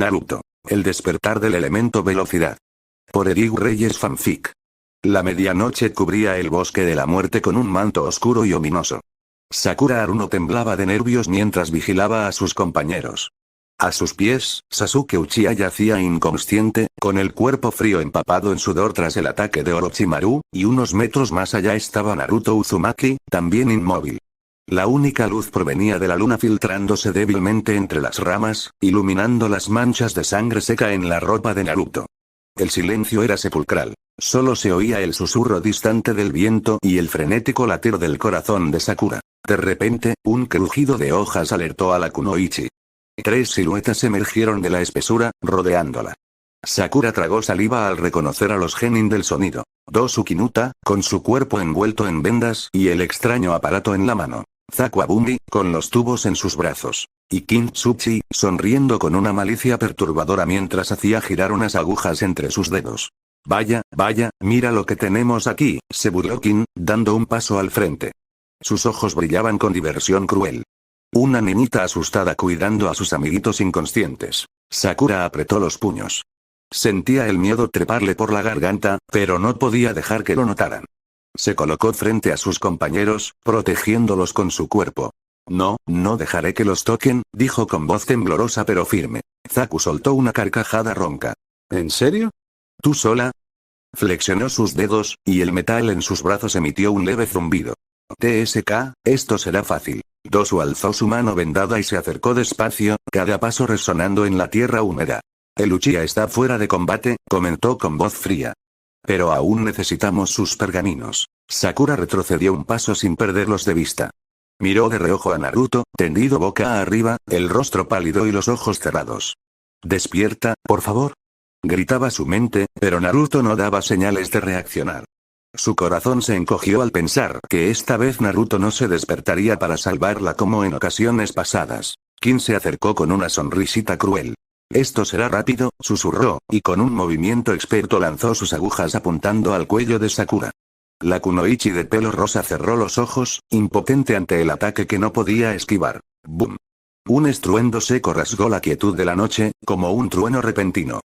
Naruto. El despertar del elemento velocidad. Por Eric Reyes Fanfic. La medianoche cubría el bosque de la muerte con un manto oscuro y ominoso. Sakura Haruno temblaba de nervios mientras vigilaba a sus compañeros. A sus pies, Sasuke Uchiha yacía inconsciente, con el cuerpo frío empapado en sudor tras el ataque de Orochimaru, y unos metros más allá estaba Naruto Uzumaki, también inmóvil. La única luz provenía de la luna filtrándose débilmente entre las ramas, iluminando las manchas de sangre seca en la ropa de Naruto. El silencio era sepulcral. Solo se oía el susurro distante del viento y el frenético latir del corazón de Sakura. De repente, un crujido de hojas alertó a la kunoichi. 3 siluetas emergieron de la espesura, rodeándola. Sakura tragó saliva al reconocer a los genin del sonido. Dosukinuta, con su cuerpo envuelto en vendas y el extraño aparato en la mano. Zaku Abumi, con los tubos en sus brazos. Y Kintsuchi, sonriendo con una malicia perturbadora mientras hacía girar unas agujas entre sus dedos. Vaya, mira lo que tenemos aquí, se burló Kin, dando un paso al frente. Sus ojos brillaban con diversión cruel. Una niñita asustada cuidando a sus amiguitos inconscientes. Sakura apretó los puños. Sentía el miedo treparle por la garganta, pero no podía dejar que lo notaran. Se colocó frente a sus compañeros, protegiéndolos con su cuerpo. No dejaré que los toquen, dijo con voz temblorosa pero firme. Zaku soltó una carcajada ronca. ¿En serio? ¿Tú sola? Flexionó sus dedos, y el metal en sus brazos emitió un leve zumbido. TSK, esto será fácil. Dosu alzó su mano vendada y se acercó despacio, cada paso resonando en la tierra húmeda. El Uchiha está fuera de combate, comentó con voz fría. Pero aún necesitamos sus pergaminos. Sakura retrocedió un paso sin perderlos de vista. Miró de reojo a Naruto, tendido boca arriba, el rostro pálido y los ojos cerrados. «Despierta, por favor», gritaba su mente, pero Naruto no daba señales de reaccionar. Su corazón se encogió al pensar que esta vez Naruto no se despertaría para salvarla como en ocasiones pasadas. Kin se acercó con una sonrisita cruel. «Esto será rápido», susurró, y con un movimiento experto lanzó sus agujas apuntando al cuello de Sakura. La kunoichi de pelo rosa cerró los ojos, impotente ante el ataque que no podía esquivar. ¡Bum! Un estruendo seco rasgó la quietud de la noche, como un trueno repentino.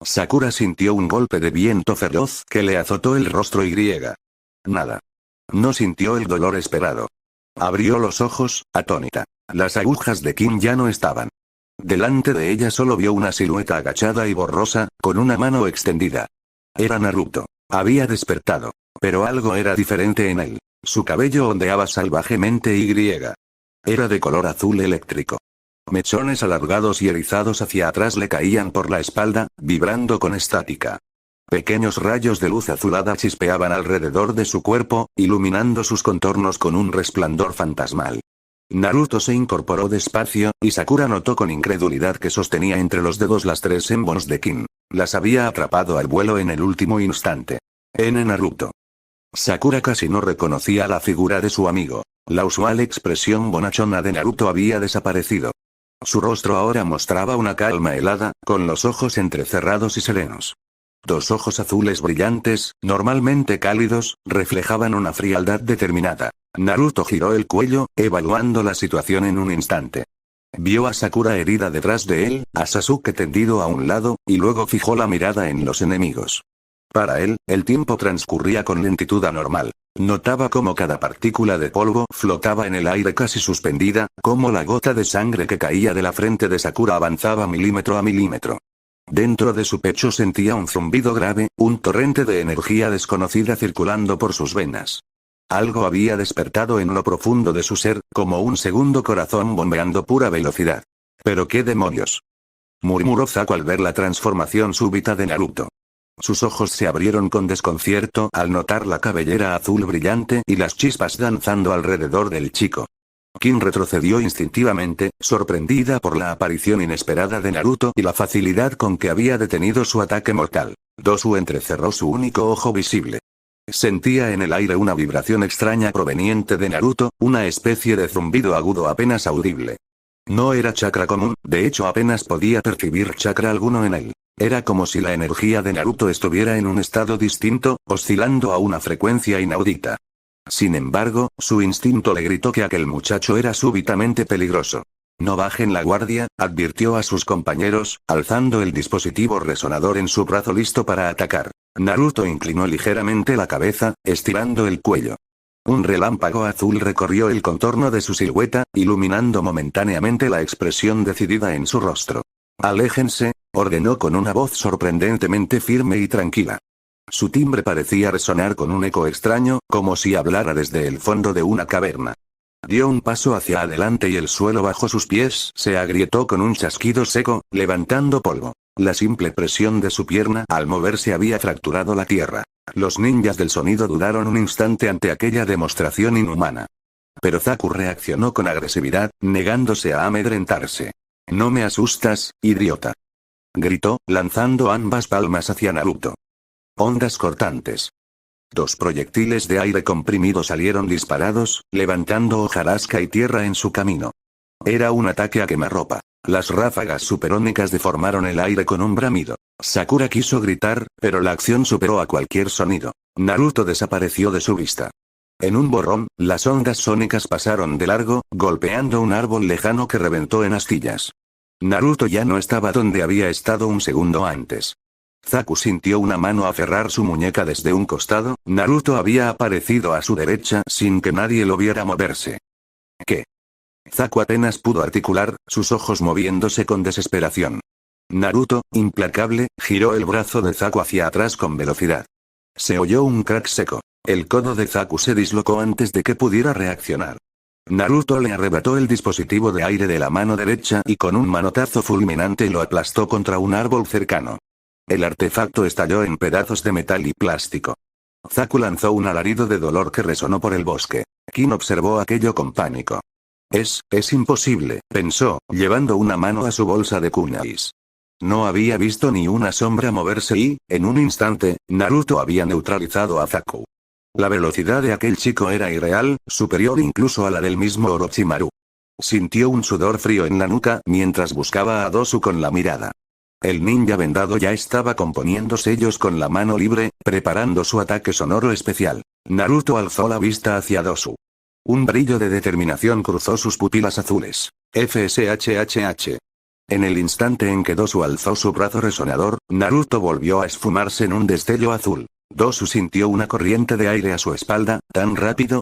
Sakura sintió un golpe de viento feroz que le azotó el rostro y nada. No sintió el dolor esperado. Abrió los ojos, atónita. Las agujas de Kin ya no estaban. Delante de ella solo vio una silueta agachada y borrosa, con una mano extendida. Era Naruto. Había despertado. Pero algo era diferente en él. Su cabello ondeaba salvajemente y era de color azul eléctrico. Mechones alargados y erizados hacia atrás le caían por la espalda, vibrando con estática. Pequeños rayos de luz azulada chispeaban alrededor de su cuerpo, iluminando sus contornos con un resplandor fantasmal. Naruto se incorporó despacio, y Sakura notó con incredulidad que sostenía entre los dedos las 3 embons de Kin. Las había atrapado al vuelo en el último instante. Naruto. Sakura casi no reconocía la figura de su amigo. La usual expresión bonachona de Naruto había desaparecido. Su rostro ahora mostraba una calma helada, con los ojos entrecerrados y serenos. 2 ojos azules brillantes, normalmente cálidos, reflejaban una frialdad determinada. Naruto giró el cuello, evaluando la situación en un instante. Vio a Sakura herida detrás de él, a Sasuke tendido a un lado, y luego fijó la mirada en los enemigos. Para él, el tiempo transcurría con lentitud anormal. Notaba cómo cada partícula de polvo flotaba en el aire casi suspendida, cómo la gota de sangre que caía de la frente de Sakura avanzaba milímetro a milímetro. Dentro de su pecho sentía un zumbido grave, un torrente de energía desconocida circulando por sus venas. Algo había despertado en lo profundo de su ser, como un segundo corazón bombeando pura velocidad. «¿Pero qué demonios?», murmuró Zaku al ver la transformación súbita de Naruto. Sus ojos se abrieron con desconcierto al notar la cabellera azul brillante y las chispas danzando alrededor del chico. Kin retrocedió instintivamente, sorprendida por la aparición inesperada de Naruto y la facilidad con que había detenido su ataque mortal. Dosu entrecerró su único ojo visible. Sentía en el aire una vibración extraña proveniente de Naruto, una especie de zumbido agudo apenas audible. No era chakra común, de hecho apenas podía percibir chakra alguno en él. Era como si la energía de Naruto estuviera en un estado distinto, oscilando a una frecuencia inaudita. Sin embargo, su instinto le gritó que aquel muchacho era súbitamente peligroso. No bajen la guardia, advirtió a sus compañeros, alzando el dispositivo resonador en su brazo listo para atacar. Naruto inclinó ligeramente la cabeza, estirando el cuello. Un relámpago azul recorrió el contorno de su silueta, iluminando momentáneamente la expresión decidida en su rostro. «Aléjense», ordenó con una voz sorprendentemente firme y tranquila. Su timbre parecía resonar con un eco extraño, como si hablara desde el fondo de una caverna. Dio un paso hacia adelante y el suelo bajo sus pies se agrietó con un chasquido seco, levantando polvo. La simple presión de su pierna al moverse había fracturado la tierra. Los ninjas del sonido dudaron un instante ante aquella demostración inhumana. Pero Zaku reaccionó con agresividad, negándose a amedrentarse. «No me asustas, idiota», gritó, lanzando ambas palmas hacia Naruto. Ondas cortantes. 2 proyectiles de aire comprimido salieron disparados, levantando hojarasca y tierra en su camino. Era un ataque a quemarropa. Las ráfagas superónicas deformaron el aire con un bramido. Sakura quiso gritar, pero la acción superó a cualquier sonido. Naruto desapareció de su vista. En un borrón, las ondas sónicas pasaron de largo, golpeando un árbol lejano que reventó en astillas. Naruto ya no estaba donde había estado un segundo antes. Zaku sintió una mano aferrar su muñeca desde un costado. Naruto había aparecido a su derecha sin que nadie lo viera moverse. ¿Qué? Zaku apenas pudo articular, sus ojos moviéndose con desesperación. Naruto, implacable, giró el brazo de Zaku hacia atrás con velocidad. Se oyó un crack seco. El codo de Zaku se dislocó antes de que pudiera reaccionar. Naruto le arrebató el dispositivo de aire de la mano derecha y con un manotazo fulminante lo aplastó contra un árbol cercano. El artefacto estalló en pedazos de metal y plástico. Zaku lanzó un alarido de dolor que resonó por el bosque. Kin observó aquello con pánico. Es imposible», pensó, llevando una mano a su bolsa de kunais. No había visto ni una sombra moverse y, en un instante, Naruto había neutralizado a Zaku. La velocidad de aquel chico era irreal, superior incluso a la del mismo Orochimaru. Sintió un sudor frío en la nuca mientras buscaba a Dosu con la mirada. El ninja vendado ya estaba componiendo sellos con la mano libre, preparando su ataque sonoro especial. Naruto alzó la vista hacia Dosu. Un brillo de determinación cruzó sus pupilas azules. FSHHH. En el instante en que Dosu alzó su brazo resonador, Naruto volvió a esfumarse en un destello azul. Dosu sintió una corriente de aire a su espalda, tan rápido.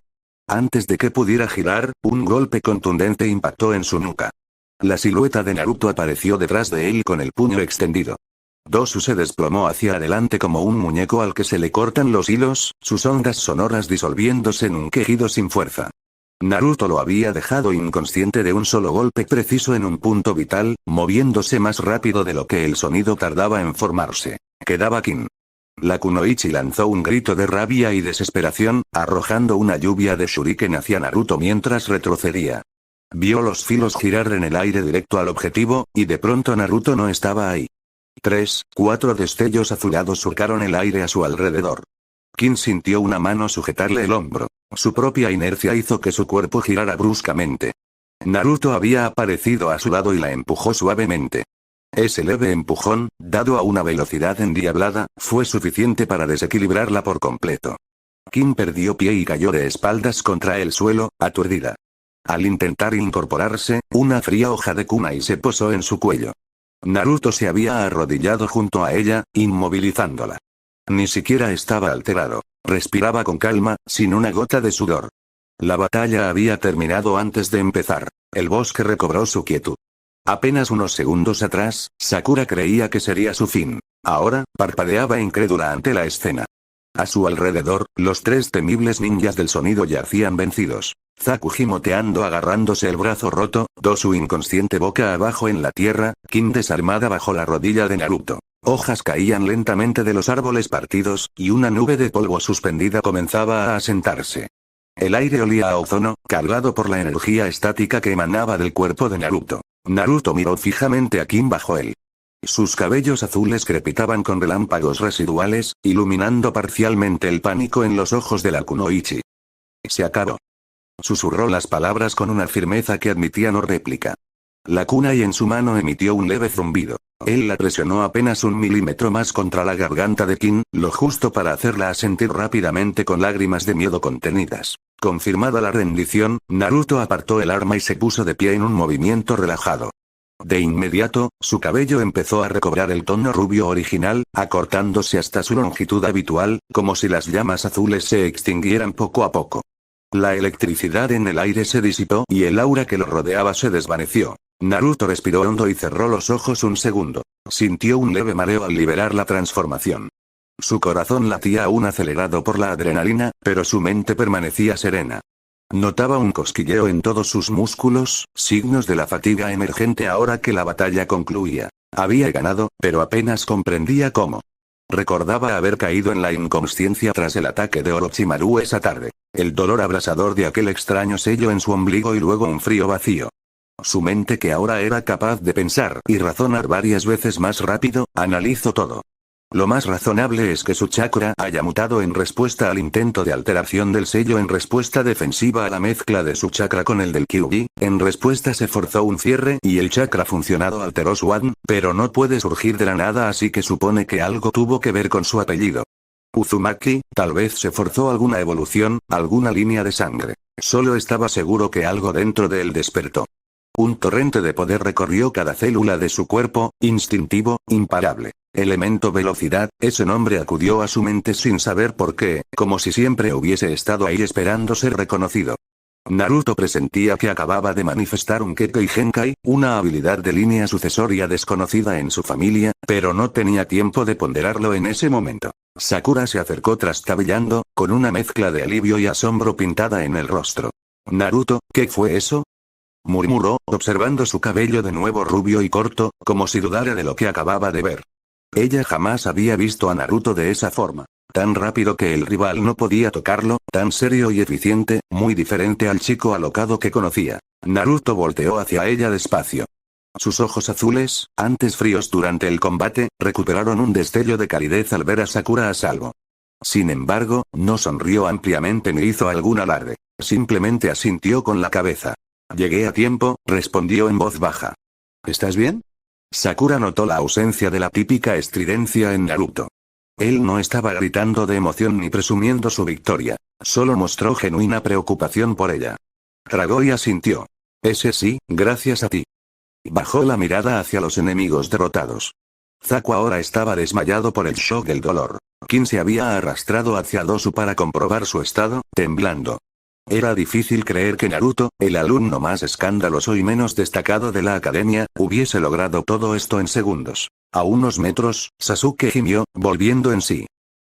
Antes de que pudiera girar, un golpe contundente impactó en su nuca. La silueta de Naruto apareció detrás de él con el puño extendido. Dosu se desplomó hacia adelante como un muñeco al que se le cortan los hilos, sus ondas sonoras disolviéndose en un quejido sin fuerza. Naruto lo había dejado inconsciente de un solo golpe preciso en un punto vital, moviéndose más rápido de lo que el sonido tardaba en formarse. Quedaba Kin. La kunoichi lanzó un grito de rabia y desesperación, arrojando una lluvia de shuriken hacia Naruto mientras retrocedía. Vio los filos girar en el aire directo al objetivo, y de pronto Naruto no estaba ahí. 3, 4 destellos azulados surcaron el aire a su alrededor. Kin sintió una mano sujetarle el hombro. Su propia inercia hizo que su cuerpo girara bruscamente. Naruto había aparecido a su lado y la empujó suavemente. Ese leve empujón, dado a una velocidad endiablada, fue suficiente para desequilibrarla por completo. Kin perdió pie y cayó de espaldas contra el suelo, aturdida. Al intentar incorporarse, una fría hoja de kunai se posó en su cuello. Naruto se había arrodillado junto a ella, inmovilizándola. Ni siquiera estaba alterado. Respiraba con calma, sin una gota de sudor. La batalla había terminado antes de empezar. El bosque recobró su quietud. Apenas unos segundos atrás, Sakura creía que sería su fin. Ahora, parpadeaba incrédula ante la escena. A su alrededor, los 3 temibles ninjas del sonido yacían vencidos. Zaku gimoteando agarrándose el brazo roto, Dosu inconsciente boca abajo en la tierra, Kin desarmada bajo la rodilla de Naruto. Hojas caían lentamente de los árboles partidos, y una nube de polvo suspendida comenzaba a asentarse. El aire olía a ozono, cargado por la energía estática que emanaba del cuerpo de Naruto. Naruto miró fijamente a Kin bajo él. Sus cabellos azules crepitaban con relámpagos residuales, iluminando parcialmente el pánico en los ojos de la kunoichi. Se acabó. Susurró las palabras con una firmeza que admitía no réplica. La kunai en su mano emitió un leve zumbido. Él la presionó apenas 1 milímetro más contra la garganta de Kin, lo justo para hacerla asentir rápidamente con lágrimas de miedo contenidas. Confirmada la rendición, Naruto apartó el arma y se puso de pie en un movimiento relajado. De inmediato, su cabello empezó a recobrar el tono rubio original, acortándose hasta su longitud habitual, como si las llamas azules se extinguieran poco a poco. La electricidad en el aire se disipó y el aura que lo rodeaba se desvaneció. Naruto respiró hondo y cerró los ojos un segundo. Sintió un leve mareo al liberar la transformación. Su corazón latía aún acelerado por la adrenalina, pero su mente permanecía serena. Notaba un cosquilleo en todos sus músculos, signos de la fatiga emergente ahora que la batalla concluía. Había ganado, pero apenas comprendía cómo. Recordaba haber caído en la inconsciencia tras el ataque de Orochimaru esa tarde. El dolor abrasador de aquel extraño sello en su ombligo y luego un frío vacío. Su mente, que ahora era capaz de pensar y razonar varias veces más rápido, analizó todo. Lo más razonable es que su chakra haya mutado en respuesta al intento de alteración del sello, en respuesta defensiva a la mezcla de su chakra con el del Kyuubi, en respuesta se forzó un cierre y el chakra funcionado alteró su ADN, pero no puede surgir de la nada, así que supone que algo tuvo que ver con su apellido. Uzumaki, tal vez se forzó alguna evolución, alguna línea de sangre. Solo estaba seguro que algo dentro de él despertó. Un torrente de poder recorrió cada célula de su cuerpo, instintivo, imparable. Elemento velocidad, ese nombre acudió a su mente sin saber por qué, como si siempre hubiese estado ahí esperando ser reconocido. Naruto presentía que acababa de manifestar un Kekkei Genkai, una habilidad de línea sucesoria desconocida en su familia, pero no tenía tiempo de ponderarlo en ese momento. Sakura se acercó trastabillando, con una mezcla de alivio y asombro pintada en el rostro. «Naruto, ¿qué fue eso?», murmuró, observando su cabello de nuevo rubio y corto, como si dudara de lo que acababa de ver. Ella jamás había visto a Naruto de esa forma. Tan rápido que el rival no podía tocarlo, tan serio y eficiente, muy diferente al chico alocado que conocía. Naruto volteó hacia ella despacio. Sus ojos azules, antes fríos durante el combate, recuperaron un destello de calidez al ver a Sakura a salvo. Sin embargo, no sonrió ampliamente ni hizo algún alarde. Simplemente asintió con la cabeza. «Llegué a tiempo», respondió en voz baja. «¿Estás bien?». Sakura notó la ausencia de la típica estridencia en Naruto. Él no estaba gritando de emoción ni presumiendo su victoria. Solo mostró genuina preocupación por ella. Tragó y asintió. «Ese sí, gracias a ti». Bajó la mirada hacia los enemigos derrotados. Zaku ahora estaba desmayado por el shock del dolor. Kin se había arrastrado hacia Dosu para comprobar su estado, temblando. Era difícil creer que Naruto, el alumno más escandaloso y menos destacado de la academia, hubiese logrado todo esto en segundos. A unos metros, Sasuke gimió, volviendo en sí.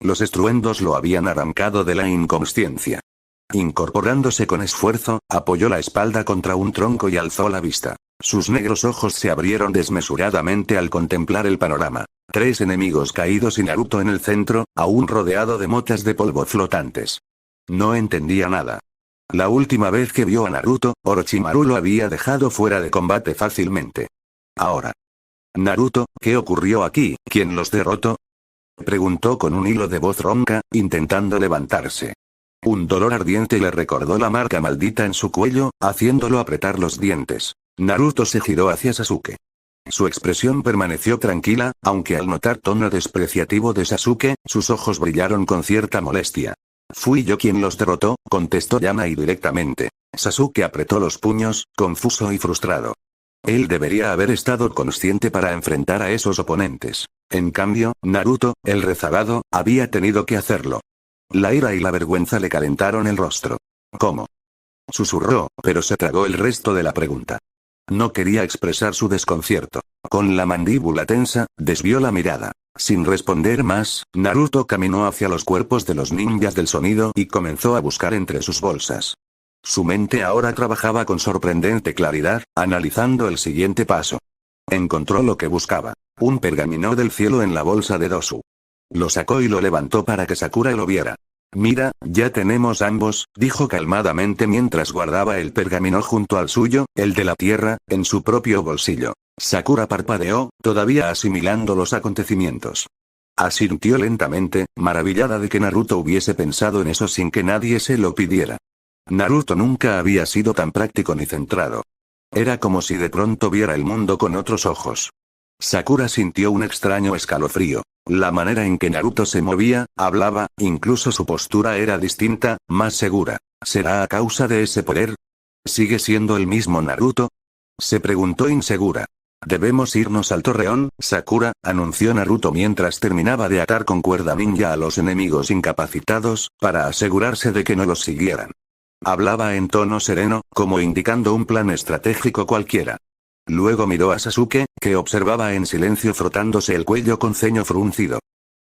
Los estruendos lo habían arrancado de la inconsciencia. Incorporándose con esfuerzo, apoyó la espalda contra un tronco y alzó la vista. Sus negros ojos se abrieron desmesuradamente al contemplar el panorama. 3 enemigos caídos y Naruto en el centro, aún rodeado de motas de polvo flotantes. No entendía nada. La última vez que vio a Naruto, Orochimaru lo había dejado fuera de combate fácilmente. Ahora. «Naruto, ¿qué ocurrió aquí? ¿Quién los derrotó?», preguntó con un hilo de voz ronca, intentando levantarse. Un dolor ardiente le recordó la marca maldita en su cuello, haciéndolo apretar los dientes. Naruto se giró hacia Sasuke. Su expresión permaneció tranquila, aunque al notar tono despreciativo de Sasuke, sus ojos brillaron con cierta molestia. «Fui yo quien los derrotó», contestó Yanai directamente. Sasuke apretó los puños, confuso y frustrado. Él debería haber estado consciente para enfrentar a esos oponentes. En cambio, Naruto, el rezagado, había tenido que hacerlo. La ira y la vergüenza le calentaron el rostro. «¿Cómo?», susurró, pero se tragó el resto de la pregunta. No quería expresar su desconcierto. Con la mandíbula tensa, desvió la mirada. Sin responder más, Naruto caminó hacia los cuerpos de los ninjas del sonido y comenzó a buscar entre sus bolsas. Su mente ahora trabajaba con sorprendente claridad, analizando el siguiente paso. Encontró lo que buscaba. Un pergamino del cielo en la bolsa de Dosu. Lo sacó y lo levantó para que Sakura lo viera. «Mira, ya tenemos ambos», dijo calmadamente mientras guardaba el pergamino junto al suyo, el de la tierra, en su propio bolsillo. Sakura parpadeó, todavía asimilando los acontecimientos. Asintió lentamente, maravillada de que Naruto hubiese pensado en eso sin que nadie se lo pidiera. Naruto nunca había sido tan práctico ni centrado. Era como si de pronto viera el mundo con otros ojos. Sakura sintió un extraño escalofrío. La manera en que Naruto se movía, hablaba, incluso su postura era distinta, más segura. ¿Será a causa de ese poder? ¿Sigue siendo el mismo Naruto? Se preguntó insegura. Debemos irnos al torreón, Sakura, anunció Naruto mientras terminaba de atar con cuerda ninja a los enemigos incapacitados, para asegurarse de que no los siguieran. Hablaba en tono sereno, como indicando un plan estratégico cualquiera. Luego miró a Sasuke, que observaba en silencio frotándose el cuello con ceño fruncido.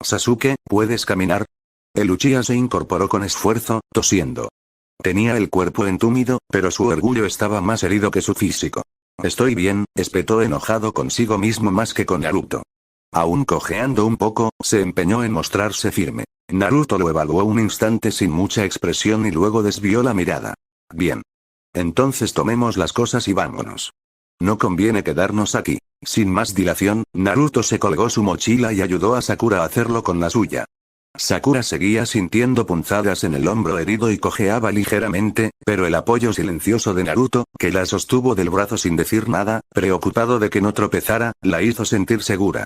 Sasuke, ¿puedes caminar? El Uchiha se incorporó con esfuerzo, tosiendo. Tenía el cuerpo entumido, pero su orgullo estaba más herido que su físico. Estoy bien, espetó enojado consigo mismo más que con Naruto. Aún cojeando un poco, se empeñó en mostrarse firme. Naruto lo evaluó un instante sin mucha expresión y luego desvió la mirada. Bien. Entonces tomemos las cosas y vámonos. No conviene quedarnos aquí. Sin más dilación, Naruto se colgó su mochila y ayudó a Sakura a hacerlo con la suya. Sakura seguía sintiendo punzadas en el hombro herido y cojeaba ligeramente, pero el apoyo silencioso de Naruto, que la sostuvo del brazo sin decir nada, preocupado de que no tropezara, la hizo sentir segura.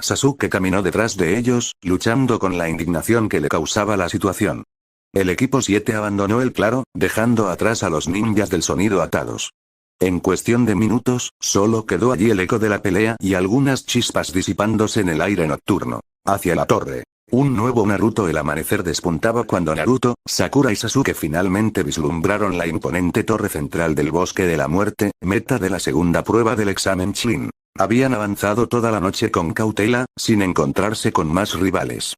Sasuke caminó detrás de ellos, luchando con la indignación que le causaba la situación. El equipo 7 abandonó el claro, dejando atrás a los ninjas del sonido atados. En cuestión de minutos, solo quedó allí el eco de la pelea y algunas chispas disipándose en el aire nocturno. Hacia la torre. Un nuevo Naruto. El amanecer despuntaba cuando Naruto, Sakura y Sasuke finalmente vislumbraron la imponente torre central del Bosque de la Muerte, meta de la segunda prueba del examen Chunin. Habían avanzado toda la noche con cautela, sin encontrarse con más rivales.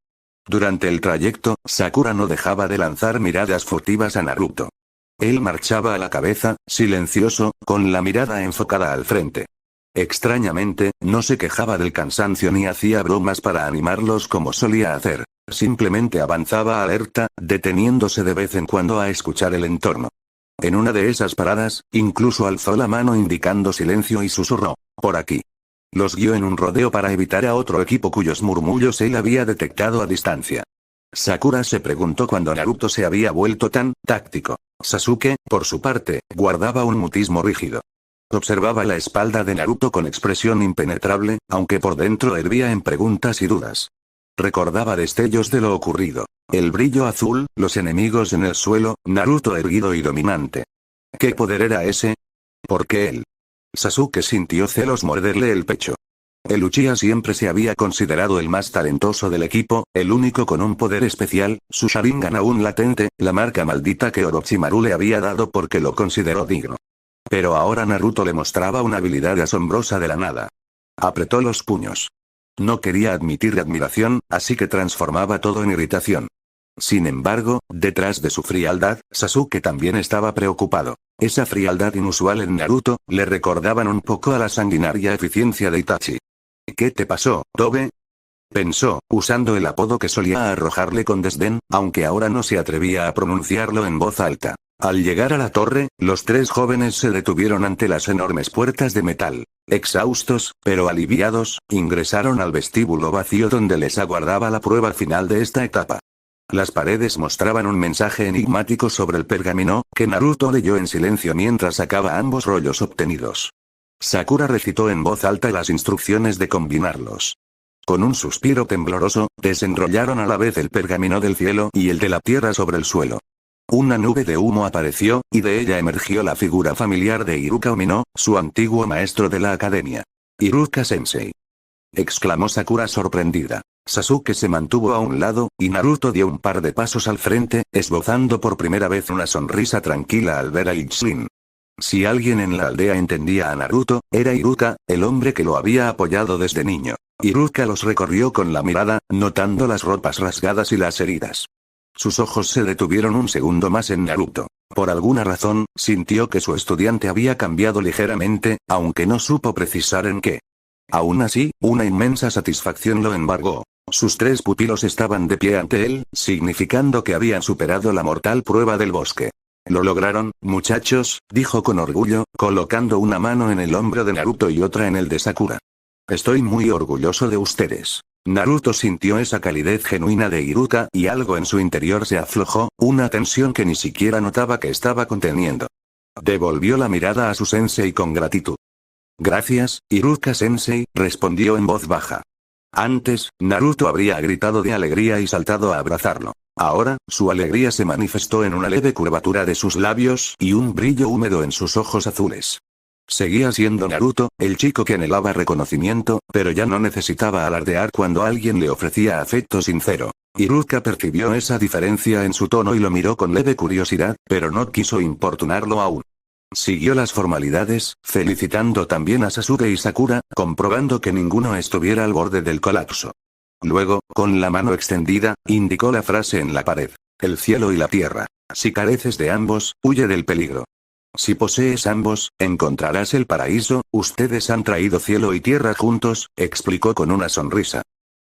Durante el trayecto, Sakura no dejaba de lanzar miradas furtivas a Naruto. Él marchaba a la cabeza, silencioso, con la mirada enfocada al frente. Extrañamente, no se quejaba del cansancio ni hacía bromas para animarlos como solía hacer. Simplemente avanzaba alerta, deteniéndose de vez en cuando a escuchar el entorno. En una de esas paradas, incluso alzó la mano indicando silencio y susurró: por aquí. Los guió en un rodeo para evitar a otro equipo cuyos murmullos él había detectado a distancia. Sakura se preguntó cuándo Naruto se había vuelto tan táctico. Sasuke, por su parte, guardaba un mutismo rígido. Observaba la espalda de Naruto con expresión impenetrable, aunque por dentro hervía en preguntas y dudas. Recordaba destellos de lo ocurrido. El brillo azul, los enemigos en el suelo, Naruto erguido y dominante. ¿Qué poder era ese? ¿Por qué él? Sasuke sintió celos morderle el pecho. El Uchiha siempre se había considerado el más talentoso del equipo, el único con un poder especial, su Sharingan aún latente, la marca maldita que Orochimaru le había dado porque lo consideró digno. Pero ahora Naruto le mostraba una habilidad asombrosa de la nada. Apretó los puños. No quería admitir admiración, así que transformaba todo en irritación. Sin embargo, detrás de su frialdad, Sasuke también estaba preocupado. Esa frialdad inusual en Naruto, le recordaban un poco a la sanguinaria eficiencia de Itachi. ¿Qué te pasó, Tobe? Pensó, usando el apodo que solía arrojarle con desdén, aunque ahora no se atrevía a pronunciarlo en voz alta. Al llegar a la torre, los tres jóvenes se detuvieron ante las enormes puertas de metal. Exhaustos, pero aliviados, ingresaron al vestíbulo vacío donde les aguardaba la prueba final de esta etapa. Las paredes mostraban un mensaje enigmático sobre el pergamino, que Naruto leyó en silencio mientras sacaba ambos rollos obtenidos. Sakura recitó en voz alta las instrucciones de combinarlos. Con un suspiro tembloroso, desenrollaron a la vez el pergamino del cielo y el de la tierra sobre el suelo. Una nube de humo apareció, y de ella emergió la figura familiar de Iruka Umino, su antiguo maestro de la academia. «Iruka-sensei», exclamó Sakura sorprendida. Sasuke se mantuvo a un lado, y Naruto dio un par de pasos al frente, esbozando por primera vez una sonrisa tranquila al ver a Ichin. Si alguien en la aldea entendía a Naruto, era Iruka, el hombre que lo había apoyado desde niño. Iruka los recorrió con la mirada, notando las ropas rasgadas y las heridas. Sus ojos se detuvieron un segundo más en Naruto. Por alguna razón, sintió que su estudiante había cambiado ligeramente, aunque no supo precisar en qué. Aún así, una inmensa satisfacción lo embargó. Sus tres pupilos estaban de pie ante él, significando que habían superado la mortal prueba del bosque. «Lo lograron, muchachos», dijo con orgullo, colocando una mano en el hombro de Naruto y otra en el de Sakura. «Estoy muy orgulloso de ustedes». Naruto sintió esa calidez genuina de Iruka y algo en su interior se aflojó, una tensión que ni siquiera notaba que estaba conteniendo. Devolvió la mirada a su sensei con gratitud. Gracias, Iruka-sensei, respondió en voz baja. Antes, Naruto habría gritado de alegría y saltado a abrazarlo. Ahora, su alegría se manifestó en una leve curvatura de sus labios y un brillo húmedo en sus ojos azules. Seguía siendo Naruto, el chico que anhelaba reconocimiento, pero ya no necesitaba alardear cuando alguien le ofrecía afecto sincero. Iruka percibió esa diferencia en su tono y lo miró con leve curiosidad, pero no quiso importunarlo aún. Siguió las formalidades, felicitando también a Sasuke y Sakura, comprobando que ninguno estuviera al borde del colapso. Luego, con la mano extendida, indicó la frase en la pared. El cielo y la tierra. Si careces de ambos, huye del peligro. Si posees ambos, encontrarás el paraíso. Ustedes han traído cielo y tierra juntos, explicó con una sonrisa.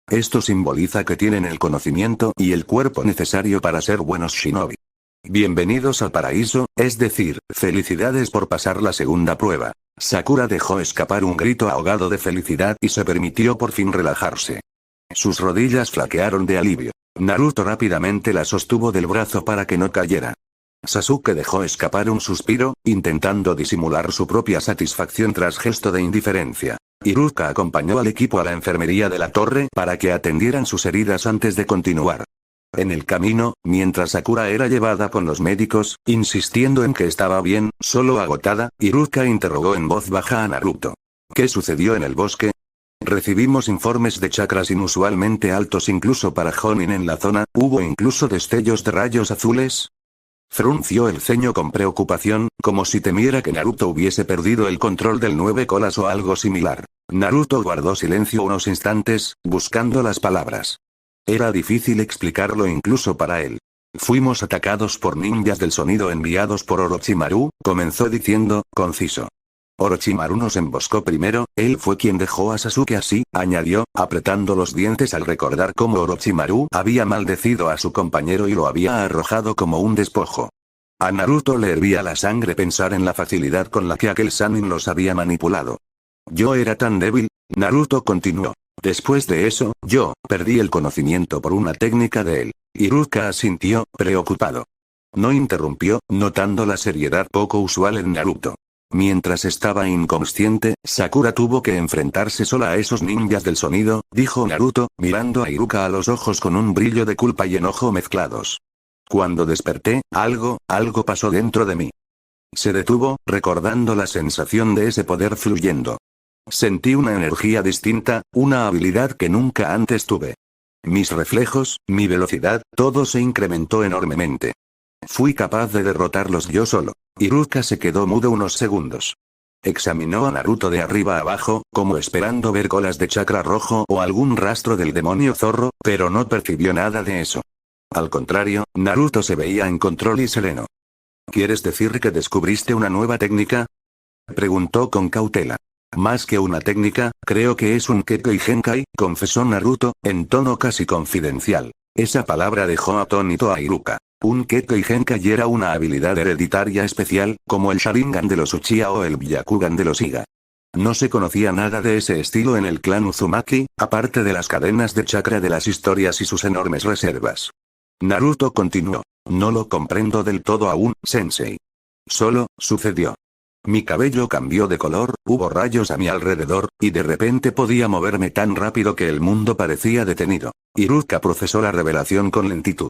Esto simboliza que tienen el conocimiento y el cuerpo necesario para ser buenos shinobi. Bienvenidos al paraíso, es decir, felicidades por pasar la segunda prueba. Sakura dejó escapar un grito ahogado de felicidad y se permitió por fin relajarse. Sus rodillas flaquearon de alivio. Naruto rápidamente la sostuvo del brazo para que no cayera. Sasuke dejó escapar un suspiro, intentando disimular su propia satisfacción tras gesto de indiferencia. Iruka acompañó al equipo a la enfermería de la torre para que atendieran sus heridas antes de continuar. En el camino, mientras Sakura era llevada con los médicos, insistiendo en que estaba bien, solo agotada, Iruka interrogó en voz baja a Naruto. ¿Qué sucedió en el bosque? Recibimos informes de chakras inusualmente altos incluso para Jonin en la zona, ¿hubo incluso destellos de rayos azules? Frunció el ceño con preocupación, como si temiera que Naruto hubiese perdido el control del 9 colas o algo similar. Naruto guardó silencio unos instantes, buscando las palabras. Era difícil explicarlo incluso para él. Fuimos atacados por ninjas del sonido enviados por Orochimaru, comenzó diciendo, conciso. Orochimaru nos emboscó primero, él fue quien dejó a Sasuke así, añadió, apretando los dientes al recordar cómo Orochimaru había maldecido a su compañero y lo había arrojado como un despojo. A Naruto le hervía la sangre pensar en la facilidad con la que aquel Sannin los había manipulado. Yo era tan débil, Naruto continuó. Después de eso, yo perdí el conocimiento por una técnica de él. Iruka asintió, preocupado. No interrumpió, notando la seriedad poco usual en Naruto. Mientras estaba inconsciente, Sakura tuvo que enfrentarse sola a esos ninjas del sonido, dijo Naruto, mirando a Iruka a los ojos con un brillo de culpa y enojo mezclados. Cuando desperté, algo pasó dentro de mí. Se detuvo, recordando la sensación de ese poder fluyendo. Sentí una energía distinta, una habilidad que nunca antes tuve. Mis reflejos, mi velocidad, todo se incrementó enormemente. Fui capaz de derrotarlos yo solo. Iruka se quedó mudo unos segundos. Examinó a Naruto de arriba a abajo, como esperando ver colas de chakra rojo o algún rastro del demonio zorro, pero no percibió nada de eso. Al contrario, Naruto se veía en control y sereno. ¿Quieres decir que descubriste una nueva técnica? Preguntó con cautela. Más que una técnica, creo que es un Kekkei Genkai, confesó Naruto, en tono casi confidencial. Esa palabra dejó atónito a Iruka. Un Kekkei Genkai era una habilidad hereditaria especial, como el Sharingan de los Uchiha o el Byakugan de los Iga. No se conocía nada de ese estilo en el clan Uzumaki, aparte de las cadenas de chakra de las historias y sus enormes reservas. Naruto continuó. No lo comprendo del todo aún, sensei. Solo, sucedió. Mi cabello cambió de color, hubo rayos a mi alrededor, y de repente podía moverme tan rápido que el mundo parecía detenido. Iruka procesó la revelación con lentitud.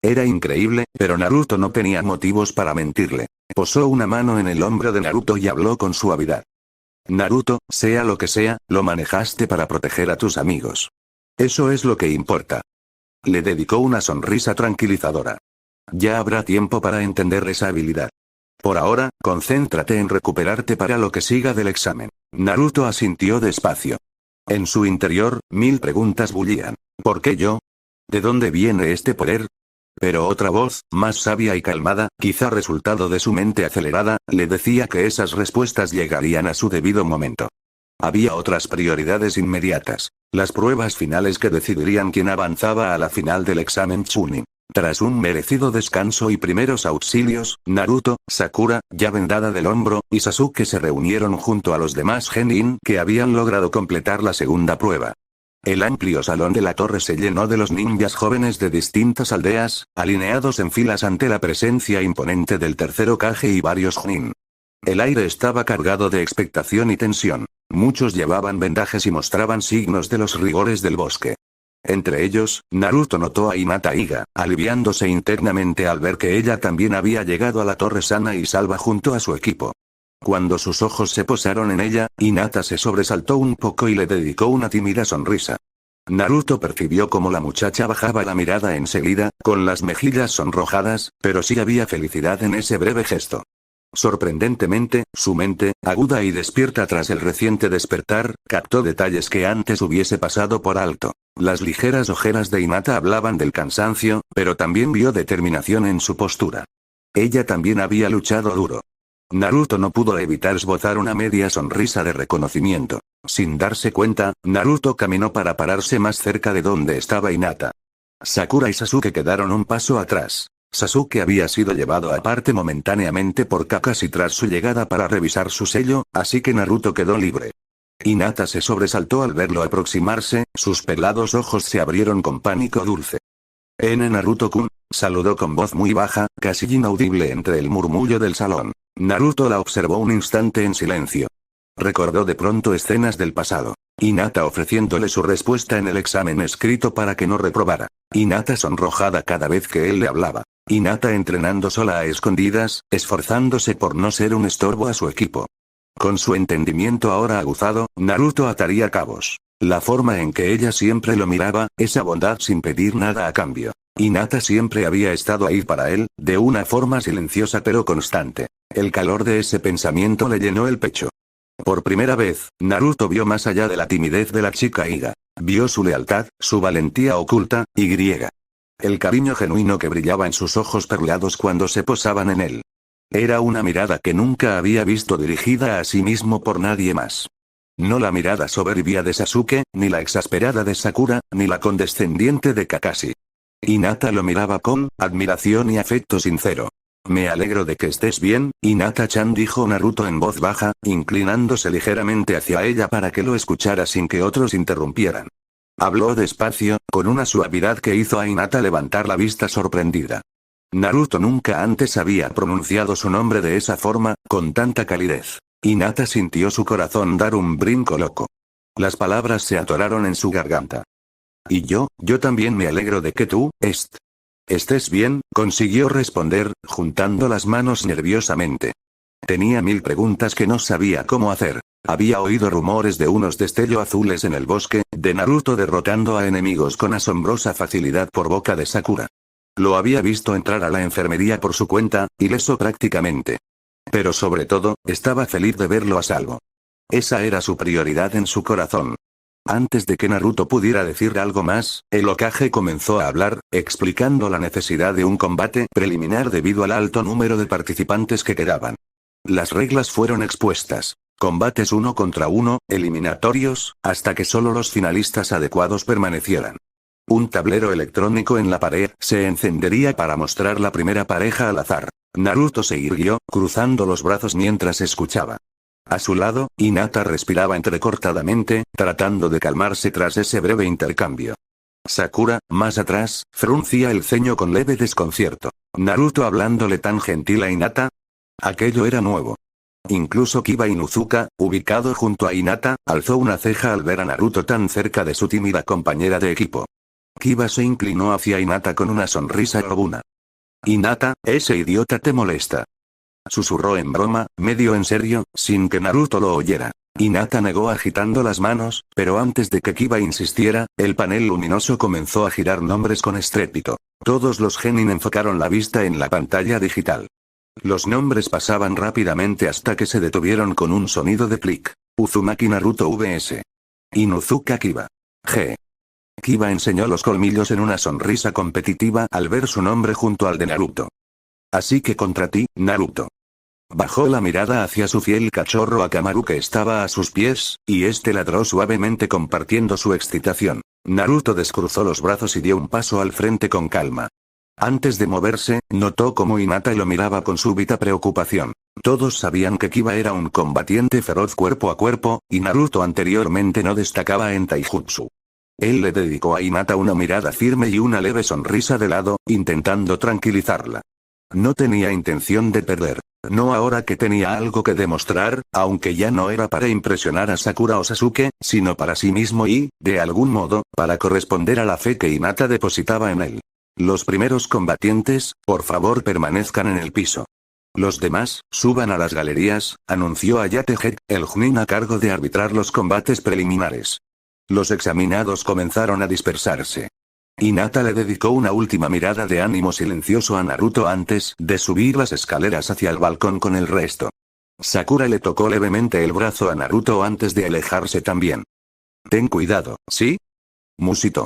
Era increíble, pero Naruto no tenía motivos para mentirle. Posó una mano en el hombro de Naruto y habló con suavidad. Naruto, sea lo que sea, lo manejaste para proteger a tus amigos. Eso es lo que importa. Le dedicó una sonrisa tranquilizadora. Ya habrá tiempo para entender esa habilidad. Por ahora, concéntrate en recuperarte para lo que siga del examen. Naruto asintió despacio. En su interior, 1000 preguntas bullían. ¿Por qué yo? ¿De dónde viene este poder? Pero otra voz, más sabia y calmada, quizá resultado de su mente acelerada, le decía que esas respuestas llegarían a su debido momento. Había otras prioridades inmediatas. Las pruebas finales que decidirían quién avanzaba a la final del examen Chunin. Tras un merecido descanso y primeros auxilios, Naruto, Sakura, ya vendada del hombro, y Sasuke se reunieron junto a los demás genin que habían logrado completar la segunda prueba. El amplio salón de la torre se llenó de los ninjas jóvenes de distintas aldeas, alineados en filas ante la presencia imponente del tercer Hokage y varios Chunin. El aire estaba cargado de expectación y tensión. Muchos llevaban vendajes y mostraban signos de los rigores del bosque. Entre ellos, Naruto notó a Hinata Iga, aliviándose internamente al ver que ella también había llegado a la torre sana y salva junto a su equipo. Cuando sus ojos se posaron en ella, Hinata se sobresaltó un poco y le dedicó una tímida sonrisa. Naruto percibió cómo la muchacha bajaba la mirada enseguida, con las mejillas sonrojadas, pero sí había felicidad en ese breve gesto. Sorprendentemente, su mente, aguda y despierta tras el reciente despertar, captó detalles que antes hubiese pasado por alto. Las ligeras ojeras de Hinata hablaban del cansancio, pero también vio determinación en su postura. Ella también había luchado duro. Naruto no pudo evitar esbozar una media sonrisa de reconocimiento. Sin darse cuenta, Naruto caminó para pararse más cerca de donde estaba Hinata. Sakura y Sasuke quedaron un paso atrás. Sasuke había sido llevado aparte momentáneamente por Kakashi tras su llegada para revisar su sello, así que Naruto quedó libre. Hinata se sobresaltó al verlo aproximarse, sus pelados ojos se abrieron con pánico dulce. Naruto-kun, saludó con voz muy baja, casi inaudible entre el murmullo del salón. Naruto la observó un instante en silencio. Recordó de pronto escenas del pasado. Hinata ofreciéndole su respuesta en el examen escrito para que no reprobara. Hinata sonrojada cada vez que él le hablaba. Hinata entrenando sola a escondidas, esforzándose por no ser un estorbo a su equipo. Con su entendimiento ahora aguzado, Naruto ataría cabos. La forma en que ella siempre lo miraba, esa bondad sin pedir nada a cambio. Hinata siempre había estado ahí para él, de una forma silenciosa pero constante. El calor de ese pensamiento le llenó el pecho. Por primera vez, Naruto vio más allá de la timidez de la chica Iga. Vio su lealtad, su valentía oculta, y griega. El cariño genuino que brillaba en sus ojos perlados cuando se posaban en él. Era una mirada que nunca había visto dirigida a sí mismo por nadie más. No la mirada soberbia de Sasuke, ni la exasperada de Sakura, ni la condescendiente de Kakashi. Hinata lo miraba con admiración y afecto sincero. Me alegro de que estés bien, Hinata-chan, dijo Naruto en voz baja, inclinándose ligeramente hacia ella para que lo escuchara sin que otros interrumpieran. Habló despacio, con una suavidad que hizo a Hinata levantar la vista sorprendida. Naruto nunca antes había pronunciado su nombre de esa forma, con tanta calidez. Hinata sintió su corazón dar un brinco loco. Las palabras se atoraron en su garganta. Y yo también me alegro de que tú, estés bien, consiguió responder, juntando las manos nerviosamente. Tenía mil preguntas que no sabía cómo hacer. Había oído rumores de unos destellos azules en el bosque, de Naruto derrotando a enemigos con asombrosa facilidad por boca de Sakura. Lo había visto entrar a la enfermería por su cuenta, ileso prácticamente. Pero sobre todo, estaba feliz de verlo a salvo. Esa era su prioridad en su corazón. Antes de que Naruto pudiera decir algo más, el Hokage comenzó a hablar, explicando la necesidad de un combate preliminar debido al alto número de participantes que quedaban. Las reglas fueron expuestas. Combates 1 contra 1, eliminatorios, hasta que solo los finalistas adecuados permanecieran. Un tablero electrónico en la pared se encendería para mostrar la primera pareja al azar. Naruto se irguió, cruzando los brazos mientras escuchaba. A su lado, Hinata respiraba entrecortadamente, tratando de calmarse tras ese breve intercambio. Sakura, más atrás, fruncía el ceño con leve desconcierto. ¿Naruto hablándole tan gentil a Hinata? Aquello era nuevo. Incluso Kiba Inuzuka, ubicado junto a Hinata, alzó una ceja al ver a Naruto tan cerca de su tímida compañera de equipo. Kiba se inclinó hacia Hinata con una sonrisa lobuna. Hinata, ese idiota te molesta. Susurró en broma, medio en serio, sin que Naruto lo oyera. Hinata negó agitando las manos, pero antes de que Kiba insistiera, el panel luminoso comenzó a girar nombres con estrépito. Todos los genin enfocaron la vista en la pantalla digital. Los nombres pasaban rápidamente hasta que se detuvieron con un sonido de clic. Uzumaki Naruto vs. Inuzuka Kiba. G. Kiba enseñó los colmillos en una sonrisa competitiva al ver su nombre junto al de Naruto. Así que contra ti, Naruto. Bajó la mirada hacia su fiel cachorro Akamaru que estaba a sus pies, y este ladró suavemente compartiendo su excitación. Naruto descruzó los brazos y dio un paso al frente con calma. Antes de moverse, notó cómo Hinata lo miraba con súbita preocupación. Todos sabían que Kiba era un combatiente feroz cuerpo a cuerpo, y Naruto anteriormente no destacaba en taijutsu. Él le dedicó a Hinata una mirada firme y una leve sonrisa de lado, intentando tranquilizarla. No tenía intención de perder. No ahora que tenía algo que demostrar, aunque ya no era para impresionar a Sakura o Sasuke, sino para sí mismo y, de algún modo, para corresponder a la fe que Hinata depositaba en él. Los primeros combatientes, por favor permanezcan en el piso. Los demás, suban a las galerías, anunció Ayate-Hek, el Chunin a cargo de arbitrar los combates preliminares. Los examinados comenzaron a dispersarse. Hinata le dedicó una última mirada de ánimo silencioso a Naruto antes de subir las escaleras hacia el balcón con el resto. Sakura le tocó levemente el brazo a Naruto antes de alejarse también. Ten cuidado, ¿sí? Musitó.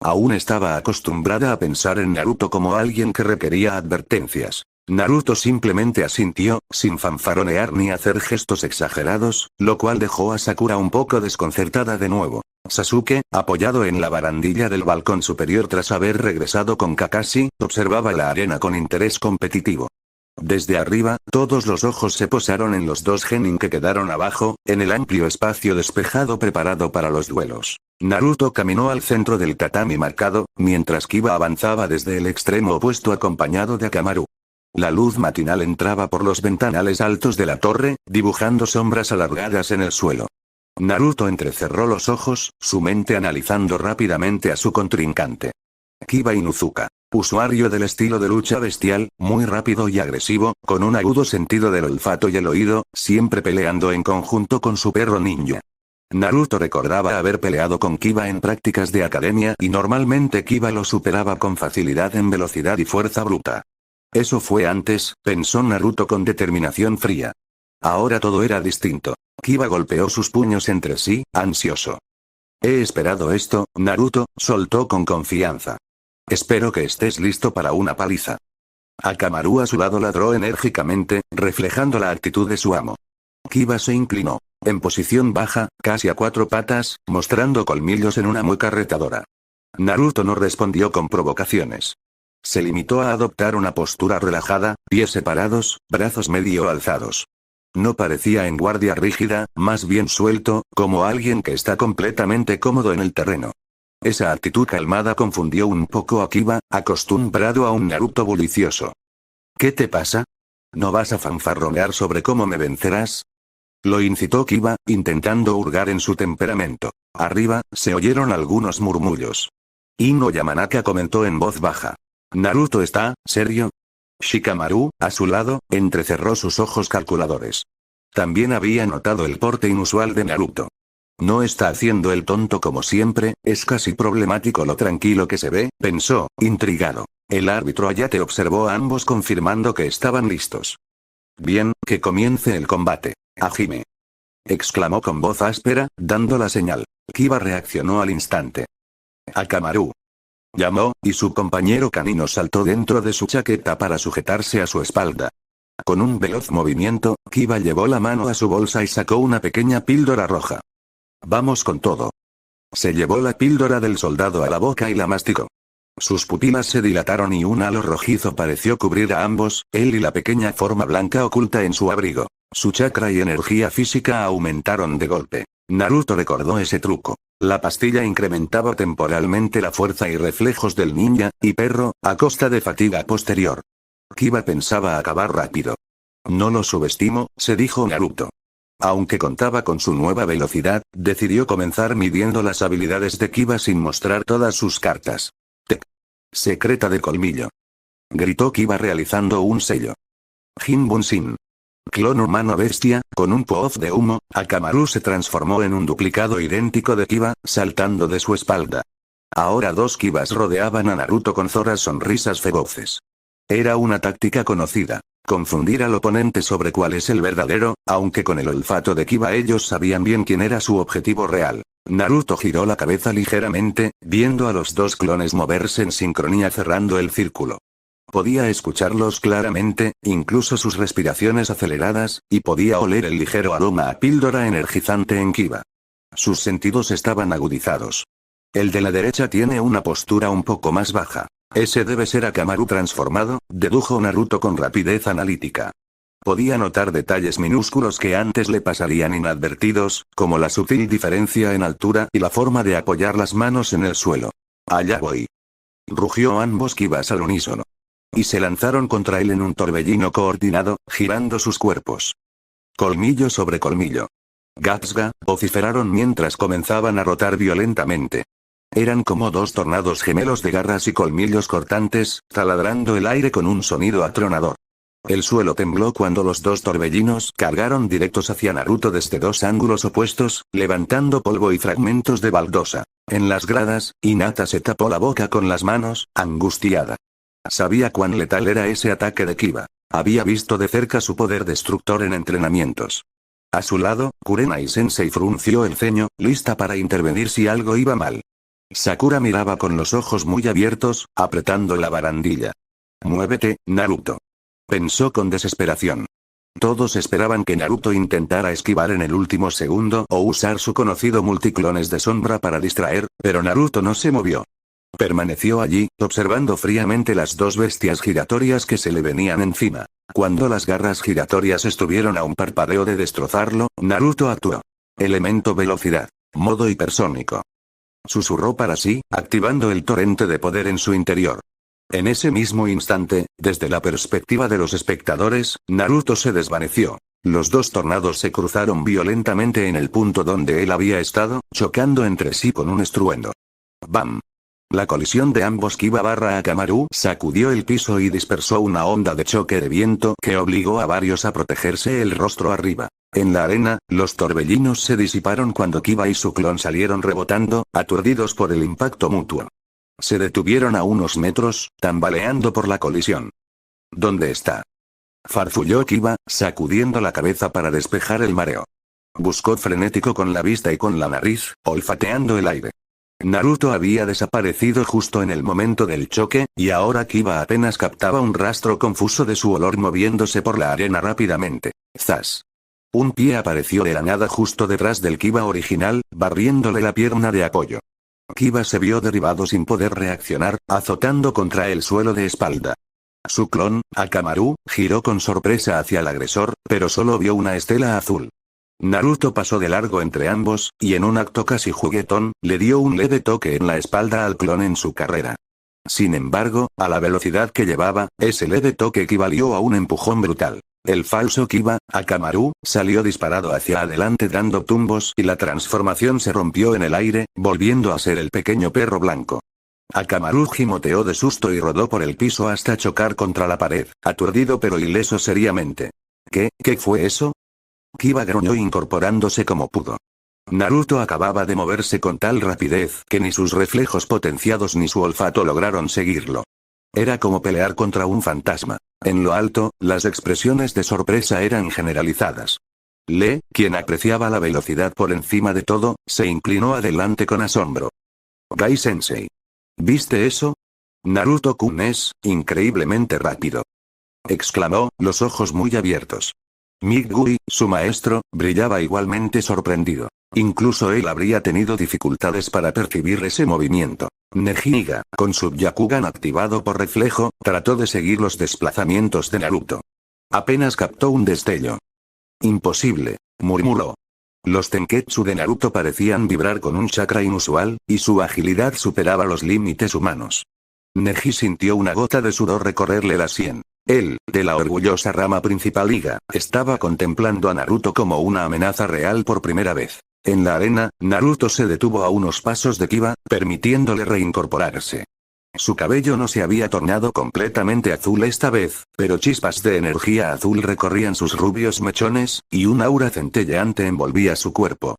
Aún estaba acostumbrada a pensar en Naruto como alguien que requería advertencias. Naruto simplemente asintió, sin fanfaronear ni hacer gestos exagerados, lo cual dejó a Sakura un poco desconcertada de nuevo. Sasuke, apoyado en la barandilla del balcón superior tras haber regresado con Kakashi, observaba la arena con interés competitivo. Desde arriba, todos los ojos se posaron en los dos genin que quedaron abajo, en el amplio espacio despejado preparado para los duelos. Naruto caminó al centro del tatami marcado, mientras Kiba avanzaba desde el extremo opuesto acompañado de Akamaru. La luz matinal entraba por los ventanales altos de la torre, dibujando sombras alargadas en el suelo. Naruto entrecerró los ojos, su mente analizando rápidamente a su contrincante. Kiba Inuzuka. Usuario del estilo de lucha bestial, muy rápido y agresivo, con un agudo sentido del olfato y el oído, siempre peleando en conjunto con su perro ninja. Naruto recordaba haber peleado con Kiba en prácticas de academia y normalmente Kiba lo superaba con facilidad en velocidad y fuerza bruta. Eso fue antes, pensó Naruto con determinación fría. Ahora todo era distinto. Kiba golpeó sus puños entre sí, ansioso. He esperado esto, Naruto, soltó con confianza. Espero que estés listo para una paliza. Akamaru a su lado ladró enérgicamente, reflejando la actitud de su amo. Kiba se inclinó. En posición baja, casi a cuatro patas, mostrando colmillos en una mueca retadora. Naruto no respondió con provocaciones. Se limitó a adoptar una postura relajada, pies separados, brazos medio alzados. No parecía en guardia rígida, más bien suelto, como alguien que está completamente cómodo en el terreno. Esa actitud calmada confundió un poco a Kiba, acostumbrado a un Naruto bullicioso. ¿Qué te pasa? ¿No vas a fanfarronear sobre cómo me vencerás? Lo incitó Kiba, intentando hurgar en su temperamento. Arriba, se oyeron algunos murmullos. Ino Yamanaka comentó en voz baja. ¿Naruto está, serio? Shikamaru, a su lado, entrecerró sus ojos calculadores. También había notado el porte inusual de Naruto. No está haciendo el tonto como siempre, es casi problemático lo tranquilo que se ve, pensó, intrigado. El árbitro Ayate observó a ambos confirmando que estaban listos. Bien, que comience el combate. Hajime. Exclamó con voz áspera, dando la señal. Kiba reaccionó al instante. Akamaru. Llamó, y su compañero canino saltó dentro de su chaqueta para sujetarse a su espalda. Con un veloz movimiento, Kiba llevó la mano a su bolsa y sacó una pequeña píldora roja. Vamos con todo. Se llevó la píldora del soldado a la boca y la masticó. Sus pupilas se dilataron y un halo rojizo pareció cubrir a ambos, él y la pequeña forma blanca oculta en su abrigo. Su chakra y energía física aumentaron de golpe. Naruto recordó ese truco. La pastilla incrementaba temporalmente la fuerza y reflejos del ninja, y perro, a costa de fatiga posterior. Kiba pensaba acabar rápido. No lo subestimo, se dijo Naruto. Aunque contaba con su nueva velocidad, decidió comenzar midiendo las habilidades de Kiba sin mostrar todas sus cartas. Tec. Secreta de colmillo. Gritó Kiba realizando un sello. Jinbun-Shin. Clon humano bestia, con un poz de humo, Akamaru se transformó en un duplicado idéntico de Kiba, saltando de su espalda. Ahora dos Kibas rodeaban a Naruto con zoras sonrisas feroces. Era una táctica conocida. Confundir al oponente sobre cuál es el verdadero, aunque con el olfato de Kiba ellos sabían bien quién era su objetivo real. Naruto giró la cabeza ligeramente, viendo a los dos clones moverse en sincronía cerrando el círculo. Podía escucharlos claramente, incluso sus respiraciones aceleradas, y podía oler el ligero aroma a píldora energizante en Kiba. Sus sentidos estaban agudizados. El de la derecha tiene una postura un poco más baja. Ese debe ser Akamaru transformado, dedujo Naruto con rapidez analítica. Podía notar detalles minúsculos que antes le pasarían inadvertidos, como la sutil diferencia en altura y la forma de apoyar las manos en el suelo. Allá voy. Rugió ambos Kibas al unísono. Y se lanzaron contra él en un torbellino coordinado, girando sus cuerpos. Colmillo sobre colmillo. Gatsga, vociferaron mientras comenzaban a rotar violentamente. Eran como dos tornados gemelos de garras y colmillos cortantes, taladrando el aire con un sonido atronador. El suelo tembló cuando los dos torbellinos cargaron directos hacia Naruto desde dos ángulos opuestos, levantando polvo y fragmentos de baldosa. En las gradas, Hinata se tapó la boca con las manos, angustiada. Sabía cuán letal era ese ataque de Kiba. Había visto de cerca su poder destructor en entrenamientos. A su lado, Kurenai-sensei frunció el ceño, lista para intervenir si algo iba mal. Sakura miraba con los ojos muy abiertos, apretando la barandilla. «Muévete, Naruto», pensó con desesperación. Todos esperaban que Naruto intentara esquivar en el último segundo o usar su conocido multiclones de sombra para distraer, pero Naruto no se movió. Permaneció allí, observando fríamente las dos bestias giratorias que se le venían encima. Cuando las garras giratorias estuvieron a un parpadeo de destrozarlo, Naruto actuó. Elemento velocidad. Modo hipersónico. Susurró para sí, activando el torrente de poder en su interior. En ese mismo instante, desde la perspectiva de los espectadores, Naruto se desvaneció. Los dos tornados se cruzaron violentamente en el punto donde él había estado, chocando entre sí con un estruendo. ¡Bam! La colisión de ambos Kiba/Akamaru sacudió el piso y dispersó una onda de choque de viento que obligó a varios a protegerse el rostro arriba. En la arena, los torbellinos se disiparon cuando Kiba y su clon salieron rebotando, aturdidos por el impacto mutuo. Se detuvieron a unos metros, tambaleando por la colisión. ¿Dónde está?, farfulló Kiba, sacudiendo la cabeza para despejar el mareo. Buscó frenético con la vista y con la nariz, olfateando el aire. Naruto había desaparecido justo en el momento del choque, y ahora Kiba apenas captaba un rastro confuso de su olor moviéndose por la arena rápidamente. ¡Zas! Un pie apareció de la nada justo detrás del Kiba original, barriéndole la pierna de apoyo. Kiba se vio derribado sin poder reaccionar, azotando contra el suelo de espalda. Su clon, Akamaru, giró con sorpresa hacia el agresor, pero solo vio una estela azul. Naruto pasó de largo entre ambos, y en un acto casi juguetón, le dio un leve toque en la espalda al clon en su carrera. Sin embargo, a la velocidad que llevaba, ese leve toque equivalió a un empujón brutal. El falso Kiba, Akamaru, salió disparado hacia adelante dando tumbos y la transformación se rompió en el aire, volviendo a ser el pequeño perro blanco. Akamaru gimoteó de susto y rodó por el piso hasta chocar contra la pared, aturdido pero ileso seriamente. ¿Qué fue eso?, Kiba gruñó incorporándose como pudo. Naruto acababa de moverse con tal rapidez que ni sus reflejos potenciados ni su olfato lograron seguirlo. Era como pelear contra un fantasma. En lo alto, las expresiones de sorpresa eran generalizadas. Lee, quien apreciaba la velocidad por encima de todo, se inclinó adelante con asombro. Gai-sensei. ¿Viste eso? Naruto-kun es increíblemente rápido, exclamó, los ojos muy abiertos. Migui, su maestro, brillaba igualmente sorprendido. Incluso él habría tenido dificultades para percibir ese movimiento. Nejiga, con su Byakugan activado por reflejo, trató de seguir los desplazamientos de Naruto. Apenas captó un destello. Imposible, murmuró. Los Tenketsu de Naruto parecían vibrar con un chakra inusual, y su agilidad superaba los límites humanos. Neji sintió una gota de sudor recorrerle la sien. Él, de la orgullosa rama principal Iga, estaba contemplando a Naruto como una amenaza real por primera vez. En la arena, Naruto se detuvo a unos pasos de Kiba, permitiéndole reincorporarse. Su cabello no se había tornado completamente azul esta vez, pero chispas de energía azul recorrían sus rubios mechones, y un aura centelleante envolvía su cuerpo.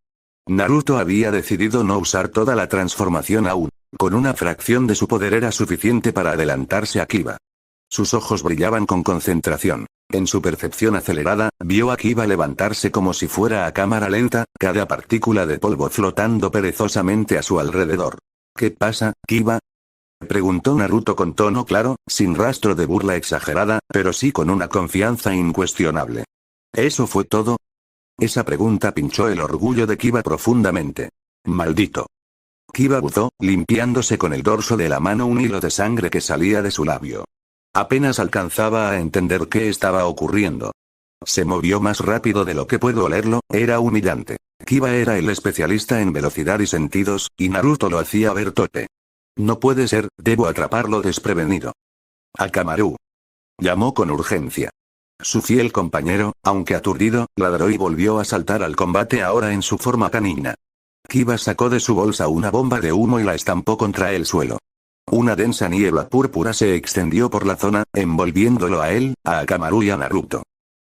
Naruto había decidido no usar toda la transformación aún. Con una fracción de su poder era suficiente para adelantarse a Kiba. Sus ojos brillaban con concentración. En su percepción acelerada, vio a Kiba levantarse como si fuera a cámara lenta, cada partícula de polvo flotando perezosamente a su alrededor. ¿Qué pasa, Kiba?, preguntó Naruto con tono claro, sin rastro de burla exagerada, pero sí con una confianza incuestionable. ¿Eso fue todo? Esa pregunta pinchó el orgullo de Kiba profundamente. Maldito. Kiba buzó, limpiándose con el dorso de la mano un hilo de sangre que salía de su labio. Apenas alcanzaba a entender qué estaba ocurriendo. Se movió más rápido de lo que puedo olerlo, era humillante. Kiba era el especialista en velocidad y sentidos, y Naruto lo hacía ver torpe. No puede ser, debo atraparlo desprevenido. Akamaru. Llamó con urgencia. Su fiel compañero, aunque aturdido, ladró y volvió a saltar al combate ahora en su forma canina. Kiba sacó de su bolsa una bomba de humo y la estampó contra el suelo. Una densa niebla púrpura se extendió por la zona, envolviéndolo a él, a Akamaru y a Naruto.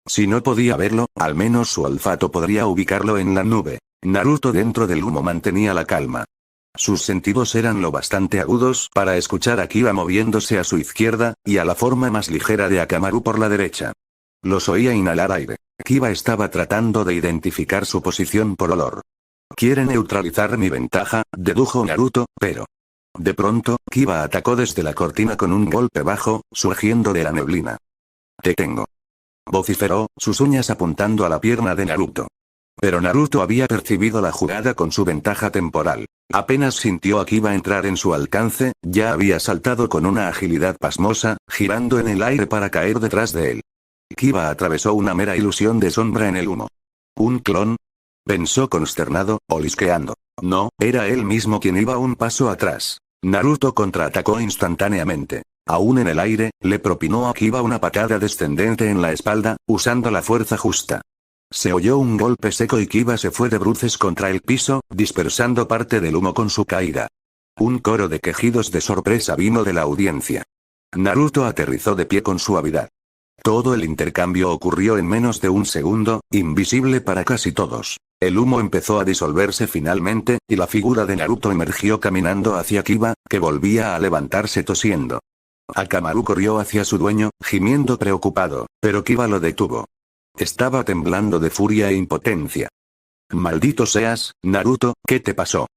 Si no podía verlo, al menos su olfato podría ubicarlo en la nube. Naruto dentro del humo mantenía la calma. Sus sentidos eran lo bastante agudos para escuchar a Kiba moviéndose a su izquierda, y a la forma más ligera de Akamaru por la derecha. Los oía inhalar aire. Kiba estaba tratando de identificar su posición por olor. Quiere neutralizar mi ventaja, dedujo Naruto, pero... De pronto, Kiba atacó desde la cortina con un golpe bajo, surgiendo de la neblina. Te tengo. Vociferó, sus uñas apuntando a la pierna de Naruto. Pero Naruto había percibido la jugada con su ventaja temporal. Apenas sintió a Kiba entrar en su alcance, ya había saltado con una agilidad pasmosa, girando en el aire para caer detrás de él. Kiba atravesó una mera ilusión de sombra en el humo. ¿Un clon? Pensó consternado, olisqueando. No, era él mismo quien iba un paso atrás. Naruto contraatacó instantáneamente. Aún en el aire, le propinó a Kiba una patada descendente en la espalda, usando la fuerza justa. Se oyó un golpe seco y Kiba se fue de bruces contra el piso, dispersando parte del humo con su caída. Un coro de quejidos de sorpresa vino de la audiencia. Naruto aterrizó de pie con suavidad. Todo el intercambio ocurrió en menos de un segundo, invisible para casi todos. El humo empezó a disolverse finalmente, y la figura de Naruto emergió caminando hacia Kiba, que volvía a levantarse tosiendo. Akamaru corrió hacia su dueño, gimiendo preocupado, pero Kiba lo detuvo. Estaba temblando de furia e impotencia. «Maldito seas, Naruto, ¿qué te pasó?»,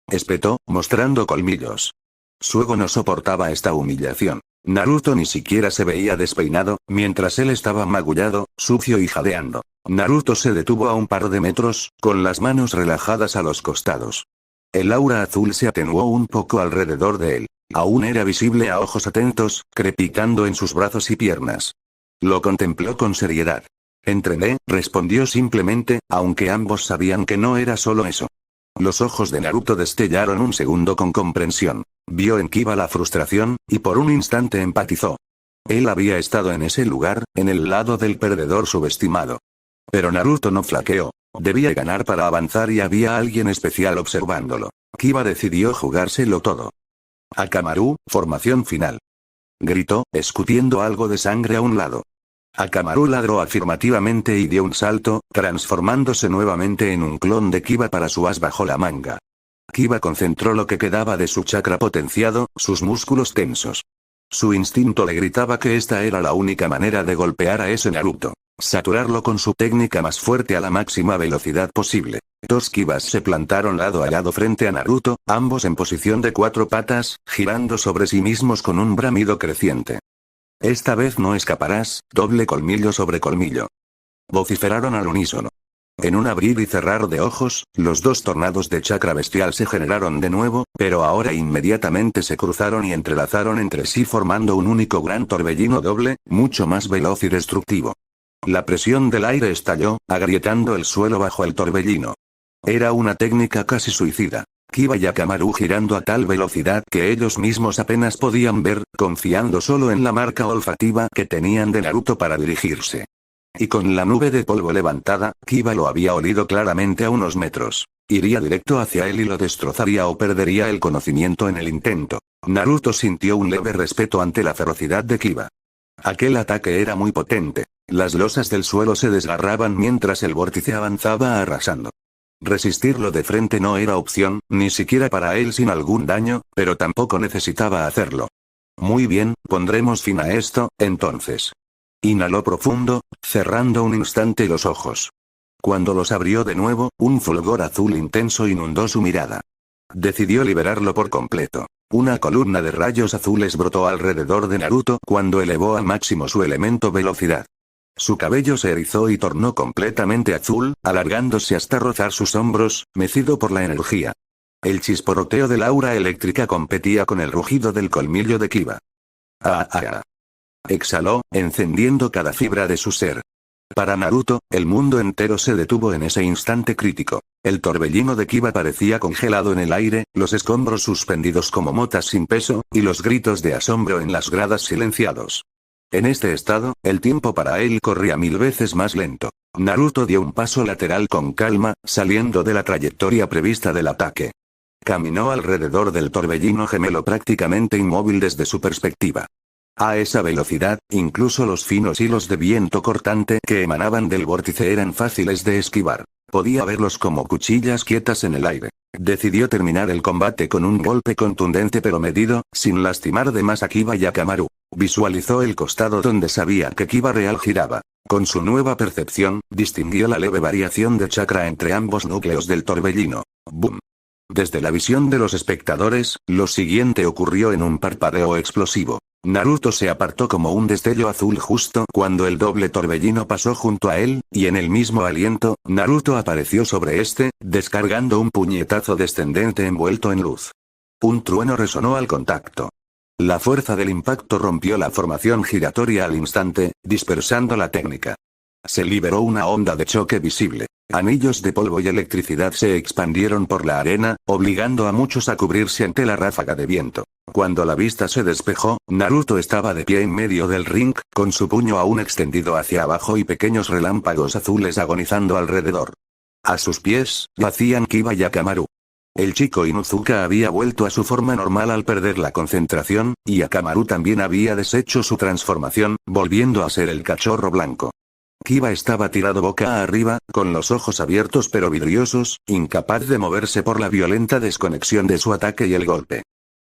espetó, mostrando colmillos. Su ego no soportaba esta humillación. Naruto ni siquiera se veía despeinado, mientras él estaba magullado, sucio y jadeando. Naruto se detuvo a un par de metros, con las manos relajadas a los costados. El aura azul se atenuó un poco alrededor de él. Aún era visible a ojos atentos, crepitando en sus brazos y piernas. Lo contempló con seriedad. «Entrené», respondió simplemente, aunque ambos sabían que no era solo eso. Los ojos de Naruto destellaron un segundo con comprensión. Vio en Kiba la frustración, y por un instante empatizó. Él había estado en ese lugar, en el lado del perdedor subestimado. Pero Naruto no flaqueó. Debía ganar para avanzar y había alguien especial observándolo. Kiba decidió jugárselo todo. «Akamaru, formación final», gritó, escupiendo algo de sangre a un lado. Akamaru ladró afirmativamente y dio un salto, transformándose nuevamente en un clon de Kiba para su as bajo la manga. Kiba concentró lo que quedaba de su chakra potenciado, sus músculos tensos. Su instinto le gritaba que esta era la única manera de golpear a ese Naruto. Saturarlo con su técnica más fuerte a la máxima velocidad posible. Dos Kibas se plantaron lado a lado frente a Naruto, ambos en posición de 4 patas, girando sobre sí mismos con un bramido creciente. «Esta vez no escaparás, doble colmillo sobre colmillo», vociferaron al unísono. En un abrir y cerrar de ojos, los dos tornados de chakra bestial se generaron de nuevo, pero ahora inmediatamente se cruzaron y entrelazaron entre sí formando un único gran torbellino doble, mucho más veloz y destructivo. La presión del aire estalló, agrietando el suelo bajo el torbellino. Era una técnica casi suicida. Kiba y Akamaru girando a tal velocidad que ellos mismos apenas podían ver, confiando solo en la marca olfativa que tenían de Naruto para dirigirse. Y con la nube de polvo levantada, Kiba lo había olido claramente a unos metros. Iría directo hacia él y lo destrozaría o perdería el conocimiento en el intento. Naruto sintió un leve respeto ante la ferocidad de Kiba. Aquel ataque era muy potente. Las losas del suelo se desgarraban mientras el vórtice avanzaba arrasando. Resistirlo de frente no era opción, ni siquiera para él sin algún daño, pero tampoco necesitaba hacerlo. Muy bien, pondremos fin a esto, entonces. Inhaló profundo, cerrando un instante los ojos. Cuando los abrió de nuevo, un fulgor azul intenso inundó su mirada. Decidió liberarlo por completo. Una columna de rayos azules brotó alrededor de Naruto cuando elevó al máximo su elemento velocidad. Su cabello se erizó y tornó completamente azul, alargándose hasta rozar sus hombros, mecido por la energía. El chisporroteo del aura eléctrica competía con el rugido del colmillo de Kiba. ¡Ah, ah, ah! Exhaló, encendiendo cada fibra de su ser. Para Naruto, el mundo entero se detuvo en ese instante crítico. El torbellino de Kiba parecía congelado en el aire, los escombros suspendidos como motas sin peso, y los gritos de asombro en las gradas silenciados. En este estado, el tiempo para él corría 1000 veces más lento. Naruto dio un paso lateral con calma, saliendo de la trayectoria prevista del ataque. Caminó alrededor del torbellino gemelo prácticamente inmóvil desde su perspectiva. A esa velocidad, incluso los finos hilos de viento cortante que emanaban del vórtice eran fáciles de esquivar. Podía verlos como cuchillas quietas en el aire. Decidió terminar el combate con un golpe contundente pero medido, sin lastimar de más a Kiba y a Kamaru. Visualizó el costado donde sabía que Kiba real giraba. Con su nueva percepción, distinguió la leve variación de chakra entre ambos núcleos del torbellino. ¡Boom! Desde la visión de los espectadores, lo siguiente ocurrió en un parpadeo explosivo. Naruto se apartó como un destello azul justo cuando el doble torbellino pasó junto a él, y en el mismo aliento, Naruto apareció sobre este, descargando un puñetazo descendente envuelto en luz. Un trueno resonó al contacto. La fuerza del impacto rompió la formación giratoria al instante, dispersando la técnica. Se liberó una onda de choque visible. Anillos de polvo y electricidad se expandieron por la arena, obligando a muchos a cubrirse ante la ráfaga de viento. Cuando la vista se despejó, Naruto estaba de pie en medio del ring, con su puño aún extendido hacia abajo y pequeños relámpagos azules agonizando alrededor. A sus pies, yacían Kiba y Akamaru. El chico Inuzuka había vuelto a su forma normal al perder la concentración, y Akamaru también había deshecho su transformación, volviendo a ser el cachorro blanco. Kiba estaba tirado boca arriba, con los ojos abiertos pero vidriosos, incapaz de moverse por la violenta desconexión de su ataque y el golpe.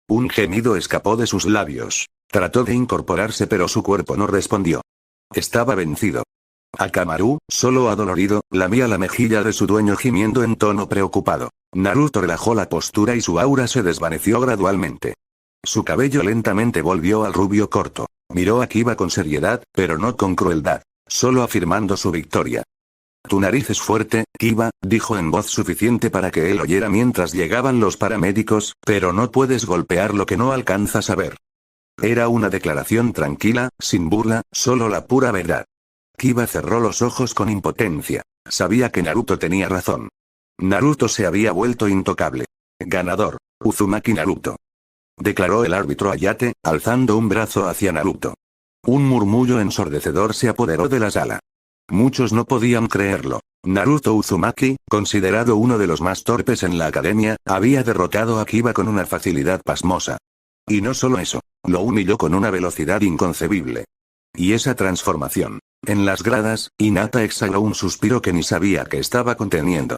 Un gemido escapó de sus labios. Trató de incorporarse pero su cuerpo no respondió. Estaba vencido. Akamaru, solo adolorido, lamía la mejilla de su dueño gimiendo en tono preocupado. Naruto relajó la postura y su aura se desvaneció gradualmente. Su cabello lentamente volvió al rubio corto. Miró a Kiba con seriedad, pero no con crueldad. Solo afirmando su victoria. Tu nariz es fuerte, Kiba, dijo en voz suficiente para que él oyera mientras llegaban los paramédicos, pero no puedes golpear lo que no alcanzas a ver. Era una declaración tranquila, sin burla, solo la pura verdad. Kiba cerró los ojos con impotencia. Sabía que Naruto tenía razón. Naruto se había vuelto intocable. Ganador. Uzumaki Naruto. Declaró el árbitro Ayate, alzando un brazo hacia Naruto. Un murmullo ensordecedor se apoderó de la sala. Muchos no podían creerlo. Naruto Uzumaki, considerado uno de los más torpes en la academia, había derrotado a Kiba con una facilidad pasmosa. Y no solo eso, lo humilló con una velocidad inconcebible. Y esa transformación. En las gradas, Hinata exhaló un suspiro que ni sabía que estaba conteniendo.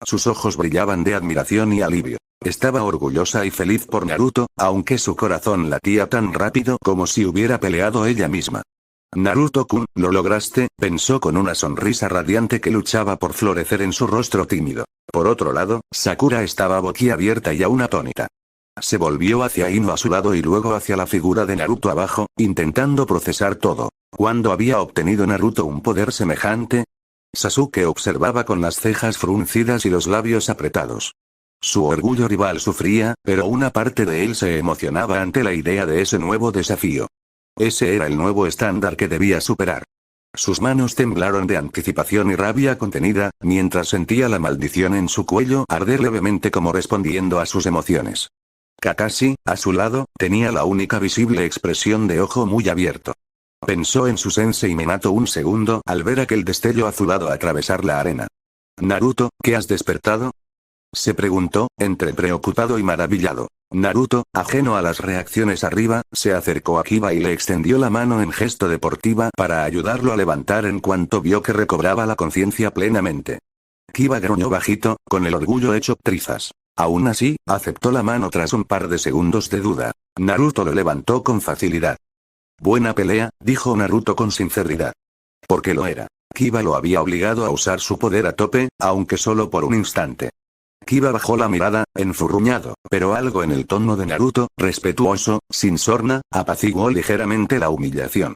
Sus ojos brillaban de admiración y alivio. Estaba orgullosa y feliz por Naruto, aunque su corazón latía tan rápido como si hubiera peleado ella misma. Naruto-kun, lo lograste, pensó con una sonrisa radiante que luchaba por florecer en su rostro tímido. Por otro lado, Sakura estaba boquiabierta y aún atónita. Se volvió hacia Ino a su lado y luego hacia la figura de Naruto abajo, intentando procesar todo. ¿Cuándo había obtenido Naruto un poder semejante? Sasuke observaba con las cejas fruncidas y los labios apretados. Su orgullo rival sufría, pero una parte de él se emocionaba ante la idea de ese nuevo desafío. Ese era el nuevo estándar que debía superar. Sus manos temblaron de anticipación y rabia contenida, mientras sentía la maldición en su cuello arder levemente como respondiendo a sus emociones. Kakashi, a su lado, tenía la única visible expresión de ojo muy abierto. Pensó en su sensei Minato un segundo al ver aquel destello azulado atravesar la arena. Naruto, ¿qué has despertado? Se preguntó, entre preocupado y maravillado. Naruto, ajeno a las reacciones arriba, se acercó a Kiba y le extendió la mano en gesto deportiva para ayudarlo a levantar en cuanto vio que recobraba la conciencia plenamente. Kiba gruñó bajito, con el orgullo hecho trizas. Aún así, aceptó la mano tras un par de segundos de duda. Naruto lo levantó con facilidad. Buena pelea, dijo Naruto con sinceridad. Porque lo era. Kiba lo había obligado a usar su poder a tope, aunque solo por un instante. Kiba bajó la mirada, enfurruñado, pero algo en el tono de Naruto, respetuoso, sin sorna, apaciguó ligeramente la humillación.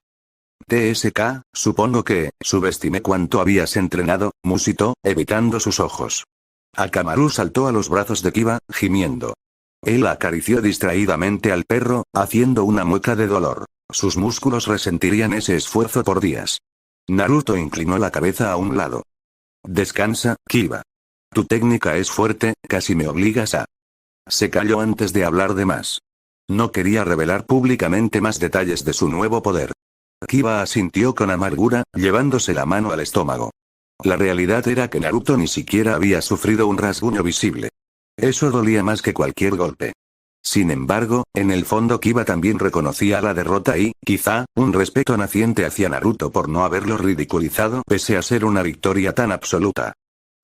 TSK, supongo que, subestimé cuánto habías entrenado, musitó, evitando sus ojos. Akamaru saltó a los brazos de Kiba, gimiendo. Él acarició distraídamente al perro, haciendo una mueca de dolor. Sus músculos resentirían ese esfuerzo por días. Naruto inclinó la cabeza a un lado. Descansa, Kiba. Tu técnica es fuerte, casi me obligas a... Se calló antes de hablar de más. No quería revelar públicamente más detalles de su nuevo poder. Kiba asintió con amargura, llevándose la mano al estómago. La realidad era que Naruto ni siquiera había sufrido un rasguño visible. Eso dolía más que cualquier golpe. Sin embargo, en el fondo Kiba también reconocía la derrota y, quizá, un respeto naciente hacia Naruto por no haberlo ridiculizado pese a ser una victoria tan absoluta.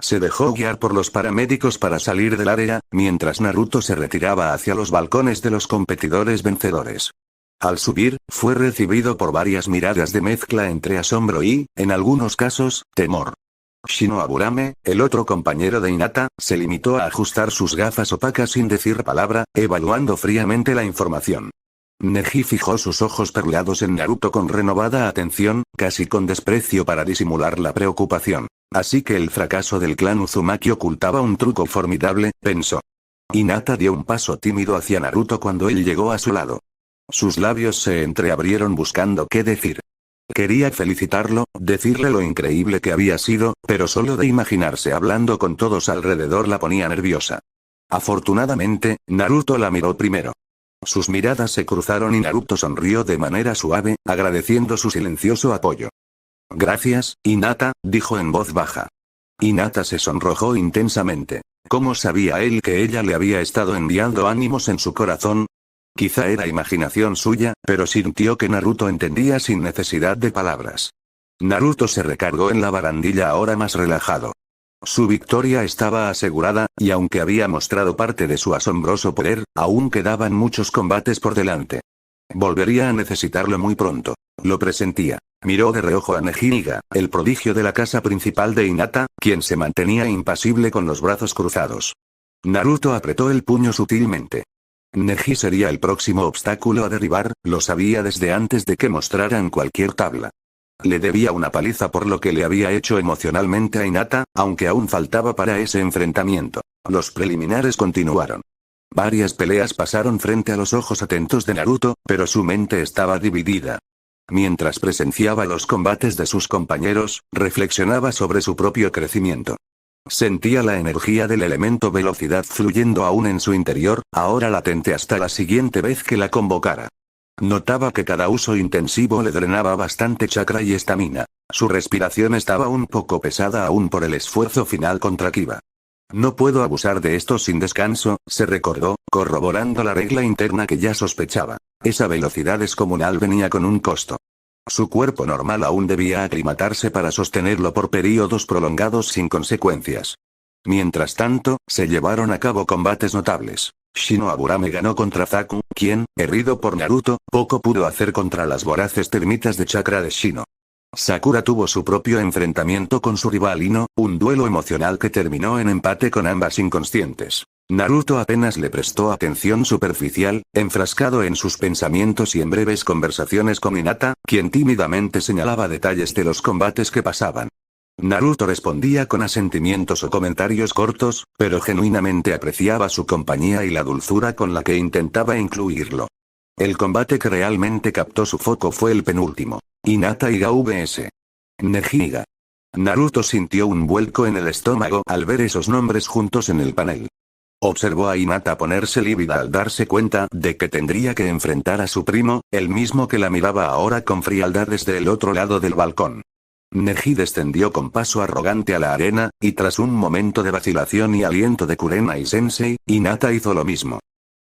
Se dejó guiar por los paramédicos para salir del área, mientras Naruto se retiraba hacia los balcones de los competidores vencedores. Al subir, fue recibido por varias miradas de mezcla entre asombro y, en algunos casos, temor. Shinoaburame, el otro compañero de Hinata, se limitó a ajustar sus gafas opacas sin decir palabra, evaluando fríamente la información. Neji fijó sus ojos perlados en Naruto con renovada atención, casi con desprecio para disimular la preocupación. Así que el fracaso del clan Uzumaki ocultaba un truco formidable, pensó. Hinata dio un paso tímido hacia Naruto cuando él llegó a su lado. Sus labios se entreabrieron buscando qué decir. Quería felicitarlo, decirle lo increíble que había sido, pero solo de imaginarse hablando con todos alrededor la ponía nerviosa. Afortunadamente, Naruto la miró primero. Sus miradas se cruzaron y Naruto sonrió de manera suave, agradeciendo su silencioso apoyo. Gracias, Hinata, dijo en voz baja. Hinata se sonrojó intensamente. ¿Cómo sabía él que ella le había estado enviando ánimos en su corazón? Quizá era imaginación suya, pero sintió que Naruto entendía sin necesidad de palabras. Naruto se recargó en la barandilla ahora más relajado. Su victoria estaba asegurada, y aunque había mostrado parte de su asombroso poder, aún quedaban muchos combates por delante. Volvería a necesitarlo muy pronto. Lo presentía. Miró de reojo a Nejiga, el prodigio de la casa principal de Hinata, quien se mantenía impasible con los brazos cruzados. Naruto apretó el puño sutilmente. Neji sería el próximo obstáculo a derribar, lo sabía desde antes de que mostraran cualquier tabla. Le debía una paliza por lo que le había hecho emocionalmente a Hinata, aunque aún faltaba para ese enfrentamiento. Los preliminares continuaron. Varias peleas pasaron frente a los ojos atentos de Naruto, pero su mente estaba dividida. Mientras presenciaba los combates de sus compañeros, reflexionaba sobre su propio crecimiento. Sentía la energía del elemento velocidad fluyendo aún en su interior, ahora latente hasta la siguiente vez que la convocara. Notaba que cada uso intensivo le drenaba bastante chakra y estamina. Su respiración estaba un poco pesada aún por el esfuerzo final contra Kiba. No puedo abusar de esto sin descanso, se recordó, corroborando la regla interna que ya sospechaba. Esa velocidad descomunal venía con un costo. Su cuerpo normal aún debía aclimatarse para sostenerlo por períodos prolongados sin consecuencias. Mientras tanto, se llevaron a cabo combates notables. Shinoaburame ganó contra Zaku, quien, herido por Naruto, poco pudo hacer contra las voraces termitas de chakra de Shino. Sakura tuvo su propio enfrentamiento con su rival Ino, un duelo emocional que terminó en empate con ambas inconscientes. Naruto apenas le prestó atención superficial, enfrascado en sus pensamientos y en breves conversaciones con Hinata, quien tímidamente señalaba detalles de los combates que pasaban. Naruto respondía con asentimientos o comentarios cortos, pero genuinamente apreciaba su compañía y la dulzura con la que intentaba incluirlo. El combate que realmente captó su foco fue el penúltimo. Hinata Iga vs. Nejiga. Naruto sintió un vuelco en el estómago al ver esos nombres juntos en el panel. Observó a Hinata ponerse lívida al darse cuenta de que tendría que enfrentar a su primo, el mismo que la miraba ahora con frialdad desde el otro lado del balcón. Neji descendió con paso arrogante a la arena, y tras un momento de vacilación y aliento de Kurenai-sensei, Hinata hizo lo mismo.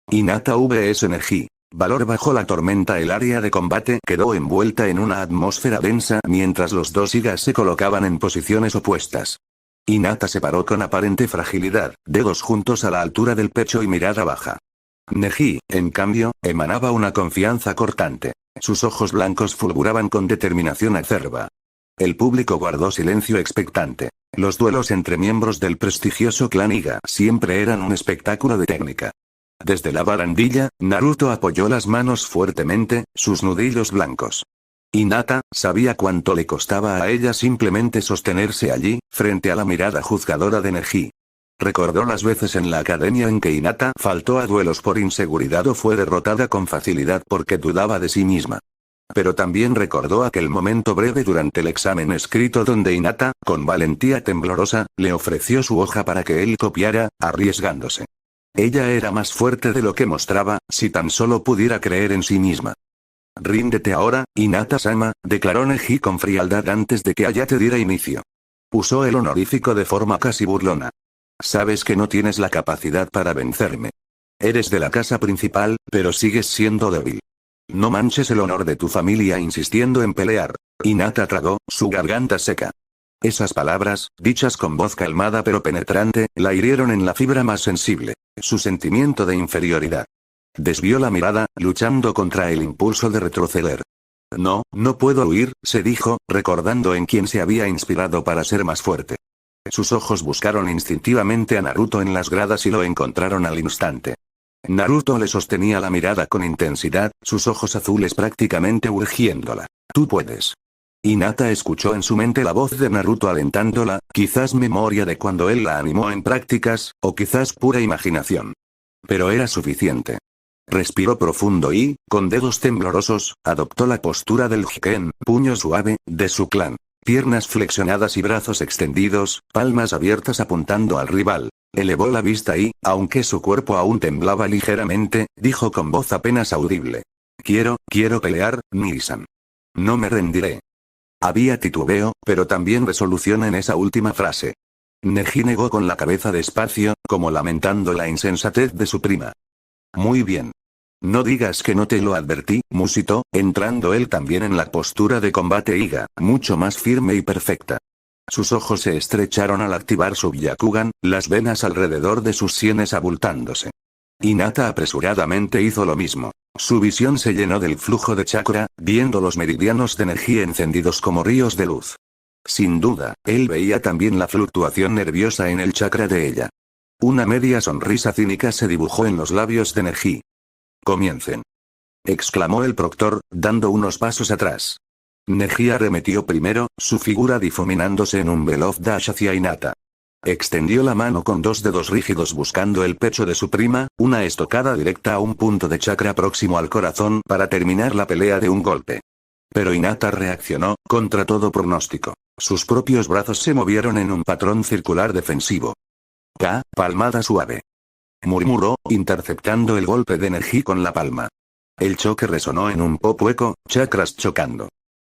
Hinata vs Neji. Valor bajo la tormenta. El área de combate quedó envuelta en una atmósfera densa mientras los dos Igas se colocaban en posiciones opuestas. Hinata se paró con aparente fragilidad, dedos juntos a la altura del pecho y mirada baja. Neji, en cambio, emanaba una confianza cortante. Sus ojos blancos fulguraban con determinación acerba. El público guardó silencio expectante. Los duelos entre miembros del prestigioso clan Iga siempre eran un espectáculo de técnica. Desde la barandilla, Naruto apoyó las manos fuertemente, sus nudillos blancos. Hinata sabía cuánto le costaba a ella simplemente sostenerse allí, frente a la mirada juzgadora de Neji. Recordó las veces en la academia en que Hinata faltó a duelos por inseguridad o fue derrotada con facilidad porque dudaba de sí misma. Pero también recordó aquel momento breve durante el examen escrito donde Hinata, con valentía temblorosa, le ofreció su hoja para que él copiara, arriesgándose. Ella era más fuerte de lo que mostraba, si tan solo pudiera creer en sí misma. Ríndete ahora, Hinata-sama, declaró Neji con frialdad antes de que Hayate diera inicio. Usó el honorífico de forma casi burlona. Sabes que no tienes la capacidad para vencerme. Eres de la casa principal, pero sigues siendo débil. No manches el honor de tu familia insistiendo en pelear. Hinata tragó, su garganta seca. Esas palabras, dichas con voz calmada pero penetrante, la hirieron en la fibra más sensible. Su sentimiento de inferioridad. Desvió la mirada, luchando contra el impulso de retroceder. No, no puedo huir, se dijo, recordando en quién se había inspirado para ser más fuerte. Sus ojos buscaron instintivamente a Naruto en las gradas y lo encontraron al instante. Naruto le sostenía la mirada con intensidad, sus ojos azules prácticamente urgiéndola. Tú puedes. Hinata escuchó en su mente la voz de Naruto alentándola, quizás memoria de cuando él la animó en prácticas, o quizás pura imaginación. Pero era suficiente. Respiró profundo y, con dedos temblorosos, adoptó la postura del Jiken, puño suave, de su clan. Piernas flexionadas y brazos extendidos, palmas abiertas apuntando al rival. Elevó la vista y, aunque su cuerpo aún temblaba ligeramente, dijo con voz apenas audible. Quiero pelear, Nii-san. No me rendiré. Había titubeo, pero también resolución en esa última frase. Neji negó con la cabeza despacio, como lamentando la insensatez de su prima. Muy bien. No digas que no te lo advertí, musitó, entrando él también en la postura de combate Iga, mucho más firme y perfecta. Sus ojos se estrecharon al activar su Byakugan, las venas alrededor de sus sienes abultándose. Hinata apresuradamente hizo lo mismo. Su visión se llenó del flujo de chakra, viendo los meridianos de energía encendidos como ríos de luz. Sin duda, él veía también la fluctuación nerviosa en el chakra de ella. Una media sonrisa cínica se dibujó en los labios de Neji. Comiencen. Exclamó el proctor, dando unos pasos atrás. Neji arremetió primero, su figura difuminándose en un veloz dash hacia Hinata. Extendió la mano con dos dedos rígidos buscando el pecho de su prima, una estocada directa a un punto de chakra próximo al corazón para terminar la pelea de un golpe. Pero Hinata reaccionó, contra todo pronóstico. Sus propios brazos se movieron en un patrón circular defensivo. Palmada suave. Murmuró, interceptando el golpe de Neji con la palma. El choque resonó en un pop hueco, chakras chocando.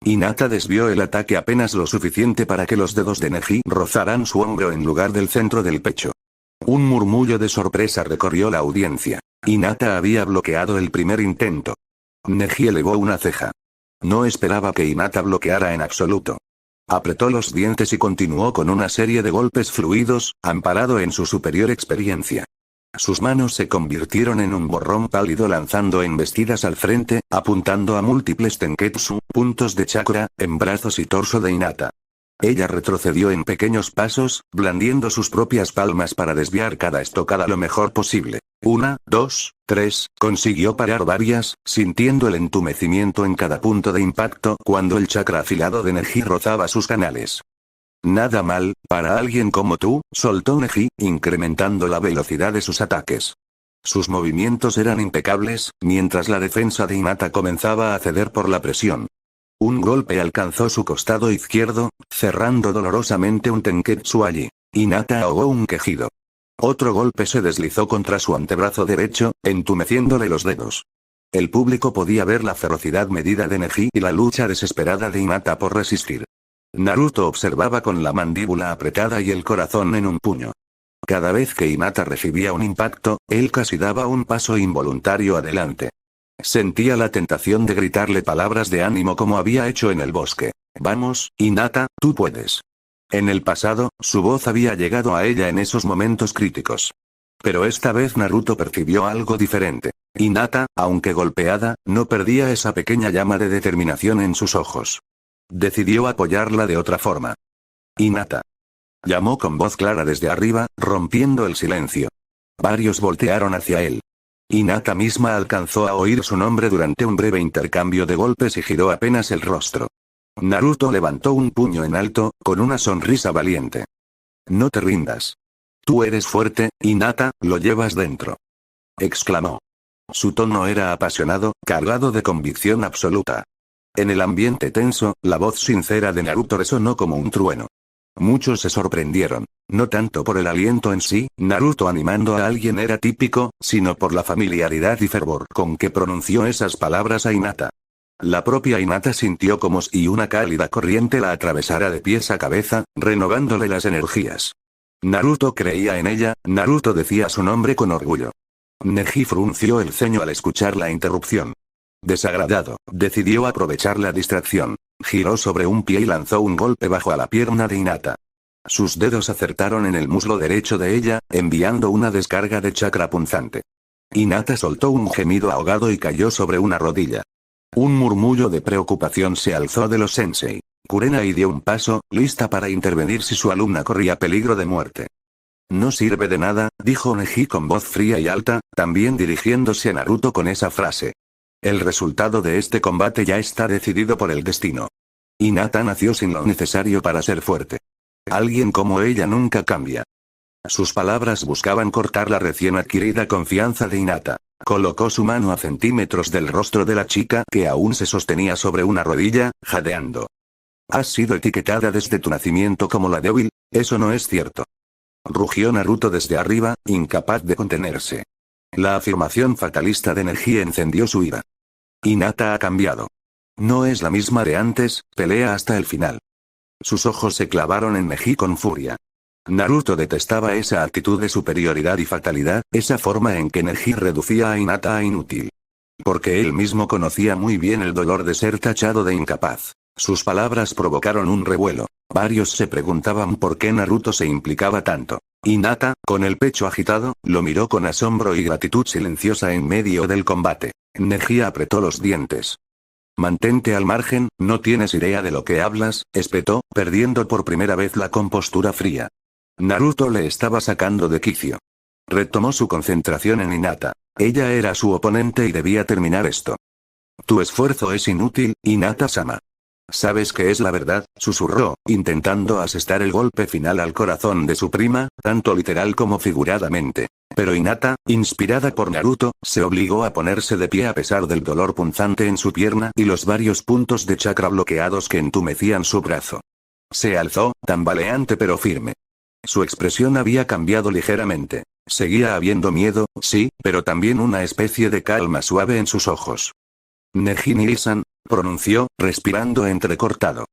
Hinata desvió el ataque apenas lo suficiente para que los dedos de Neji rozaran su hombro en lugar del centro del pecho. Un murmullo de sorpresa recorrió la audiencia. Hinata había bloqueado el primer intento. Neji elevó una ceja. No esperaba que Hinata bloqueara en absoluto. Apretó los dientes y continuó con una serie de golpes fluidos, amparado en su superior experiencia. Sus manos se convirtieron en un borrón pálido lanzando embestidas al frente, apuntando a múltiples tenketsu, puntos de chakra, en brazos y torso de Hinata. Ella retrocedió en pequeños pasos, blandiendo sus propias palmas para desviar cada estocada lo mejor posible. 1, 2, 3, consiguió parar varias, sintiendo el entumecimiento en cada punto de impacto cuando el chakra afilado de Neji rozaba sus canales. Nada mal, para alguien como tú, soltó Neji, incrementando la velocidad de sus ataques. Sus movimientos eran impecables, mientras la defensa de Hinata comenzaba a ceder por la presión. Un golpe alcanzó su costado izquierdo, cerrando dolorosamente un tenketsu allí. Hinata ahogó un quejido. Otro golpe se deslizó contra su antebrazo derecho, entumeciéndole los dedos. El público podía ver la ferocidad medida de Neji y la lucha desesperada de Hinata por resistir. Naruto observaba con la mandíbula apretada y el corazón en un puño. Cada vez que Hinata recibía un impacto, él casi daba un paso involuntario adelante. Sentía la tentación de gritarle palabras de ánimo como había hecho en el bosque. Vamos, Hinata, tú puedes. En el pasado, su voz había llegado a ella en esos momentos críticos. Pero esta vez Naruto percibió algo diferente. Hinata, aunque golpeada, no perdía esa pequeña llama de determinación en sus ojos. Decidió apoyarla de otra forma. Hinata. Llamó con voz clara desde arriba, rompiendo el silencio. Varios voltearon hacia él. Hinata misma alcanzó a oír su nombre durante un breve intercambio de golpes y giró apenas el rostro. Naruto levantó un puño en alto, con una sonrisa valiente. No te rindas. Tú eres fuerte, Hinata, lo llevas dentro. Exclamó. Su tono era apasionado, cargado de convicción absoluta. En el ambiente tenso, la voz sincera de Naruto resonó como un trueno. Muchos se sorprendieron. No tanto por el aliento en sí, Naruto animando a alguien era típico, sino por la familiaridad y fervor con que pronunció esas palabras a Hinata. La propia Hinata sintió como si una cálida corriente la atravesara de pies a cabeza, renovándole las energías. Naruto creía en ella, Naruto decía su nombre con orgullo. Neji frunció el ceño al escuchar la interrupción. Desagradado, decidió aprovechar la distracción. Giró sobre un pie y lanzó un golpe bajo a la pierna de Hinata. Sus dedos acertaron en el muslo derecho de ella, enviando una descarga de chakra punzante. Hinata soltó un gemido ahogado y cayó sobre una rodilla. Un murmullo de preocupación se alzó de los sensei. Kurenai dio un paso, lista para intervenir si su alumna corría peligro de muerte. No sirve de nada, dijo Neji con voz fría y alta, también dirigiéndose a Naruto con esa frase. El resultado de este combate ya está decidido por el destino. Hinata nació sin lo necesario para ser fuerte. Alguien como ella nunca cambia. Sus palabras buscaban cortar la recién adquirida confianza de Hinata. Colocó su mano a centímetros del rostro de la chica que aún se sostenía sobre una rodilla, jadeando. Has sido etiquetada desde tu nacimiento como la débil, eso no es cierto. Rugió Naruto desde arriba, incapaz de contenerse. La afirmación fatalista de Neji encendió su ira. Hinata ha cambiado. No es la misma de antes, pelea hasta el final. Sus ojos se clavaron en Neji con furia. Naruto detestaba esa actitud de superioridad y fatalidad, esa forma en que Neji reducía a Hinata a inútil. Porque él mismo conocía muy bien el dolor de ser tachado de incapaz. Sus palabras provocaron un revuelo. Varios se preguntaban por qué Naruto se implicaba tanto. Hinata, con el pecho agitado, lo miró con asombro y gratitud silenciosa en medio del combate. Neji apretó los dientes. Mantente al margen, no tienes idea de lo que hablas, espetó, perdiendo por primera vez la compostura fría. Naruto le estaba sacando de quicio. Retomó su concentración en Hinata. Ella era su oponente y debía terminar esto. Tu esfuerzo es inútil, Hinata-sama. ¿Sabes qué es la verdad?, susurró, intentando asestar el golpe final al corazón de su prima, tanto literal como figuradamente. Pero Hinata, inspirada por Naruto, se obligó a ponerse de pie a pesar del dolor punzante en su pierna y los varios puntos de chakra bloqueados que entumecían su brazo. Se alzó, tambaleante pero firme. Su expresión había cambiado ligeramente. Seguía habiendo miedo, sí, pero también una especie de calma suave en sus ojos. Neji-san, pronunció, respirando entrecortado.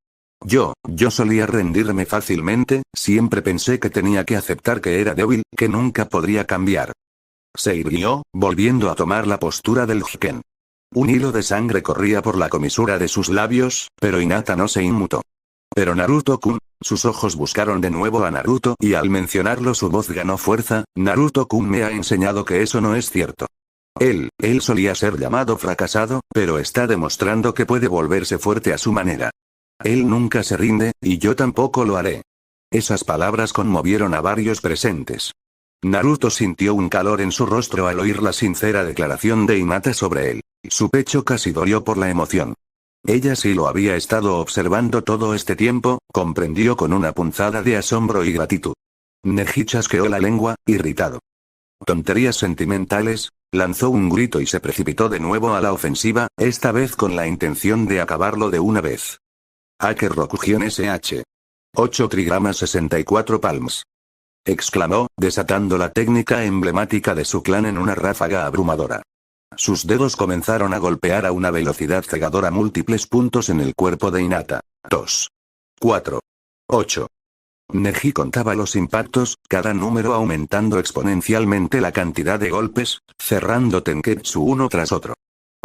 Yo solía rendirme fácilmente, siempre pensé que tenía que aceptar que era débil, que nunca podría cambiar. Se irguió, volviendo a tomar la postura del Hiken. Un hilo de sangre corría por la comisura de sus labios, pero Hinata no se inmutó. Pero Naruto-kun, sus ojos buscaron de nuevo a Naruto y al mencionarlo su voz ganó fuerza, Naruto-kun me ha enseñado que eso no es cierto. Él solía ser llamado fracasado, pero está demostrando que puede volverse fuerte a su manera. Él nunca se rinde, y yo tampoco lo haré. Esas palabras conmovieron a varios presentes. Naruto sintió un calor en su rostro al oír la sincera declaración de Hinata sobre él. Su pecho casi dolió por la emoción. Ella sí lo había estado observando todo este tiempo, comprendió con una punzada de asombro y gratitud. Neji chasqueó la lengua, irritado. Tonterías sentimentales, lanzó un grito y se precipitó de nuevo a la ofensiva, esta vez con la intención de acabarlo de una vez. Ake Rokugen SH. 8 trigramas 64 palms. Exclamó, desatando la técnica emblemática de su clan en una ráfaga abrumadora. Sus dedos comenzaron a golpear a una velocidad cegadora múltiples puntos en el cuerpo de Hinata. 2. 4. 8. Neji contaba los impactos, cada número aumentando exponencialmente la cantidad de golpes, cerrando Tenketsu uno tras otro.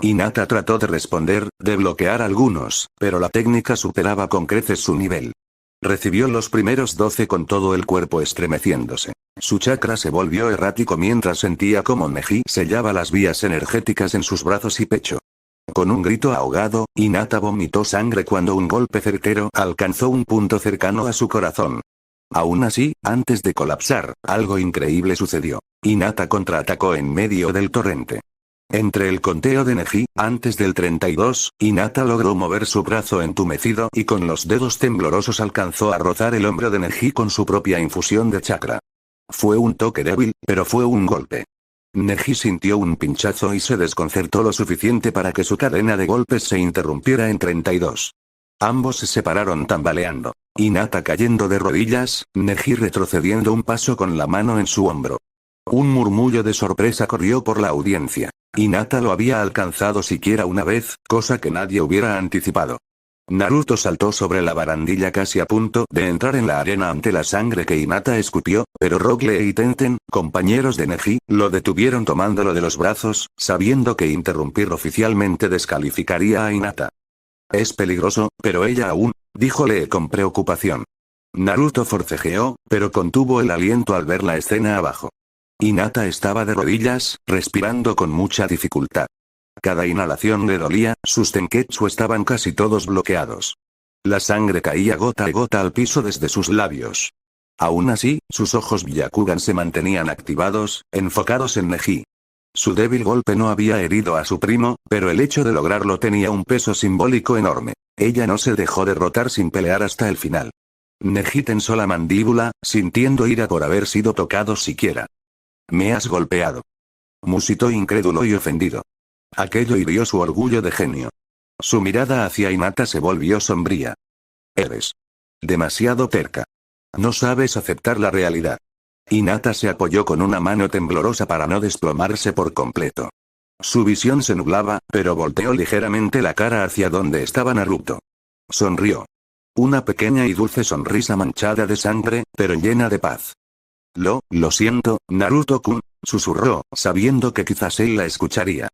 Hinata trató de responder, de bloquear algunos, pero la técnica superaba con creces su nivel. Recibió los primeros 12 con todo el cuerpo estremeciéndose. Su chakra se volvió errático mientras sentía como Neji sellaba las vías energéticas en sus brazos y pecho. Con un grito ahogado, Hinata vomitó sangre cuando un golpe certero alcanzó un punto cercano a su corazón. Aún así, antes de colapsar, algo increíble sucedió. Hinata contraatacó en medio del torrente. Entre el conteo de Neji, antes del 32, Hinata logró mover su brazo entumecido y con los dedos temblorosos alcanzó a rozar el hombro de Neji con su propia infusión de chakra. Fue un toque débil, pero fue un golpe. Neji sintió un pinchazo y se desconcertó lo suficiente para que su cadena de golpes se interrumpiera en 32. Ambos se separaron tambaleando. Hinata cayendo de rodillas, Neji retrocediendo un paso con la mano en su hombro. Un murmullo de sorpresa corrió por la audiencia. Hinata lo había alcanzado siquiera una vez, cosa que nadie hubiera anticipado. Naruto saltó sobre la barandilla casi a punto de entrar en la arena ante la sangre que Hinata escupió, pero Rock Lee y Tenten, compañeros de Neji, lo detuvieron tomándolo de los brazos, sabiendo que interrumpir oficialmente descalificaría a Hinata. Es peligroso, pero ella aún, dijo Lee con preocupación. Naruto forcejeó, pero contuvo el aliento al ver la escena abajo. Hinata estaba de rodillas, respirando con mucha dificultad. Cada inhalación le dolía, sus tenketsu estaban casi todos bloqueados. La sangre caía gota a gota al piso desde sus labios. Aún así, sus ojos Byakugan se mantenían activados, enfocados en Neji. Su débil golpe no había herido a su primo, pero el hecho de lograrlo tenía un peso simbólico enorme. Ella no se dejó derrotar sin pelear hasta el final. Neji tensó la mandíbula, sintiendo ira por haber sido tocado siquiera. «Me has golpeado», musitó incrédulo y ofendido. Aquello hirió su orgullo de genio. Su mirada hacia Hinata se volvió sombría. «Eres demasiado terca. No sabes aceptar la realidad». Hinata se apoyó con una mano temblorosa para no desplomarse por completo. Su visión se nublaba, pero volteó ligeramente la cara hacia donde estaba Naruto. Sonrió. Una pequeña y dulce sonrisa manchada de sangre, pero llena de paz. Lo siento, Naruto-kun, susurró, sabiendo que quizás él la escucharía.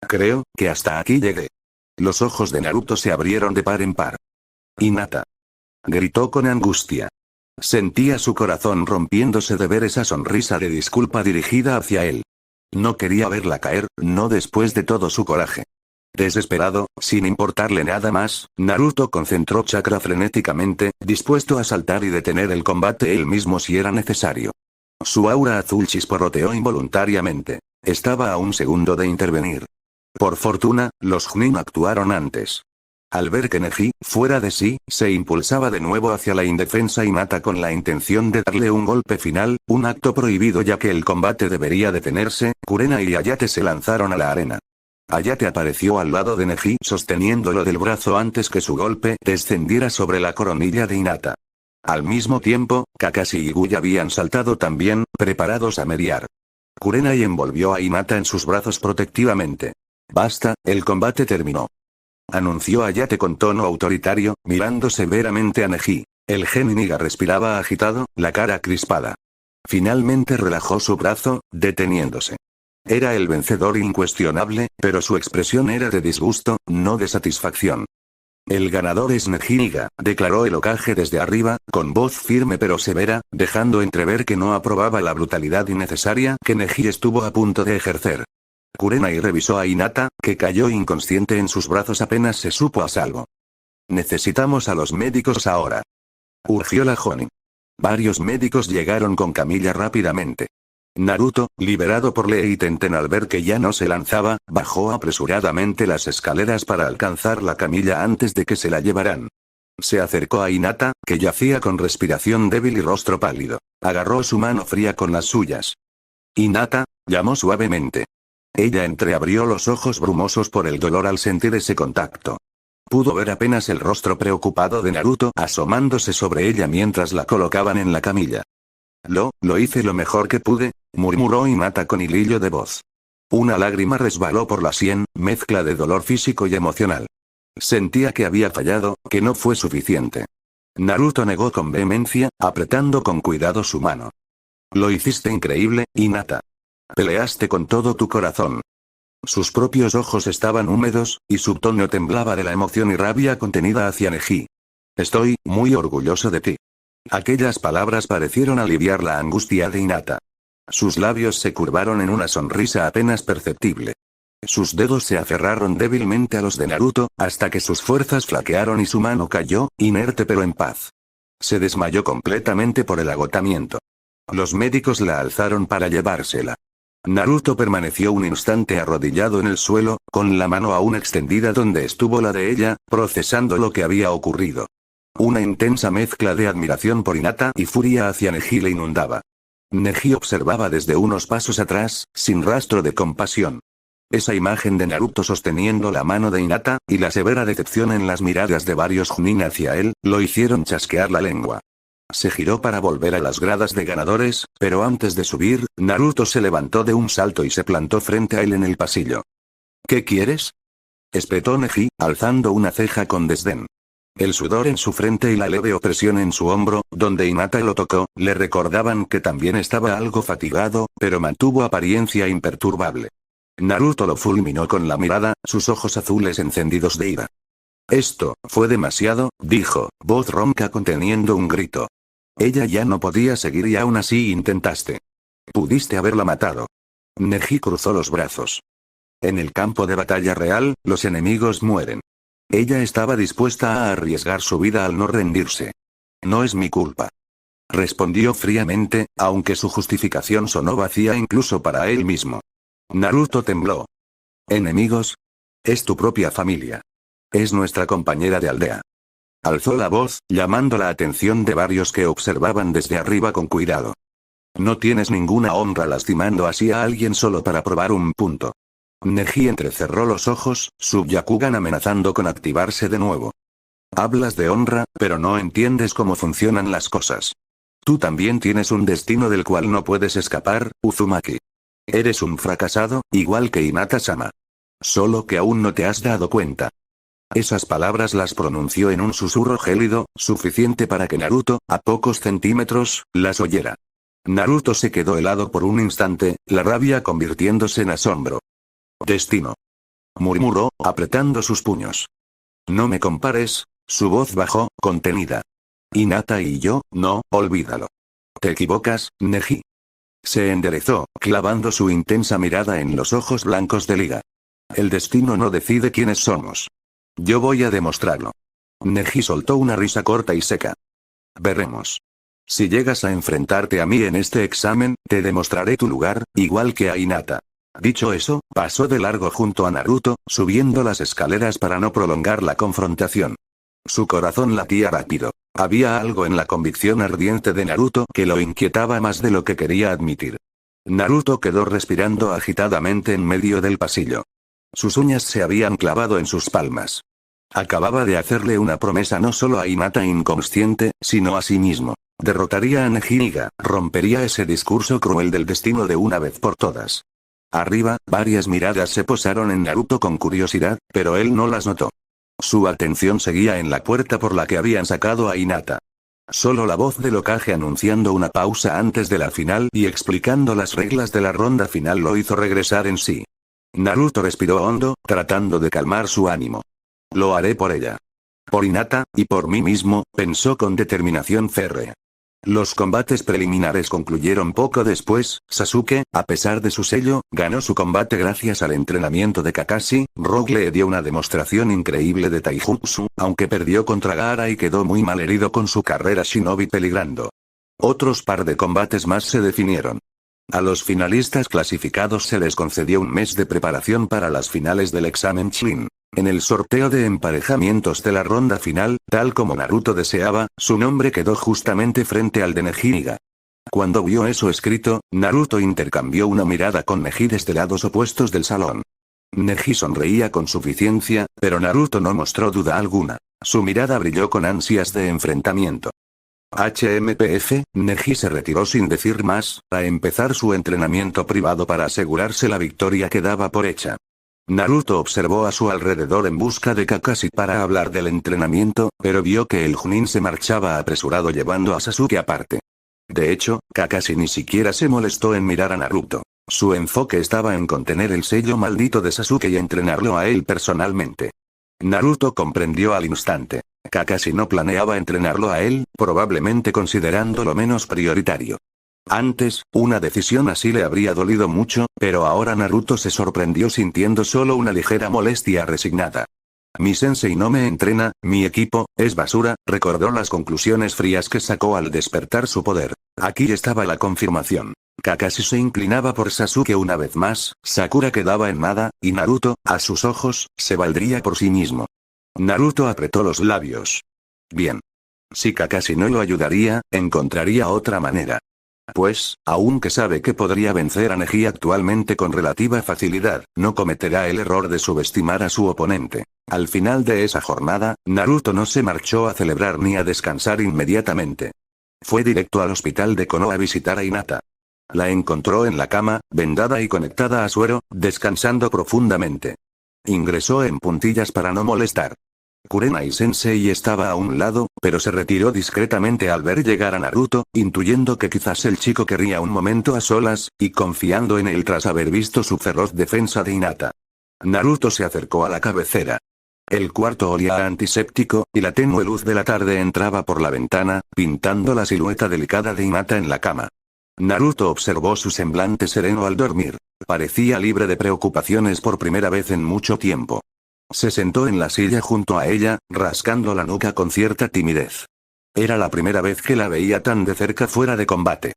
Creo que hasta aquí llegué. Los ojos de Naruto se abrieron de par en par. Hinata. Gritó con angustia. Sentía su corazón rompiéndose de ver esa sonrisa de disculpa dirigida hacia él. No quería verla caer, no después de todo su coraje. Desesperado, sin importarle nada más, Naruto concentró chakra frenéticamente, dispuesto a saltar y detener el combate él mismo si era necesario. Su aura azul chisporroteó involuntariamente. Estaba a un segundo de intervenir. Por fortuna, los Chunin actuaron antes. Al ver que Neji, fuera de sí, se impulsaba de nuevo hacia la indefensa Hinata con la intención de darle un golpe final, un acto prohibido ya que el combate debería detenerse, Kurena y Ayate se lanzaron a la arena. Ayate apareció al lado de Neji sosteniéndolo del brazo antes que su golpe descendiera sobre la coronilla de Hinata. Al mismo tiempo, Kakashi y Guy habían saltado también, preparados a mediar. Kurenai envolvió a Hinata en sus brazos protectivamente. Basta, el combate terminó. Anunció Ayate con tono autoritario, mirando severamente a Neji. El genin Niga respiraba agitado, la cara crispada. Finalmente relajó su brazo, deteniéndose. Era el vencedor incuestionable, pero su expresión era de disgusto, no de satisfacción. El ganador es Neji Niga, declaró el Hokage desde arriba, con voz firme pero severa, dejando entrever que no aprobaba la brutalidad innecesaria que Neji estuvo a punto de ejercer. Kurenai revisó a Hinata, que cayó inconsciente en sus brazos apenas se supo a salvo. Necesitamos a los médicos ahora. Urgió la Jonin. Varios médicos llegaron con camilla rápidamente. Naruto, liberado por Lee y Tenten al ver que ya no se lanzaba, bajó apresuradamente las escaleras para alcanzar la camilla antes de que se la llevaran. Se acercó a Hinata, que yacía con respiración débil y rostro pálido. Agarró su mano fría con las suyas. Hinata, llamó suavemente. Ella entreabrió los ojos brumosos por el dolor al sentir ese contacto. Pudo ver apenas el rostro preocupado de Naruto asomándose sobre ella mientras la colocaban en la camilla. Lo hice lo mejor que pude, murmuró Hinata con hilillo de voz. Una lágrima resbaló por la sien, mezcla de dolor físico y emocional. Sentía que había fallado, que no fue suficiente. Naruto negó con vehemencia, apretando con cuidado su mano. Lo hiciste increíble, Hinata. Peleaste con todo tu corazón. Sus propios ojos estaban húmedos, y su tono temblaba de la emoción y rabia contenida hacia Neji. Estoy muy orgulloso de ti. Aquellas palabras parecieron aliviar la angustia de Hinata. Sus labios se curvaron en una sonrisa apenas perceptible. Sus dedos se aferraron débilmente a los de Naruto, hasta que sus fuerzas flaquearon y su mano cayó, inerte pero en paz. Se desmayó completamente por el agotamiento. Los médicos la alzaron para llevársela. Naruto permaneció un instante arrodillado en el suelo, con la mano aún extendida donde estuvo la de ella, procesando lo que había ocurrido. Una intensa mezcla de admiración por Hinata y furia hacia Neji le inundaba. Neji observaba desde unos pasos atrás, sin rastro de compasión. Esa imagen de Naruto sosteniendo la mano de Hinata, y la severa decepción en las miradas de varios Chunin hacia él, lo hicieron chasquear la lengua. Se giró para volver a las gradas de ganadores, pero antes de subir, Naruto se levantó de un salto y se plantó frente a él en el pasillo. ¿Qué quieres?, espetó Neji, alzando una ceja con desdén. El sudor en su frente y la leve opresión en su hombro, donde Hinata lo tocó, le recordaban que también estaba algo fatigado, pero mantuvo apariencia imperturbable. Naruto lo fulminó con la mirada, sus ojos azules encendidos de ira. Esto fue demasiado, dijo, voz ronca conteniendo un grito. Ella ya no podía seguir y aún así intentaste. Pudiste haberla matado. Neji cruzó los brazos. En el campo de batalla real, los enemigos mueren. Ella estaba dispuesta a arriesgar su vida al no rendirse. No es mi culpa. Respondió fríamente, aunque su justificación sonó vacía incluso para él mismo. Naruto tembló. ¿Enemigos? Es tu propia familia. Es nuestra compañera de aldea. Alzó la voz, llamando la atención de varios que observaban desde arriba con cuidado. No tienes ninguna honra lastimando así a alguien solo para probar un punto. Neji entrecerró los ojos, su Byakugan amenazando con activarse de nuevo. Hablas de honra, pero no entiendes cómo funcionan las cosas. Tú también tienes un destino del cual no puedes escapar, Uzumaki. Eres un fracasado, igual que Hinata-sama. Solo que aún no te has dado cuenta. Esas palabras las pronunció en un susurro gélido, suficiente para que Naruto, a pocos centímetros, las oyera. Naruto se quedó helado por un instante, la rabia convirtiéndose en asombro. Destino. Murmuró, apretando sus puños. No me compares, su voz bajó, contenida. Hinata y yo, no, olvídalo. Te equivocas, Neji. Se enderezó, clavando su intensa mirada en los ojos blancos de Liga. El destino no decide quiénes somos. Yo voy a demostrarlo. Neji soltó una risa corta y seca. Veremos. Si llegas a enfrentarte a mí en este examen, te demostraré tu lugar, igual que a Hinata. Dicho eso, pasó de largo junto a Naruto, subiendo las escaleras para no prolongar la confrontación. Su corazón latía rápido. Había algo en la convicción ardiente de Naruto que lo inquietaba más de lo que quería admitir. Naruto quedó respirando agitadamente en medio del pasillo. Sus uñas se habían clavado en sus palmas. Acababa de hacerle una promesa no solo a Hinata inconsciente, sino a sí mismo. Derrotaría a Neji, rompería ese discurso cruel del destino de una vez por todas. Arriba, varias miradas se posaron en Naruto con curiosidad, pero él no las notó. Su atención seguía en la puerta por la que habían sacado a Hinata. Solo la voz del Hokage anunciando una pausa antes de la final y explicando las reglas de la ronda final lo hizo regresar en sí. Naruto respiró hondo, tratando de calmar su ánimo. Lo haré por ella. Por Hinata, y por mí mismo, pensó con determinación férrea. Los combates preliminares concluyeron poco después. Sasuke, a pesar de su sello, ganó su combate gracias al entrenamiento de Kakashi. Rogue le dio una demostración increíble de Taijutsu, aunque perdió contra Gaara y quedó muy mal herido con su carrera Shinobi peligrando. Otros par de combates más se definieron. A los finalistas clasificados se les concedió un mes de preparación para las finales del examen Chunin. En el sorteo de emparejamientos de la ronda final, tal como Naruto deseaba, su nombre quedó justamente frente al de Neji. Cuando vio eso escrito, Naruto intercambió una mirada con Neji desde lados opuestos del salón. Neji sonreía con suficiencia, pero Naruto no mostró duda alguna. Su mirada brilló con ansias de enfrentamiento. HMPF, Neji se retiró sin decir más, a empezar su entrenamiento privado para asegurarse la victoria que daba por hecha. Naruto observó a su alrededor en busca de Kakashi para hablar del entrenamiento, pero vio que el Chunin se marchaba apresurado llevando a Sasuke aparte. De hecho, Kakashi ni siquiera se molestó en mirar a Naruto. Su enfoque estaba en contener el sello maldito de Sasuke y entrenarlo a él personalmente. Naruto comprendió al instante. Kakashi no planeaba entrenarlo a él, probablemente considerándolo menos prioritario. Antes, una decisión así le habría dolido mucho, pero ahora Naruto se sorprendió sintiendo solo una ligera molestia resignada. Mi sensei no me entrena, mi equipo, es basura, recordó las conclusiones frías que sacó al despertar su poder. Aquí estaba la confirmación. Kakashi se inclinaba por Sasuke una vez más, Sakura quedaba en nada, y Naruto, a sus ojos, se valdría por sí mismo. Naruto apretó los labios. Bien. Si Kakashi no lo ayudaría, encontraría otra manera. Pues, aunque sabe que podría vencer a Neji actualmente con relativa facilidad, no cometerá el error de subestimar a su oponente. Al final de esa jornada, Naruto no se marchó a celebrar ni a descansar inmediatamente. Fue directo al hospital de Konoha a visitar a Hinata. La encontró en la cama, vendada y conectada a suero, descansando profundamente. Ingresó en puntillas para no molestar. Kurenai-sensei estaba a un lado, pero se retiró discretamente al ver llegar a Naruto, intuyendo que quizás el chico querría un momento a solas, y confiando en él tras haber visto su feroz defensa de Hinata. Naruto se acercó a la cabecera. El cuarto olía a antiséptico, y la tenue luz de la tarde entraba por la ventana, pintando la silueta delicada de Hinata en la cama. Naruto observó su semblante sereno al dormir. Parecía libre de preocupaciones por primera vez en mucho tiempo. Se sentó en la silla junto a ella, rascando la nuca con cierta timidez. Era la primera vez que la veía tan de cerca fuera de combate.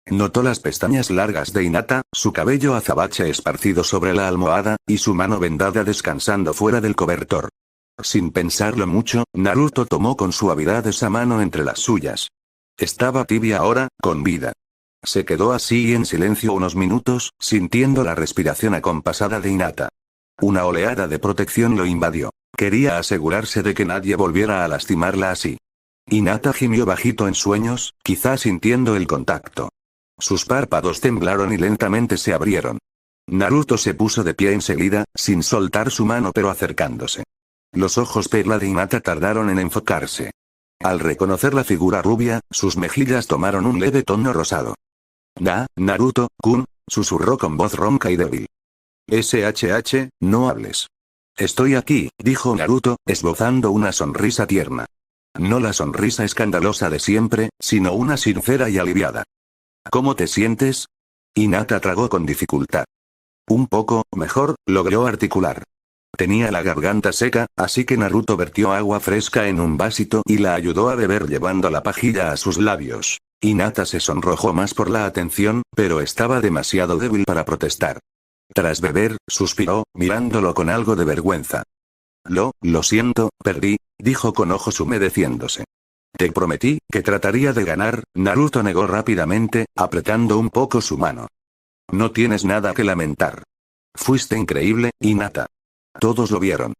Notó las pestañas largas de Hinata, su cabello azabache esparcido sobre la almohada, y su mano vendada descansando fuera del cobertor. Sin pensarlo mucho, Naruto tomó con suavidad esa mano entre las suyas. Estaba tibia ahora, con vida. Se quedó así en silencio unos minutos, sintiendo la respiración acompasada de Hinata. Una oleada de protección lo invadió. Quería asegurarse de que nadie volviera a lastimarla así. Hinata gimió bajito en sueños, quizá sintiendo el contacto. Sus párpados temblaron y lentamente se abrieron. Naruto se puso de pie enseguida, sin soltar su mano pero acercándose. Los ojos perla de Hinata tardaron en enfocarse. Al reconocer la figura rubia, sus mejillas tomaron un leve tono rosado. Naruto-kun, susurró con voz ronca y débil. SHH, no hables. Estoy aquí, dijo Naruto, esbozando una sonrisa tierna. No la sonrisa escandalosa de siempre, sino una sincera y aliviada. ¿Cómo te sientes? Hinata tragó con dificultad. Un poco mejor, logró articular. Tenía la garganta seca, así que Naruto vertió agua fresca en un vasito y la ayudó a beber llevando la pajilla a sus labios. Hinata se sonrojó más por la atención, pero estaba demasiado débil para protestar. Tras beber, suspiró, mirándolo con algo de vergüenza. Lo siento, perdí, dijo con ojos humedeciéndose. Te prometí que trataría de ganar, Naruto negó rápidamente, apretando un poco su mano. No tienes nada que lamentar. Fuiste increíble, Hinata. Todos lo vieron.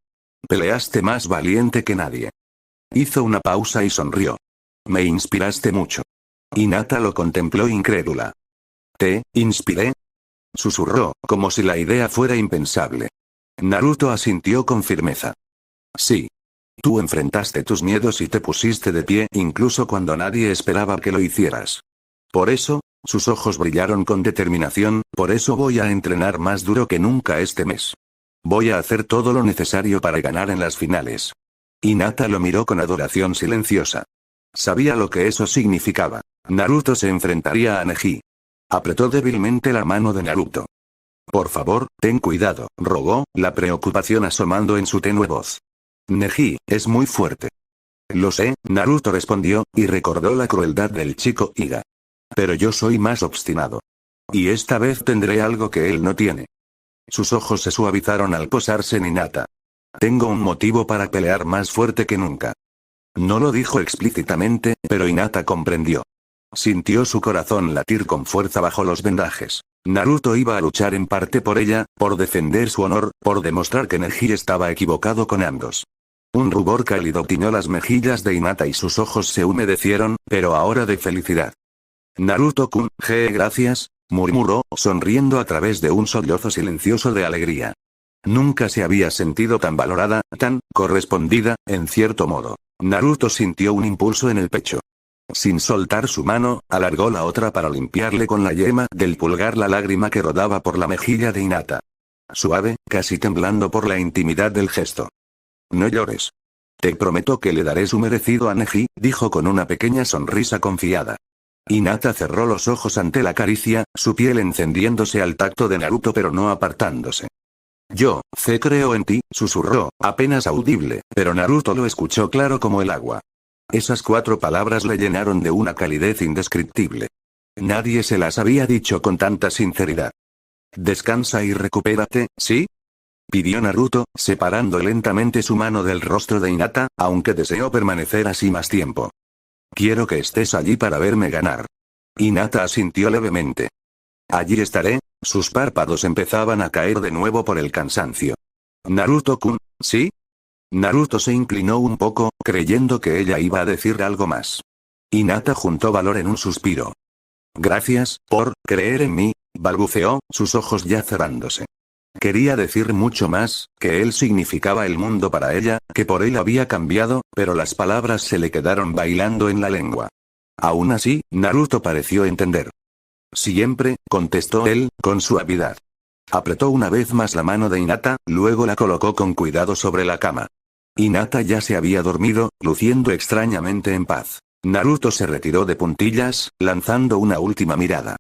Peleaste más valiente que nadie. Hizo una pausa y sonrió. Me inspiraste mucho. Hinata lo contempló incrédula. ¿Te inspiré? Susurró, como si la idea fuera impensable. Naruto asintió con firmeza. Sí. Tú enfrentaste tus miedos y te pusiste de pie incluso cuando nadie esperaba que lo hicieras. Por eso, sus ojos brillaron con determinación, por eso voy a entrenar más duro que nunca este mes. Voy a hacer todo lo necesario para ganar en las finales. Hinata lo miró con adoración silenciosa. Sabía lo que eso significaba. Naruto se enfrentaría a Neji. Apretó débilmente la mano de Naruto. Por favor, ten cuidado, rogó, la preocupación asomando en su tenue voz. Neji, es muy fuerte. Lo sé, Naruto respondió, y recordó la crueldad del chico Iga. Pero yo soy más obstinado. Y esta vez tendré algo que él no tiene. Sus ojos se suavizaron al posarse en Hinata. Tengo un motivo para pelear más fuerte que nunca. No lo dijo explícitamente, pero Hinata comprendió. Sintió su corazón latir con fuerza bajo los vendajes. Naruto iba a luchar en parte por ella, por defender su honor, por demostrar que Neji estaba equivocado con ambos. Un rubor cálido tiñó las mejillas de Hinata y sus ojos se humedecieron, pero ahora de felicidad. Naruto-kun, gracias, murmuró, sonriendo a través de un sollozo silencioso de alegría. Nunca se había sentido tan valorada, tan correspondida, en cierto modo. Naruto sintió un impulso en el pecho. Sin soltar su mano, alargó la otra para limpiarle con la yema del pulgar la lágrima que rodaba por la mejilla de Hinata. Suave, casi temblando por la intimidad del gesto. No llores. Te prometo que le daré su merecido a Neji, dijo con una pequeña sonrisa confiada. Hinata cerró los ojos ante la caricia, su piel encendiéndose al tacto de Naruto pero no apartándose. Creo en ti, susurró, apenas audible, pero Naruto lo escuchó claro como el agua. Esas 4 palabras le llenaron de una calidez indescriptible. Nadie se las había dicho con tanta sinceridad. Descansa y recupérate, ¿sí? Pidió Naruto, separando lentamente su mano del rostro de Hinata, aunque deseó permanecer así más tiempo. Quiero que estés allí para verme ganar. Hinata asintió levemente. Allí estaré. Sus párpados empezaban a caer de nuevo por el cansancio. Naruto-kun, ¿sí? Naruto se inclinó un poco, creyendo que ella iba a decir algo más. Hinata juntó valor en un suspiro. Gracias, por creer en mí, balbuceó, sus ojos ya cerrándose. Quería decir mucho más, que él significaba el mundo para ella, que por él había cambiado, pero las palabras se le quedaron bailando en la lengua. Aún así, Naruto pareció entender. Siempre, contestó él, con suavidad. Apretó una vez más la mano de Hinata, luego la colocó con cuidado sobre la cama. Hinata ya se había dormido, luciendo extrañamente en paz. Naruto se retiró de puntillas, lanzando una última mirada.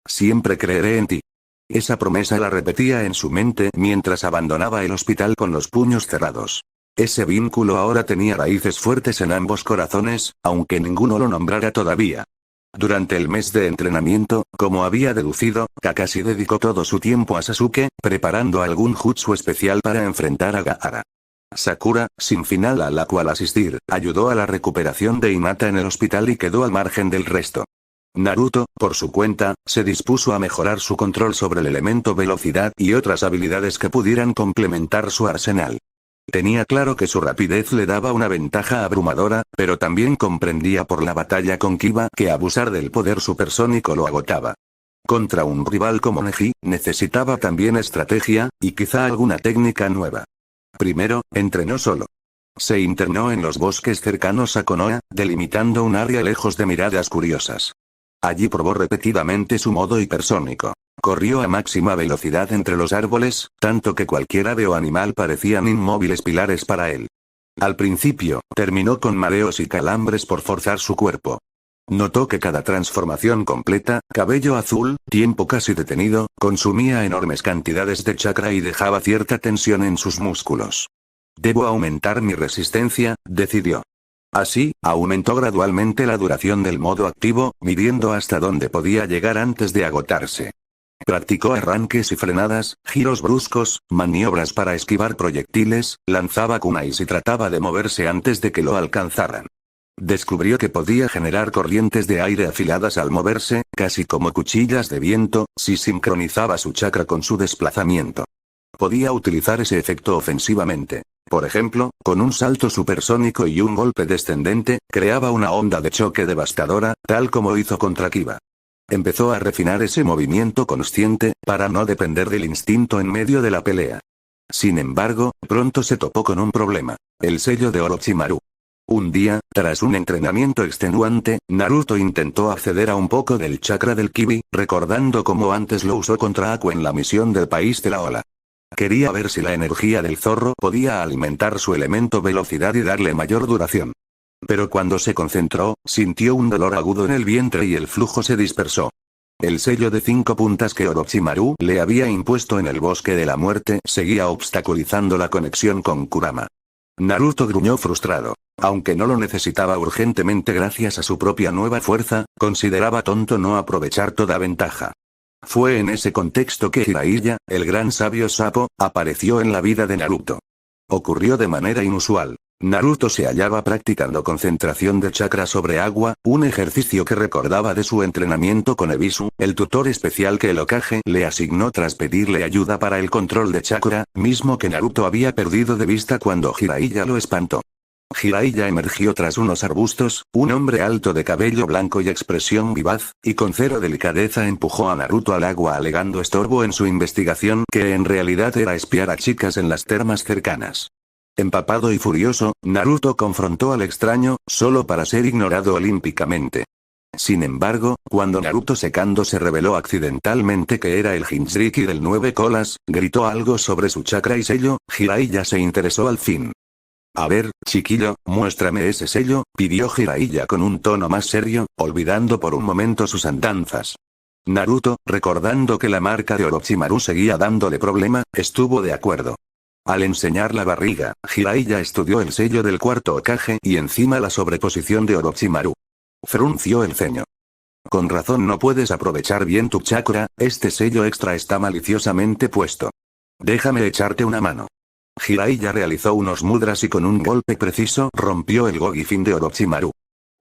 Siempre creeré en ti. Esa promesa la repetía en su mente mientras abandonaba el hospital con los puños cerrados. Ese vínculo ahora tenía raíces fuertes en ambos corazones, aunque ninguno lo nombrara todavía. Durante el mes de entrenamiento, como había deducido, Kakashi dedicó todo su tiempo a Sasuke, preparando algún jutsu especial para enfrentar a Gaara. Sakura, sin final a la cual asistir, ayudó a la recuperación de Hinata en el hospital y quedó al margen del resto. Naruto, por su cuenta, se dispuso a mejorar su control sobre el elemento velocidad y otras habilidades que pudieran complementar su arsenal. Tenía claro que su rapidez le daba una ventaja abrumadora, pero también comprendía por la batalla con Kiba que abusar del poder supersónico lo agotaba. Contra un rival como Neji, necesitaba también estrategia, y quizá alguna técnica nueva. Primero, entrenó solo. Se internó en los bosques cercanos a Konoha, delimitando un área lejos de miradas curiosas. Allí probó repetidamente su modo hipersónico. Corrió a máxima velocidad entre los árboles, tanto que cualquier ave o animal parecían inmóviles pilares para él. Al principio, terminó con mareos y calambres por forzar su cuerpo. Notó que cada transformación completa, cabello azul, tiempo casi detenido, consumía enormes cantidades de chakra y dejaba cierta tensión en sus músculos. Debo aumentar mi resistencia, decidió. Así, aumentó gradualmente la duración del modo activo, midiendo hasta dónde podía llegar antes de agotarse. Practicó arranques y frenadas, giros bruscos, maniobras para esquivar proyectiles, lanzaba kunais y trataba de moverse antes de que lo alcanzaran. Descubrió que podía generar corrientes de aire afiladas al moverse, casi como cuchillas de viento, si sincronizaba su chakra con su desplazamiento. Podía utilizar ese efecto ofensivamente. Por ejemplo, con un salto supersónico y un golpe descendente, creaba una onda de choque devastadora, tal como hizo contra Kiba. Empezó a refinar ese movimiento consciente, para no depender del instinto en medio de la pelea. Sin embargo, pronto se topó con un problema: el sello de Orochimaru. Un día, tras un entrenamiento extenuante, Naruto intentó acceder a un poco del chakra del Kibi, recordando cómo antes lo usó contra Aku en la misión del país de la ola. Quería ver si la energía del zorro podía alimentar su elemento velocidad y darle mayor duración. Pero cuando se concentró, sintió un dolor agudo en el vientre y el flujo se dispersó. El sello de 5 puntas que Orochimaru le había impuesto en el bosque de la muerte seguía obstaculizando la conexión con Kurama. Naruto gruñó frustrado. Aunque no lo necesitaba urgentemente gracias a su propia nueva fuerza, consideraba tonto no aprovechar toda ventaja. Fue en ese contexto que Jiraiya, el gran sabio sapo, apareció en la vida de Naruto. Ocurrió de manera inusual. Naruto se hallaba practicando concentración de chakra sobre agua, un ejercicio que recordaba de su entrenamiento con Ebisu, el tutor especial que el Hokage le asignó tras pedirle ayuda para el control de chakra, mismo que Naruto había perdido de vista cuando Jiraiya lo espantó. Jiraiya emergió tras unos arbustos, un hombre alto de cabello blanco y expresión vivaz, y con cero delicadeza empujó a Naruto al agua alegando estorbo en su investigación, que en realidad era espiar a chicas en las termas cercanas. Empapado y furioso, Naruto confrontó al extraño, solo para ser ignorado olímpicamente. Sin embargo, cuando Naruto secando se reveló accidentalmente que era el Jinchuriki del 9 colas, gritó algo sobre su chakra y sello, Jiraiya se interesó al fin. A ver, chiquillo, muéstrame ese sello, pidió Jiraiya con un tono más serio, olvidando por un momento sus andanzas. Naruto, recordando que la marca de Orochimaru seguía dándole problema, estuvo de acuerdo. Al enseñar la barriga, Jiraiya estudió el sello del cuarto Hokage y encima la sobreposición de Orochimaru. Frunció el ceño. Con razón no puedes aprovechar bien tu chakra, este sello extra está maliciosamente puesto. Déjame echarte una mano. Jiraiya realizó unos mudras y con un golpe preciso rompió el Gogi-fin de Orochimaru.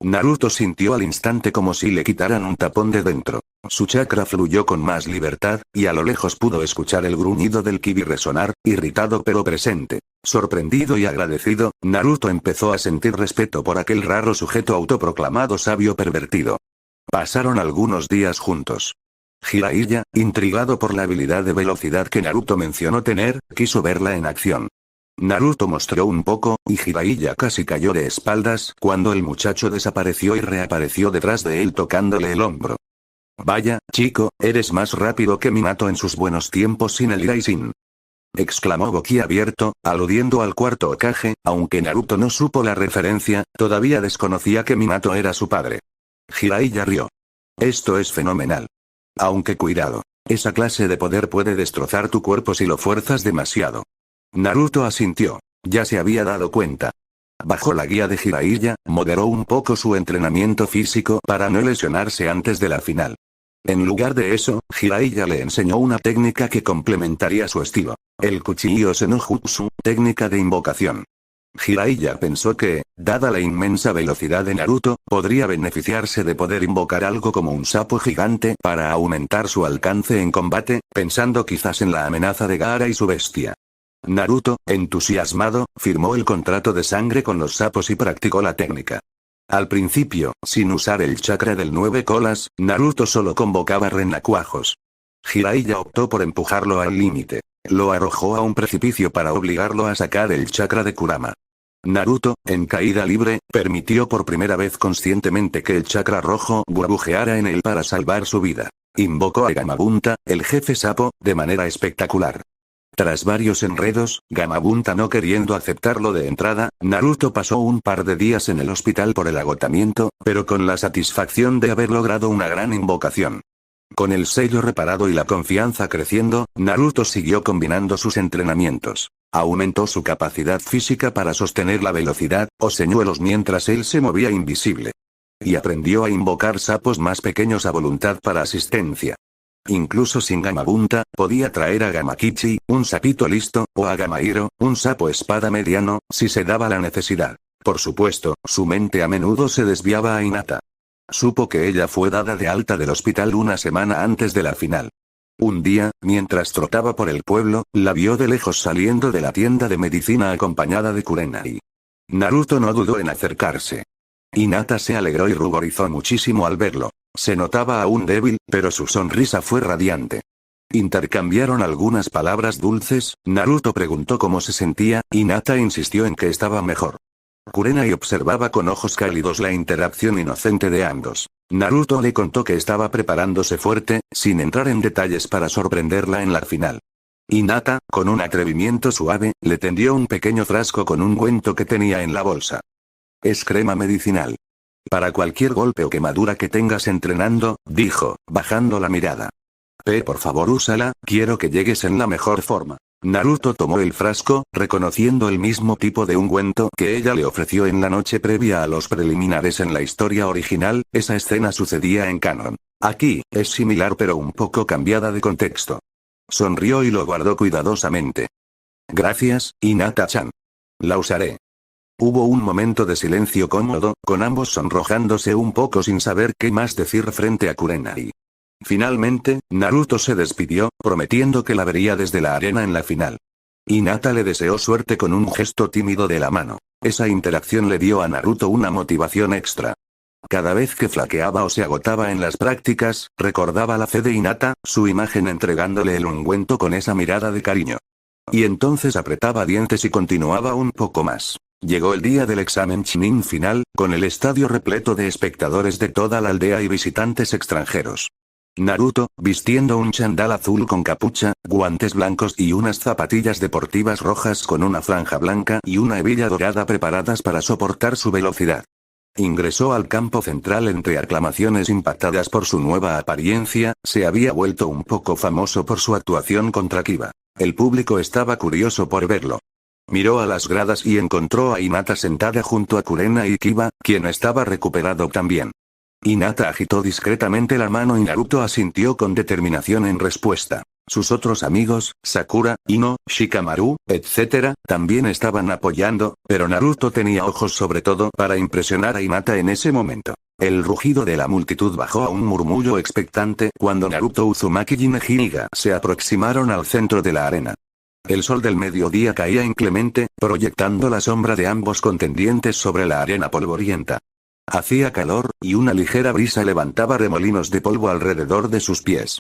Naruto sintió al instante como si le quitaran un tapón de dentro. Su chakra fluyó con más libertad, y a lo lejos pudo escuchar el gruñido del ki resonar, irritado pero presente. Sorprendido y agradecido, Naruto empezó a sentir respeto por aquel raro sujeto autoproclamado sabio pervertido. Pasaron algunos días juntos. Jiraiya, intrigado por la habilidad de velocidad que Naruto mencionó tener, quiso verla en acción. Naruto mostró un poco, y Jiraiya casi cayó de espaldas cuando el muchacho desapareció y reapareció detrás de él tocándole el hombro. Vaya, chico, eres más rápido que Minato en sus buenos tiempos sin el Raijin. Exclamó boquiabierto, aludiendo al cuarto Hokage, aunque Naruto no supo la referencia, todavía desconocía que Minato era su padre. Jiraiya rió. Esto es fenomenal. Aunque cuidado. Esa clase de poder puede destrozar tu cuerpo si lo fuerzas demasiado. Naruto asintió. Ya se había dado cuenta. Bajo la guía de Jiraiya, moderó un poco su entrenamiento físico para no lesionarse antes de la final. En lugar de eso, Jiraiya le enseñó una técnica que complementaría su estilo. El Kuchiyose no Jutsu, técnica de invocación. Jiraiya pensó que, dada la inmensa velocidad de Naruto, podría beneficiarse de poder invocar algo como un sapo gigante para aumentar su alcance en combate, pensando quizás en la amenaza de Gaara y su bestia. Naruto, entusiasmado, firmó el contrato de sangre con los sapos y practicó la técnica. Al principio, sin usar el chakra del 9 colas, Naruto solo convocaba renacuajos. Jiraiya optó por empujarlo al límite. Lo arrojó a un precipicio para obligarlo a sacar el chakra de Kurama. Naruto, en caída libre, permitió por primera vez conscientemente que el chakra rojo burbujeara en él para salvar su vida. Invocó a Gamabunta, el jefe sapo, de manera espectacular. Tras varios enredos, Gamabunta no queriendo aceptarlo de entrada, Naruto pasó un par de días en el hospital por el agotamiento, pero con la satisfacción de haber logrado una gran invocación. Con el sello reparado y la confianza creciendo, Naruto siguió combinando sus entrenamientos. Aumentó su capacidad física para sostener la velocidad, o señuelos mientras él se movía invisible. Y aprendió a invocar sapos más pequeños a voluntad para asistencia. Incluso sin Gamabunta, podía traer a Gamakichi, un sapito listo, o a Gamahiro, un sapo espada mediano, si se daba la necesidad. Por supuesto, su mente a menudo se desviaba a Hinata. Supo que ella fue dada de alta del hospital una semana antes de la final. Un día, mientras trotaba por el pueblo, la vio de lejos saliendo de la tienda de medicina acompañada de Kurenai. Naruto no dudó en acercarse. Hinata se alegró y ruborizó muchísimo al verlo. Se notaba aún débil, pero su sonrisa fue radiante. Intercambiaron algunas palabras dulces, Naruto preguntó cómo se sentía, Hinata insistió en que estaba mejor. Kurenai observaba con ojos cálidos la interacción inocente de ambos. Naruto le contó que estaba preparándose fuerte, sin entrar en detalles para sorprenderla en la final. Hinata, con un atrevimiento suave, le tendió un pequeño frasco con un ungüento que tenía en la bolsa. Es crema medicinal. Para cualquier golpe o quemadura que tengas entrenando, dijo, bajando la mirada. Por favor úsala, quiero que llegues en la mejor forma. Naruto tomó el frasco, reconociendo el mismo tipo de ungüento que ella le ofreció en la noche previa a los preliminares en la historia original, esa escena sucedía en canon. Aquí, es similar pero un poco cambiada de contexto. Sonrió y lo guardó cuidadosamente. Gracias, Hinata-chan. La usaré. Hubo un momento de silencio cómodo, con ambos sonrojándose un poco sin saber qué más decir frente a Kurenai. Finalmente, Naruto se despidió, prometiendo que la vería desde la arena en la final. Hinata le deseó suerte con un gesto tímido de la mano. Esa interacción le dio a Naruto una motivación extra. Cada vez que flaqueaba o se agotaba en las prácticas, recordaba la fe de Hinata, su imagen entregándole el ungüento con esa mirada de cariño. Y entonces apretaba dientes y continuaba un poco más. Llegó el día del examen Chunin final, con el estadio repleto de espectadores de toda la aldea y visitantes extranjeros. Naruto, vistiendo un chandal azul con capucha, guantes blancos y unas zapatillas deportivas rojas con una franja blanca y una hebilla dorada preparadas para soportar su velocidad. Ingresó al campo central entre aclamaciones impactadas por su nueva apariencia, se había vuelto un poco famoso por su actuación contra Kiba. El público estaba curioso por verlo. Miró a las gradas y encontró a Hinata sentada junto a Kurenai y Kiba, quien estaba recuperado también. Hinata agitó discretamente la mano y Naruto asintió con determinación en respuesta. Sus otros amigos, Sakura, Ino, Shikamaru, etc., también estaban apoyando, pero Naruto tenía ojos sobre todo para impresionar a Hinata en ese momento. El rugido de la multitud bajó a un murmullo expectante cuando Naruto Uzumaki y Neji Niga se aproximaron al centro de la arena. El sol del mediodía caía inclemente, proyectando la sombra de ambos contendientes sobre la arena polvorienta. Hacía calor, y una ligera brisa levantaba remolinos de polvo alrededor de sus pies.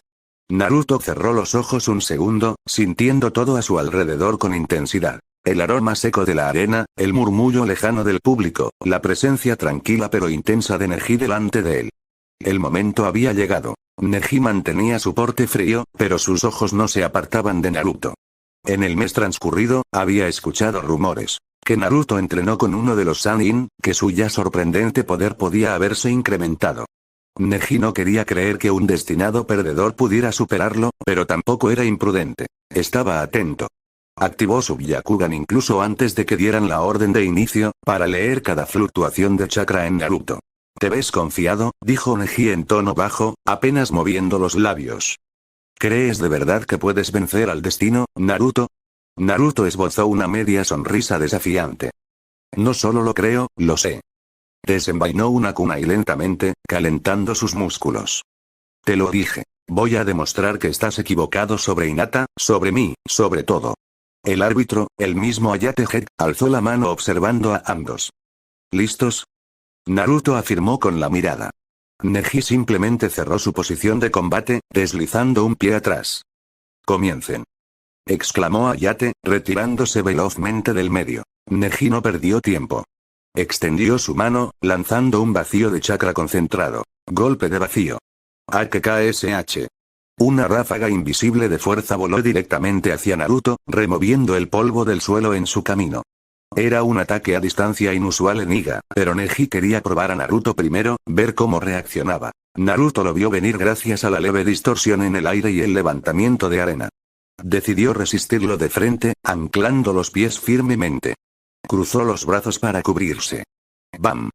Naruto cerró los ojos un segundo, sintiendo todo a su alrededor con intensidad. El aroma seco de la arena, el murmullo lejano del público, la presencia tranquila pero intensa de Neji delante de él. El momento había llegado. Neji mantenía su porte frío, pero sus ojos no se apartaban de Naruto. En el mes transcurrido, había escuchado rumores. Que Naruto entrenó con uno de los Sannin, que su ya sorprendente poder podía haberse incrementado. Neji no quería creer que un destinado perdedor pudiera superarlo, pero tampoco era imprudente. Estaba atento. Activó su Byakugan incluso antes de que dieran la orden de inicio, para leer cada fluctuación de chakra en Naruto. «¿Te ves confiado?», dijo Neji en tono bajo, apenas moviendo los labios. «¿Crees de verdad que puedes vencer al destino, Naruto?». Naruto esbozó una media sonrisa desafiante. «No solo lo creo, lo sé». Desenvainó una kunai lentamente, calentando sus músculos. «Te lo dije. Voy a demostrar que estás equivocado sobre Hinata, sobre mí, sobre todo». El árbitro, el mismo Ayate Head, alzó la mano observando a ambos. ¿Listos?, Naruto afirmó con la mirada. Neji simplemente cerró su posición de combate, deslizando un pie atrás. «Comiencen», exclamó Ayate, retirándose velozmente del medio. Neji no perdió tiempo. Extendió su mano, lanzando un vacío de chakra concentrado. Golpe de vacío. AKKSH. Una ráfaga invisible de fuerza voló directamente hacia Naruto, removiendo el polvo del suelo en su camino. Era un ataque a distancia inusual en Iga, pero Neji quería probar a Naruto primero, ver cómo reaccionaba. Naruto lo vio venir gracias a la leve distorsión en el aire y el levantamiento de arena. Decidió resistirlo de frente, anclando los pies firmemente. Cruzó los brazos para cubrirse. ¡Bam!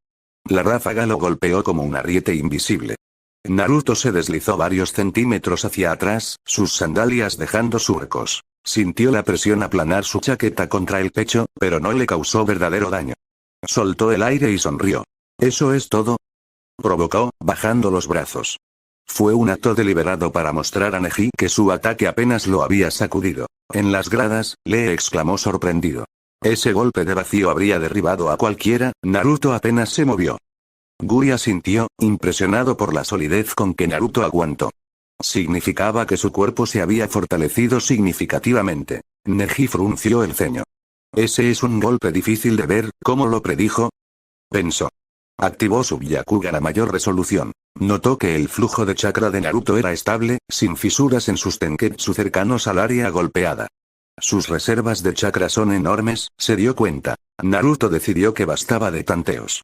La ráfaga lo golpeó como un ariete invisible. Naruto se deslizó varios centímetros hacia atrás, sus sandalias dejando surcos. Sintió la presión aplanar su chaqueta contra el pecho, pero no le causó verdadero daño. Soltó el aire y sonrió. ¿Eso es todo?, provocó, bajando los brazos. Fue un acto deliberado para mostrar a Neji que su ataque apenas lo había sacudido. En las gradas, le exclamó sorprendido. Ese golpe de vacío habría derribado a cualquiera. Naruto apenas se movió. Guy asintió, impresionado por la solidez con que Naruto aguantó. Significaba que su cuerpo se había fortalecido significativamente. Neji frunció el ceño. «Ese es un golpe difícil de ver, ¿cómo lo predijo?», pensó. Activó su Byakugan a mayor resolución. Notó que el flujo de chakra de Naruto era estable, sin fisuras en sus tenketsu cercanos al área golpeada. Sus reservas de chakra son enormes, se dio cuenta. Naruto decidió que bastaba de tanteos.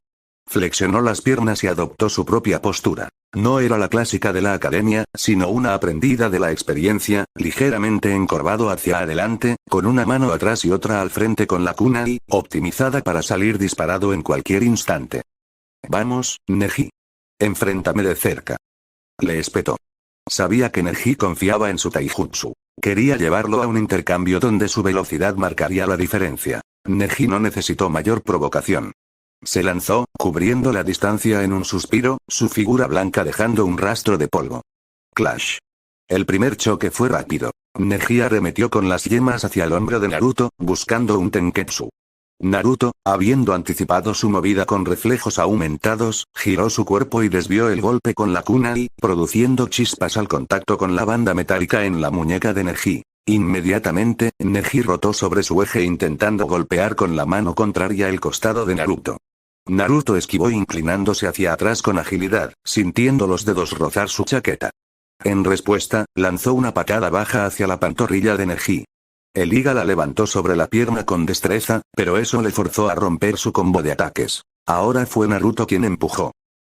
Flexionó las piernas y adoptó su propia postura. No era la clásica de la academia, sino una aprendida de la experiencia, ligeramente encorvado hacia adelante, con una mano atrás y otra al frente con la kunai, optimizada para salir disparado en cualquier instante. «Vamos, Neji. Enfréntame de cerca», le espetó. Sabía que Neji confiaba en su taijutsu. Quería llevarlo a un intercambio donde su velocidad marcaría la diferencia. Neji no necesitó mayor provocación. Se lanzó, cubriendo la distancia en un suspiro, su figura blanca dejando un rastro de polvo. Clash. El primer choque fue rápido. Neji arremetió con las yemas hacia el hombro de Naruto, buscando un tenketsu. Naruto, habiendo anticipado su movida con reflejos aumentados, giró su cuerpo y desvió el golpe con la kunai, produciendo chispas al contacto con la banda metálica en la muñeca de Neji. Inmediatamente, Neji rotó sobre su eje intentando golpear con la mano contraria el costado de Naruto. Naruto esquivó inclinándose hacia atrás con agilidad, sintiendo los dedos rozar su chaqueta. En respuesta, lanzó una patada baja hacia la pantorrilla de Neji. El Iga la levantó sobre la pierna con destreza, pero eso le forzó a romper su combo de ataques. Ahora fue Naruto quien empujó.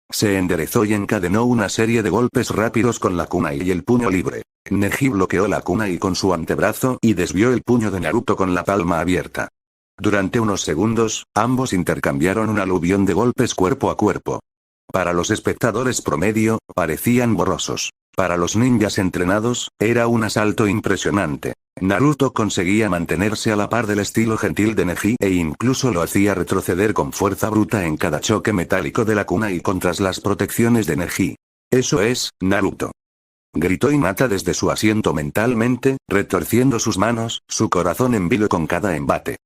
Se enderezó y encadenó una serie de golpes rápidos con la kunai y el puño libre. Neji bloqueó la kunai con su antebrazo y desvió el puño de Naruto con la palma abierta. Durante unos segundos, ambos intercambiaron un aluvión de golpes cuerpo a cuerpo. Para los espectadores promedio, parecían borrosos. Para los ninjas entrenados, era un asalto impresionante. Naruto conseguía mantenerse a la par del estilo gentil de Neji e incluso lo hacía retroceder con fuerza bruta en cada choque metálico de la kunai contra las protecciones de Neji. Eso es, Naruto. Gritó Hinata desde su asiento mentalmente, retorciendo sus manos, su corazón en vilo con cada embate.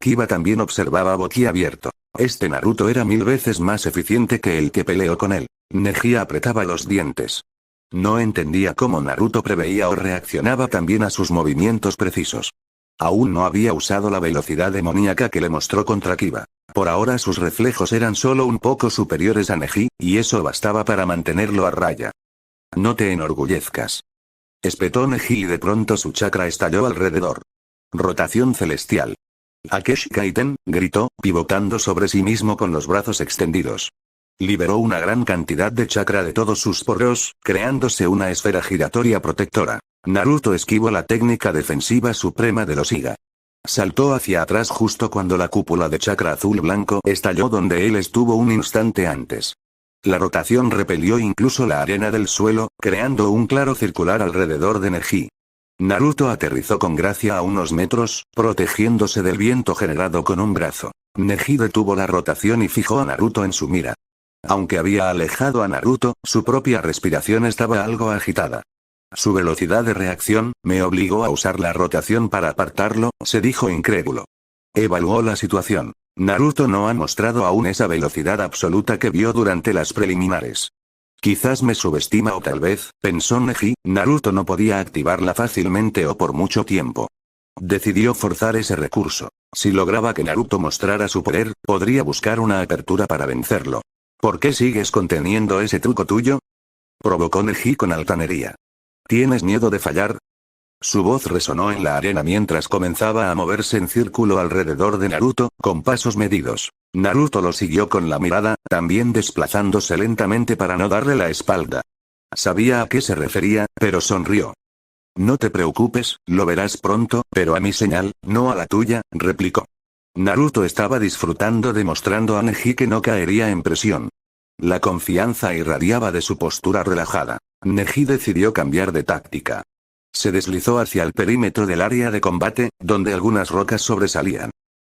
Kiba también observaba boquiabierto. Este Naruto era 1000 veces más eficiente que el que peleó con él. Neji apretaba los dientes. No entendía cómo Naruto preveía o reaccionaba también a sus movimientos precisos. Aún no había usado la velocidad demoníaca que le mostró contra Kiba. Por ahora sus reflejos eran solo un poco superiores a Neji, y eso bastaba para mantenerlo a raya. No te enorgullezcas. Espetó Neji y de pronto su chakra estalló alrededor. Rotación celestial. Akeshi Kaiten, gritó, pivotando sobre sí mismo con los brazos extendidos. Liberó una gran cantidad de chakra de todos sus poros, creándose una esfera giratoria protectora. Naruto esquivó la técnica defensiva suprema de los Iga. Saltó hacia atrás justo cuando la cúpula de chakra azul-blanco estalló donde él estuvo un instante antes. La rotación repelió incluso la arena del suelo, creando un claro circular alrededor de Neji. Naruto aterrizó con gracia a unos metros, protegiéndose del viento generado con un brazo. Neji detuvo la rotación y fijó a Naruto en su mira. Aunque había alejado a Naruto, su propia respiración estaba algo agitada. Su velocidad de reacción me obligó a usar la rotación para apartarlo, se dijo incrédulo. Evaluó la situación. Naruto no ha mostrado aún esa velocidad absoluta que vio durante las preliminares. Quizás me subestima o tal vez, pensó Neji, Naruto no podía activarla fácilmente o por mucho tiempo. Decidió forzar ese recurso. Si lograba que Naruto mostrara su poder, podría buscar una apertura para vencerlo. ¿Por qué sigues conteniendo ese truco tuyo? Provocó Neji con altanería. ¿Tienes miedo de fallar? Su voz resonó en la arena mientras comenzaba a moverse en círculo alrededor de Naruto, con pasos medidos. Naruto lo siguió con la mirada, también desplazándose lentamente para no darle la espalda. Sabía a qué se refería, pero sonrió. No te preocupes, lo verás pronto, pero a mi señal, no a la tuya, replicó. Naruto estaba disfrutando demostrando a Neji que no caería en presión. La confianza irradiaba de su postura relajada. Neji decidió cambiar de táctica. Se deslizó hacia el perímetro del área de combate, donde algunas rocas sobresalían.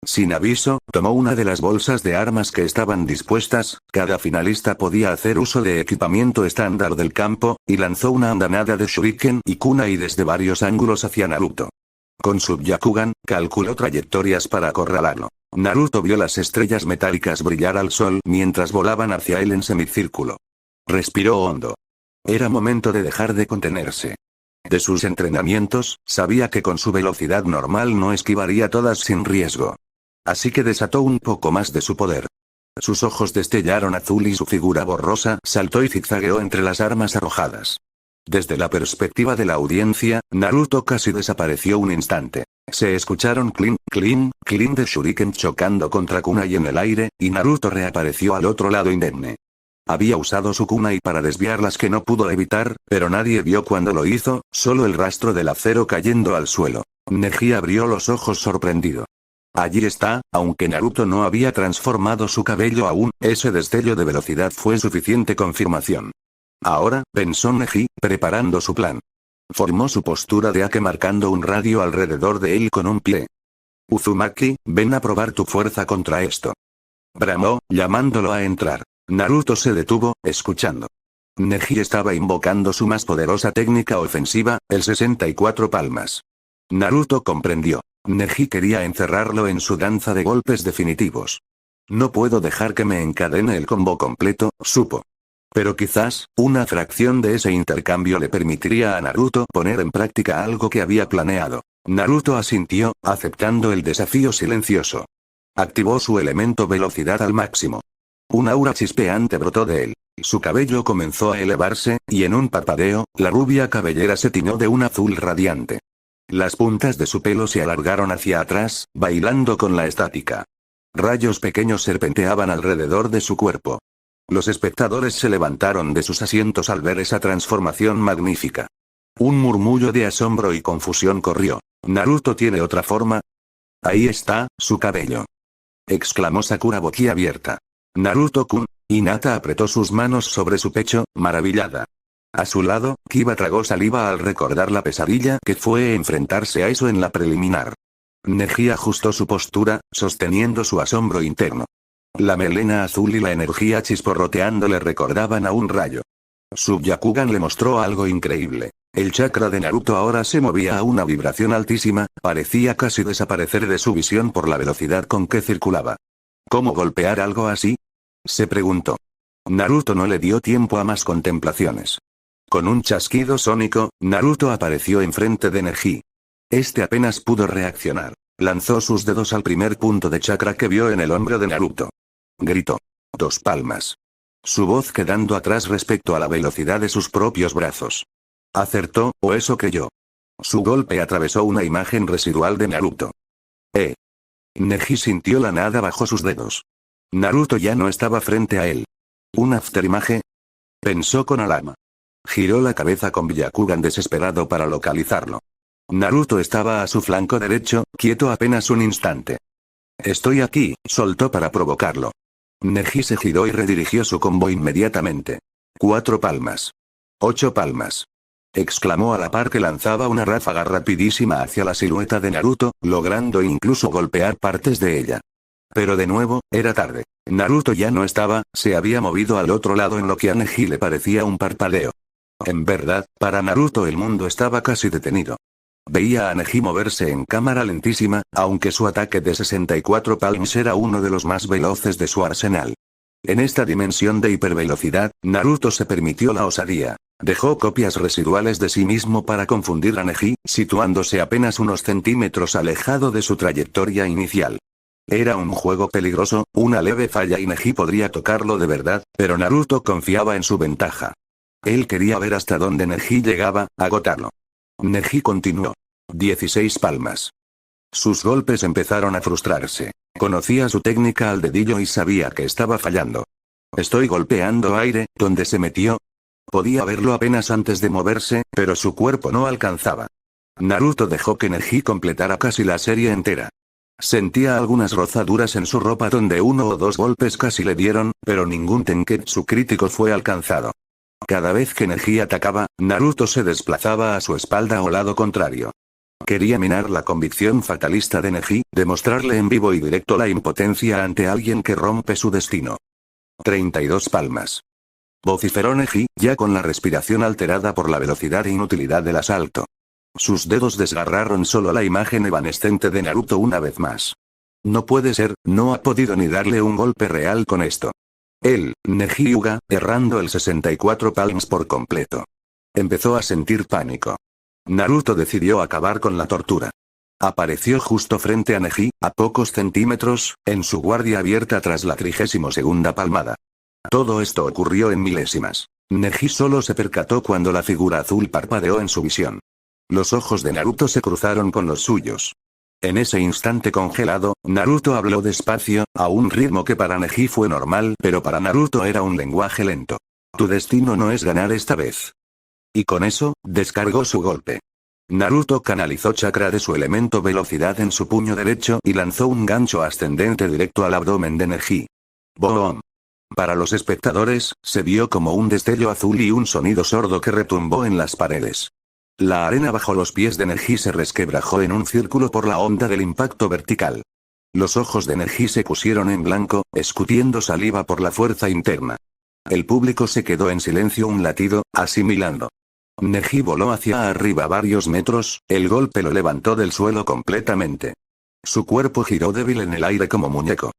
Sin aviso, tomó una de las bolsas de armas que estaban dispuestas, cada finalista podía hacer uso de equipamiento estándar del campo, y lanzó una andanada de shuriken y kunai desde varios ángulos hacia Naruto. Con su Byakugan, calculó trayectorias para acorralarlo. Naruto vio las estrellas metálicas brillar al sol mientras volaban hacia él en semicírculo. Respiró hondo. Era momento de dejar de contenerse. De sus entrenamientos, sabía que con su velocidad normal no esquivaría todas sin riesgo. Así que desató un poco más de su poder. Sus ojos destellaron azul y su figura borrosa saltó y zigzagueó entre las armas arrojadas. Desde la perspectiva de la audiencia, Naruto casi desapareció un instante. Se escucharon clink, clink, clink de shuriken chocando contra kunai en el aire, y Naruto reapareció al otro lado indemne. Había usado su kunai para desviar las que no pudo evitar, pero nadie vio cuando lo hizo, solo el rastro del acero cayendo al suelo. Neji abrió los ojos sorprendido. Allí está, aunque Naruto no había transformado su cabello aún, ese destello de velocidad fue suficiente confirmación. Ahora, pensó Neji, preparando su plan. Formó su postura de Ake marcando un radio alrededor de él con un pie. Uzumaki, ven a probar tu fuerza contra esto. Bramó, llamándolo a entrar. Naruto se detuvo, escuchando. Neji estaba invocando su más poderosa técnica ofensiva, el 64 palmas. Naruto comprendió. Neji quería encerrarlo en su danza de golpes definitivos. No puedo dejar que me encadene el combo completo, supo. Pero quizás, una fracción de ese intercambio le permitiría a Naruto poner en práctica algo que había planeado. Naruto asintió, aceptando el desafío silencioso. Activó su elemento velocidad al máximo. Un aura chispeante brotó de él. Su cabello comenzó a elevarse, y en un parpadeo, la rubia cabellera se tiñó de un azul radiante. Las puntas de su pelo se alargaron hacia atrás, bailando con la estática. Rayos pequeños serpenteaban alrededor de su cuerpo. Los espectadores se levantaron de sus asientos al ver esa transformación magnífica. Un murmullo de asombro y confusión corrió. ¿Naruto tiene otra forma? Ahí está, su cabello. Exclamó Sakura boquiabierta. Naruto-kun. Hinata apretó sus manos sobre su pecho, maravillada. A su lado, Kiba tragó saliva al recordar la pesadilla que fue enfrentarse a eso en la preliminar. Neji ajustó su postura, sosteniendo su asombro interno. La melena azul y la energía chisporroteando le recordaban a un rayo. Su Byakugan le mostró algo increíble. El chakra de Naruto ahora se movía a una vibración altísima, parecía casi desaparecer de su visión por la velocidad con que circulaba. ¿Cómo golpear algo así?, se preguntó. Naruto no le dio tiempo a más contemplaciones. Con un chasquido sónico, Naruto apareció enfrente de Neji. Este apenas pudo reaccionar. Lanzó sus dedos al primer punto de chakra que vio en el hombro de Naruto. Gritó. 2 palmas. Su voz quedando atrás respecto a la velocidad de sus propios brazos. Acertó, o eso creyó. Su golpe atravesó una imagen residual de Naruto. Neji sintió la nada bajo sus dedos. Naruto ya no estaba frente a él. ¿Un afterimage?, pensó con alarma. Giró la cabeza con Byakugan desesperado para localizarlo. Naruto estaba a su flanco derecho, quieto apenas un instante. Estoy aquí, soltó para provocarlo. Neji se giró y redirigió su combo inmediatamente. 4 palmas. 8 palmas. Exclamó a la par que lanzaba una ráfaga rapidísima hacia la silueta de Naruto, logrando incluso golpear partes de ella. Pero de nuevo, era tarde. Naruto ya no estaba, se había movido al otro lado en lo que a Neji le parecía un parpadeo. En verdad, para Naruto el mundo estaba casi detenido. Veía a Neji moverse en cámara lentísima, aunque su ataque de 64 palms era uno de los más veloces de su arsenal. En esta dimensión de hipervelocidad, Naruto se permitió la osadía. Dejó copias residuales de sí mismo para confundir a Neji, situándose apenas unos centímetros alejado de su trayectoria inicial. Era un juego peligroso, una leve falla y Neji podría tocarlo de verdad, pero Naruto confiaba en su ventaja. Él quería ver hasta dónde Neji llegaba, agotarlo. Neji continuó. 16 palmas. Sus golpes empezaron a frustrarse. Conocía su técnica al dedillo y sabía que estaba fallando. Estoy golpeando aire, ¿dónde se metió? Podía verlo apenas antes de moverse, pero su cuerpo no alcanzaba. Naruto dejó que Neji completara casi la serie entera. Sentía algunas rozaduras en su ropa donde 1 o 2 golpes casi le dieron, pero ningún tenketsu crítico fue alcanzado. Cada vez que Neji atacaba, Naruto se desplazaba a su espalda o lado contrario. Quería minar la convicción fatalista de Neji, demostrarle en vivo y directo la impotencia ante alguien que rompe su destino. 32 palmas. Vociferó Neji, ya con la respiración alterada por la velocidad e inutilidad del asalto. Sus dedos desgarraron solo la imagen evanescente de Naruto una vez más. No puede ser, no ha podido ni darle un golpe real con esto. Él, Neji Hyuga, errando el 64 palms por completo. Empezó a sentir pánico. Naruto decidió acabar con la tortura. Apareció justo frente a Neji, a pocos centímetros, en su guardia abierta tras la 32ª palmada. Todo esto ocurrió en milésimas. Neji solo se percató cuando la figura azul parpadeó en su visión. Los ojos de Naruto se cruzaron con los suyos. En ese instante congelado, Naruto habló despacio, a un ritmo que para Neji fue normal, pero para Naruto era un lenguaje lento. Tu destino no es ganar esta vez. Y con eso, descargó su golpe. Naruto canalizó chakra de su elemento velocidad en su puño derecho y lanzó un gancho ascendente directo al abdomen de Neji. ¡Boom! Para los espectadores, se vio como un destello azul y un sonido sordo que retumbó en las paredes. La arena bajo los pies de Neji se resquebrajó en un círculo por la onda del impacto vertical. Los ojos de Neji se pusieron en blanco, escupiendo saliva por la fuerza interna. El público se quedó en silencio un latido, asimilando. Neji voló hacia arriba varios metros, el golpe lo levantó del suelo completamente. Su cuerpo giró débil en el aire como muñeco.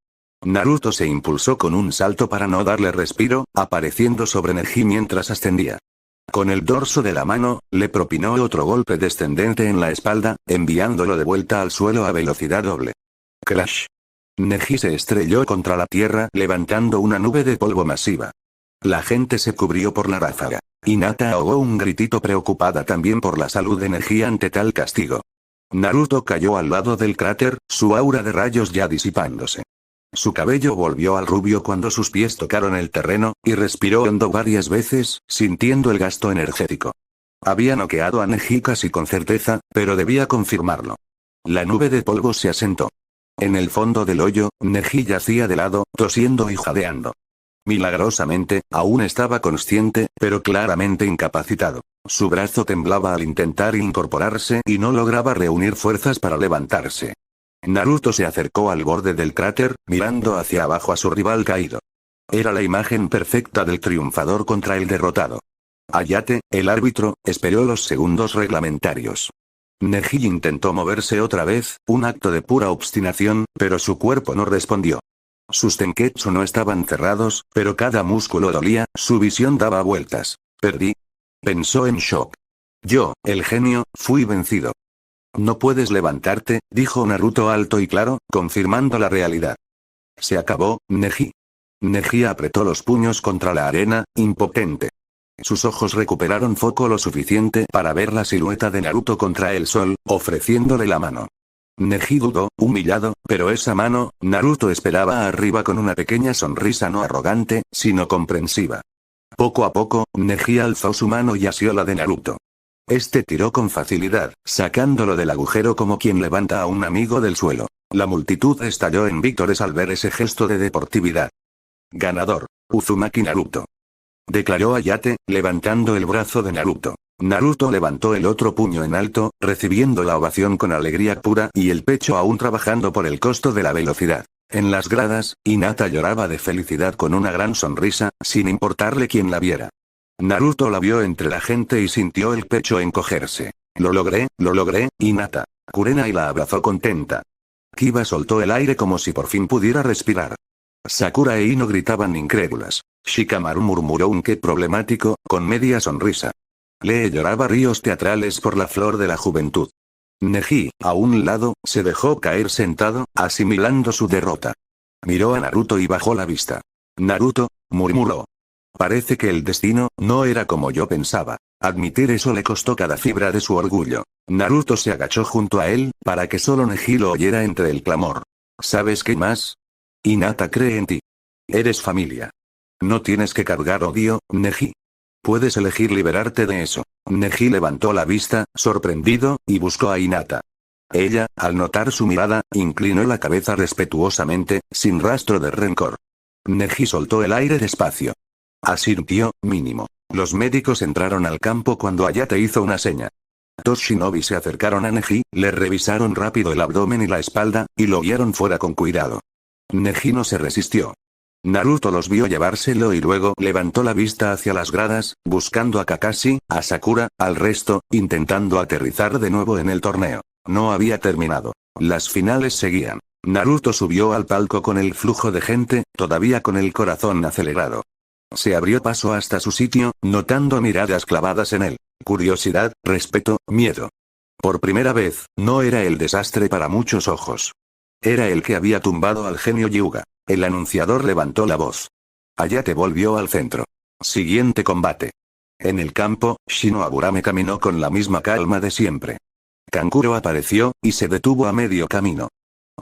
Naruto se impulsó con un salto para no darle respiro, apareciendo sobre Neji mientras ascendía. Con el dorso de la mano, le propinó otro golpe descendente en la espalda, enviándolo de vuelta al suelo a velocidad doble. Crash. Neji se estrelló contra la tierra, levantando una nube de polvo masiva. La gente se cubrió por la ráfaga. Hinata ahogó un gritito preocupada también por la salud de Neji ante tal castigo. Naruto cayó al lado del cráter, su aura de rayos ya disipándose. Su cabello volvió al rubio cuando sus pies tocaron el terreno, y respiró hondo varias veces, sintiendo el gasto energético. Había noqueado a Neji casi con certeza, pero debía confirmarlo. La nube de polvo se asentó. En el fondo del hoyo, Neji yacía de lado, tosiendo y jadeando. Milagrosamente, aún estaba consciente, pero claramente incapacitado. Su brazo temblaba al intentar incorporarse y no lograba reunir fuerzas para levantarse. Naruto se acercó al borde del cráter, mirando hacia abajo a su rival caído. Era la imagen perfecta del triunfador contra el derrotado. Hayate, el árbitro, esperó los segundos reglamentarios. Neji intentó moverse otra vez, un acto de pura obstinación, pero su cuerpo no respondió. Sus tenketsu no estaban cerrados, pero cada músculo dolía, su visión daba vueltas. Perdí. Pensó en shock. Yo, el genio, fui vencido. No puedes levantarte, dijo Naruto alto y claro, confirmando la realidad. Se acabó, Neji. Neji apretó los puños contra la arena, impotente. Sus ojos recuperaron foco lo suficiente para ver la silueta de Naruto contra el sol, ofreciéndole la mano. Neji dudó, humillado, pero esa mano, Naruto esperaba arriba con una pequeña sonrisa no arrogante, sino comprensiva. Poco a poco, Neji alzó su mano y asió la de Naruto. Este tiró con facilidad, sacándolo del agujero como quien levanta a un amigo del suelo. La multitud estalló en vítores al ver ese gesto de deportividad. Ganador. Uzumaki Naruto. Declaró Hayate, levantando el brazo de Naruto. Naruto levantó el otro puño en alto, recibiendo la ovación con alegría pura y el pecho aún trabajando por el costo de la velocidad. En las gradas, Hinata lloraba de felicidad con una gran sonrisa, sin importarle quién la viera. Naruto la vio entre la gente y sintió el pecho encogerse. Lo logré, Hinata. Kurenai la abrazó contenta. Kiba soltó el aire como si por fin pudiera respirar. Sakura e Ino gritaban incrédulas. Shikamaru murmuró un qué problemático, con media sonrisa. Lee lloraba ríos teatrales por la flor de la juventud. Neji, a un lado, se dejó caer sentado, asimilando su derrota. Miró a Naruto y bajó la vista. Naruto, murmuró. Parece que el destino, no era como yo pensaba. Admitir eso le costó cada fibra de su orgullo. Naruto se agachó junto a él, para que solo Neji lo oyera entre el clamor. ¿Sabes qué más? Hinata cree en ti. Eres familia. No tienes que cargar odio, Neji. Puedes elegir liberarte de eso. Neji levantó la vista, sorprendido, y buscó a Hinata. Ella, al notar su mirada, inclinó la cabeza respetuosamente, sin rastro de rencor. Neji soltó el aire despacio. Asintió, mínimo. Los médicos entraron al campo cuando Hayate hizo una seña. Dos shinobi se acercaron a Neji, le revisaron rápido el abdomen y la espalda, y lo guiaron fuera con cuidado. Neji no se resistió. Naruto los vio llevárselo y luego levantó la vista hacia las gradas, buscando a Kakashi, a Sakura, al resto, intentando aterrizar de nuevo en el torneo. No había terminado. Las finales seguían. Naruto subió al palco con el flujo de gente, todavía con el corazón acelerado. Se abrió paso hasta su sitio, notando miradas clavadas en él. Curiosidad, respeto, miedo. Por primera vez, no era el desastre para muchos ojos. Era el que había tumbado al genio Hyuga. El anunciador levantó la voz. Hayate volvió al centro. Siguiente combate. En el campo, Shino Aburame caminó con la misma calma de siempre. Kankuro apareció, y se detuvo a medio camino.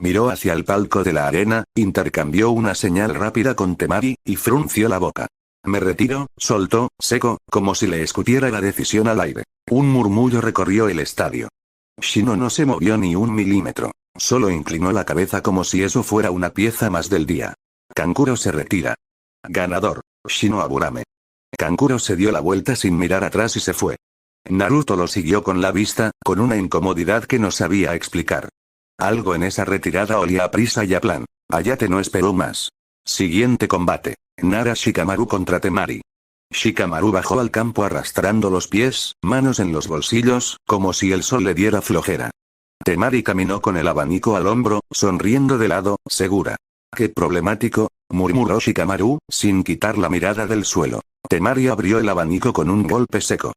Miró hacia el palco de la arena, intercambió una señal rápida con Temari, y frunció la boca. Me retiro, soltó, seco, como si le escupiera la decisión al aire. Un murmullo recorrió el estadio. Shino no se movió ni un milímetro. Solo inclinó la cabeza como si eso fuera una pieza más del día. Kankuro se retira. Ganador. Shino Aburame. Kankuro se dio la vuelta sin mirar atrás y se fue. Naruto lo siguió con la vista, con una incomodidad que no sabía explicar. Algo en esa retirada olía a prisa y a plan. Hayate no esperó más. Siguiente combate. Nara Shikamaru contra Temari. Shikamaru bajó al campo arrastrando los pies, manos en los bolsillos, como si el sol le diera flojera. Temari caminó con el abanico al hombro, sonriendo de lado, segura. «Qué problemático», murmuró Shikamaru, sin quitar la mirada del suelo. Temari abrió el abanico con un golpe seco.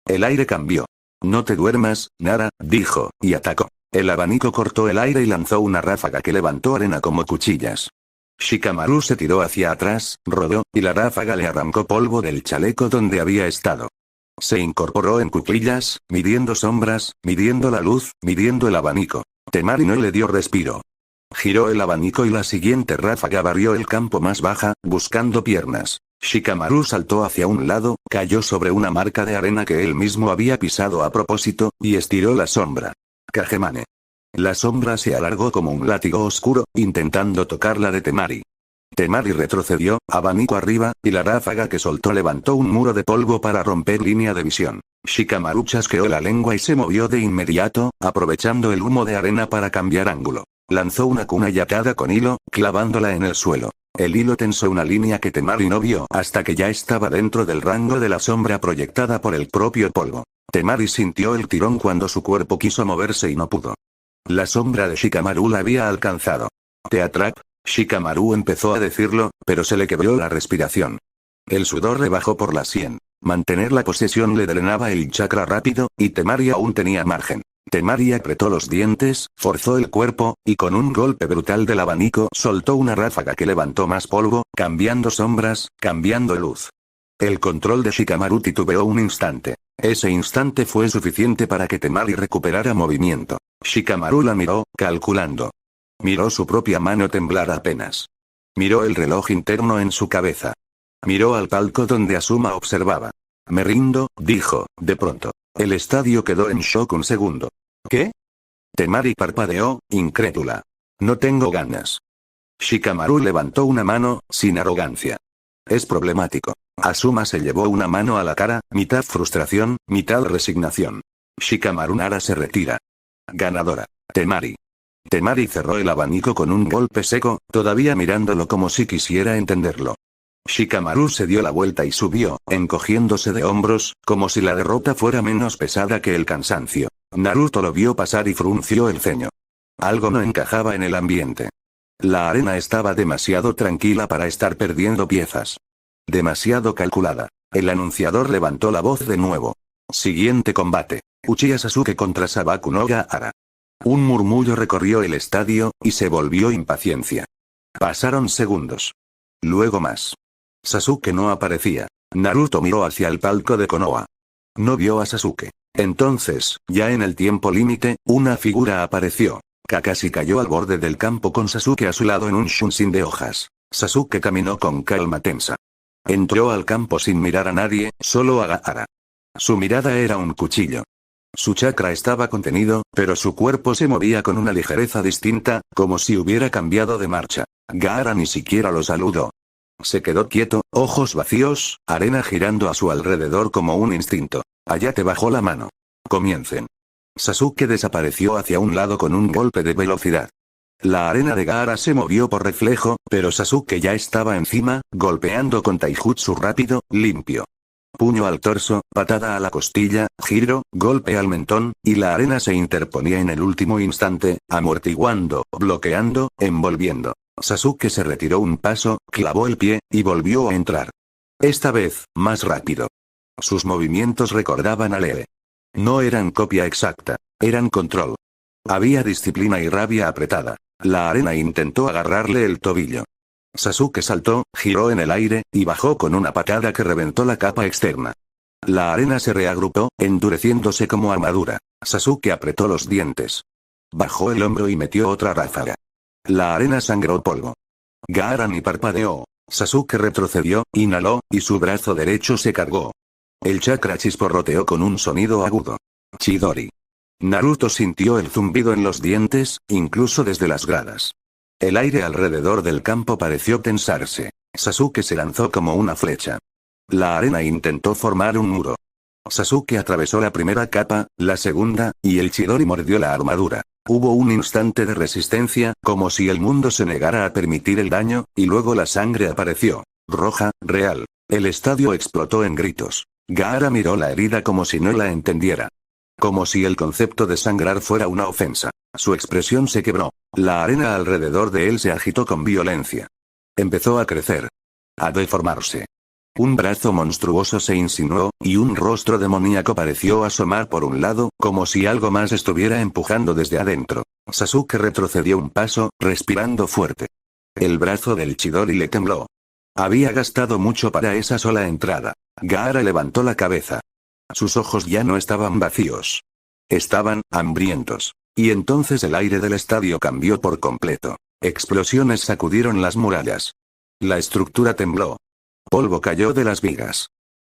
El aire cambió. «No te duermas, Nara», dijo, y atacó. El abanico cortó el aire y lanzó una ráfaga que levantó arena como cuchillas. Shikamaru se tiró hacia atrás, rodó, y la ráfaga le arrancó polvo del chaleco donde había estado. Se incorporó en cuclillas, midiendo sombras, midiendo la luz, midiendo el abanico. Temari no le dio respiro. Giró el abanico y la siguiente ráfaga barrió el campo más baja, buscando piernas. Shikamaru saltó hacia un lado, cayó sobre una marca de arena que él mismo había pisado a propósito, y estiró la sombra. Kagemane. La sombra se alargó como un látigo oscuro, intentando tocar la de Temari. Temari retrocedió, abanico arriba, y la ráfaga que soltó levantó un muro de polvo para romper línea de visión. Shikamaru chasqueó la lengua y se movió de inmediato, aprovechando el humo de arena para cambiar ángulo. Lanzó una kunai atada con hilo, clavándola en el suelo. El hilo tensó una línea que Temari no vio hasta que ya estaba dentro del rango de la sombra proyectada por el propio polvo. Temari sintió el tirón cuando su cuerpo quiso moverse y no pudo. La sombra de Shikamaru la había alcanzado. «Te atrap». Shikamaru empezó a decirlo, pero se le quebró la respiración. El sudor le bajó por la sien. Mantener la posesión le drenaba el chakra rápido, y Temari aún tenía margen. Temari apretó los dientes, forzó el cuerpo, y con un golpe brutal del abanico soltó una ráfaga que levantó más polvo, cambiando sombras, cambiando luz. El control de Shikamaru titubeó un instante. Ese instante fue suficiente para que Temari recuperara movimiento. Shikamaru la miró, calculando. Miró su propia mano temblar apenas. Miró el reloj interno en su cabeza. Miró al palco donde Asuma observaba. «Me rindo», dijo, de pronto. El estadio quedó en shock un segundo. «¿Qué?». Temari parpadeó, incrédula. «No tengo ganas». Shikamaru levantó una mano, sin arrogancia. «Es problemático». Asuma se llevó una mano a la cara, mitad frustración, mitad resignación. Shikamaru Nara se retira. Ganadora. Temari. Temari cerró el abanico con un golpe seco, todavía mirándolo como si quisiera entenderlo. Shikamaru se dio la vuelta y subió, encogiéndose de hombros, como si la derrota fuera menos pesada que el cansancio. Naruto lo vio pasar y frunció el ceño. Algo no encajaba en el ambiente. La arena estaba demasiado tranquila para estar perdiendo piezas. Demasiado calculada. El anunciador levantó la voz de nuevo. Siguiente combate. Uchiha Sasuke contra Sabaku no Gaara. Un murmullo recorrió el estadio, y se volvió impaciencia. Pasaron segundos. Luego más. Sasuke no aparecía. Naruto miró hacia el palco de Konoha. No vio a Sasuke. Entonces, ya en el tiempo límite, una figura apareció. Kakashi cayó al borde del campo con Sasuke a su lado en un shunshin de hojas. Sasuke caminó con calma tensa. Entró al campo sin mirar a nadie, solo a Gaara. Su mirada era un cuchillo. Su chakra estaba contenido, pero su cuerpo se movía con una ligereza distinta, como si hubiera cambiado de marcha. Gaara ni siquiera lo saludó. Se quedó quieto, ojos vacíos, arena girando a su alrededor como un instinto. Allá te bajó la mano. Comiencen. Sasuke desapareció hacia un lado con un golpe de velocidad. La arena de Gaara se movió por reflejo, pero Sasuke ya estaba encima, golpeando con taijutsu rápido, limpio. Puño al torso, patada a la costilla, giro, golpe al mentón, y la arena se interponía en el último instante, amortiguando, bloqueando, envolviendo. Sasuke se retiró un paso, clavó el pie, y volvió a entrar. Esta vez, más rápido. Sus movimientos recordaban a Lee. No eran copia exacta, eran control. Había disciplina y rabia apretada. La arena intentó agarrarle el tobillo. Sasuke saltó, giró en el aire, y bajó con una patada que reventó la capa externa. La arena se reagrupó, endureciéndose como armadura. Sasuke apretó los dientes. Bajó el hombro y metió otra ráfaga. La arena sangró polvo. Gaara ni parpadeó. Sasuke retrocedió, inhaló, y su brazo derecho se cargó. El chakra chisporroteó con un sonido agudo. Chidori. Naruto sintió el zumbido en los dientes, incluso desde las gradas. El aire alrededor del campo pareció tensarse. Sasuke se lanzó como una flecha. La arena intentó formar un muro. Sasuke atravesó la primera capa, la segunda, y el Chidori mordió la armadura. Hubo un instante de resistencia, como si el mundo se negara a permitir el daño, y luego la sangre apareció. Roja, real. El estadio explotó en gritos. Gaara miró la herida como si no la entendiera. Como si el concepto de sangrar fuera una ofensa. Su expresión se quebró. La arena alrededor de él se agitó con violencia. Empezó a crecer. A deformarse. Un brazo monstruoso se insinuó, y un rostro demoníaco pareció asomar por un lado, como si algo más estuviera empujando desde adentro. Sasuke retrocedió un paso, respirando fuerte. El brazo del Chidori le tembló. Había gastado mucho para esa sola entrada. Gaara levantó la cabeza. Sus ojos ya no estaban vacíos. Estaban hambrientos. Y entonces el aire del estadio cambió por completo. Explosiones sacudieron las murallas. La estructura tembló. Polvo cayó de las vigas.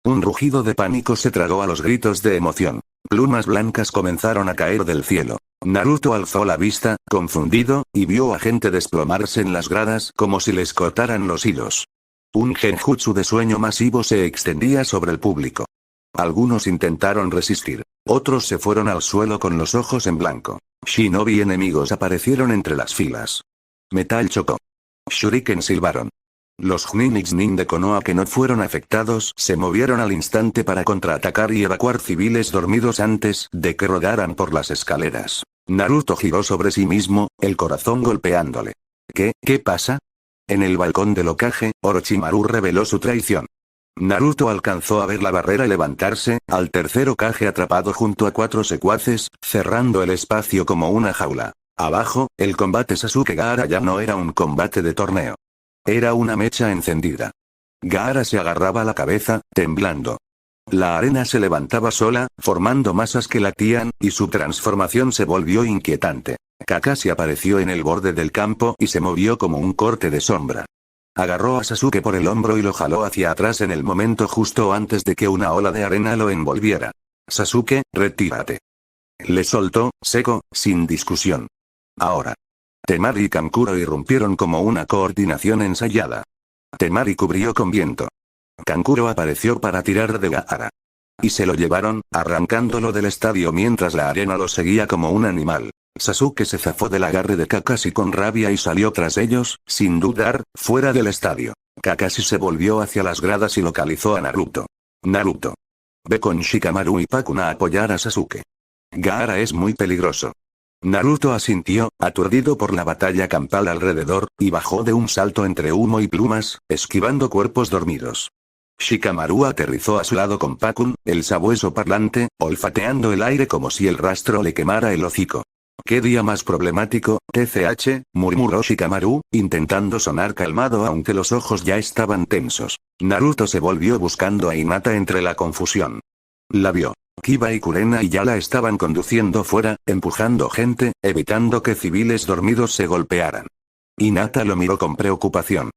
Un rugido de pánico se tragó a los gritos de emoción. Plumas blancas comenzaron a caer del cielo. Naruto alzó la vista, confundido, y vio a gente desplomarse en las gradas como si les cortaran los hilos. Un genjutsu de sueño masivo se extendía sobre el público. Algunos intentaron resistir. Otros se fueron al suelo con los ojos en blanco. Shinobi enemigos aparecieron entre las filas. Metal chocó. Shuriken silbaron. Los Gniniks Nin de Konoha que no fueron afectados se movieron al instante para contraatacar y evacuar civiles dormidos antes de que rodaran por las escaleras. Naruto giró sobre sí mismo, el corazón golpeándole. ¿Qué pasa? En el balcón del Hokage, Orochimaru reveló su traición. Naruto alcanzó a ver la barrera levantarse, al tercer Hokage atrapado junto a 4 secuaces, cerrando el espacio como una jaula. Abajo, el combate Sasuke-Gaara ya no era un combate de torneo. Era una mecha encendida. Gaara se agarraba a la cabeza, temblando. La arena se levantaba sola, formando masas que latían, y su transformación se volvió inquietante. Kakashi apareció en el borde del campo y se movió como un corte de sombra. Agarró a Sasuke por el hombro y lo jaló hacia atrás en el momento justo antes de que una ola de arena lo envolviera. Sasuke, retírate. Le soltó, seco, sin discusión. Ahora. Temari y Kankuro irrumpieron como una coordinación ensayada. Temari cubrió con viento. Kankuro apareció para tirar de Gaara. Y se lo llevaron, arrancándolo del estadio mientras la arena lo seguía como un animal. Sasuke se zafó del agarre de Kakashi con rabia y salió tras ellos, sin dudar, fuera del estadio. Kakashi se volvió hacia las gradas y localizó a Naruto. Naruto. Ve con Shikamaru y Pakun a apoyar a Sasuke. Gaara es muy peligroso. Naruto asintió, aturdido por la batalla campal alrededor, y bajó de un salto entre humo y plumas, esquivando cuerpos dormidos. Shikamaru aterrizó a su lado con Pakun, el sabueso parlante, olfateando el aire como si el rastro le quemara el hocico. «¿Qué día más problemático, TCH?», murmuró Shikamaru, intentando sonar calmado aunque los ojos ya estaban tensos. Naruto se volvió buscando a Hinata entre la confusión. La vio. Kiba y Kurena y Yala estaban conduciendo fuera, empujando gente, evitando que civiles dormidos se golpearan. Hinata lo miró con preocupación.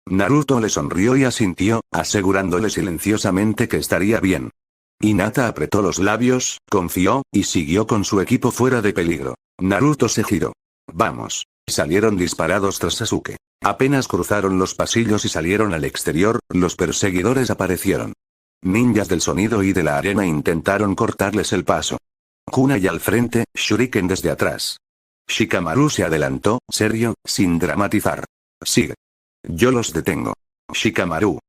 Naruto le sonrió y asintió, asegurándole silenciosamente que estaría bien. Hinata apretó los labios, confió, y siguió con su equipo fuera de peligro. Naruto se giró. Vamos. Salieron disparados tras Sasuke. Apenas cruzaron los pasillos y salieron al exterior, los perseguidores aparecieron. Ninjas del sonido y de la arena intentaron cortarles el paso. Kunai al frente, Shuriken desde atrás. Shikamaru se adelantó, serio, sin dramatizar. Sigue. Yo los detengo. Shikamaru.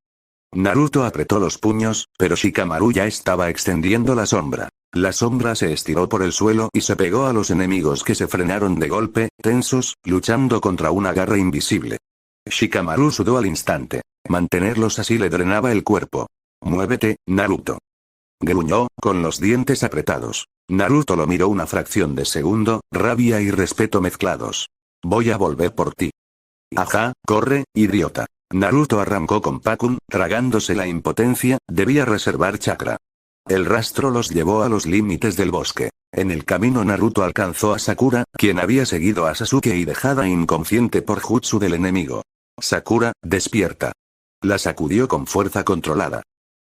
Naruto apretó los puños, pero Shikamaru ya estaba extendiendo la sombra. La sombra se estiró por el suelo y se pegó a los enemigos que se frenaron de golpe, tensos, luchando contra una garra invisible. Shikamaru sudó al instante. Mantenerlos así le drenaba el cuerpo. Muévete, Naruto. Gruñó, con los dientes apretados. Naruto lo miró una fracción de segundo, rabia y respeto mezclados. Voy a volver por ti. Ajá, corre, idiota. Naruto arrancó con Pakun, tragándose la impotencia, debía reservar chakra. El rastro los llevó a los límites del bosque. En el camino Naruto alcanzó a Sakura, quien había seguido a Sasuke y dejada inconsciente por jutsu del enemigo. Sakura, despierta. La sacudió con fuerza controlada.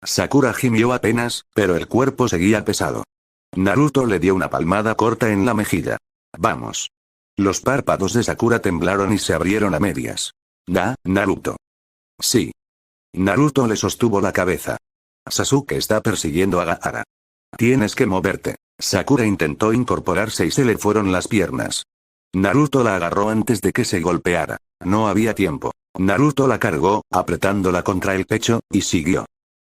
Sakura gimió apenas, pero el cuerpo seguía pesado. Naruto le dio una palmada corta en la mejilla. Vamos. Los párpados de Sakura temblaron y se abrieron a medias. Naruto. Sí. Naruto le sostuvo la cabeza. Sasuke está persiguiendo a Gaara. Tienes que moverte. Sakura intentó incorporarse y se le fueron las piernas. Naruto la agarró antes de que se golpeara. No había tiempo. Naruto la cargó, apretándola contra el pecho, y siguió.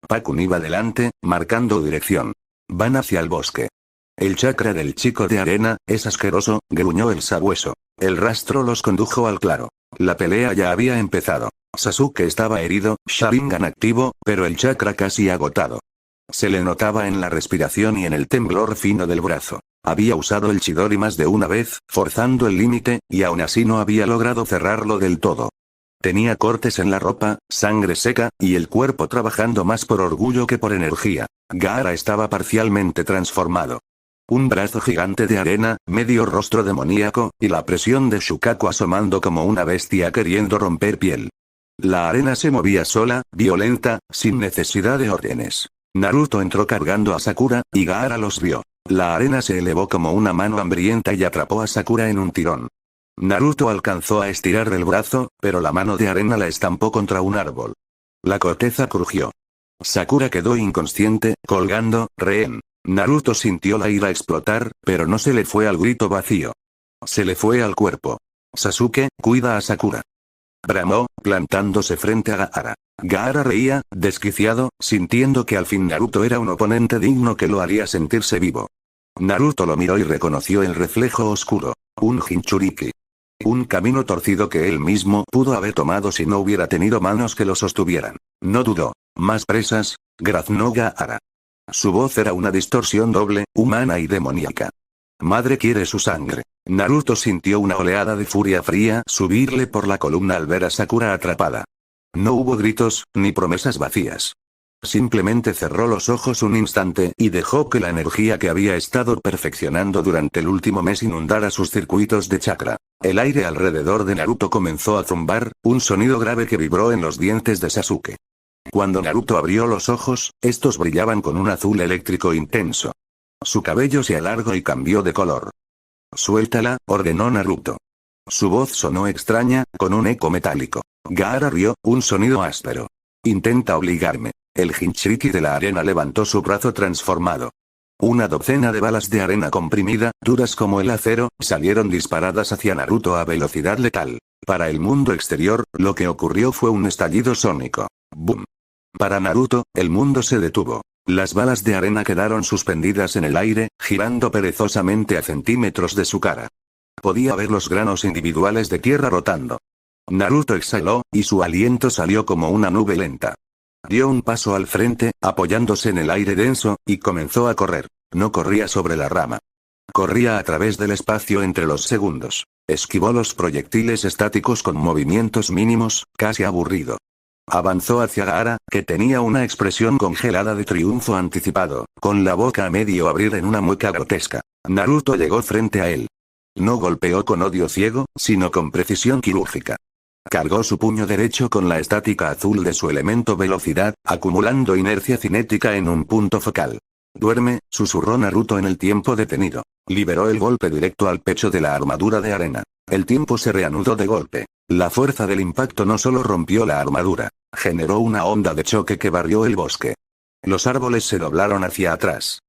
Pakun iba delante, marcando dirección. Van hacia el bosque. El chakra del chico de arena, es asqueroso, gruñó el sabueso. El rastro los condujo al claro. La pelea ya había empezado. Sasuke estaba herido, Sharingan activo, pero el chakra casi agotado. Se le notaba en la respiración y en el temblor fino del brazo. Había usado el Chidori más de una vez, forzando el límite, y aún así no había logrado cerrarlo del todo. Tenía cortes en la ropa, sangre seca, y el cuerpo trabajando más por orgullo que por energía. Gaara estaba parcialmente transformado. Un brazo gigante de arena, medio rostro demoníaco, y la presión de Shukaku asomando como una bestia queriendo romper piel. La arena se movía sola, violenta, sin necesidad de órdenes. Naruto entró cargando a Sakura, y Gaara los vio. La arena se elevó como una mano hambrienta y atrapó a Sakura en un tirón. Naruto alcanzó a estirar el brazo, pero la mano de arena la estampó contra un árbol. La corteza crujió. Sakura quedó inconsciente, colgando, rehén. Naruto sintió la ira explotar, pero no se le fue al grito vacío. Se le fue al cuerpo. Sasuke, cuida a Sakura. Bramó, plantándose frente a Gaara. Gaara reía, desquiciado, sintiendo que al fin Naruto era un oponente digno que lo haría sentirse vivo. Naruto lo miró y reconoció el reflejo oscuro. Un Jinchuriki. Un camino torcido que él mismo pudo haber tomado si no hubiera tenido manos que lo sostuvieran. No dudó. Más presas, graznó Gaara. Su voz era una distorsión doble, humana y demoníaca. Madre quiere su sangre. Naruto sintió una oleada de furia fría subirle por la columna al ver a Sakura atrapada. No hubo gritos, ni promesas vacías. Simplemente cerró los ojos un instante y dejó que la energía que había estado perfeccionando durante el último mes inundara sus circuitos de chakra. El aire alrededor de Naruto comenzó a zumbar, un sonido grave que vibró en los dientes de Sasuke. Cuando Naruto abrió los ojos, estos brillaban con un azul eléctrico intenso. Su cabello se alargó y cambió de color. Suéltala, ordenó Naruto. Su voz sonó extraña, con un eco metálico. Gaara rió, un sonido áspero. Intenta obligarme. El Jinchuriki de la arena levantó su brazo transformado. Una docena de balas de arena comprimida, duras como el acero, salieron disparadas hacia Naruto a velocidad letal. Para el mundo exterior, lo que ocurrió fue un estallido sónico. ¡Bum! Para Naruto, el mundo se detuvo. Las balas de arena quedaron suspendidas en el aire, girando perezosamente a centímetros de su cara. Podía ver los granos individuales de tierra rotando. Naruto exhaló, y su aliento salió como una nube lenta. Dio un paso al frente, apoyándose en el aire denso, y comenzó a correr. No corría sobre la rama. Corría a través del espacio entre los segundos. Esquivó los proyectiles estáticos con movimientos mínimos, casi aburrido. Avanzó hacia Gaara, que tenía una expresión congelada de triunfo anticipado, con la boca a medio abrir en una mueca grotesca. Naruto llegó frente a él. No golpeó con odio ciego, sino con precisión quirúrgica. Cargó su puño derecho con la estática azul de su elemento velocidad, acumulando inercia cinética en un punto focal. Duerme, susurró Naruto en el tiempo detenido. Liberó el golpe directo al pecho de la armadura de arena. El tiempo se reanudó de golpe. La fuerza del impacto no solo rompió la armadura, generó una onda de choque que barrió el bosque. Los árboles se doblaron hacia atrás.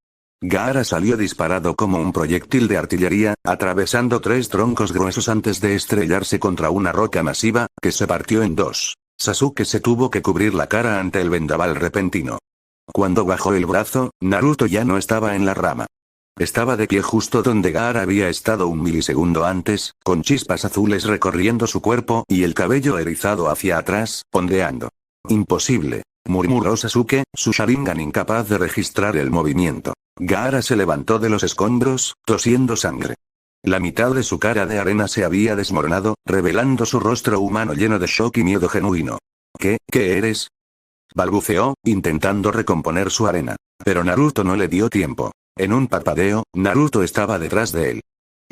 Gaara salió disparado como un proyectil de artillería, atravesando 3 troncos gruesos antes de estrellarse contra una roca masiva, que se partió en 2. Sasuke se tuvo que cubrir la cara ante el vendaval repentino. Cuando bajó el brazo, Naruto ya no estaba en la rama. Estaba de pie justo donde Gaara había estado un milisegundo antes, con chispas azules recorriendo su cuerpo y el cabello erizado hacia atrás, ondeando. Imposible, murmuró Sasuke, su Sharingan incapaz de registrar el movimiento. Gaara se levantó de los escombros, tosiendo sangre. La mitad de su cara de arena se había desmoronado, revelando su rostro humano lleno de shock y miedo genuino. ¿Qué eres? Balbuceó, intentando recomponer su arena. Pero Naruto no le dio tiempo. En un parpadeo, Naruto estaba detrás de él.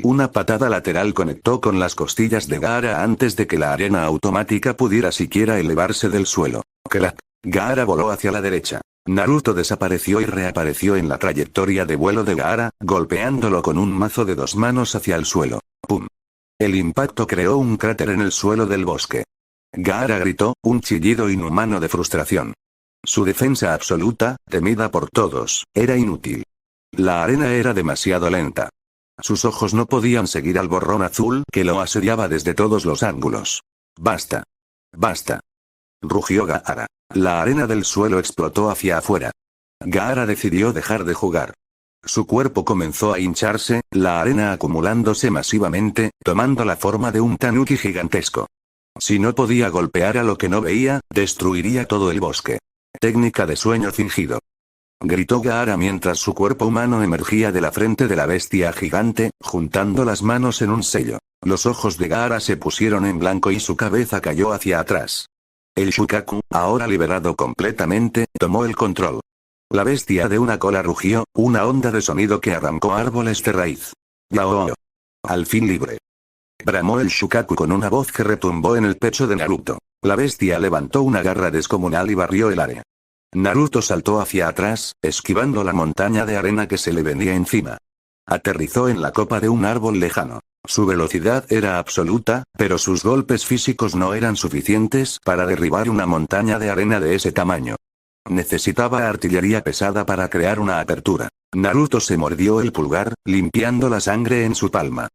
Una patada lateral conectó con las costillas de Gaara antes de que la arena automática pudiera siquiera elevarse del suelo. ¡Clac! Gaara voló hacia la derecha. Naruto desapareció y reapareció en la trayectoria de vuelo de Gaara, golpeándolo con un mazo de 2 manos hacia el suelo. ¡Pum! El impacto creó un cráter en el suelo del bosque. Gaara gritó, un chillido inhumano de frustración. Su defensa absoluta, temida por todos, era inútil. La arena era demasiado lenta. Sus ojos no podían seguir al borrón azul que lo asediaba desde todos los ángulos. ¡Basta! ¡Basta! Rugió Gaara. La arena del suelo explotó hacia afuera. Gaara decidió dejar de jugar. Su cuerpo comenzó a hincharse, la arena acumulándose masivamente, tomando la forma de un tanuki gigantesco. Si no podía golpear a lo que no veía, destruiría todo el bosque. Técnica de sueño fingido. Gritó Gaara mientras su cuerpo humano emergía de la frente de la bestia gigante, juntando las manos en un sello. Los ojos de Gaara se pusieron en blanco y su cabeza cayó hacia atrás. El Shukaku, ahora liberado completamente, tomó el control. La bestia de una cola rugió, una onda de sonido que arrancó árboles de raíz. ¡Yao! Al fin libre. Bramó el Shukaku con una voz que retumbó en el pecho de Naruto. La bestia levantó una garra descomunal y barrió el área. Naruto saltó hacia atrás, esquivando la montaña de arena que se le venía encima. Aterrizó en la copa de un árbol lejano. Su velocidad era absoluta, pero sus golpes físicos no eran suficientes para derribar una montaña de arena de ese tamaño. Necesitaba artillería pesada para crear una apertura. Naruto se mordió el pulgar, limpiando la sangre en su palma.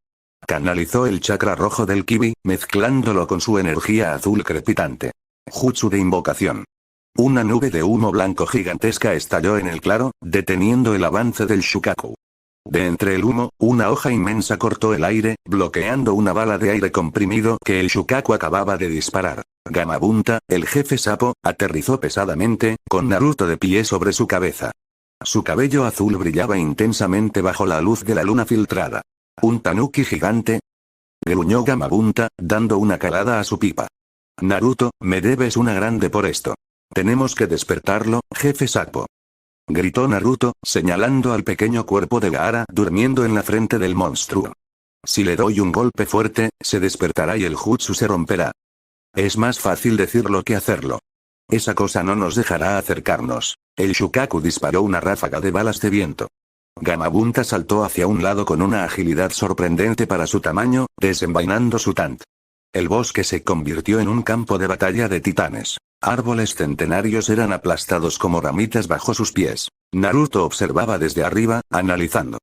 Canalizó el chakra rojo del Kibi, mezclándolo con su energía azul crepitante. Jutsu de invocación. Una nube de humo blanco gigantesca estalló en el claro, deteniendo el avance del Shukaku. De entre el humo, una hoja inmensa cortó el aire, bloqueando una bala de aire comprimido que el Shukaku acababa de disparar. Gamabunta, el jefe sapo, aterrizó pesadamente, con Naruto de pie sobre su cabeza. Su cabello azul brillaba intensamente bajo la luz de la luna filtrada. ¿Un tanuki gigante? Gruñó Gamabunta, dando una calada a su pipa. Naruto, me debes una grande por esto. Tenemos que despertarlo, jefe sapo. Gritó Naruto, señalando al pequeño cuerpo de Gaara durmiendo en la frente del monstruo. Si le doy un golpe fuerte, se despertará y el jutsu se romperá. Es más fácil decirlo que hacerlo. Esa cosa no nos dejará acercarnos. El Shukaku disparó una ráfaga de balas de viento. Gamabunta saltó hacia un lado con una agilidad sorprendente para su tamaño, desenvainando su tant. El bosque se convirtió en un campo de batalla de titanes. Árboles centenarios eran aplastados como ramitas bajo sus pies. Naruto observaba desde arriba, analizando.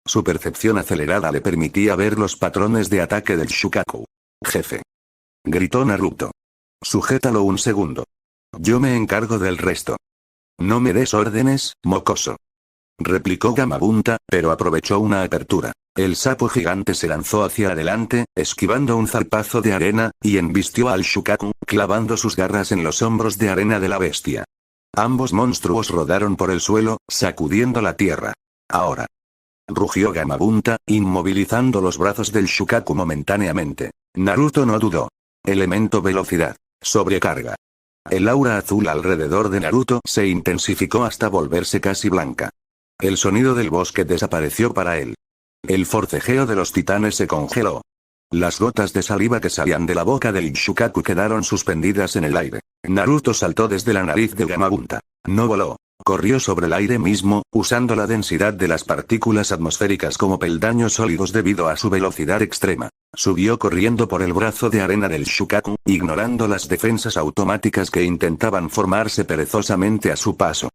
Su percepción acelerada le permitía ver los patrones de ataque del Shukaku. Jefe. Gritó Naruto. Sujétalo un segundo. Yo me encargo del resto. No me des órdenes, mocoso. Replicó Gamabunta, pero aprovechó una apertura. El sapo gigante se lanzó hacia adelante, esquivando un zarpazo de arena, y embistió al Shukaku, clavando sus garras en los hombros de arena de la bestia. Ambos monstruos rodaron por el suelo, sacudiendo la tierra. Ahora. Rugió Gamabunta, inmovilizando los brazos del Shukaku momentáneamente. Naruto no dudó. Elemento velocidad. Sobrecarga. El aura azul alrededor de Naruto se intensificó hasta volverse casi blanca. El sonido del bosque desapareció para él. El forcejeo de los titanes se congeló. Las gotas de saliva que salían de la boca del Shukaku quedaron suspendidas en el aire. Naruto saltó desde la nariz de Gamabunta. No voló. Corrió sobre el aire mismo, usando la densidad de las partículas atmosféricas como peldaños sólidos debido a su velocidad extrema. Subió corriendo por el brazo de arena del Shukaku, ignorando las defensas automáticas que intentaban formarse perezosamente a su paso.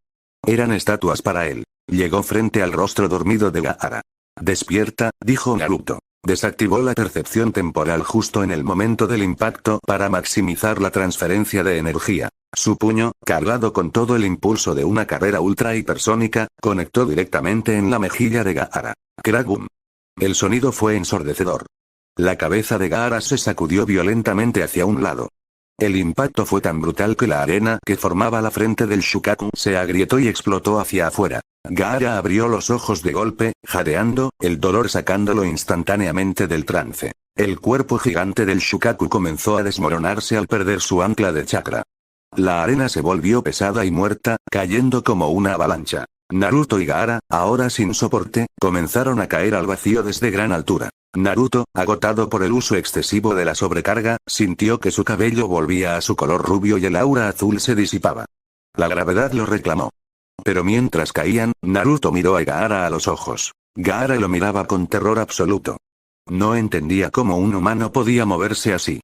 Eran estatuas para él. Llegó frente al rostro dormido de Gaara. Despierta, dijo Naruto. Desactivó la percepción temporal justo en el momento del impacto para maximizar la transferencia de energía. Su puño, cargado con todo el impulso de una carrera ultra hipersónica, conectó directamente en la mejilla de Gaara. Crack boom. El sonido fue ensordecedor. La cabeza de Gaara se sacudió violentamente hacia un lado. El impacto fue tan brutal que la arena que formaba la frente del Shukaku se agrietó y explotó hacia afuera. Gaara abrió los ojos de golpe, jadeando, el dolor sacándolo instantáneamente del trance. El cuerpo gigante del Shukaku comenzó a desmoronarse al perder su ancla de chakra. La arena se volvió pesada y muerta, cayendo como una avalancha. Naruto y Gaara, ahora sin soporte, comenzaron a caer al vacío desde gran altura. Naruto, agotado por el uso excesivo de la sobrecarga, sintió que su cabello volvía a su color rubio y el aura azul se disipaba. La gravedad lo reclamó. Pero mientras caían, Naruto miró a Gaara a los ojos. Gaara lo miraba con terror absoluto. No entendía cómo un humano podía moverse así.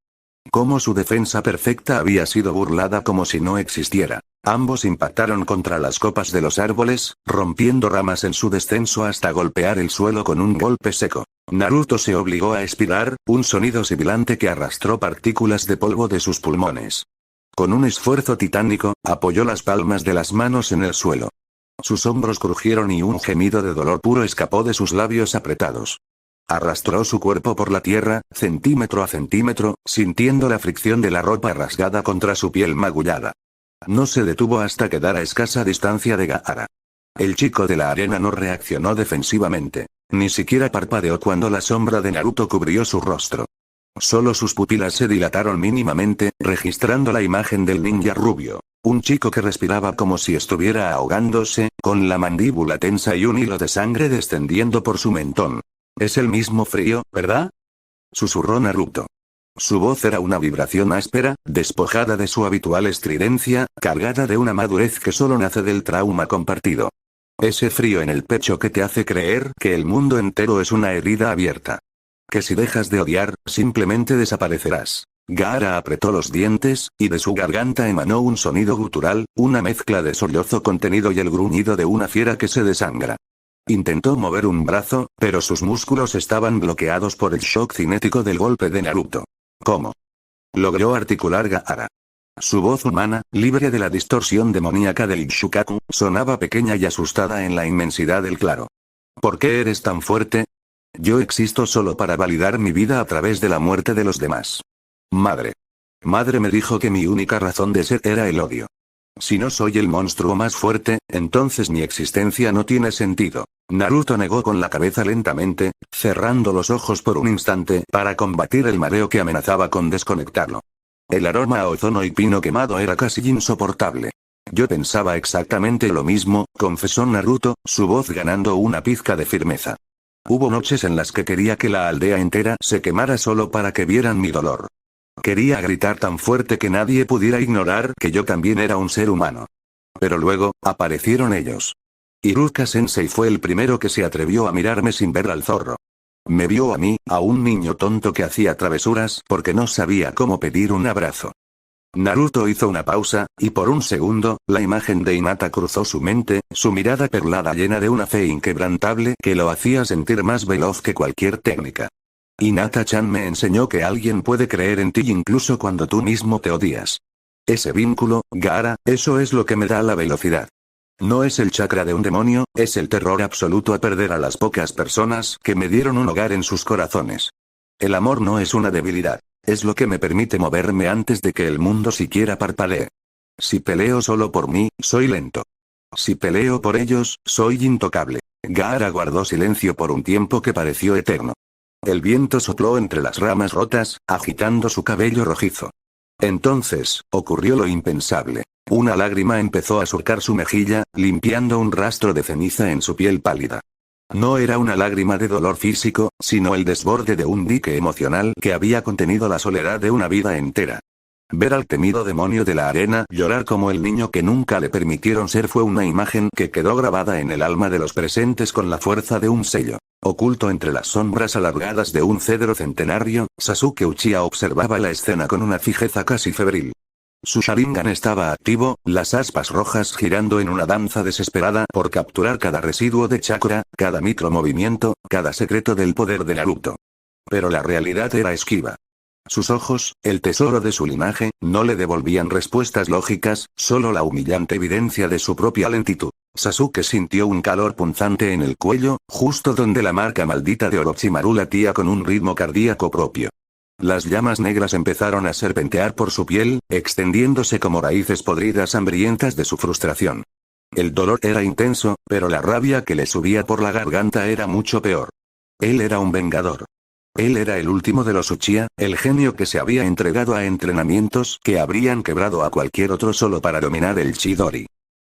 Cómo su defensa perfecta había sido burlada como si no existiera. Ambos impactaron contra las copas de los árboles, rompiendo ramas en su descenso hasta golpear el suelo con un golpe seco. Naruto se obligó a expirar, un sonido sibilante que arrastró partículas de polvo de sus pulmones. Con un esfuerzo titánico, apoyó las palmas de las manos en el suelo. Sus hombros crujieron y un gemido de dolor puro escapó de sus labios apretados. Arrastró su cuerpo por la tierra, centímetro a centímetro, sintiendo la fricción de la ropa rasgada contra su piel magullada. No se detuvo hasta quedar a escasa distancia de Gaara. El chico de la arena no reaccionó defensivamente. Ni siquiera parpadeó cuando la sombra de Naruto cubrió su rostro. Solo sus pupilas se dilataron mínimamente, registrando la imagen del ninja rubio. Un chico que respiraba como si estuviera ahogándose, con la mandíbula tensa y un hilo de sangre descendiendo por su mentón. Es el mismo frío, ¿verdad? Susurró Naruto. Su voz era una vibración áspera, despojada de su habitual estridencia, cargada de una madurez que solo nace del trauma compartido. Ese frío en el pecho que te hace creer que el mundo entero es una herida abierta. Que si dejas de odiar, simplemente desaparecerás. Gaara apretó los dientes, y de su garganta emanó un sonido gutural, una mezcla de sollozo contenido y el gruñido de una fiera que se desangra. Intentó mover un brazo, pero sus músculos estaban bloqueados por el shock cinético del golpe de Naruto. ¿Cómo? Logró articular Gaara. Su voz humana, libre de la distorsión demoníaca del Shukaku, sonaba pequeña y asustada en la inmensidad del claro. ¿Por qué eres tan fuerte? Yo existo solo para validar mi vida a través de la muerte de los demás. Madre. Madre me dijo que mi única razón de ser era el odio. Si no soy el monstruo más fuerte, entonces mi existencia no tiene sentido. Naruto negó con la cabeza lentamente, cerrando los ojos por un instante para combatir el mareo que amenazaba con desconectarlo. El aroma a ozono y pino quemado era casi insoportable. Yo pensaba exactamente lo mismo, confesó Naruto, su voz ganando una pizca de firmeza. Hubo noches en las que quería que la aldea entera se quemara solo para que vieran mi dolor. Quería gritar tan fuerte que nadie pudiera ignorar que yo también era un ser humano. Pero luego, aparecieron ellos. Iruka-sensei fue el primero que se atrevió a mirarme sin ver al zorro. Me vio a mí, a un niño tonto que hacía travesuras porque no sabía cómo pedir un abrazo. Naruto hizo una pausa, y por un segundo, la imagen de Hinata cruzó su mente, su mirada perlada llena de una fe inquebrantable que lo hacía sentir más veloz que cualquier técnica. Hinata-chan me enseñó que alguien puede creer en ti incluso cuando tú mismo te odias. Ese vínculo, Gaara, eso es lo que me da la velocidad. No es el chakra de un demonio, es el terror absoluto a perder a las pocas personas que me dieron un hogar en sus corazones. El amor no es una debilidad, es lo que me permite moverme antes de que el mundo siquiera parpadee. Si peleo solo por mí, soy lento. Si peleo por ellos, soy intocable. Gaara guardó silencio por un tiempo que pareció eterno. El viento sopló entre las ramas rotas, agitando su cabello rojizo. Entonces, ocurrió lo impensable. Una lágrima empezó a surcar su mejilla, limpiando un rastro de ceniza en su piel pálida. No era una lágrima de dolor físico, sino el desborde de un dique emocional que había contenido la soledad de una vida entera. Ver al temido demonio de la arena llorar como el niño que nunca le permitieron ser fue una imagen que quedó grabada en el alma de los presentes con la fuerza de un sello. Oculto entre las sombras alargadas de un cedro centenario, Sasuke Uchiha observaba la escena con una fijeza casi febril. Su Sharingan estaba activo, las aspas rojas girando en una danza desesperada por capturar cada residuo de chakra, cada micromovimiento, cada secreto del poder de Naruto. Pero la realidad era esquiva. Sus ojos, el tesoro de su linaje, no le devolvían respuestas lógicas, solo la humillante evidencia de su propia lentitud. Sasuke sintió un calor punzante en el cuello, justo donde la marca maldita de Orochimaru latía con un ritmo cardíaco propio. Las llamas negras empezaron a serpentear por su piel, extendiéndose como raíces podridas hambrientas de su frustración. El dolor era intenso, pero la rabia que le subía por la garganta era mucho peor. Él era un vengador. Él era el último de los Uchiha, el genio que se había entregado a entrenamientos que habrían quebrado a cualquier otro solo para dominar el Chidori.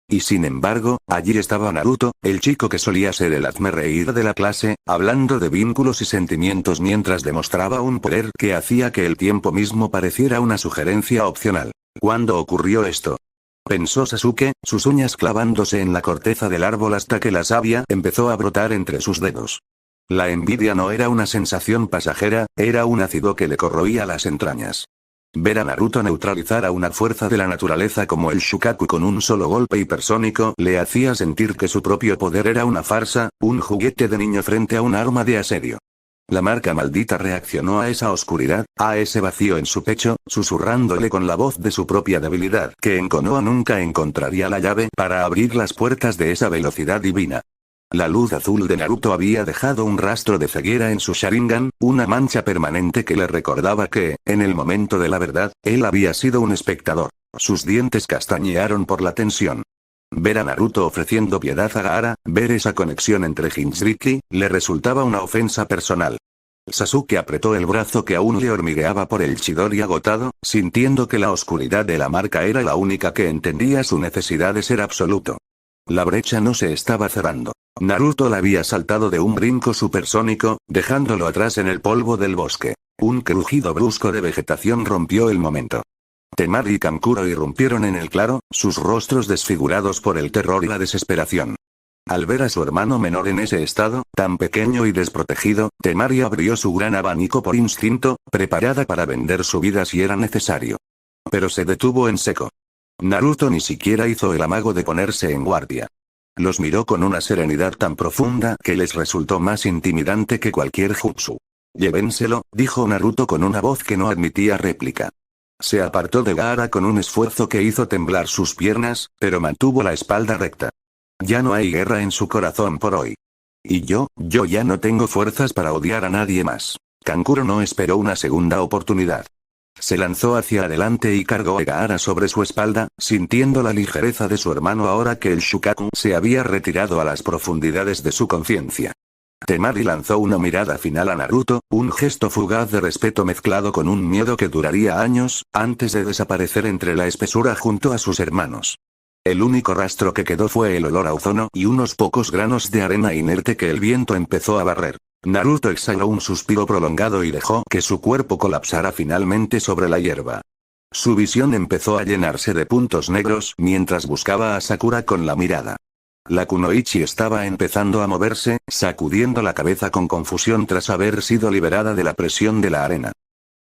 Y sin embargo, allí estaba Naruto, el chico que solía ser el hazmerreír de la clase, hablando de vínculos y sentimientos mientras demostraba un poder que hacía que el tiempo mismo pareciera una sugerencia opcional. ¿Cuándo ocurrió esto? Pensó Sasuke, sus uñas clavándose en la corteza del árbol hasta que la savia empezó a brotar entre sus dedos. La envidia no era una sensación pasajera, era un ácido que le corroía las entrañas. Ver a Naruto neutralizar a una fuerza de la naturaleza como el Shukaku con un solo golpe hipersónico le hacía sentir que su propio poder era una farsa, un juguete de niño frente a un arma de asedio. La marca maldita reaccionó a esa oscuridad, a ese vacío en su pecho, susurrándole con la voz de su propia debilidad que en Konoha nunca encontraría la llave para abrir las puertas de esa velocidad divina. La luz azul de Naruto había dejado un rastro de ceguera en su Sharingan, una mancha permanente que le recordaba que, en el momento de la verdad, él había sido un espectador. Sus dientes castañearon por la tensión. Ver a Naruto ofreciendo piedad a Gaara, ver esa conexión entre Jinchuriki, le resultaba una ofensa personal. Sasuke apretó el brazo que aún le hormigueaba por el Chidori agotado, sintiendo que la oscuridad de la marca era la única que entendía su necesidad de ser absoluto. La brecha no se estaba cerrando. Naruto la había saltado de un brinco supersónico, dejándolo atrás en el polvo del bosque. Un crujido brusco de vegetación rompió el momento. Temari y Kankuro irrumpieron en el claro, sus rostros desfigurados por el terror y la desesperación. Al ver a su hermano menor en ese estado, tan pequeño y desprotegido, Temari abrió su gran abanico por instinto, preparada para vender su vida si era necesario. Pero se detuvo en seco. Naruto ni siquiera hizo el amago de ponerse en guardia. Los miró con una serenidad tan profunda que les resultó más intimidante que cualquier jutsu. Llévenselo, dijo Naruto con una voz que no admitía réplica. Se apartó de Gaara con un esfuerzo que hizo temblar sus piernas, pero mantuvo la espalda recta. Ya no hay guerra en su corazón por hoy. Y yo ya no tengo fuerzas para odiar a nadie más. Kankuro no esperó una segunda oportunidad. Se lanzó hacia adelante y cargó a Gaara sobre su espalda, sintiendo la ligereza de su hermano ahora que el Shukaku se había retirado a las profundidades de su conciencia. Temari lanzó una mirada final a Naruto, un gesto fugaz de respeto mezclado con un miedo que duraría años, antes de desaparecer entre la espesura junto a sus hermanos. El único rastro que quedó fue el olor a ozono y unos pocos granos de arena inerte que el viento empezó a barrer. Naruto exhaló un suspiro prolongado y dejó que su cuerpo colapsara finalmente sobre la hierba. Su visión empezó a llenarse de puntos negros mientras buscaba a Sakura con la mirada. La kunoichi estaba empezando a moverse, sacudiendo la cabeza con confusión tras haber sido liberada de la presión de la arena.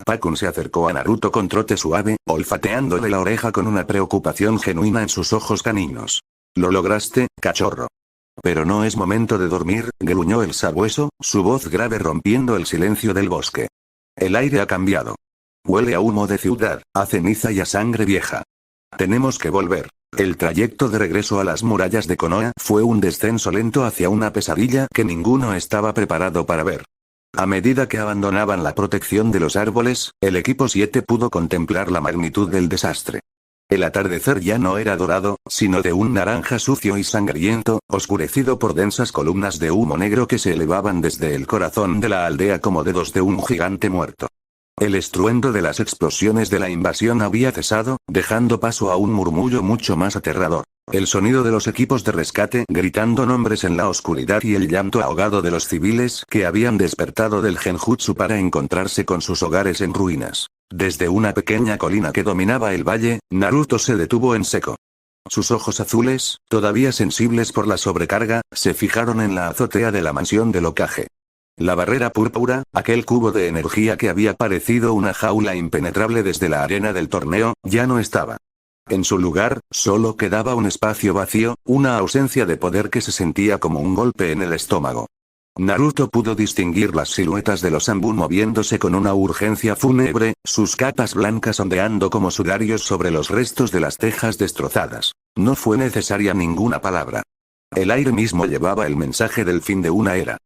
Pakun se acercó a Naruto con trote suave, olfateándole la oreja con una preocupación genuina en sus ojos caninos. «Lo lograste, cachorro». «Pero no es momento de dormir», gruñó el sabueso, su voz grave rompiendo el silencio del bosque. «El aire ha cambiado. Huele a humo de ciudad, a ceniza y a sangre vieja. Tenemos que volver». El trayecto de regreso a las murallas de Konoha fue un descenso lento hacia una pesadilla que ninguno estaba preparado para ver. A medida que abandonaban la protección de los árboles, el equipo 7 pudo contemplar la magnitud del desastre. El atardecer ya no era dorado, sino de un naranja sucio y sangriento, oscurecido por densas columnas de humo negro que se elevaban desde el corazón de la aldea como dedos de un gigante muerto. El estruendo de las explosiones de la invasión había cesado, dejando paso a un murmullo mucho más aterrador. El sonido de los equipos de rescate gritando nombres en la oscuridad y el llanto ahogado de los civiles que habían despertado del genjutsu para encontrarse con sus hogares en ruinas. Desde una pequeña colina que dominaba el valle, Naruto se detuvo en seco. Sus ojos azules, todavía sensibles por la sobrecarga, se fijaron en la azotea de la mansión del Hokage. La barrera púrpura, aquel cubo de energía que había parecido una jaula impenetrable desde la arena del torneo, ya no estaba. En su lugar, solo quedaba un espacio vacío, una ausencia de poder que se sentía como un golpe en el estómago. Naruto pudo distinguir las siluetas de los Zanbun moviéndose con una urgencia fúnebre, sus capas blancas ondeando como sudarios sobre los restos de las tejas destrozadas. No fue necesaria ninguna palabra. El aire mismo llevaba el mensaje del fin de una era.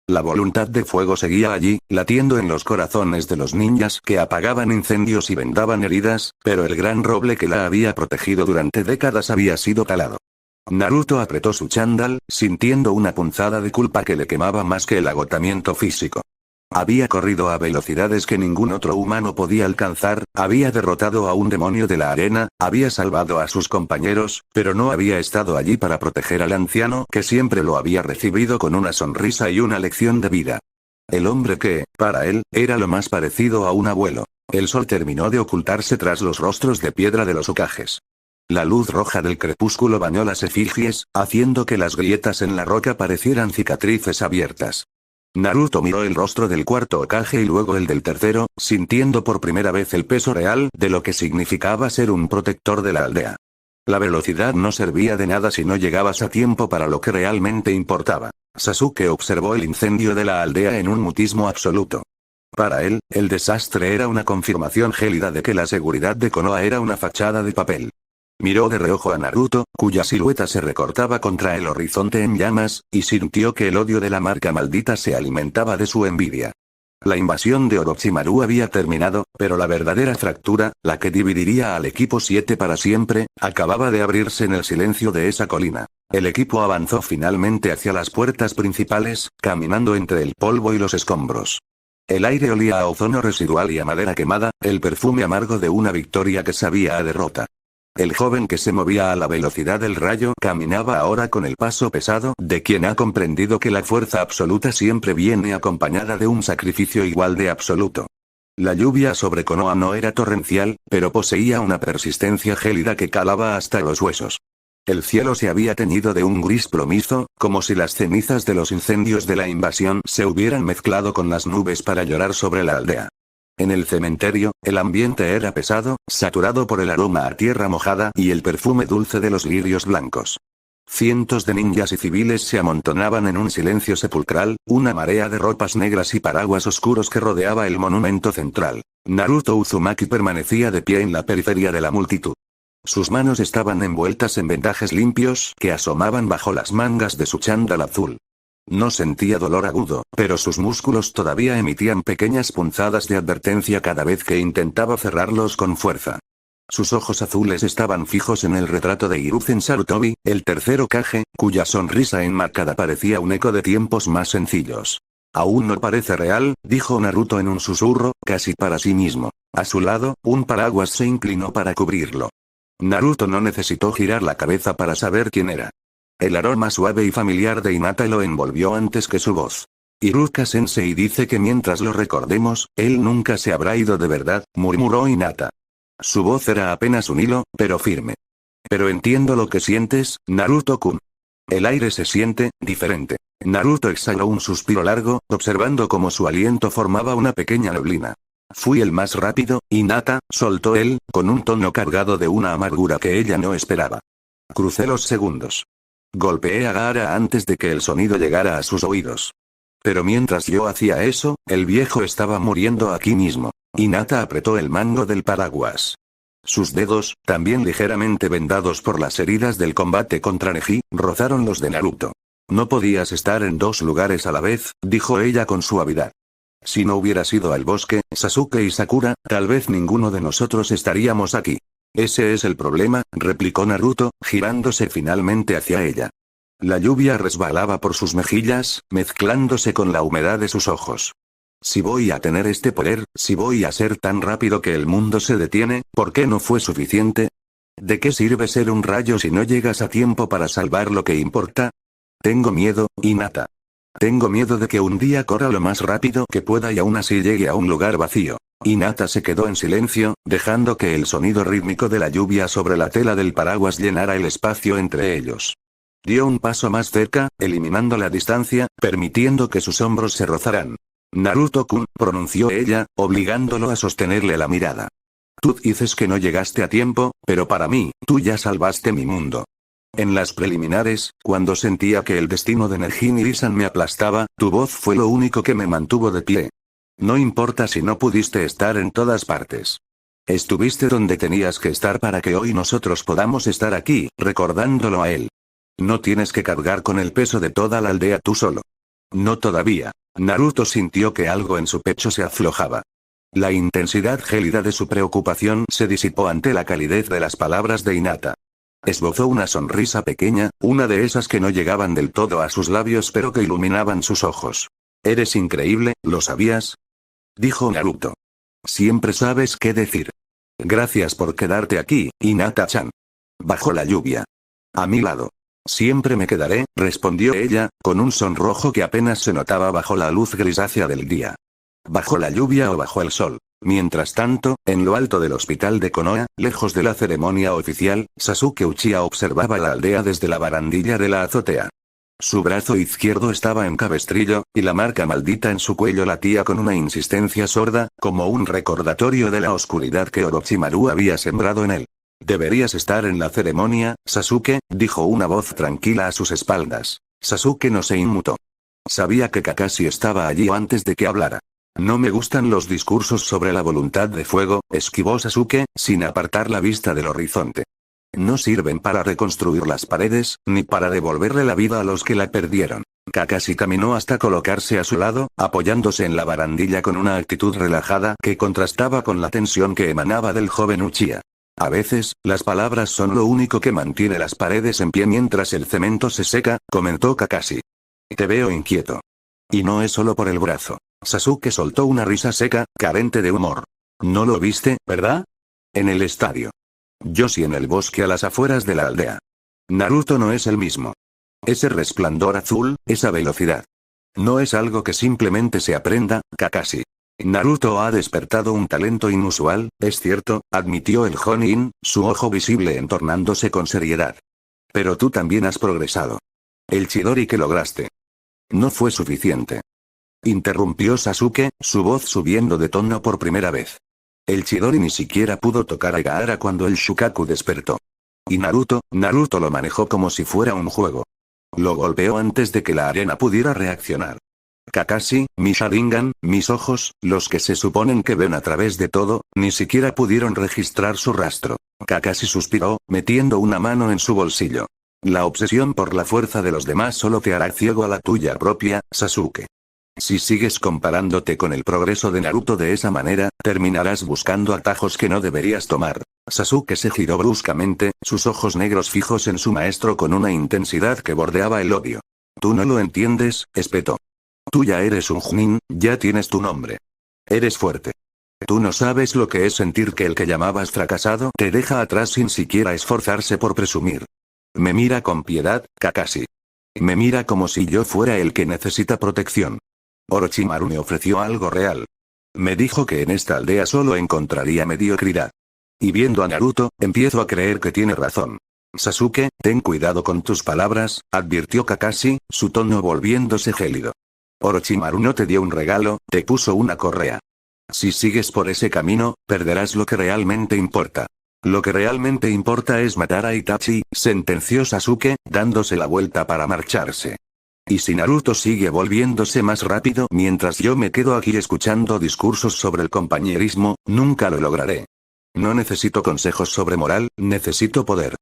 La voluntad de fuego seguía allí, latiendo en los corazones de los ninjas que apagaban incendios y vendaban heridas, pero el gran roble que la había protegido durante décadas había sido talado. Naruto apretó su chándal, sintiendo una punzada de culpa que le quemaba más que el agotamiento físico. Había corrido a velocidades que ningún otro humano podía alcanzar, había derrotado a un demonio de la arena, había salvado a sus compañeros, pero no había estado allí para proteger al anciano que siempre lo había recibido con una sonrisa y una lección de vida. El hombre que, para él, era lo más parecido a un abuelo. El sol terminó de ocultarse tras los rostros de piedra de los Hokages. La luz roja del crepúsculo bañó las efigies, haciendo que las grietas en la roca parecieran cicatrices abiertas. Naruto miró el rostro del cuarto Hokage y luego el del tercero, sintiendo por primera vez el peso real de lo que significaba ser un protector de la aldea. La velocidad no servía de nada si no llegabas a tiempo para lo que realmente importaba. Sasuke observó el incendio de la aldea en un mutismo absoluto. Para él, el desastre era una confirmación gélida de que la seguridad de Konoha era una fachada de papel. Miró de reojo a Naruto, cuya silueta se recortaba contra el horizonte en llamas, y sintió que el odio de la marca maldita se alimentaba de su envidia. La invasión de Orochimaru había terminado, pero la verdadera fractura, la que dividiría al equipo 7 para siempre, acababa de abrirse en el silencio de esa colina. El equipo avanzó finalmente hacia las puertas principales, caminando entre el polvo y los escombros. El aire olía a ozono residual y a madera quemada, el perfume amargo de una victoria que sabía a derrota. El joven que se movía a la velocidad del rayo caminaba ahora con el paso pesado de quien ha comprendido que la fuerza absoluta siempre viene acompañada de un sacrificio igual de absoluto. La lluvia sobre Konoha no era torrencial, pero poseía una persistencia gélida que calaba hasta los huesos. El cielo se había teñido de un gris plomizo, como si las cenizas de los incendios de la invasión se hubieran mezclado con las nubes para llorar sobre la aldea. En el cementerio, el ambiente era pesado, saturado por el aroma a tierra mojada y el perfume dulce de los lirios blancos. Cientos de ninjas y civiles se amontonaban en un silencio sepulcral, una marea de ropas negras y paraguas oscuros que rodeaba el monumento central. Naruto Uzumaki permanecía de pie en la periferia de la multitud. Sus manos estaban envueltas en vendajes limpios que asomaban bajo las mangas de su chándal azul. No sentía dolor agudo, pero sus músculos todavía emitían pequeñas punzadas de advertencia cada vez que intentaba cerrarlos con fuerza. Sus ojos azules estaban fijos en el retrato de Hiruzen Sarutobi, el tercer Hokage, cuya sonrisa enmarcada parecía un eco de tiempos más sencillos. Aún no parece real, dijo Naruto en un susurro, casi para sí mismo. A su lado, un paraguas se inclinó para cubrirlo. Naruto no necesitó girar la cabeza para saber quién era. El aroma suave y familiar de Hinata lo envolvió antes que su voz. Iruka-sensei dice que mientras lo recordemos, él nunca se habrá ido de verdad, murmuró Hinata. Su voz era apenas un hilo, pero firme. Pero entiendo lo que sientes, Naruto-kun. El aire se siente diferente. Naruto exhaló un suspiro largo, observando cómo su aliento formaba una pequeña neblina. Fui el más rápido, Hinata, soltó él, con un tono cargado de una amargura que ella no esperaba. Crucé los segundos. Golpeé a Gaara antes de que el sonido llegara a sus oídos. Pero mientras yo hacía eso, el viejo estaba muriendo aquí mismo. Hinata apretó el mango del paraguas. Sus dedos, también ligeramente vendados por las heridas del combate contra Neji, rozaron los de Naruto. No podías estar en dos lugares a la vez, dijo ella con suavidad. Si no hubieras ido al bosque, Sasuke y Sakura, tal vez ninguno de nosotros estaríamos aquí. Ese es el problema, replicó Naruto, girándose finalmente hacia ella. La lluvia resbalaba por sus mejillas, mezclándose con la humedad de sus ojos. Si voy a tener este poder, si voy a ser tan rápido que el mundo se detiene, ¿por qué no fue suficiente? ¿De qué sirve ser un rayo si no llegas a tiempo para salvar lo que importa? Tengo miedo, Hinata. Tengo miedo de que un día corra lo más rápido que pueda y aún así llegue a un lugar vacío. Hinata se quedó en silencio, dejando que el sonido rítmico de la lluvia sobre la tela del paraguas llenara el espacio entre ellos. Dio un paso más cerca, eliminando la distancia, permitiendo que sus hombros se rozaran. Naruto-kun, pronunció ella, obligándolo a sostenerle la mirada. Tú dices que no llegaste a tiempo, pero para mí, tú ya salvaste mi mundo. En las preliminares, cuando sentía que el destino de Nejin y Isan me aplastaba, tu voz fue lo único que me mantuvo de pie. No importa si no pudiste estar en todas partes. Estuviste donde tenías que estar para que hoy nosotros podamos estar aquí, recordándolo a él. No tienes que cargar con el peso de toda la aldea tú solo. No todavía. Naruto sintió que algo en su pecho se aflojaba. La intensidad gélida de su preocupación se disipó ante la calidez de las palabras de Hinata. Esbozó una sonrisa pequeña, una de esas que no llegaban del todo a sus labios pero que iluminaban sus ojos. Eres increíble, ¿lo sabías? Dijo Naruto. Siempre sabes qué decir. Gracias por quedarte aquí, Hinata-chan. Bajo la lluvia. A mi lado. Siempre me quedaré, respondió ella, con un sonrojo que apenas se notaba bajo la luz grisácea del día. Bajo la lluvia o bajo el sol. Mientras tanto, en lo alto del hospital de Konoha, lejos de la ceremonia oficial, Sasuke Uchiha observaba la aldea desde la barandilla de la azotea. Su brazo izquierdo estaba en cabestrillo, y la marca maldita en su cuello latía con una insistencia sorda, como un recordatorio de la oscuridad que Orochimaru había sembrado en él. Deberías estar en la ceremonia, Sasuke, dijo una voz tranquila a sus espaldas. Sasuke no se inmutó. Sabía que Kakashi estaba allí antes de que hablara. No me gustan los discursos sobre la voluntad de fuego, esquivó Sasuke, sin apartar la vista del horizonte. No sirven para reconstruir las paredes, ni para devolverle la vida a los que la perdieron. Kakashi caminó hasta colocarse a su lado, apoyándose en la barandilla con una actitud relajada que contrastaba con la tensión que emanaba del joven Uchiha. A veces, las palabras son lo único que mantiene las paredes en pie mientras el cemento se seca, comentó Kakashi. Te veo inquieto. Y no es solo por el brazo. Sasuke soltó una risa seca, carente de humor. No lo viste, ¿verdad? En el estadio. Yoshi en el bosque a las afueras de la aldea. Naruto no es el mismo. Ese resplandor azul, esa velocidad. No es algo que simplemente se aprenda, Kakashi. Naruto ha despertado un talento inusual, es cierto, admitió el Jonin, su ojo visible entornándose con seriedad. Pero tú también has progresado. El Chidori que lograste. No fue suficiente. Interrumpió Sasuke, su voz subiendo de tono por primera vez. El Chidori ni siquiera pudo tocar a Gaara cuando el Shukaku despertó. Y Naruto lo manejó como si fuera un juego. Lo golpeó antes de que la arena pudiera reaccionar. Kakashi, mi Sharingan, mis ojos, los que se suponen que ven a través de todo, ni siquiera pudieron registrar su rastro. Kakashi suspiró, metiendo una mano en su bolsillo. La obsesión por la fuerza de los demás solo te hará ciego a la tuya propia, Sasuke. Si sigues comparándote con el progreso de Naruto de esa manera, terminarás buscando atajos que no deberías tomar. Sasuke se giró bruscamente, sus ojos negros fijos en su maestro con una intensidad que bordeaba el odio. Tú no lo entiendes, espetó. Tú ya eres un Chunin, ya tienes tu nombre. Eres fuerte. Tú no sabes lo que es sentir que el que llamabas fracasado te deja atrás sin siquiera esforzarse por presumir. Me mira con piedad, Kakashi. Me mira como si yo fuera el que necesita protección. Orochimaru me ofreció algo real. Me dijo que en esta aldea solo encontraría mediocridad. Y viendo a Naruto, empiezo a creer que tiene razón. Sasuke, ten cuidado con tus palabras, advirtió Kakashi, su tono volviéndose gélido. Orochimaru no te dio un regalo, te puso una correa. Si sigues por ese camino, perderás lo que realmente importa. Lo que realmente importa es matar a Itachi, sentenció Sasuke, dándose la vuelta para marcharse. Y si Naruto sigue volviéndose más rápido mientras yo me quedo aquí escuchando discursos sobre el compañerismo, nunca lo lograré. No necesito consejos sobre moral, necesito poder.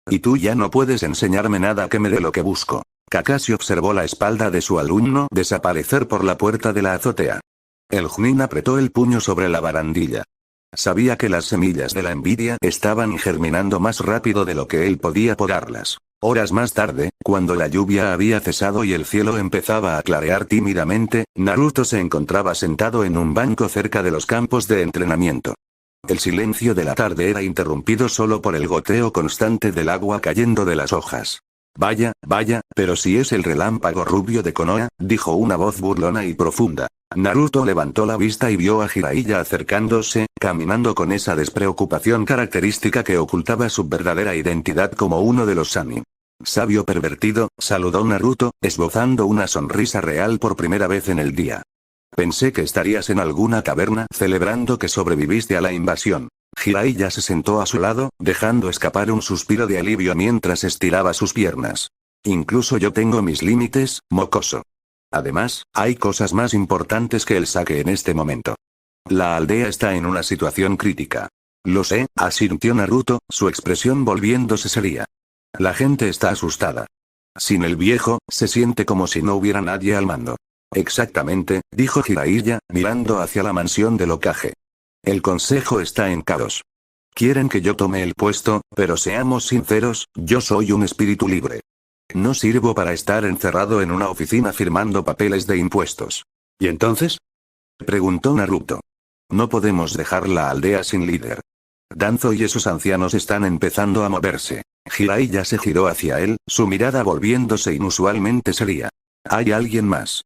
Y tú ya no puedes enseñarme nada que me dé lo que busco. Kakashi observó la espalda de su alumno desaparecer por la puerta de la azotea. El Chunin apretó el puño sobre la barandilla. Sabía que las semillas de la envidia estaban germinando más rápido de lo que él podía podarlas. Horas más tarde, cuando la lluvia había cesado y el cielo empezaba a clarear tímidamente, Naruto se encontraba sentado en un banco cerca de los campos de entrenamiento. El silencio de la tarde era interrumpido solo por el goteo constante del agua cayendo de las hojas. Vaya, pero si es el relámpago rubio de Konoha, dijo una voz burlona y profunda. Naruto levantó la vista y vio a Jiraiya acercándose, caminando con esa despreocupación característica que ocultaba su verdadera identidad como uno de los Sannin. Sabio pervertido, saludó Naruto, esbozando una sonrisa real por primera vez en el día. Pensé que estarías en alguna taberna celebrando que sobreviviste a la invasión. Jiraiya se sentó a su lado, dejando escapar un suspiro de alivio mientras estiraba sus piernas. Incluso yo tengo mis límites, mocoso. Además, hay cosas más importantes que el saque en este momento. La aldea está en una situación crítica. Lo sé, asintió Naruto, su expresión volviéndose seria. La gente está asustada. Sin el viejo, se siente como si no hubiera nadie al mando. Exactamente, dijo Jiraiya, mirando hacia la mansión del Hokage. El consejo está en caos. Quieren que yo tome el puesto, pero seamos sinceros, yo soy un espíritu libre. No sirvo para estar encerrado en una oficina firmando papeles de impuestos. ¿Y entonces? Preguntó Naruto. No podemos dejar la aldea sin líder. Danzo y esos ancianos están empezando a moverse. Jiraiya se giró hacia él, su mirada volviéndose inusualmente seria. ¿Hay alguien más?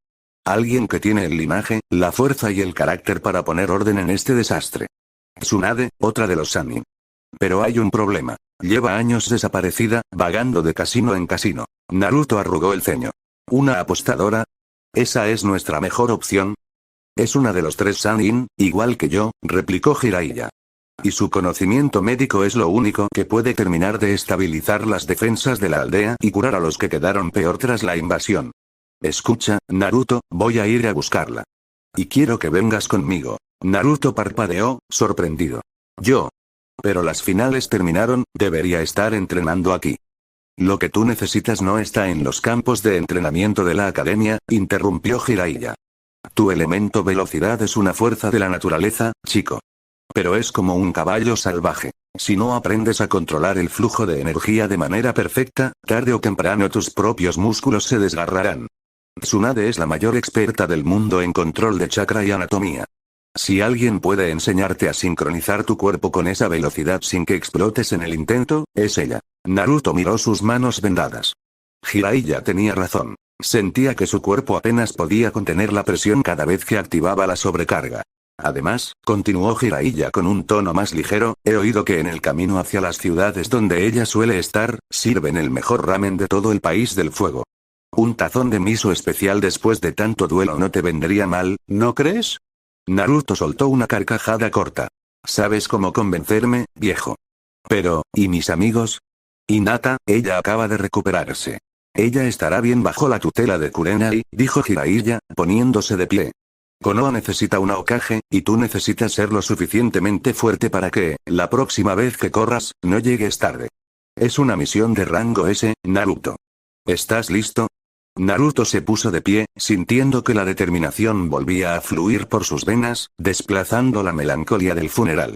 Alguien que tiene el linaje, la fuerza y el carácter para poner orden en este desastre. Tsunade, otra de los Sannin. Pero hay un problema. Lleva años desaparecida, vagando de casino en casino. Naruto arrugó el ceño. ¿Una apostadora? ¿Esa es nuestra mejor opción? Es una de los 3 Sannin, igual que yo, replicó Jiraiya. Y su conocimiento médico es lo único que puede terminar de estabilizar las defensas de la aldea y curar a los que quedaron peor tras la invasión. Escucha, Naruto, voy a ir a buscarla. Y quiero que vengas conmigo. Naruto parpadeó, sorprendido. Yo. Pero las finales terminaron, debería estar entrenando aquí. Lo que tú necesitas no está en los campos de entrenamiento de la academia, interrumpió Jiraiya. Tu elemento velocidad es una fuerza de la naturaleza, chico. Pero es como un caballo salvaje. Si no aprendes a controlar el flujo de energía de manera perfecta, tarde o temprano tus propios músculos se desgarrarán. Tsunade es la mayor experta del mundo en control de chakra y anatomía. Si alguien puede enseñarte a sincronizar tu cuerpo con esa velocidad sin que explotes en el intento, es ella. Naruto miró sus manos vendadas. Jiraiya tenía razón. Sentía que su cuerpo apenas podía contener la presión cada vez que activaba la sobrecarga. Además, continuó Jiraiya con un tono más ligero, he oído que en el camino hacia las ciudades donde ella suele estar, sirven el mejor ramen de todo el país del fuego. Un tazón de miso especial después de tanto duelo no te vendría mal, ¿no crees? Naruto soltó una carcajada corta. ¿Sabes cómo convencerme, viejo? Pero, ¿y mis amigos? Hinata, ella acaba de recuperarse. Ella estará bien bajo la tutela de Kurenai, dijo Jiraiya, poniéndose de pie. Konoha necesita una Hokage, y tú necesitas ser lo suficientemente fuerte para que, la próxima vez que corras, no llegues tarde. Es una misión de rango S, Naruto. ¿Estás listo? Naruto se puso de pie, sintiendo que la determinación volvía a fluir por sus venas, desplazando la melancolía del funeral.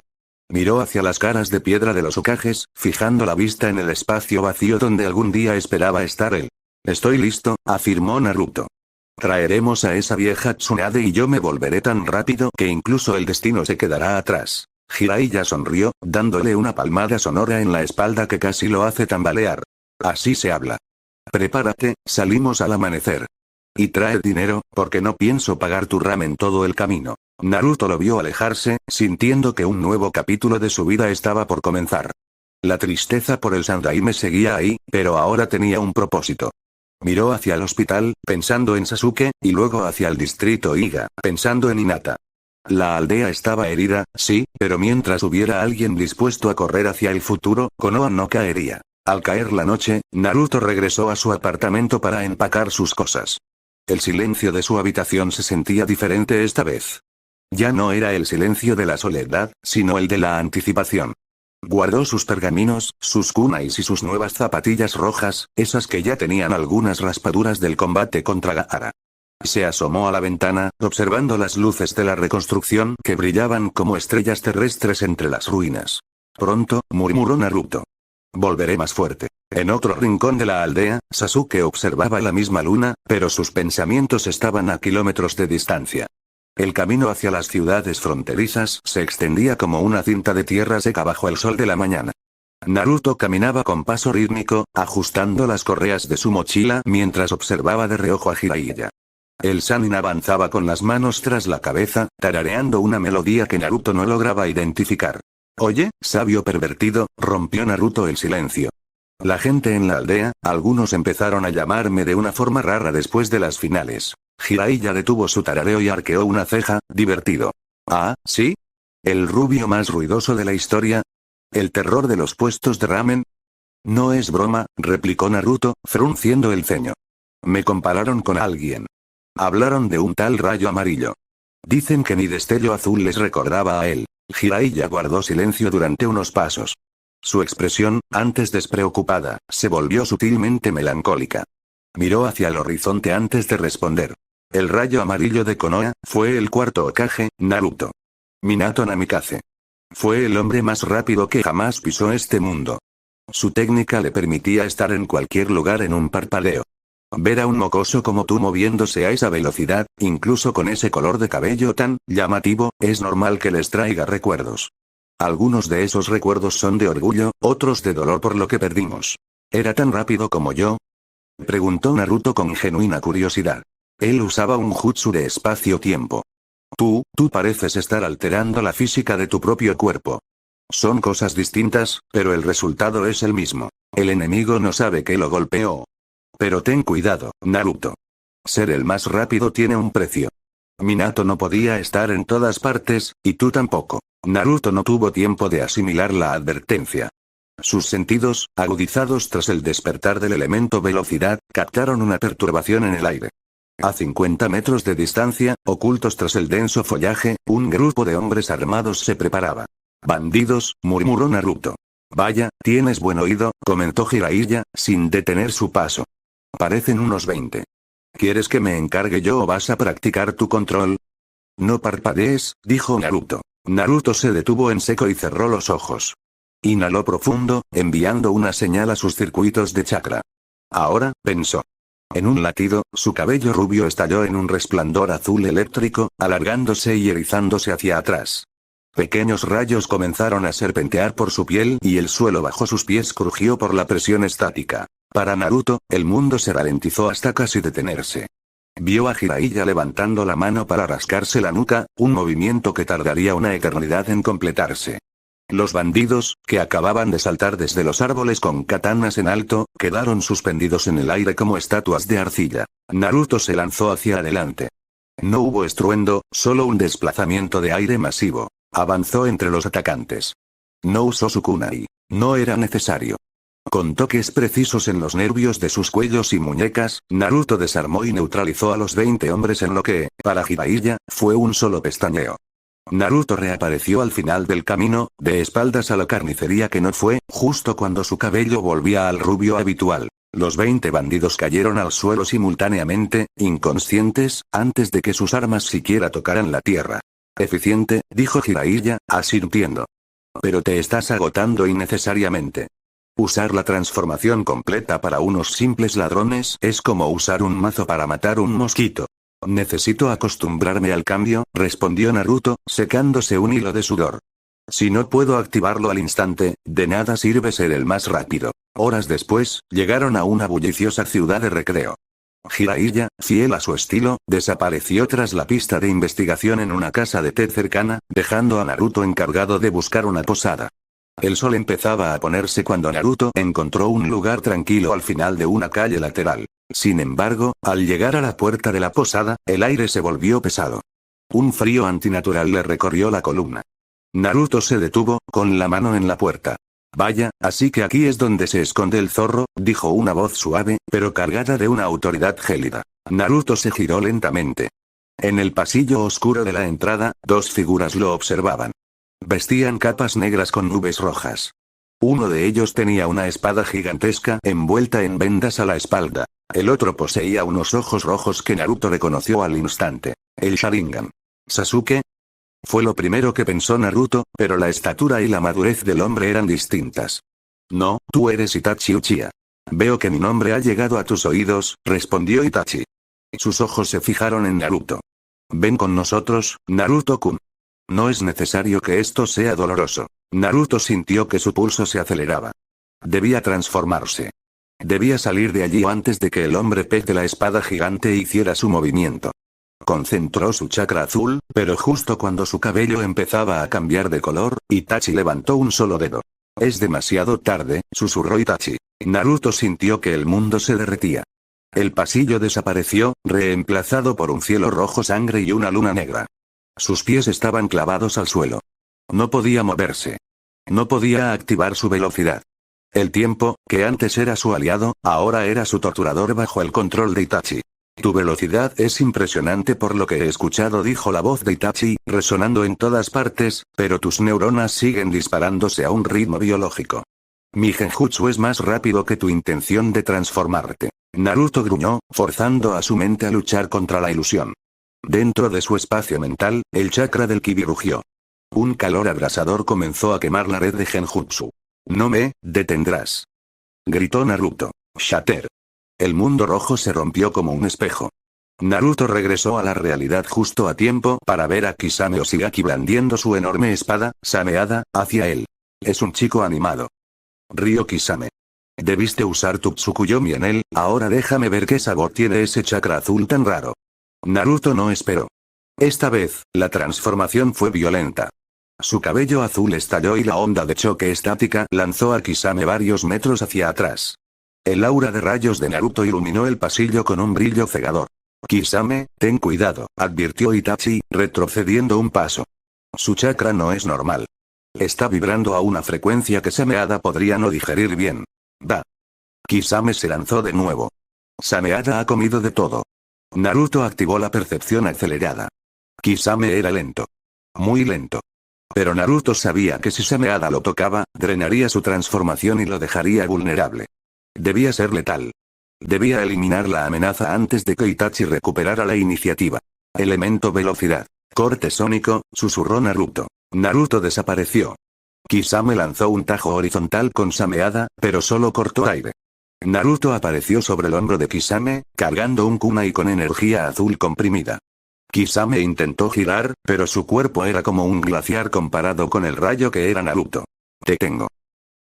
Miró hacia las caras de piedra de los Hokages, fijando la vista en el espacio vacío donde algún día esperaba estar él. Estoy listo, afirmó Naruto. Traeremos a esa vieja Tsunade y yo me volveré tan rápido que incluso el destino se quedará atrás. Jiraiya sonrió, dándole una palmada sonora en la espalda que casi lo hace tambalear. Así se habla. Prepárate, salimos al amanecer. Y trae dinero, porque no pienso pagar tu ramen todo el camino. Naruto lo vio alejarse, sintiendo que un nuevo capítulo de su vida estaba por comenzar. La tristeza por el Sandaime seguía ahí, pero ahora tenía un propósito. Miró hacia el hospital, pensando en Sasuke, y luego hacia el distrito Iga, pensando en Hinata. La aldea estaba herida, sí, pero mientras hubiera alguien dispuesto a correr hacia el futuro, Konoha no caería. Al caer la noche, Naruto regresó a su apartamento para empacar sus cosas. El silencio de su habitación se sentía diferente esta vez. Ya no era el silencio de la soledad, sino el de la anticipación. Guardó sus pergaminos, sus kunais y sus nuevas zapatillas rojas, esas que ya tenían algunas raspaduras del combate contra Gaara. Se asomó a la ventana, observando las luces de la reconstrucción que brillaban como estrellas terrestres entre las ruinas. Pronto, murmuró Naruto. Volveré más fuerte. En otro rincón de la aldea, Sasuke observaba la misma luna, pero sus pensamientos estaban a kilómetros de distancia. El camino hacia las ciudades fronterizas se extendía como una cinta de tierra seca bajo el sol de la mañana. Naruto caminaba con paso rítmico, ajustando las correas de su mochila mientras observaba de reojo a Jiraiya. El Sannin avanzaba con las manos tras la cabeza, tarareando una melodía que Naruto no lograba identificar. Oye, sabio pervertido, rompió Naruto el silencio. La gente en la aldea, algunos empezaron a llamarme de una forma rara después de las finales. Jiraiya detuvo su tarareo y arqueó una ceja, divertido. Ah, ¿sí? ¿El rubio más ruidoso de la historia? ¿El terror de los puestos de ramen? No es broma, replicó Naruto, frunciendo el ceño. Me compararon con alguien. Hablaron de un tal rayo amarillo. Dicen que mi destello azul les recordaba a él. Jiraiya guardó silencio durante unos pasos. Su expresión, antes despreocupada, se volvió sutilmente melancólica. Miró hacia el horizonte antes de responder. El rayo amarillo de Konoha fue el cuarto Hokage, Naruto. Minato Namikaze. Fue el hombre más rápido que jamás pisó este mundo. Su técnica le permitía estar en cualquier lugar en un parpadeo. Ver a un mocoso como tú moviéndose a esa velocidad, incluso con ese color de cabello tan llamativo, es normal que les traiga recuerdos. Algunos de esos recuerdos son de orgullo, otros de dolor por lo que perdimos. ¿Era tan rápido como yo? Preguntó Naruto con genuina curiosidad. Él usaba un jutsu de espacio-tiempo. Tú pareces estar alterando la física de tu propio cuerpo. Son cosas distintas, pero el resultado es el mismo. El enemigo no sabe que lo golpeó. Pero ten cuidado, Naruto. Ser el más rápido tiene un precio. Minato no podía estar en todas partes, y tú tampoco. Naruto no tuvo tiempo de asimilar la advertencia. Sus sentidos, agudizados tras el despertar del elemento velocidad, captaron una perturbación en el aire. A 50 metros de distancia, ocultos tras el denso follaje, un grupo de hombres armados se preparaba. Bandidos, murmuró Naruto. Vaya, tienes buen oído, comentó Jiraiya, sin detener su paso. Parecen unos 20. ¿Quieres que me encargue yo o vas a practicar tu control? No parpadees, dijo Naruto. Naruto se detuvo en seco y cerró los ojos. Inhaló profundo, enviando una señal a sus circuitos de chakra. Ahora, pensó. En un latido, su cabello rubio estalló en un resplandor azul eléctrico, alargándose y erizándose hacia atrás. Pequeños rayos comenzaron a serpentear por su piel y el suelo bajo sus pies crujió por la presión estática. Para Naruto, el mundo se ralentizó hasta casi detenerse. Vio a Jiraiya levantando la mano para rascarse la nuca, un movimiento que tardaría una eternidad en completarse. Los bandidos, que acababan de saltar desde los árboles con katanas en alto, quedaron suspendidos en el aire como estatuas de arcilla. Naruto se lanzó hacia adelante. No hubo estruendo, solo un desplazamiento de aire masivo. Avanzó entre los atacantes. No usó su kunai. No era necesario. Con toques precisos en los nervios de sus cuellos y muñecas, Naruto desarmó y neutralizó a los 20 hombres en lo que, para Jiraiya, fue un solo pestañeo. Naruto reapareció al final del camino, de espaldas a la carnicería que no fue, justo cuando su cabello volvía al rubio habitual. Los 20 bandidos cayeron al suelo simultáneamente, inconscientes, antes de que sus armas siquiera tocaran la tierra. Eficiente, dijo Jiraiya, asintiendo. Pero te estás agotando innecesariamente. Usar la transformación completa para unos simples ladrones es como usar un mazo para matar un mosquito. Necesito acostumbrarme al cambio, respondió Naruto, secándose un hilo de sudor. Si no puedo activarlo al instante, de nada sirve ser el más rápido. Horas después, llegaron a una bulliciosa ciudad de recreo. Jiraiya, fiel a su estilo, desapareció tras la pista de investigación en una casa de té cercana, dejando a Naruto encargado de buscar una posada. El sol empezaba a ponerse cuando Naruto encontró un lugar tranquilo al final de una calle lateral. Sin embargo, al llegar a la puerta de la posada, el aire se volvió pesado. Un frío antinatural le recorrió la columna. Naruto se detuvo, con la mano en la puerta. Vaya, así que aquí es donde se esconde el zorro, dijo una voz suave, pero cargada de una autoridad gélida. Naruto se giró lentamente. En el pasillo oscuro de la entrada, dos figuras lo observaban. Vestían capas negras con nubes rojas. Uno de ellos tenía una espada gigantesca envuelta en vendas a la espalda. El otro poseía unos ojos rojos que Naruto reconoció al instante. El Sharingan. ¿Sasuke? Fue lo primero que pensó Naruto, pero la estatura y la madurez del hombre eran distintas. No, tú eres Itachi Uchiha. Veo que mi nombre ha llegado a tus oídos, respondió Itachi. Sus ojos se fijaron en Naruto. Ven con nosotros, Naruto-kun. No es necesario que esto sea doloroso. Naruto sintió que su pulso se aceleraba. Debía transformarse. Debía salir de allí antes de que el hombre pez de la espada gigante hiciera su movimiento. Concentró su chakra azul, pero justo cuando su cabello empezaba a cambiar de color, Itachi levantó un solo dedo. Es demasiado tarde, susurró Itachi. Naruto sintió que el mundo se derretía. El pasillo desapareció, reemplazado por un cielo rojo sangre y una luna negra. Sus pies estaban clavados al suelo. No podía moverse. No podía activar su velocidad. El tiempo, que antes era su aliado, ahora era su torturador bajo el control de Itachi. Tu velocidad es impresionante por lo que he escuchado, dijo la voz de Itachi, resonando en todas partes, pero tus neuronas siguen disparándose a un ritmo biológico. Mi genjutsu es más rápido que tu intención de transformarte. Naruto gruñó, forzando a su mente a luchar contra la ilusión. Dentro de su espacio mental, el chakra del ki rugió. Un calor abrasador comenzó a quemar la red de genjutsu. No me detendrás. Gritó Naruto. Shatter. El mundo rojo se rompió como un espejo. Naruto regresó a la realidad justo a tiempo para ver a Kisame Oshigaki blandiendo su enorme espada, sameada, hacia él. Es un chico animado. Rió Kisame. Debiste usar tu Tsukuyomi en él, ahora déjame ver qué sabor tiene ese chakra azul tan raro. Naruto no esperó. Esta vez, la transformación fue violenta. Su cabello azul estalló y la onda de choque estática lanzó a Kisame varios metros hacia atrás. El aura de rayos de Naruto iluminó el pasillo con un brillo cegador. Kisame, ten cuidado, advirtió Itachi, retrocediendo un paso. Su chakra no es normal. Está vibrando a una frecuencia que Sameada podría no digerir bien. Da. Kisame se lanzó de nuevo. Sameada ha comido de todo. Naruto activó la percepción acelerada. Kisame era lento. Muy lento. Pero Naruto sabía que si Sameada lo tocaba, drenaría su transformación y lo dejaría vulnerable. Debía ser letal. Debía eliminar la amenaza antes de que Itachi recuperara la iniciativa. Elemento velocidad. Corte sónico, susurró Naruto. Naruto desapareció. Kisame lanzó un tajo horizontal con Sameada, pero solo cortó aire. Naruto apareció sobre el hombro de Kisame, cargando un kunai con energía azul comprimida. Kisame intentó girar, pero su cuerpo era como un glaciar comparado con el rayo que era Naruto. «Te tengo»,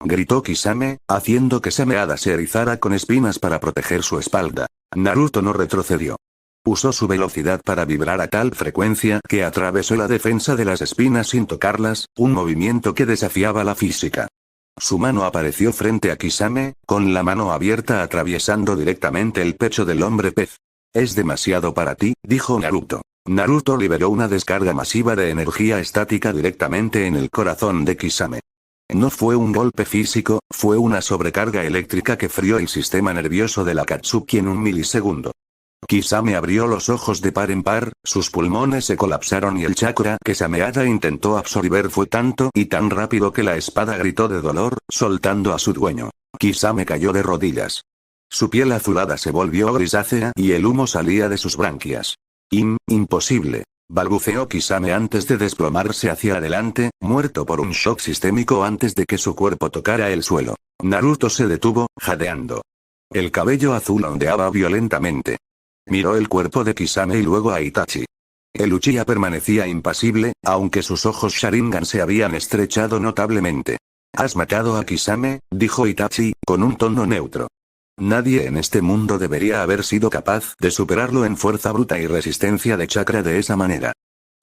gritó Kisame, haciendo que Sameada se erizara con espinas para proteger su espalda. Naruto no retrocedió. Usó su velocidad para vibrar a tal frecuencia que atravesó la defensa de las espinas sin tocarlas, un movimiento que desafiaba la física. Su mano apareció frente a Kisame, con la mano abierta atravesando directamente el pecho del hombre pez. «Es demasiado para ti», dijo Naruto. Naruto liberó una descarga masiva de energía estática directamente en el corazón de Kisame. No fue un golpe físico, fue una sobrecarga eléctrica que frió el sistema nervioso de la Akatsuki en un milisegundo. Kisame abrió los ojos de par en par, sus pulmones se colapsaron y el chakra que Sameada intentó absorber fue tanto y tan rápido que la espada gritó de dolor, soltando a su dueño. Kisame cayó de rodillas. Su piel azulada se volvió grisácea y el humo salía de sus branquias. Imposible», balbuceó Kisame antes de desplomarse hacia adelante, muerto por un shock sistémico antes de que su cuerpo tocara el suelo. Naruto se detuvo, jadeando. El cabello azul ondeaba violentamente. Miró el cuerpo de Kisame y luego a Itachi. El Uchiha permanecía impasible, aunque sus ojos Sharingan se habían estrechado notablemente. «¿Has matado a Kisame?», dijo Itachi, con un tono neutro. Nadie en este mundo debería haber sido capaz de superarlo en fuerza bruta y resistencia de chakra de esa manera.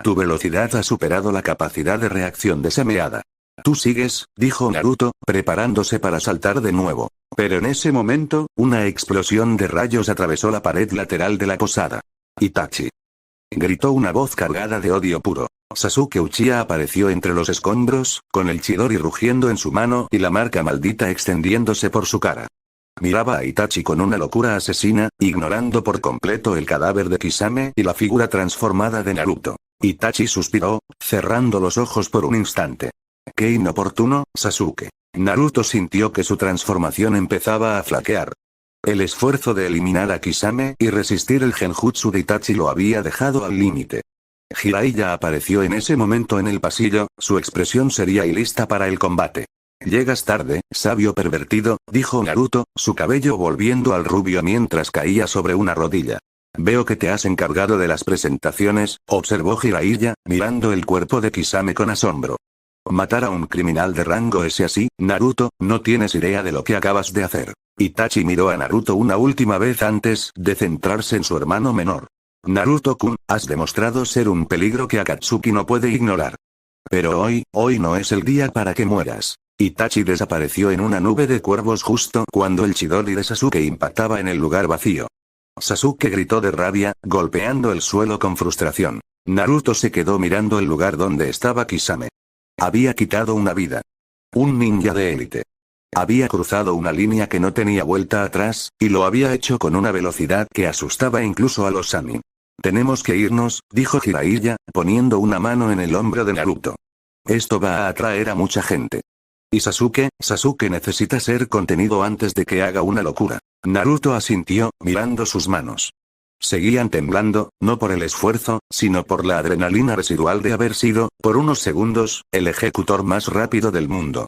Tu velocidad ha superado la capacidad de reacción de Sameada. Tú sigues, dijo Naruto, preparándose para saltar de nuevo. Pero en ese momento, una explosión de rayos atravesó la pared lateral de la posada. «Itachi», gritó una voz cargada de odio puro. Sasuke Uchiha apareció entre los escombros, con el Chidori rugiendo en su mano y la marca maldita extendiéndose por su cara. Miraba a Itachi con una locura asesina, ignorando por completo el cadáver de Kisame y la figura transformada de Naruto. Itachi suspiró, cerrando los ojos por un instante. «Qué inoportuno, Sasuke». Naruto sintió que su transformación empezaba a flaquear. El esfuerzo de eliminar a Kisame y resistir el genjutsu de Itachi lo había dejado al límite. Jiraiya apareció en ese momento en el pasillo, su expresión seria y lista para el combate. «Llegas tarde, sabio pervertido», dijo Naruto, su cabello volviendo al rubio mientras caía sobre una rodilla. «Veo que te has encargado de las presentaciones», observó Jiraiya, mirando el cuerpo de Kisame con asombro. «Matar a un criminal de rango ese así, Naruto, no tienes idea de lo que acabas de hacer». Itachi miró a Naruto una última vez antes de centrarse en su hermano menor. «Naruto-kun, has demostrado ser un peligro que Akatsuki no puede ignorar. Pero hoy no es el día para que mueras». Itachi desapareció en una nube de cuervos justo cuando el Chidori de Sasuke impactaba en el lugar vacío. Sasuke gritó de rabia, golpeando el suelo con frustración. Naruto se quedó mirando el lugar donde estaba Kisame. Había quitado una vida. Un ninja de élite. Había cruzado una línea que no tenía vuelta atrás, y lo había hecho con una velocidad que asustaba incluso a los Sannin. «Tenemos que irnos», dijo Jiraiya, poniendo una mano en el hombro de Naruto. «Esto va a atraer a mucha gente». «¿Y Sasuke necesita ser contenido antes de que haga una locura». Naruto asintió, mirando sus manos. Seguían temblando, no por el esfuerzo, sino por la adrenalina residual de haber sido, por unos segundos, el ejecutor más rápido del mundo.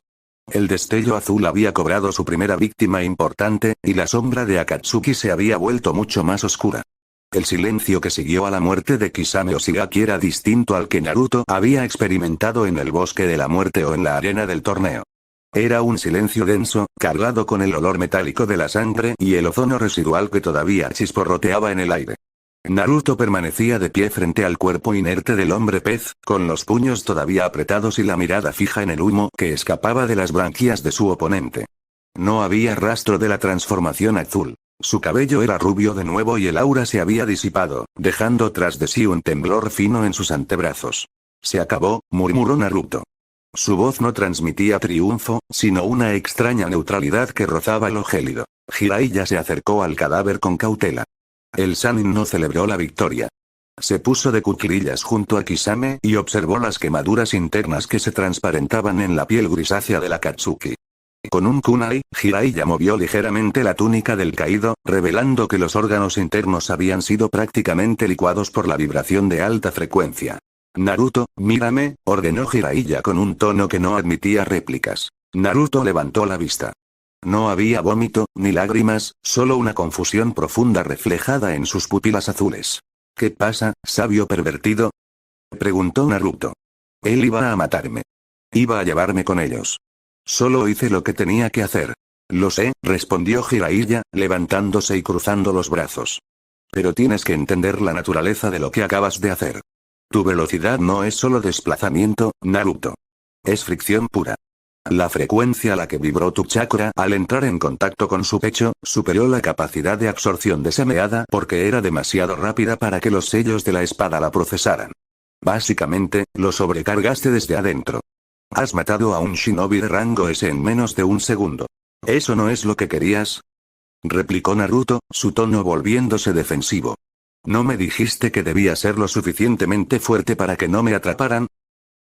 El destello azul había cobrado su primera víctima importante, y la sombra de Akatsuki se había vuelto mucho más oscura. El silencio que siguió a la muerte de Kisame Oshigaki era distinto al que Naruto había experimentado en el bosque de la muerte o en la arena del torneo. Era un silencio denso, cargado con el olor metálico de la sangre y el ozono residual que todavía chisporroteaba en el aire. Naruto permanecía de pie frente al cuerpo inerte del hombre pez, con los puños todavía apretados y la mirada fija en el humo que escapaba de las branquias de su oponente. No había rastro de la transformación azul. Su cabello era rubio de nuevo y el aura se había disipado, dejando tras de sí un temblor fino en sus antebrazos. «Se acabó», murmuró Naruto. Su voz no transmitía triunfo, sino una extraña neutralidad que rozaba lo gélido. Jiraiya se acercó al cadáver con cautela. El Sannin no celebró la victoria. Se puso de cuclillas junto a Kisame y observó las quemaduras internas que se transparentaban en la piel grisácea de la Akatsuki. Con un kunai, Jiraiya movió ligeramente la túnica del caído, revelando que los órganos internos habían sido prácticamente licuados por la vibración de alta frecuencia. «Naruto, mírame», ordenó Jiraiya con un tono que no admitía réplicas. Naruto levantó la vista. No había vómito, ni lágrimas, solo una confusión profunda reflejada en sus pupilas azules. ¿Qué pasa, sabio pervertido?, preguntó Naruto. Él iba a matarme. Iba a llevarme con ellos. Solo hice lo que tenía que hacer. Lo sé, respondió Jiraiya, levantándose y cruzando los brazos. Pero tienes que entender la naturaleza de lo que acabas de hacer. Tu velocidad no es solo desplazamiento, Naruto. Es fricción pura. La frecuencia a la que vibró tu chakra al entrar en contacto con su pecho, superó la capacidad de absorción de Sameada porque era demasiado rápida para que los sellos de la espada la procesaran. Básicamente, lo sobrecargaste desde adentro. Has matado a un shinobi de rango S en menos de un segundo. ¿Eso no es lo que querías?, replicó Naruto, su tono volviéndose defensivo. ¿No me dijiste que debía ser lo suficientemente fuerte para que no me atraparan?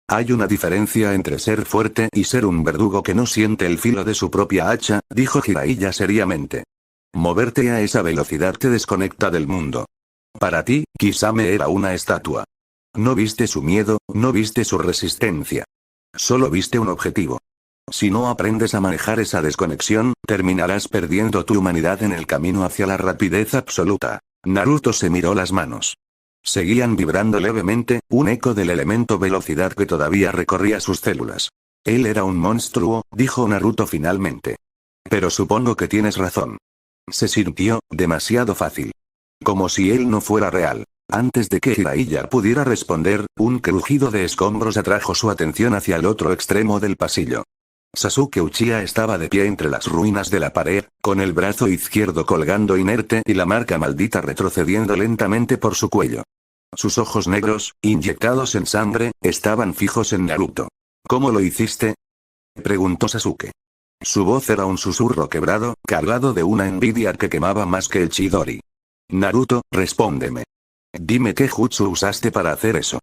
Hay una diferencia entre ser fuerte y ser un verdugo que no siente el filo de su propia hacha, dijo Jiraiya seriamente. Moverte a esa velocidad te desconecta del mundo. Para ti, Kisame era una estatua. No viste su miedo, no viste su resistencia. Solo viste un objetivo. Si no aprendes a manejar esa desconexión, terminarás perdiendo tu humanidad en el camino hacia la rapidez absoluta. Naruto se miró las manos. Seguían vibrando levemente, un eco del elemento velocidad que todavía recorría sus células. Él era un monstruo, dijo Naruto finalmente. Pero supongo que tienes razón. Se sintió demasiado fácil. Como si él no fuera real. Antes de que Jiraiya pudiera responder, un crujido de escombros atrajo su atención hacia el otro extremo del pasillo. Sasuke Uchiha estaba de pie entre las ruinas de la pared, con el brazo izquierdo colgando inerte y la marca maldita retrocediendo lentamente por su cuello. Sus ojos negros, inyectados en sangre, estaban fijos en Naruto. ¿Cómo lo hiciste?, preguntó Sasuke. Su voz era un susurro quebrado, cargado de una envidia que quemaba más que el Chidori. Naruto, respóndeme. Dime qué jutsu usaste para hacer eso.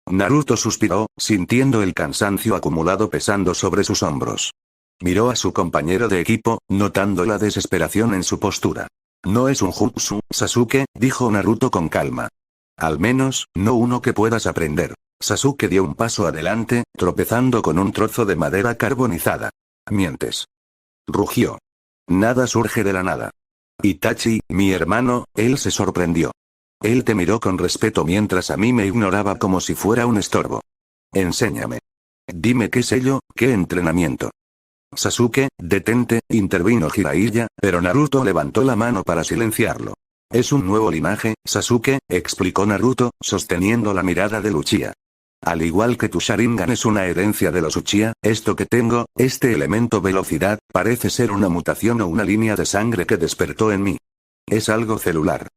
Naruto suspiró, sintiendo el cansancio acumulado pesando sobre sus hombros. Miró a su compañero de equipo, notando la desesperación en su postura. No es un jutsu, Sasuke, dijo Naruto con calma. Al menos, no uno que puedas aprender. Sasuke dio un paso adelante, tropezando con un trozo de madera carbonizada. Mientes. Rugió. Nada surge de la nada. Itachi, mi hermano, él se sorprendió. Él te miró con respeto mientras a mí me ignoraba como si fuera un estorbo. Enséñame. Dime qué sello, qué entrenamiento. Sasuke, detente, intervino Jiraiya, pero Naruto levantó la mano para silenciarlo. Es un nuevo linaje, Sasuke, explicó Naruto, sosteniendo la mirada de Uchiha. Al igual que tu Sharingan es una herencia de los Uchiha, esto que tengo, este elemento velocidad, parece ser una mutación o una línea de sangre que despertó en mí. Es algo celular.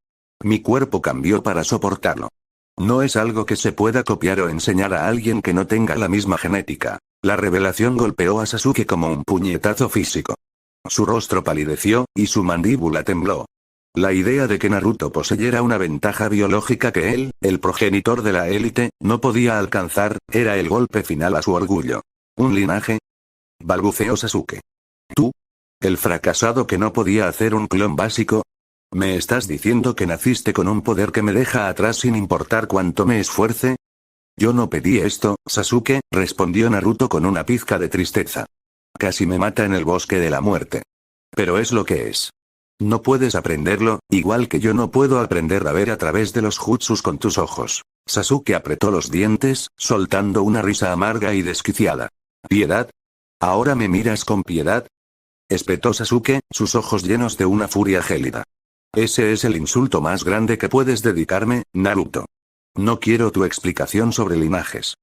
Mi cuerpo cambió para soportarlo. No es algo que se pueda copiar o enseñar a alguien que no tenga la misma genética. La revelación golpeó a Sasuke como un puñetazo físico. Su rostro palideció, y su mandíbula tembló. La idea de que Naruto poseyera una ventaja biológica que él, el progenitor de la élite, no podía alcanzar, era el golpe final a su orgullo. ¿Un linaje?, balbuceó Sasuke. ¿Tú? ¿El fracasado que no podía hacer un clon básico? ¿Me estás diciendo que naciste con un poder que me deja atrás sin importar cuánto me esfuerce? Yo no pedí esto, Sasuke, respondió Naruto con una pizca de tristeza. Casi me mata en el bosque de la muerte. Pero es lo que es. No puedes aprenderlo, igual que yo no puedo aprender a ver a través de los jutsus con tus ojos. Sasuke apretó los dientes, soltando una risa amarga y desquiciada. ¿Piedad? ¿Ahora me miras con piedad?, espetó Sasuke, sus ojos llenos de una furia gélida. Ese es el insulto más grande que puedes dedicarme, Naruto. No quiero tu explicación sobre linajes.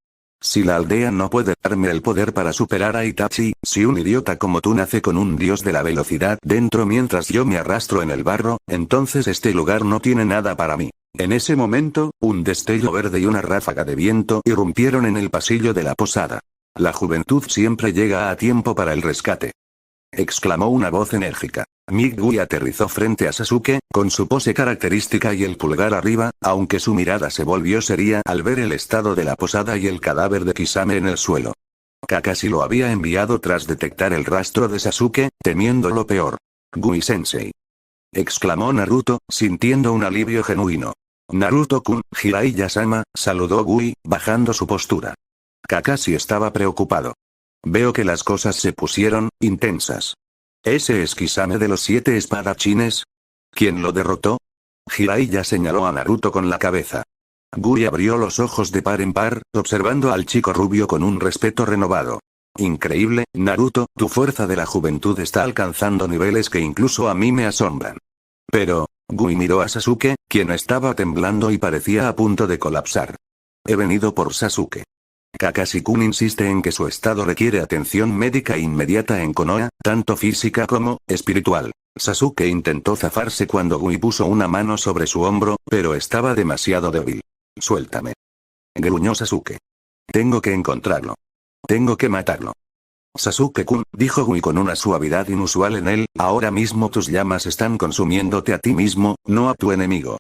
Si la aldea no puede darme el poder para superar a Itachi, si un idiota como tú nace con un dios de la velocidad dentro mientras yo me arrastro en el barro, entonces este lugar no tiene nada para mí. En ese momento, un destello verde y una ráfaga de viento irrumpieron en el pasillo de la posada. La juventud siempre llega a tiempo para el rescate, exclamó una voz enérgica. Migui aterrizó frente a Sasuke, con su pose característica y el pulgar arriba, aunque su mirada se volvió seria al ver el estado de la posada y el cadáver de Kisame en el suelo. Kakashi lo había enviado tras detectar el rastro de Sasuke, temiendo lo peor. Gui-sensei, exclamó Naruto, sintiendo un alivio genuino. Naruto-kun, Jiraiya-sama, saludó Gui, bajando su postura. Kakashi estaba preocupado. Veo que las cosas se pusieron intensas. ¿Ese es Kisame de los 7 espadachines? ¿Quién lo derrotó? Jiraiya señaló a Naruto con la cabeza. Gui abrió los ojos de par en par, observando al chico rubio con un respeto renovado. Increíble, Naruto, tu fuerza de la juventud está alcanzando niveles que incluso a mí me asombran. Pero, Gui miró a Sasuke, quien estaba temblando y parecía a punto de colapsar. He venido por Sasuke. Kakashi-kun insiste en que su estado requiere atención médica inmediata en Konoha, tanto física como espiritual. Sasuke intentó zafarse cuando Gui puso una mano sobre su hombro, pero estaba demasiado débil. Suéltame. Gruñó Sasuke. Tengo que encontrarlo. Tengo que matarlo. Sasuke-kun, dijo Gui con una suavidad inusual en él, ahora mismo tus llamas están consumiéndote a ti mismo, no a tu enemigo.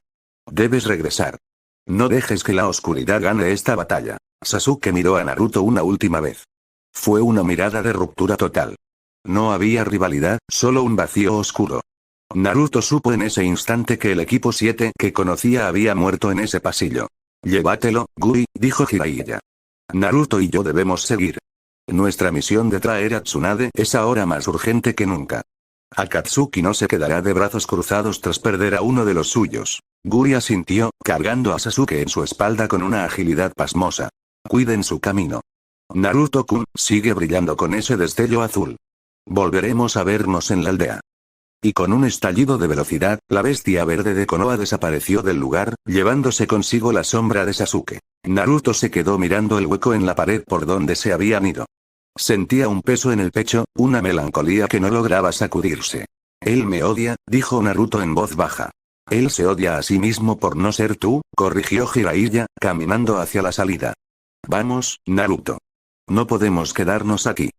Debes regresar. No dejes que la oscuridad gane esta batalla. Sasuke miró a Naruto una última vez. Fue una mirada de ruptura total. No había rivalidad, solo un vacío oscuro. Naruto supo en ese instante que el equipo 7 que conocía había muerto en ese pasillo. Llévatelo, Gui, dijo Jiraiya. Naruto y yo debemos seguir. Nuestra misión de traer a Tsunade es ahora más urgente que nunca. Akatsuki no se quedará de brazos cruzados tras perder a uno de los suyos. Gui asintió, cargando a Sasuke en su espalda con una agilidad pasmosa. Cuiden su camino. Naruto-kun, sigue brillando con ese destello azul. Volveremos a vernos en la aldea. Y con un estallido de velocidad, la bestia verde de Konoha desapareció del lugar, llevándose consigo la sombra de Sasuke. Naruto se quedó mirando el hueco en la pared por donde se habían ido. Sentía un peso en el pecho, una melancolía que no lograba sacudirse. Él me odia, dijo Naruto en voz baja. Él se odia a sí mismo por no ser tú, corrigió Jiraiya, caminando hacia la salida. Vamos, Naruto. No podemos quedarnos aquí.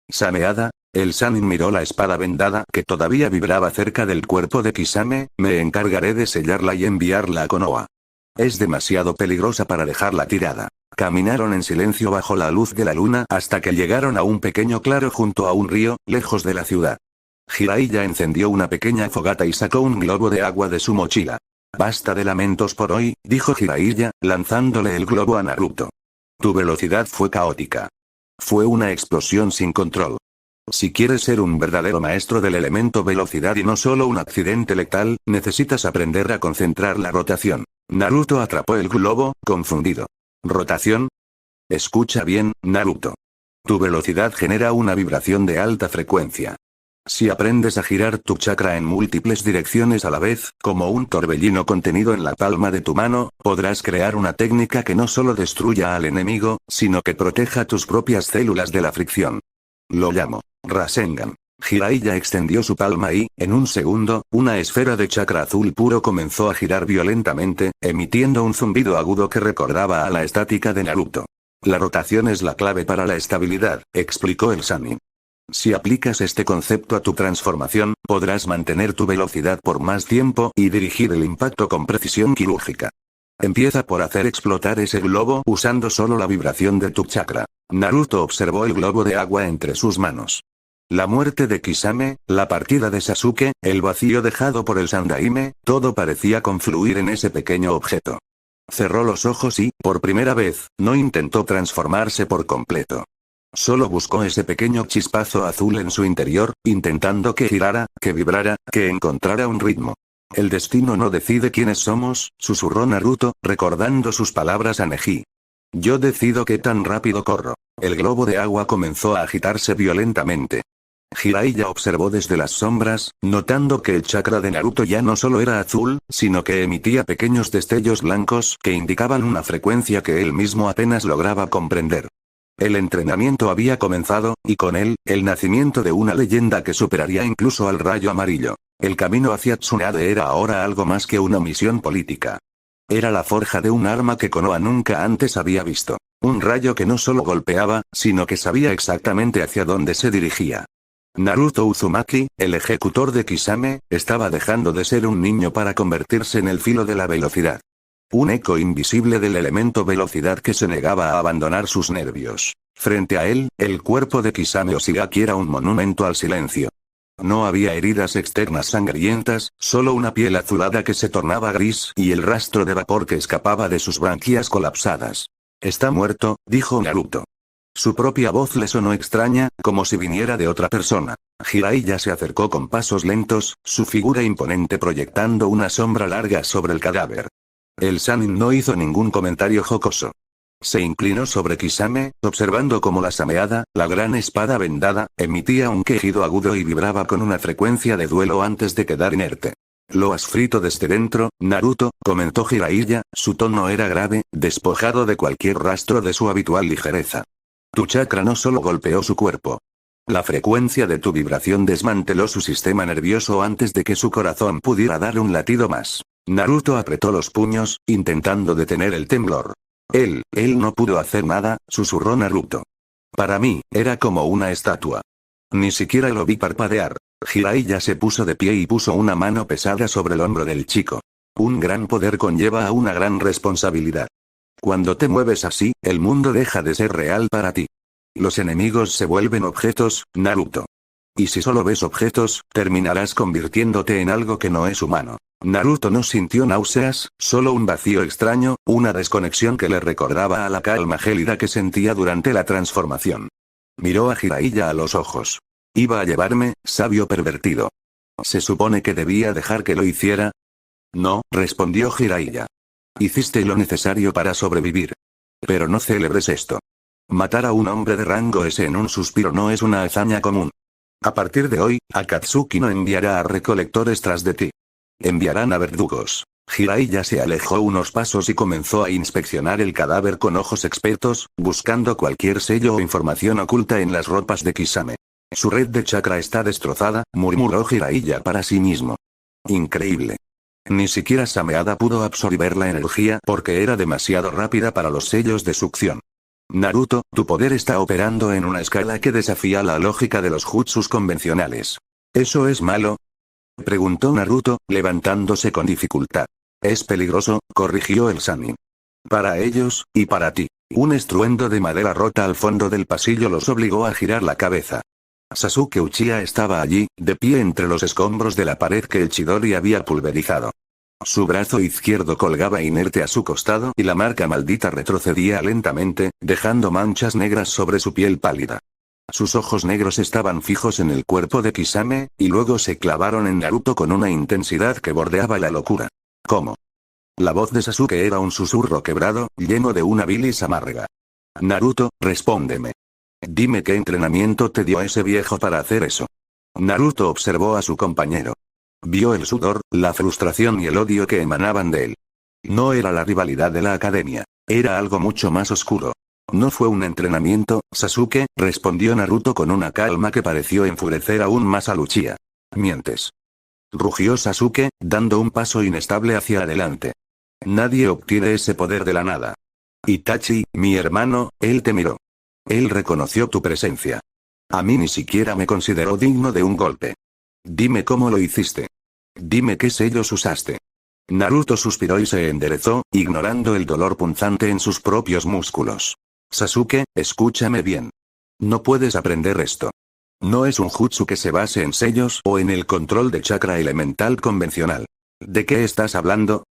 Sameada, el Sannin miró la espada vendada que todavía vibraba cerca del cuerpo de Kisame, me encargaré de sellarla y enviarla a Konoha. Es demasiado peligrosa para dejarla tirada. Caminaron en silencio bajo la luz de la luna hasta que llegaron a un pequeño claro junto a un río, lejos de la ciudad. Jiraiya encendió una pequeña fogata y sacó un globo de agua de su mochila. Basta de lamentos por hoy, dijo Jiraiya, lanzándole el globo a Naruto. Tu velocidad fue caótica. Fue una explosión sin control. Si quieres ser un verdadero maestro del elemento velocidad y no solo un accidente letal, necesitas aprender a concentrar la rotación. Naruto atrapó el globo, confundido. ¿Rotación? Escucha bien, Naruto. Tu velocidad genera una vibración de alta frecuencia. Si aprendes a girar tu chakra en múltiples direcciones a la vez, como un torbellino contenido en la palma de tu mano, podrás crear una técnica que no solo destruya al enemigo, sino que proteja tus propias células de la fricción. Lo llamo Rasengan. Jiraiya extendió su palma y, en un segundo, una esfera de chakra azul puro comenzó a girar violentamente, emitiendo un zumbido agudo que recordaba a la estática de Naruto. La rotación es la clave para la estabilidad, explicó el Sannin. Si aplicas este concepto a tu transformación, podrás mantener tu velocidad por más tiempo y dirigir el impacto con precisión quirúrgica. Empieza por hacer explotar ese globo usando solo la vibración de tu chakra. Naruto observó el globo de agua entre sus manos. La muerte de Kisame, la partida de Sasuke, el vacío dejado por el Sandaime, todo parecía confluir en ese pequeño objeto. Cerró los ojos y, por primera vez, no intentó transformarse por completo. Solo buscó ese pequeño chispazo azul en su interior, intentando que girara, que vibrara, que encontrara un ritmo. El destino no decide quiénes somos, susurró Naruto, recordando sus palabras a Neji. Yo decido qué tan rápido corro. El globo de agua comenzó a agitarse violentamente. Jiraiya observó desde las sombras, notando que el chakra de Naruto ya no solo era azul, sino que emitía pequeños destellos blancos que indicaban una frecuencia que él mismo apenas lograba comprender. El entrenamiento había comenzado, y con él, el nacimiento de una leyenda que superaría incluso al rayo amarillo. El camino hacia Tsunade era ahora algo más que una misión política. Era la forja de un arma que Konoha nunca antes había visto. Un rayo que no solo golpeaba, sino que sabía exactamente hacia dónde se dirigía. Naruto Uzumaki, el ejecutor de Kisame, estaba dejando de ser un niño para convertirse en el filo de la velocidad. Un eco invisible del elemento velocidad que se negaba a abandonar sus nervios. Frente a él, el cuerpo de Kisame Oshigaki era un monumento al silencio. No había heridas externas sangrientas, solo una piel azulada que se tornaba gris y el rastro de vapor que escapaba de sus branquias colapsadas. Está muerto, dijo Naruto. Su propia voz le sonó extraña, como si viniera de otra persona. Jiraiya se acercó con pasos lentos, su figura imponente proyectando una sombra larga sobre el cadáver. El Sannin no hizo ningún comentario jocoso. Se inclinó sobre Kisame, observando cómo la sameada, la gran espada vendada, emitía un quejido agudo y vibraba con una frecuencia de duelo antes de quedar inerte. «Lo has frito desde dentro, Naruto», comentó Jiraiya, su tono era grave, despojado de cualquier rastro de su habitual ligereza. «Tu chakra no solo golpeó su cuerpo. La frecuencia de tu vibración desmanteló su sistema nervioso antes de que su corazón pudiera dar un latido más». Naruto apretó los puños, intentando detener el temblor. Él no pudo hacer nada», susurró Naruto. «Para mí, era como una estatua. Ni siquiera lo vi parpadear». Jiraiya se puso de pie y puso una mano pesada sobre el hombro del chico. Un gran poder conlleva a una gran responsabilidad. Cuando te mueves así, el mundo deja de ser real para ti. Los enemigos se vuelven objetos, Naruto. Y si solo ves objetos, terminarás convirtiéndote en algo que no es humano. Naruto no sintió náuseas, solo un vacío extraño, una desconexión que le recordaba a la calma gélida que sentía durante la transformación. Miró a Jiraiya a los ojos. «Iba a llevarme, sabio pervertido. ¿Se supone que debía dejar que lo hiciera?» «No», respondió Jiraiya. «Hiciste lo necesario para sobrevivir. Pero no celebres esto. Matar a un hombre de rango S en un suspiro no es una hazaña común. A partir de hoy, Akatsuki no enviará a recolectores tras de ti. Enviarán a verdugos». Jiraiya se alejó unos pasos y comenzó a inspeccionar el cadáver con ojos expertos, buscando cualquier sello o información oculta en las ropas de Kisame. «Su red de chakra está destrozada», murmuró Jiraiya para sí mismo. «Increíble. Ni siquiera Sameada pudo absorber la energía porque era demasiado rápida para los sellos de succión. Naruto, tu poder está operando en una escala que desafía la lógica de los jutsus convencionales. ¿Eso es malo?», preguntó Naruto, levantándose con dificultad. «Es peligroso», corrigió el Sannin. «Para ellos, y para ti». Un estruendo de madera rota al fondo del pasillo los obligó a girar la cabeza. Sasuke Uchiha estaba allí, de pie entre los escombros de la pared que el Chidori había pulverizado. Su brazo izquierdo colgaba inerte a su costado y la marca maldita retrocedía lentamente, dejando manchas negras sobre su piel pálida. Sus ojos negros estaban fijos en el cuerpo de Kisame, y luego se clavaron en Naruto con una intensidad que bordeaba la locura. «¿Cómo?». La voz de Sasuke era un susurro quebrado, lleno de una bilis amarga. «Naruto, respóndeme. Dime qué entrenamiento te dio ese viejo para hacer eso». Naruto observó a su compañero. Vio el sudor, la frustración y el odio que emanaban de él. No era la rivalidad de la academia. Era algo mucho más oscuro. «No fue un entrenamiento, Sasuke», respondió Naruto con una calma que pareció enfurecer aún más a Uchiha. «Mientes», rugió Sasuke, dando un paso inestable hacia adelante. «Nadie obtiene ese poder de la nada. Itachi, mi hermano, él te miró. Él reconoció tu presencia. A mí ni siquiera me consideró digno de un golpe. Dime cómo lo hiciste. Dime qué sellos usaste». Naruto suspiró y se enderezó, ignorando el dolor punzante en sus propios músculos. «Sasuke, escúchame bien. No puedes aprender esto. No es un jutsu que se base en sellos o en el control de chakra elemental convencional. ¿De qué estás hablando?»,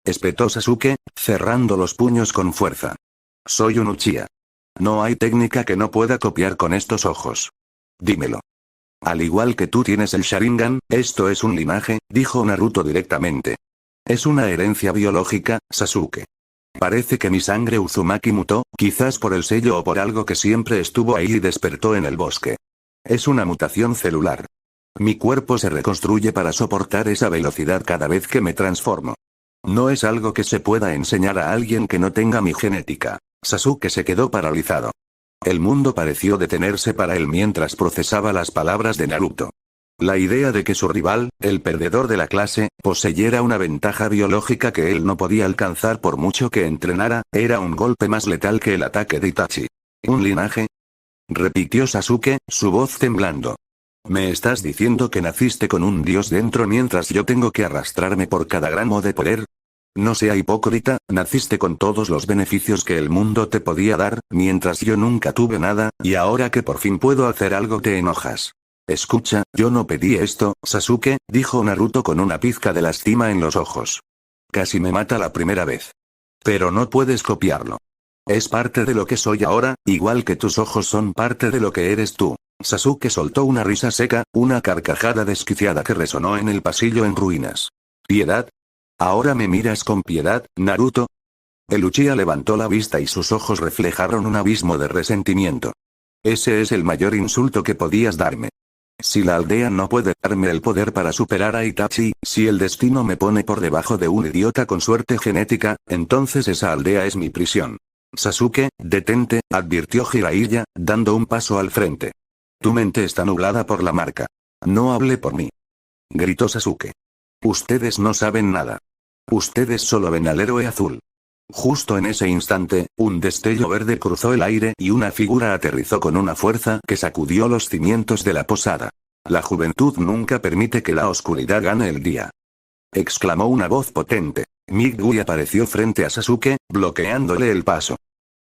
espetó Sasuke, cerrando los puños con fuerza. «Soy un Uchiha. No hay técnica que no pueda copiar con estos ojos. Dímelo. Al igual que tú tienes el Sharingan, esto es un linaje», dijo Naruto directamente. «Es una herencia biológica, Sasuke. Parece que mi sangre Uzumaki mutó, quizás por el sello o por algo que siempre estuvo ahí y despertó en el bosque. Es una mutación celular. Mi cuerpo se reconstruye para soportar esa velocidad cada vez que me transformo. No es algo que se pueda enseñar a alguien que no tenga mi genética». Sasuke se quedó paralizado. El mundo pareció detenerse para él mientras procesaba las palabras de Naruto. La idea de que su rival, el perdedor de la clase, poseyera una ventaja biológica que él no podía alcanzar por mucho que entrenara, era un golpe más letal que el ataque de Itachi. «¿Un linaje?», repitió Sasuke, su voz temblando. «¿Me estás diciendo que naciste con un dios dentro mientras yo tengo que arrastrarme por cada gramo de poder? No sea hipócrita, naciste con todos los beneficios que el mundo te podía dar, mientras yo nunca tuve nada, y ahora que por fin puedo hacer algo te enojas». «Escucha, yo no pedí esto, Sasuke», dijo Naruto con una pizca de lástima en los ojos. «Casi me mata la primera vez. Pero no puedes copiarlo. Es parte de lo que soy ahora, igual que tus ojos son parte de lo que eres tú. Sasuke soltó una risa seca, una carcajada desquiciada que resonó en el pasillo en ruinas. ¿Piedad? ¿Ahora me miras con piedad, Naruto? El Uchiha levantó la vista y sus ojos reflejaron un abismo de resentimiento. Ese es el mayor insulto que podías darme. Si la aldea no puede darme el poder para superar a Itachi, si el destino me pone por debajo de un idiota con suerte genética, entonces esa aldea es mi prisión. Sasuke, detente, advirtió Jiraiya, dando un paso al frente. Tu mente está nublada por la marca. No hable por mí. Gritó Sasuke. Ustedes no saben nada. Ustedes solo ven al héroe azul. Justo en ese instante, un destello verde cruzó el aire y una figura aterrizó con una fuerza que sacudió los cimientos de la posada. La juventud nunca permite que la oscuridad gane el día. Exclamó una voz potente. Migui apareció frente a Sasuke, bloqueándole el paso.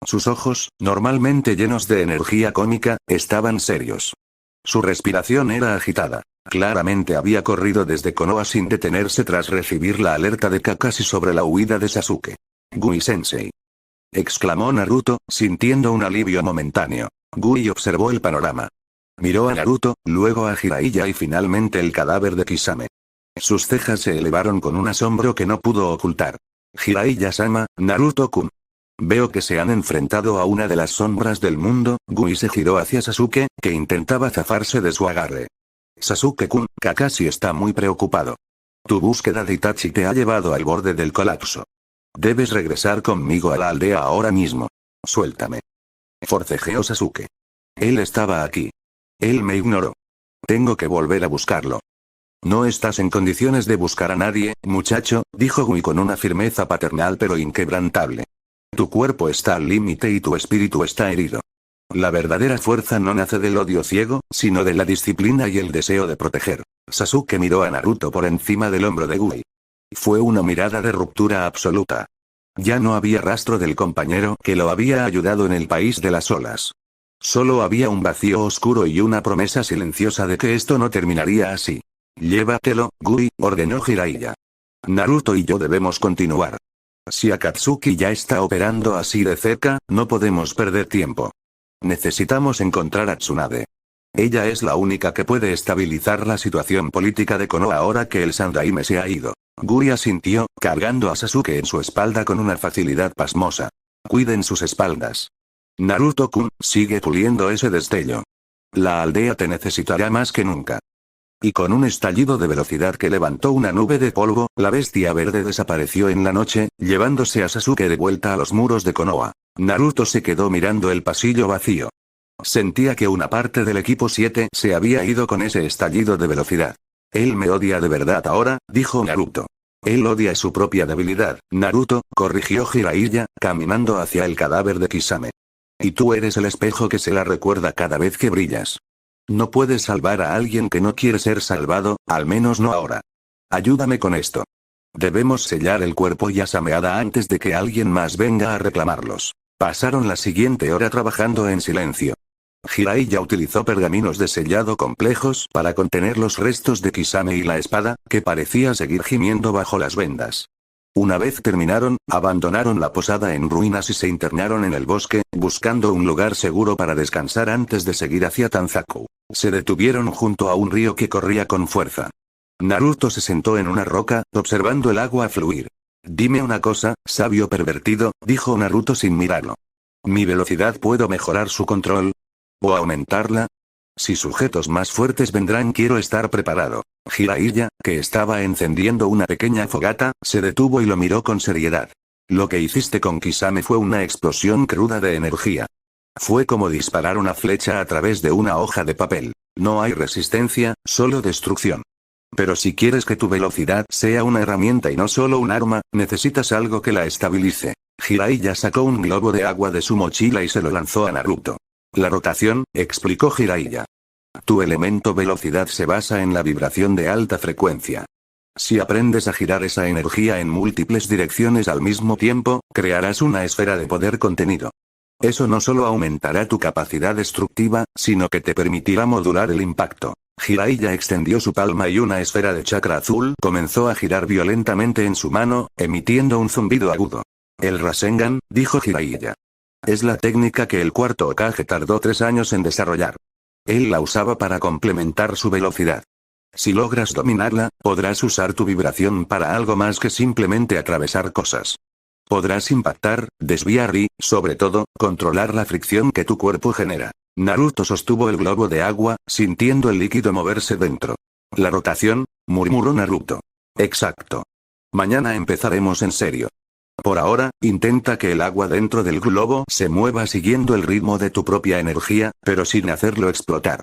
Sus ojos, normalmente llenos de energía cómica, estaban serios. Su respiración era agitada. Claramente había corrido desde Konoha sin detenerse tras recibir la alerta de Kakashi sobre la huida de Sasuke. Gui-sensei. Exclamó Naruto, sintiendo un alivio momentáneo. Gui observó el panorama. Miró a Naruto, luego a Jiraiya y finalmente el cadáver de Kisame. Sus cejas se elevaron con un asombro que no pudo ocultar. Jiraiya-sama, Naruto-kun. Veo que se han enfrentado a una de las sombras del mundo. Gui se giró hacia Sasuke, que intentaba zafarse de su agarre. Sasuke-kun, Kakashi está muy preocupado. Tu búsqueda de Itachi te ha llevado al borde del colapso. Debes regresar conmigo a la aldea ahora mismo. Suéltame. Forcejeó Sasuke. Él estaba aquí. Él me ignoró. Tengo que volver a buscarlo. No estás en condiciones de buscar a nadie, muchacho, dijo Gui con una firmeza paternal pero inquebrantable. Tu cuerpo está al límite y tu espíritu está herido. La verdadera fuerza no nace del odio ciego, sino de la disciplina y el deseo de proteger. Sasuke miró a Naruto por encima del hombro de Gui. Fue una mirada de ruptura absoluta. Ya no había rastro del compañero que lo había ayudado en el país de las olas. Solo había un vacío oscuro y una promesa silenciosa de que esto no terminaría así. Llévatelo, Gui, ordenó Jiraiya. Naruto y yo debemos continuar. Si Akatsuki ya está operando así de cerca, no podemos perder tiempo. Necesitamos encontrar a Tsunade. Ella es la única que puede estabilizar la situación política de Konoha ahora que el Sandaime se ha ido. Gui asintió, cargando a Sasuke en su espalda con una facilidad pasmosa. Cuiden sus espaldas. Naruto-kun, sigue puliendo ese destello. La aldea te necesitará más que nunca. Y con un estallido de velocidad que levantó una nube de polvo, la bestia verde desapareció en la noche, llevándose a Sasuke de vuelta a los muros de Konoha. Naruto se quedó mirando el pasillo vacío. Sentía que una parte del equipo 7 se había ido con ese estallido de velocidad. Él me odia de verdad ahora, dijo Naruto. Él odia su propia debilidad, Naruto, corrigió Jiraiya, caminando hacia el cadáver de Kisame. Y tú eres el espejo que se la recuerda cada vez que brillas. No puedes salvar a alguien que no quiere ser salvado, al menos no ahora. Ayúdame con esto. Debemos sellar el cuerpo y a Sameada antes de que alguien más venga a reclamarlos. Pasaron la siguiente hora trabajando en silencio. Jiraiya utilizó pergaminos de sellado complejos para contener los restos de Kisame y la espada, que parecía seguir gimiendo bajo las vendas. Una vez terminaron, abandonaron la posada en ruinas y se internaron en el bosque, buscando un lugar seguro para descansar antes de seguir hacia Tanzaku. Se detuvieron junto a un río que corría con fuerza. Naruto se sentó en una roca, observando el agua fluir. Dime una cosa, sabio pervertido, dijo Naruto sin mirarlo. ¿Mi velocidad puedo mejorar su control? ¿O aumentarla? Si sujetos más fuertes vendrán, quiero estar preparado. Jiraiya, que estaba encendiendo una pequeña fogata, se detuvo y lo miró con seriedad. Lo que hiciste con Kisame fue una explosión cruda de energía. Fue como disparar una flecha a través de una hoja de papel. No hay resistencia, solo destrucción. Pero si quieres que tu velocidad sea una herramienta y no solo un arma, necesitas algo que la estabilice. Jiraiya sacó un globo de agua de su mochila y se lo lanzó a Naruto. La rotación, explicó Jiraiya. Tu elemento velocidad se basa en la vibración de alta frecuencia. Si aprendes a girar esa energía en múltiples direcciones al mismo tiempo, crearás una esfera de poder contenido. Eso no solo aumentará tu capacidad destructiva, sino que te permitirá modular el impacto. Jiraiya extendió su palma y una esfera de chakra azul comenzó a girar violentamente en su mano, emitiendo un zumbido agudo. El Rasengan, dijo Jiraiya. Es la técnica que el cuarto Hokage tardó 3 años en desarrollar. Él la usaba para complementar su velocidad. Si logras dominarla, podrás usar tu vibración para algo más que simplemente atravesar cosas. Podrás impactar, desviar y, sobre todo, controlar la fricción que tu cuerpo genera. Naruto sostuvo el globo de agua, sintiendo el líquido moverse dentro. ¿La rotación?, murmuró Naruto. Exacto. Mañana empezaremos en serio. Por ahora, intenta que el agua dentro del globo se mueva siguiendo el ritmo de tu propia energía, pero sin hacerlo explotar.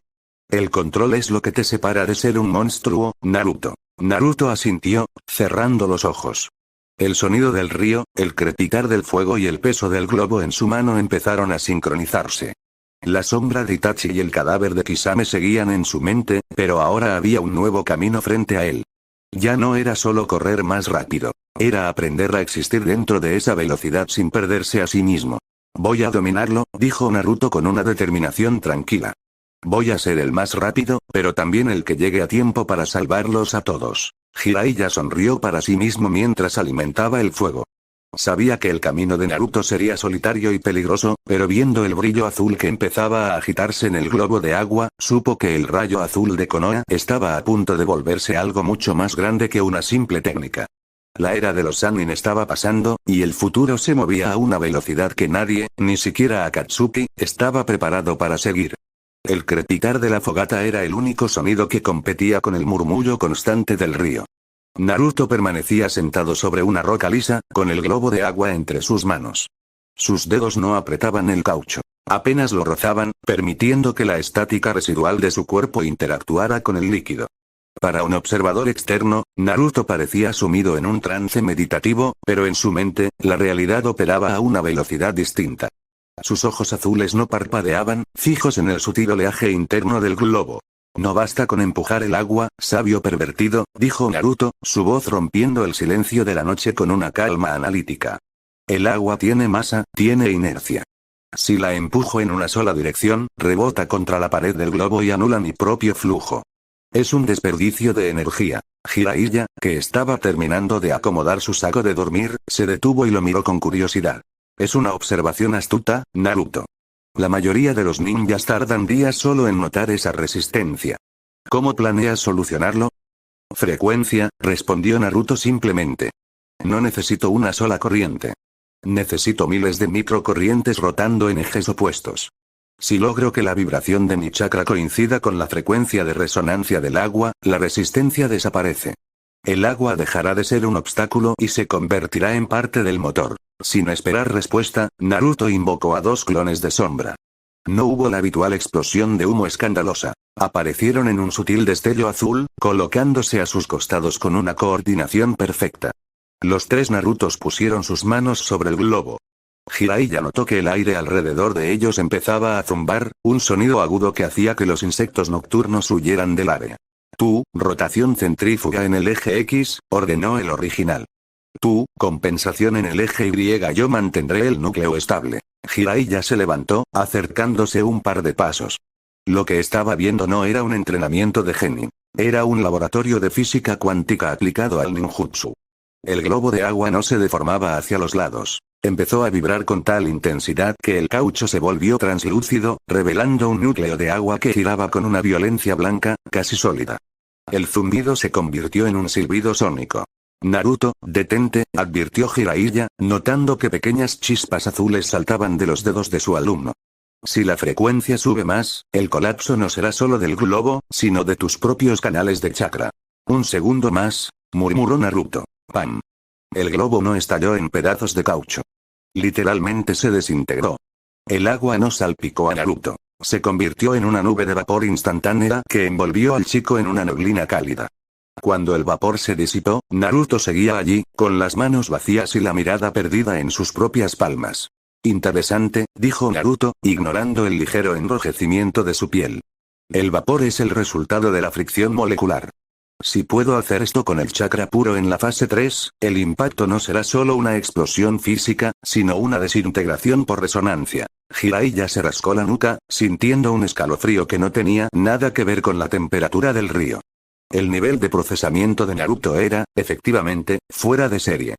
El control es lo que te separa de ser un monstruo, Naruto. Naruto asintió, cerrando los ojos. El sonido del río, el crepitar del fuego y el peso del globo en su mano empezaron a sincronizarse. La sombra de Itachi y el cadáver de Kisame seguían en su mente, pero ahora había un nuevo camino frente a él. Ya no era solo correr más rápido. Era aprender a existir dentro de esa velocidad sin perderse a sí mismo. Voy a dominarlo, dijo Naruto con una determinación tranquila. Voy a ser el más rápido, pero también el que llegue a tiempo para salvarlos a todos. Jiraiya sonrió para sí mismo mientras alimentaba el fuego. Sabía que el camino de Naruto sería solitario y peligroso, pero viendo el brillo azul que empezaba a agitarse en el globo de agua, supo que el rayo azul de Konoha estaba a punto de volverse algo mucho más grande que una simple técnica. La era de los Sannin estaba pasando, y el futuro se movía a una velocidad que nadie, ni siquiera Akatsuki, estaba preparado para seguir. El crepitar de la fogata era el único sonido que competía con el murmullo constante del río. Naruto permanecía sentado sobre una roca lisa, con el globo de agua entre sus manos. Sus dedos no apretaban el caucho. Apenas lo rozaban, permitiendo que la estática residual de su cuerpo interactuara con el líquido. Para un observador externo, Naruto parecía sumido en un trance meditativo, pero en su mente, la realidad operaba a una velocidad distinta. Sus ojos azules no parpadeaban, fijos en el sutil oleaje interno del globo. No basta con empujar el agua, sabio pervertido, dijo Naruto, su voz rompiendo el silencio de la noche con una calma analítica. El agua tiene masa, tiene inercia. Si la empujo en una sola dirección, rebota contra la pared del globo y anula mi propio flujo. Es un desperdicio de energía. Jiraiya, que estaba terminando de acomodar su saco de dormir, se detuvo y lo miró con curiosidad. Es una observación astuta, Naruto. La mayoría de los ninjas tardan días solo en notar esa resistencia. ¿Cómo planeas solucionarlo? Frecuencia, respondió Naruto simplemente. No necesito una sola corriente. Necesito miles de microcorrientes rotando en ejes opuestos. Si logro que la vibración de mi chakra coincida con la frecuencia de resonancia del agua, la resistencia desaparece. El agua dejará de ser un obstáculo y se convertirá en parte del motor. Sin esperar respuesta, Naruto invocó a 2 clones de sombra. No hubo la habitual explosión de humo escandalosa. Aparecieron en un sutil destello azul, colocándose a sus costados con una coordinación perfecta. Los 3 Narutos pusieron sus manos sobre el globo. Jiraiya notó que el aire alrededor de ellos empezaba a zumbar, un sonido agudo que hacía que los insectos nocturnos huyeran del área. Tú, rotación centrífuga en el eje X, ordenó el original. Tú, compensación en el eje Y, yo mantendré el núcleo estable. Jiraiya se levantó, acercándose un par de pasos. Lo que estaba viendo no era un entrenamiento de genin. Era un laboratorio de física cuántica aplicado al ninjutsu. El globo de agua no se deformaba hacia los lados. Empezó a vibrar con tal intensidad que el caucho se volvió translúcido, revelando un núcleo de agua que giraba con una violencia blanca, casi sólida. El zumbido se convirtió en un silbido sónico. Naruto, detente, advirtió Jiraiya, notando que pequeñas chispas azules saltaban de los dedos de su alumno. Si la frecuencia sube más, el colapso no será solo del globo, sino de tus propios canales de chakra. Un segundo más, murmuró Naruto. ¡Pam! El globo no estalló en pedazos de caucho. Literalmente se desintegró. El agua no salpicó a Naruto. Se convirtió en una nube de vapor instantánea que envolvió al chico en una neblina cálida. Cuando el vapor se disipó, Naruto seguía allí, con las manos vacías y la mirada perdida en sus propias palmas. Interesante, dijo Naruto, ignorando el ligero enrojecimiento de su piel. El vapor es el resultado de la fricción molecular. Si puedo hacer esto con el chakra puro en la fase 3, el impacto no será solo una explosión física, sino una desintegración por resonancia. Jiraiya se rascó la nuca, sintiendo un escalofrío que no tenía nada que ver con la temperatura del río. El nivel de procesamiento de Naruto era, efectivamente, fuera de serie.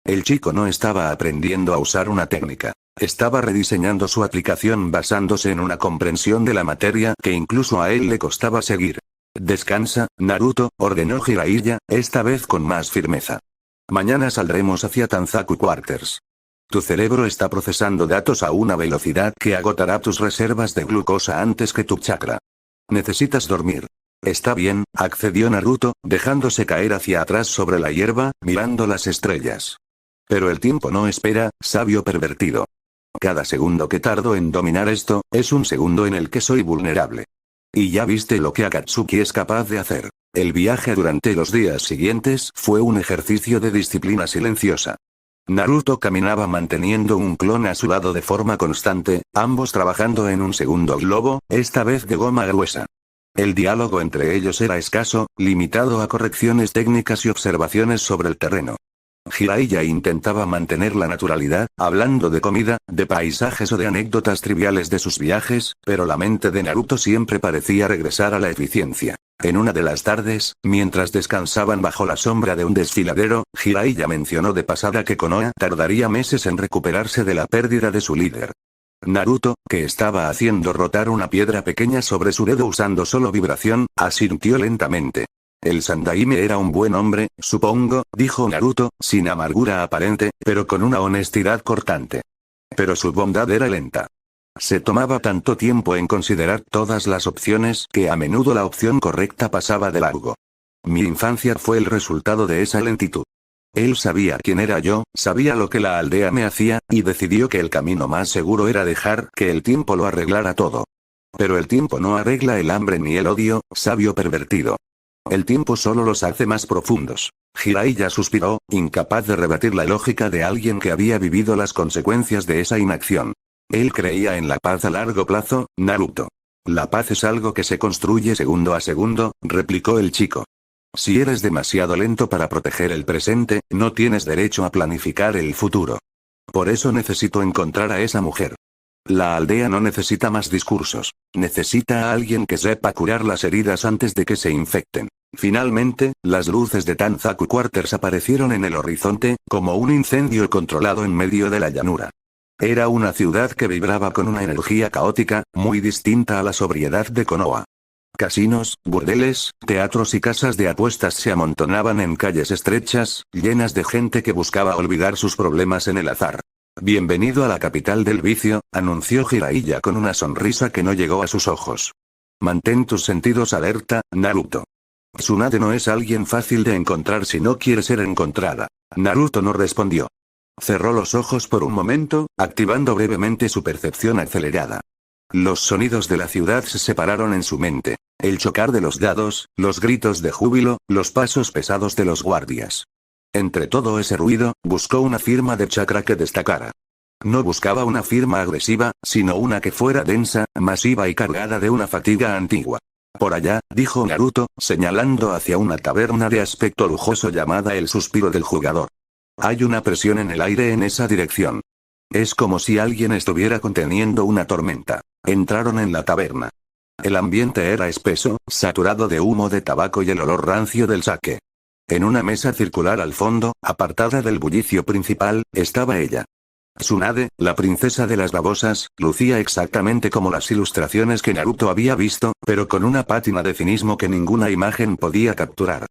El chico no estaba aprendiendo a usar una técnica. Estaba rediseñando su aplicación basándose en una comprensión de la materia que incluso a él le costaba seguir. Descansa, Naruto, ordenó Jiraiya, esta vez con más firmeza. Mañana saldremos hacia Tanzaku Quarters. Tu cerebro está procesando datos a una velocidad que agotará tus reservas de glucosa antes que tu chakra. Necesitas dormir. Está bien, accedió Naruto, dejándose caer hacia atrás sobre la hierba, mirando las estrellas. Pero el tiempo no espera, sabio pervertido. Cada segundo que tardo en dominar esto, es un segundo en el que soy vulnerable. Y ya viste lo que Akatsuki es capaz de hacer. El viaje durante los días siguientes fue un ejercicio de disciplina silenciosa. Naruto caminaba manteniendo un clon a su lado de forma constante, ambos trabajando en un segundo globo, esta vez de goma gruesa. El diálogo entre ellos era escaso, limitado a correcciones técnicas y observaciones sobre el terreno. Jiraiya intentaba mantener la naturalidad, hablando de comida, de paisajes o de anécdotas triviales de sus viajes, pero la mente de Naruto siempre parecía regresar a la eficiencia. En una de las tardes, mientras descansaban bajo la sombra de un desfiladero, Jiraiya mencionó de pasada que Konoha tardaría meses en recuperarse de la pérdida de su líder. Naruto, que estaba haciendo rotar una piedra pequeña sobre su dedo usando solo vibración, asintió lentamente. El Sandaime era un buen hombre, supongo, dijo Naruto, sin amargura aparente, pero con una honestidad cortante. Pero su bondad era lenta. Se tomaba tanto tiempo en considerar todas las opciones que a menudo la opción correcta pasaba de largo. Mi infancia fue el resultado de esa lentitud. Él sabía quién era yo, sabía lo que la aldea me hacía, y decidió que el camino más seguro era dejar que el tiempo lo arreglara todo. Pero el tiempo no arregla el hambre ni el odio, sabio pervertido. El tiempo solo los hace más profundos. Jiraiya suspiró, incapaz de rebatir la lógica de alguien que había vivido las consecuencias de esa inacción. Él creía en la paz a largo plazo, Naruto. La paz es algo que se construye segundo a segundo, replicó el chico. Si eres demasiado lento para proteger el presente, no tienes derecho a planificar el futuro. Por eso necesito encontrar a esa mujer. La aldea no necesita más discursos. Necesita a alguien que sepa curar las heridas antes de que se infecten. Finalmente, las luces de Tanzaku Quarters aparecieron en el horizonte, como un incendio controlado en medio de la llanura. Era una ciudad que vibraba con una energía caótica, muy distinta a la sobriedad de Konoha. Casinos, burdeles, teatros y casas de apuestas se amontonaban en calles estrechas, llenas de gente que buscaba olvidar sus problemas en el azar. Bienvenido a la capital del vicio, anunció Jiraiya con una sonrisa que no llegó a sus ojos. Mantén tus sentidos alerta, Naruto. Tsunade no es alguien fácil de encontrar si no quiere ser encontrada. Naruto no respondió. Cerró los ojos por un momento, activando brevemente su percepción acelerada. Los sonidos de la ciudad se separaron en su mente. El chocar de los dados, los gritos de júbilo, los pasos pesados de los guardias. Entre todo ese ruido, buscó una firma de chakra que destacara. No buscaba una firma agresiva, sino una que fuera densa, masiva y cargada de una fatiga antigua. Por allá, dijo Naruto, señalando hacia una taberna de aspecto lujoso llamada El Suspiro del Jugador. Hay una presión en el aire en esa dirección. Es como si alguien estuviera conteniendo una tormenta. Entraron en la taberna. El ambiente era espeso, saturado de humo de tabaco y el olor rancio del sake. En una mesa circular al fondo, apartada del bullicio principal, estaba ella. Tsunade, la princesa de las babosas, lucía exactamente como las ilustraciones que Naruto había visto, pero con una pátina de cinismo que ninguna imagen podía capturar.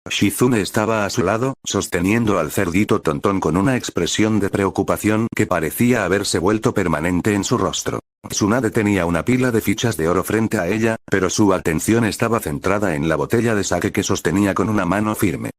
Shizune estaba a su lado, sosteniendo al cerdito tontón con una expresión de preocupación que parecía haberse vuelto permanente en su rostro. Tsunade tenía una pila de fichas de oro frente a ella, pero su atención estaba centrada en la botella de sake que sostenía con una mano firme.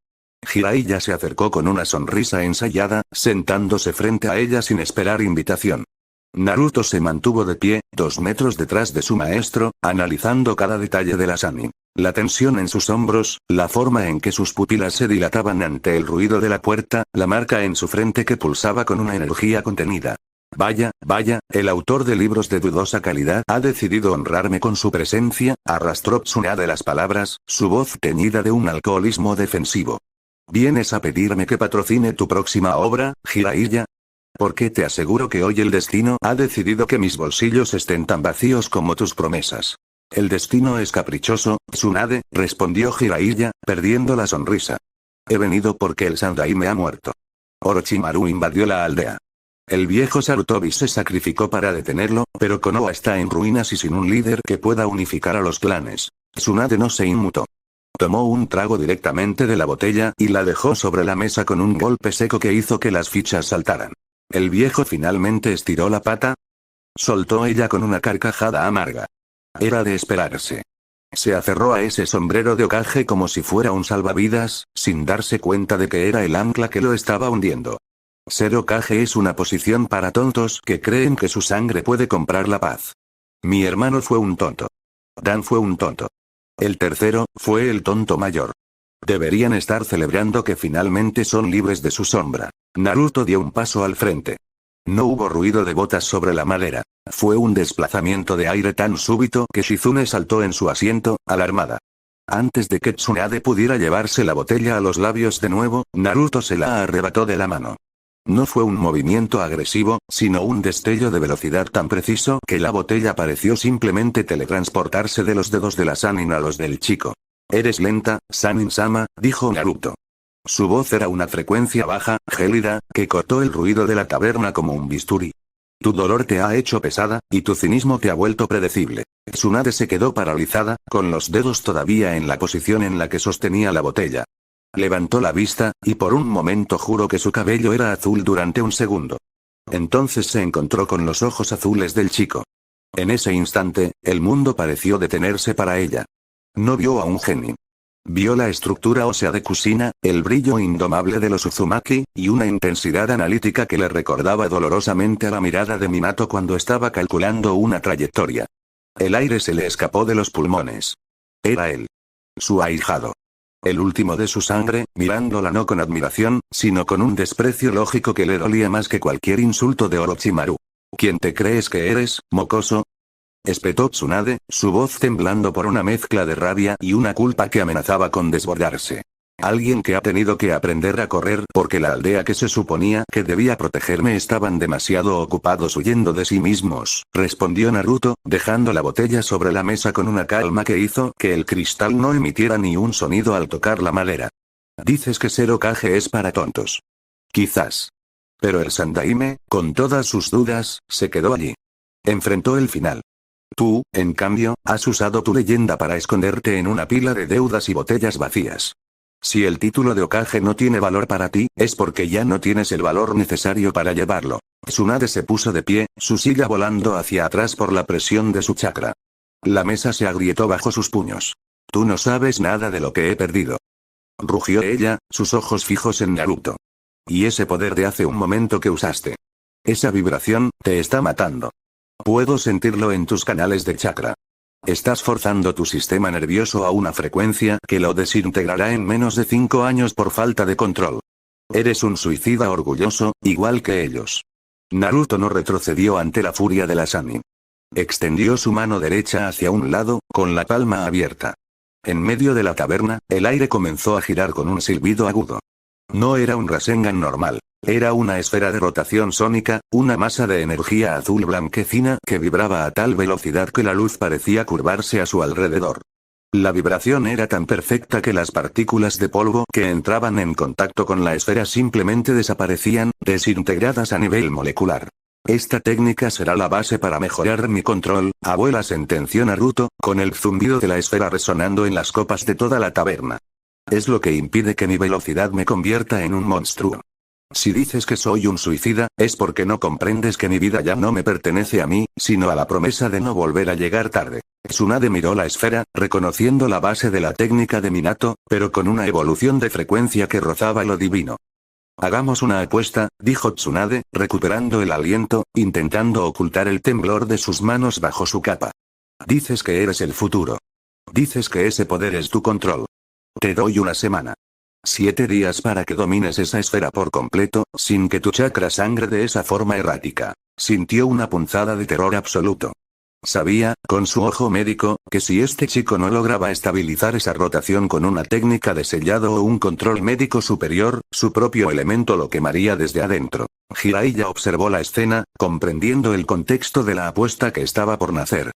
Jiraiya se acercó con una sonrisa ensayada, sentándose frente a ella sin esperar invitación. Naruto se mantuvo de pie, 2 metros detrás de su maestro, analizando cada detalle de la Sannin. La tensión en sus hombros, la forma en que sus pupilas se dilataban ante el ruido de la puerta, la marca en su frente que pulsaba con una energía contenida. Vaya, el autor de libros de dudosa calidad ha decidido honrarme con su presencia, arrastró Tsunade las palabras, su voz teñida de un alcoholismo defensivo. ¿Vienes a pedirme que patrocine tu próxima obra, Jiraiya? Porque te aseguro que hoy el destino ha decidido que mis bolsillos estén tan vacíos como tus promesas. El destino es caprichoso, Tsunade, respondió Jiraiya, perdiendo la sonrisa. He venido porque el Sandaime ha muerto. Orochimaru invadió la aldea. El viejo Sarutobi se sacrificó para detenerlo, pero Konoha está en ruinas y sin un líder que pueda unificar a los clanes. Tsunade no se inmutó. Tomó un trago directamente de la botella y la dejó sobre la mesa con un golpe seco que hizo que las fichas saltaran. El viejo finalmente estiró la pata. Soltó ella con una carcajada amarga. Era de esperarse. Se aferró a ese sombrero de Hokage como si fuera un salvavidas, sin darse cuenta de que era el ancla que lo estaba hundiendo. Ser Hokage es una posición para tontos que creen que su sangre puede comprar la paz. Mi hermano fue un tonto. Dan fue un tonto. El tercero, fue el tonto mayor. Deberían estar celebrando que finalmente son libres de su sombra. Naruto dio un paso al frente. No hubo ruido de botas sobre la madera. Fue un desplazamiento de aire tan súbito que Shizune saltó en su asiento, alarmada. Antes de que Tsunade pudiera llevarse la botella a los labios de nuevo, Naruto se la arrebató de la mano. No fue un movimiento agresivo, sino un destello de velocidad tan preciso que la botella pareció simplemente teletransportarse de los dedos de la Sannin a los del chico. Eres lenta, Sannin-sama, dijo Naruto. Su voz era una frecuencia baja, gélida, que cortó el ruido de la taberna como un bisturí. Tu dolor te ha hecho pesada, y tu cinismo te ha vuelto predecible. Tsunade se quedó paralizada, con los dedos todavía en la posición en la que sostenía la botella. Levantó la vista, y por un momento juró que su cabello era azul durante un segundo. Entonces se encontró con los ojos azules del chico. En ese instante, el mundo pareció detenerse para ella. No vio a un genio. Vio la estructura ósea de Kushina, el brillo indomable de los Uzumaki, y una intensidad analítica que le recordaba dolorosamente a la mirada de Minato cuando estaba calculando una trayectoria. El aire se le escapó de los pulmones. Era él. Su ahijado. El último de su sangre, mirándola no con admiración, sino con un desprecio lógico que le dolía más que cualquier insulto de Orochimaru. ¿Quién te crees que eres, mocoso? Espetó Tsunade, su voz temblando por una mezcla de rabia y una culpa que amenazaba con desbordarse. Alguien que ha tenido que aprender a correr porque la aldea que se suponía que debía protegerme estaban demasiado ocupados huyendo de sí mismos, respondió Naruto, dejando la botella sobre la mesa con una calma que hizo que el cristal no emitiera ni un sonido al tocar la madera. Dices que ser Hokage es para tontos. Quizás. Pero el Sandaime, con todas sus dudas, se quedó allí. Enfrentó el final. Tú, en cambio, has usado tu leyenda para esconderte en una pila de deudas y botellas vacías. Si el título de Hokage no tiene valor para ti, es porque ya no tienes el valor necesario para llevarlo. Tsunade se puso de pie, su silla volando hacia atrás por la presión de su chakra. La mesa se agrietó bajo sus puños. Tú no sabes nada de lo que he perdido. Rugió ella, sus ojos fijos en Naruto. Y ese poder de hace un momento que usaste. Esa vibración, te está matando. Puedo sentirlo en tus canales de chakra. Estás forzando tu sistema nervioso a una frecuencia que lo desintegrará en menos de 5 años por falta de control. Eres un suicida orgulloso, igual que ellos. Naruto no retrocedió ante la furia de la Sannin. Extendió su mano derecha hacia un lado, con la palma abierta. En medio de la taberna, el aire comenzó a girar con un silbido agudo. No era un Rasengan normal. Era una esfera de rotación sónica, una masa de energía azul blanquecina que vibraba a tal velocidad que la luz parecía curvarse a su alrededor. La vibración era tan perfecta que las partículas de polvo que entraban en contacto con la esfera simplemente desaparecían, desintegradas a nivel molecular. Esta técnica será la base para mejorar mi control, abuela, sentenció Naruto, con el zumbido de la esfera resonando en las copas de toda la taberna. Es lo que impide que mi velocidad me convierta en un monstruo. Si dices que soy un suicida, es porque no comprendes que mi vida ya no me pertenece a mí, sino a la promesa de no volver a llegar tarde. Tsunade miró la esfera, reconociendo la base de la técnica de Minato, pero con una evolución de frecuencia que rozaba lo divino. Hagamos una apuesta, dijo Tsunade, recuperando el aliento, intentando ocultar el temblor de sus manos bajo su capa. Dices que eres el futuro. Dices que ese poder es tu control. Te doy una semana. 7 días para que domines esa esfera por completo, sin que tu chakra sangre de esa forma errática. Sintió una punzada de terror absoluto. Sabía, con su ojo médico, que si este chico no lograba estabilizar esa rotación con una técnica de sellado o un control médico superior, su propio elemento lo quemaría desde adentro. Jiraiya observó la escena, comprendiendo el contexto de la apuesta que estaba por nacer.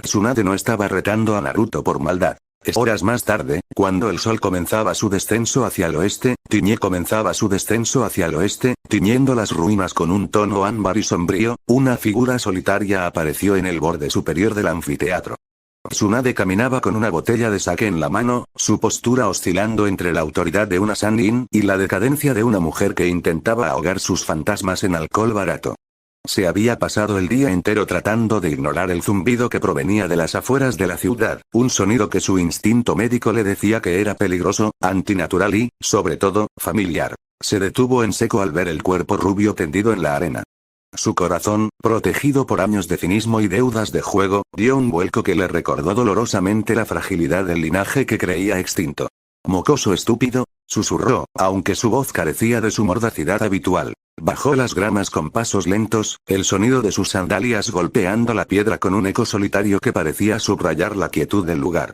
Tsunade no estaba retando a Naruto por maldad. Horas más tarde, cuando el sol comenzaba su descenso hacia el oeste, comenzaba su descenso hacia el oeste, tiñendo las ruinas con un tono ámbar y sombrío, una figura solitaria apareció en el borde superior del anfiteatro. Tsunade caminaba con una botella de sake en la mano, su postura oscilando entre la autoridad de una sannin y la decadencia de una mujer que intentaba ahogar sus fantasmas en alcohol barato. Se había pasado el día entero tratando de ignorar el zumbido que provenía de las afueras de la ciudad, un sonido que su instinto médico le decía que era peligroso, antinatural y, sobre todo, familiar. Se detuvo en seco al ver el cuerpo rubio tendido en la arena. Su corazón, protegido por años de cinismo y deudas de juego, dio un vuelco que le recordó dolorosamente la fragilidad del linaje que creía extinto. «Mocoso estúpido», susurró, aunque su voz carecía de su mordacidad habitual. Bajó las gramas con pasos lentos, el sonido de sus sandalias golpeando la piedra con un eco solitario que parecía subrayar la quietud del lugar.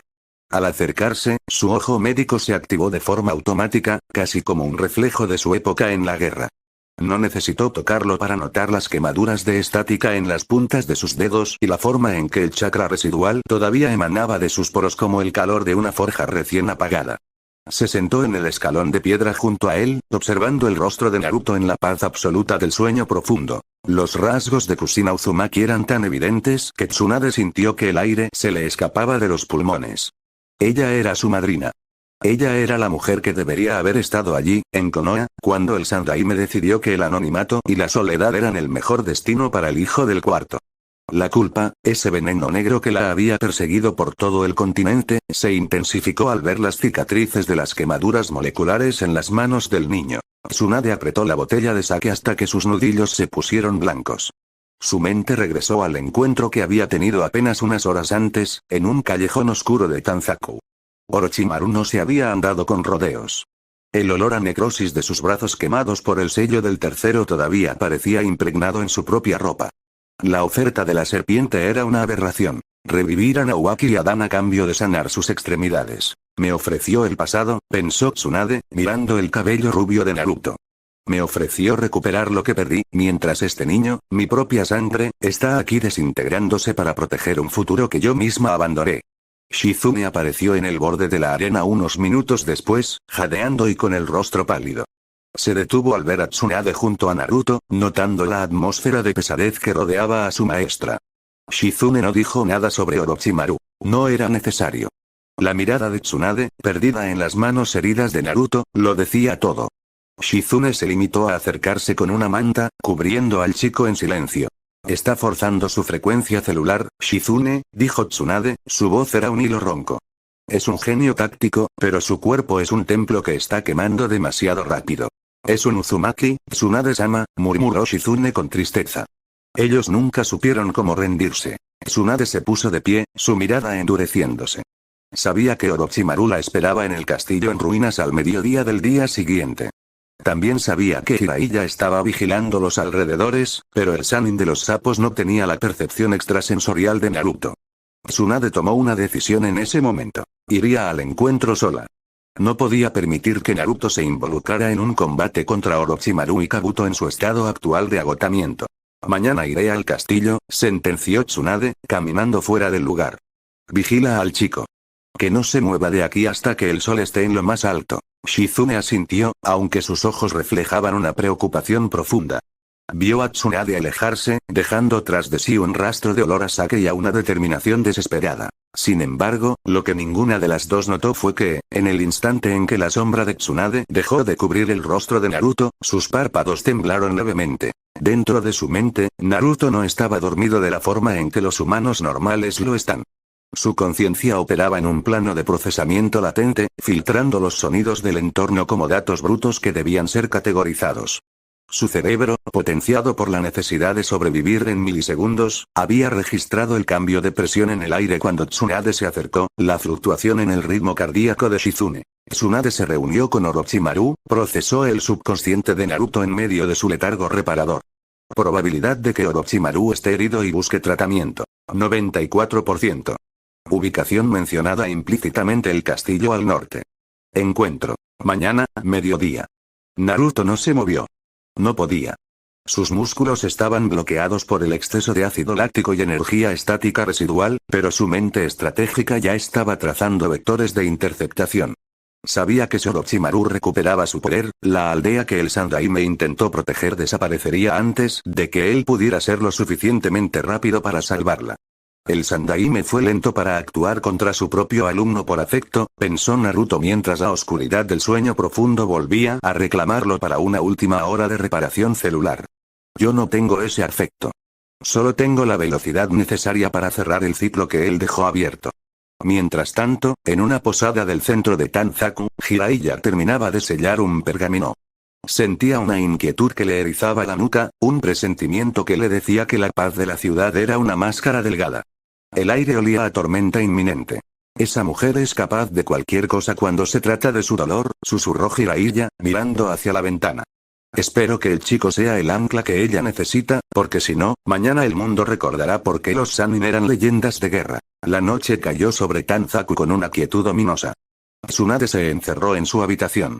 Al acercarse, su ojo médico se activó de forma automática, casi como un reflejo de su época en la guerra. No necesitó tocarlo para notar las quemaduras de estática en las puntas de sus dedos y la forma en que el chakra residual todavía emanaba de sus poros como el calor de una forja recién apagada. Se sentó en el escalón de piedra junto a él, observando el rostro de Naruto en la paz absoluta del sueño profundo. Los rasgos de Kushina Uzumaki eran tan evidentes que Tsunade sintió que el aire se le escapaba de los pulmones. Ella era su madrina. Ella era la mujer que debería haber estado allí, en Konoha, cuando el Sandaime decidió que el anonimato y la soledad eran el mejor destino para el hijo del cuarto. La culpa, ese veneno negro que la había perseguido por todo el continente, se intensificó al ver las cicatrices de las quemaduras moleculares en las manos del niño. Tsunade apretó la botella de sake hasta que sus nudillos se pusieron blancos. Su mente regresó al encuentro que había tenido apenas unas horas antes, en un callejón oscuro de Tanzaku. Orochimaru no se había andado con rodeos. El olor a necrosis de sus brazos quemados por el sello del tercero todavía parecía impregnado en su propia ropa. La oferta de la serpiente era una aberración. Revivir a Naoaki y Adan a cambio de sanar sus extremidades. Me ofreció el pasado, pensó Tsunade, mirando el cabello rubio de Naruto. Me ofreció recuperar lo que perdí, mientras este niño, mi propia sangre, está aquí desintegrándose para proteger un futuro que yo misma abandoné. Shizune apareció en el borde de la arena unos minutos después, jadeando y con el rostro pálido. Se detuvo al ver a Tsunade junto a Naruto, notando la atmósfera de pesadez que rodeaba a su maestra. Shizune no dijo nada sobre Orochimaru. No era necesario. La mirada de Tsunade, perdida en las manos heridas de Naruto, lo decía todo. Shizune se limitó a acercarse con una manta, cubriendo al chico en silencio. Está forzando su frecuencia celular, Shizune, dijo Tsunade, su voz era un hilo ronco. Es un genio táctico, pero su cuerpo es un templo que está quemando demasiado rápido. Es un Uzumaki, Tsunade-sama, murmuró Shizune con tristeza. Ellos nunca supieron cómo rendirse. Tsunade se puso de pie, su mirada endureciéndose. Sabía que Orochimaru la esperaba en el castillo en ruinas al mediodía del día siguiente. También sabía que Jiraiya estaba vigilando los alrededores, pero el Sannin de los sapos no tenía la percepción extrasensorial de Naruto. Tsunade tomó una decisión en ese momento. Iría al encuentro sola. No podía permitir que Naruto se involucrara en un combate contra Orochimaru y Kabuto en su estado actual de agotamiento. Mañana iré al castillo, sentenció Tsunade, caminando fuera del lugar. Vigila al chico. Que no se mueva de aquí hasta que el sol esté en lo más alto. Shizune asintió, aunque sus ojos reflejaban una preocupación profunda. Vio a Tsunade alejarse, dejando tras de sí un rastro de olor a sake y a una determinación desesperada. Sin embargo, lo que ninguna de las dos notó fue que, en el instante en que la sombra de Tsunade dejó de cubrir el rostro de Naruto, sus párpados temblaron levemente. Dentro de su mente, Naruto no estaba dormido de la forma en que los humanos normales lo están. Su conciencia operaba en un plano de procesamiento latente, filtrando los sonidos del entorno como datos brutos que debían ser categorizados. Su cerebro, potenciado por la necesidad de sobrevivir en milisegundos, había registrado el cambio de presión en el aire cuando Tsunade se acercó, la fluctuación en el ritmo cardíaco de Shizune. Tsunade se reunió con Orochimaru, procesó el subconsciente de Naruto en medio de su letargo reparador. Probabilidad de que Orochimaru esté herido y busque tratamiento. 94%. Ubicación mencionada implícitamente el castillo al norte. Encuentro. Mañana, mediodía. Naruto no se movió. No podía. Sus músculos estaban bloqueados por el exceso de ácido láctico y energía estática residual, pero su mente estratégica ya estaba trazando vectores de interceptación. Sabía que si Orochimaru recuperaba su poder, la aldea que el Sandaime intentó proteger desaparecería antes de que él pudiera ser lo suficientemente rápido para salvarla. El Sandaime fue lento para actuar contra su propio alumno por afecto, pensó Naruto mientras la oscuridad del sueño profundo volvía a reclamarlo para una última hora de reparación celular. Yo no tengo ese afecto. Solo tengo la velocidad necesaria para cerrar el ciclo que él dejó abierto. Mientras tanto, en una posada del centro de Tanzaku, Jiraiya terminaba de sellar un pergamino. Sentía una inquietud que le erizaba la nuca, un presentimiento que le decía que la paz de la ciudad era una máscara delgada. El aire olía a tormenta inminente. Esa mujer es capaz de cualquier cosa cuando se trata de su dolor, susurró Jiraiya, mirando hacia la ventana. Espero que el chico sea el ancla que ella necesita, porque si no, mañana el mundo recordará por qué los Sannin eran leyendas de guerra. La noche cayó sobre Tanzaku con una quietud ominosa. Tsunade se encerró en su habitación.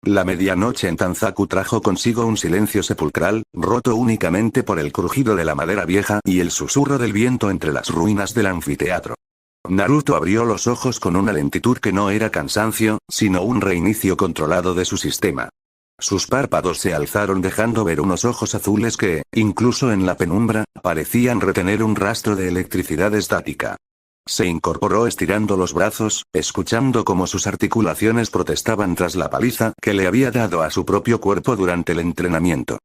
La medianoche en Tanzaku trajo consigo un silencio sepulcral, roto únicamente por el crujido de la madera vieja y el susurro del viento entre las ruinas del anfiteatro. Naruto abrió los ojos con una lentitud que no era cansancio, sino un reinicio controlado de su sistema. Sus párpados se alzaron dejando ver unos ojos azules que, incluso en la penumbra, parecían retener un rastro de electricidad estática. Se incorporó estirando los brazos, escuchando cómo sus articulaciones protestaban tras la paliza que le había dado a su propio cuerpo durante el entrenamiento.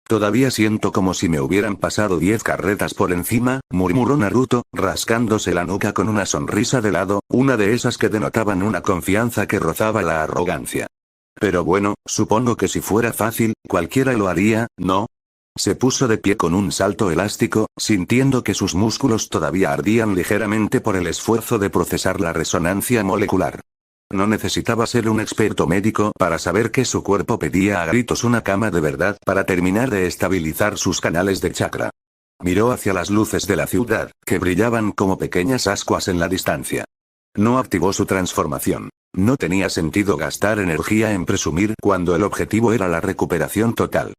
Todavía siento como si me hubieran pasado 10 carretas por encima, murmuró Naruto, rascándose la nuca con una sonrisa de lado, una de esas que denotaban una confianza que rozaba la arrogancia. Pero bueno, supongo que si fuera fácil, cualquiera lo haría, ¿no? Se puso de pie con un salto elástico, sintiendo que sus músculos todavía ardían ligeramente por el esfuerzo de procesar la resonancia molecular. No necesitaba ser un experto médico para saber que su cuerpo pedía a gritos una cama de verdad para terminar de estabilizar sus canales de chakra. Miró hacia las luces de la ciudad, que brillaban como pequeñas ascuas en la distancia. No activó su transformación. No tenía sentido gastar energía en presumir cuando el objetivo era la recuperación total.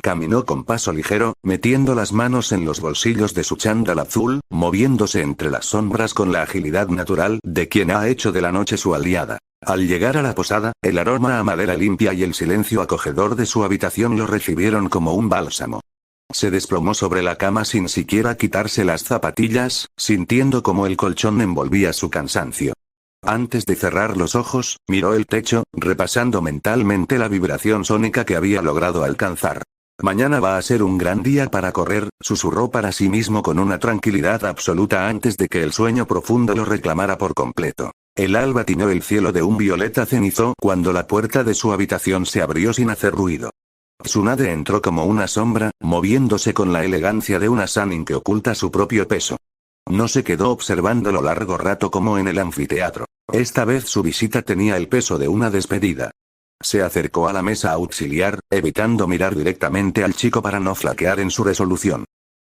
Caminó con paso ligero, metiendo las manos en los bolsillos de su chándal azul, moviéndose entre las sombras con la agilidad natural de quien ha hecho de la noche su aliada. Al llegar a la posada, el aroma a madera limpia y el silencio acogedor de su habitación lo recibieron como un bálsamo. Se desplomó sobre la cama sin siquiera quitarse las zapatillas, sintiendo como el colchón envolvía su cansancio. Antes de cerrar los ojos, miró el techo, repasando mentalmente la vibración sónica que había logrado alcanzar. Mañana va a ser un gran día para correr, susurró para sí mismo con una tranquilidad absoluta antes de que el sueño profundo lo reclamara por completo. El alba tiñó el cielo de un violeta cenizo cuando la puerta de su habitación se abrió sin hacer ruido. Tsunade entró como una sombra, moviéndose con la elegancia de una Sannin que oculta su propio peso. No se quedó observándolo largo rato como en el anfiteatro. Esta vez su visita tenía el peso de una despedida. Se acercó a la mesa auxiliar, evitando mirar directamente al chico para no flaquear en su resolución.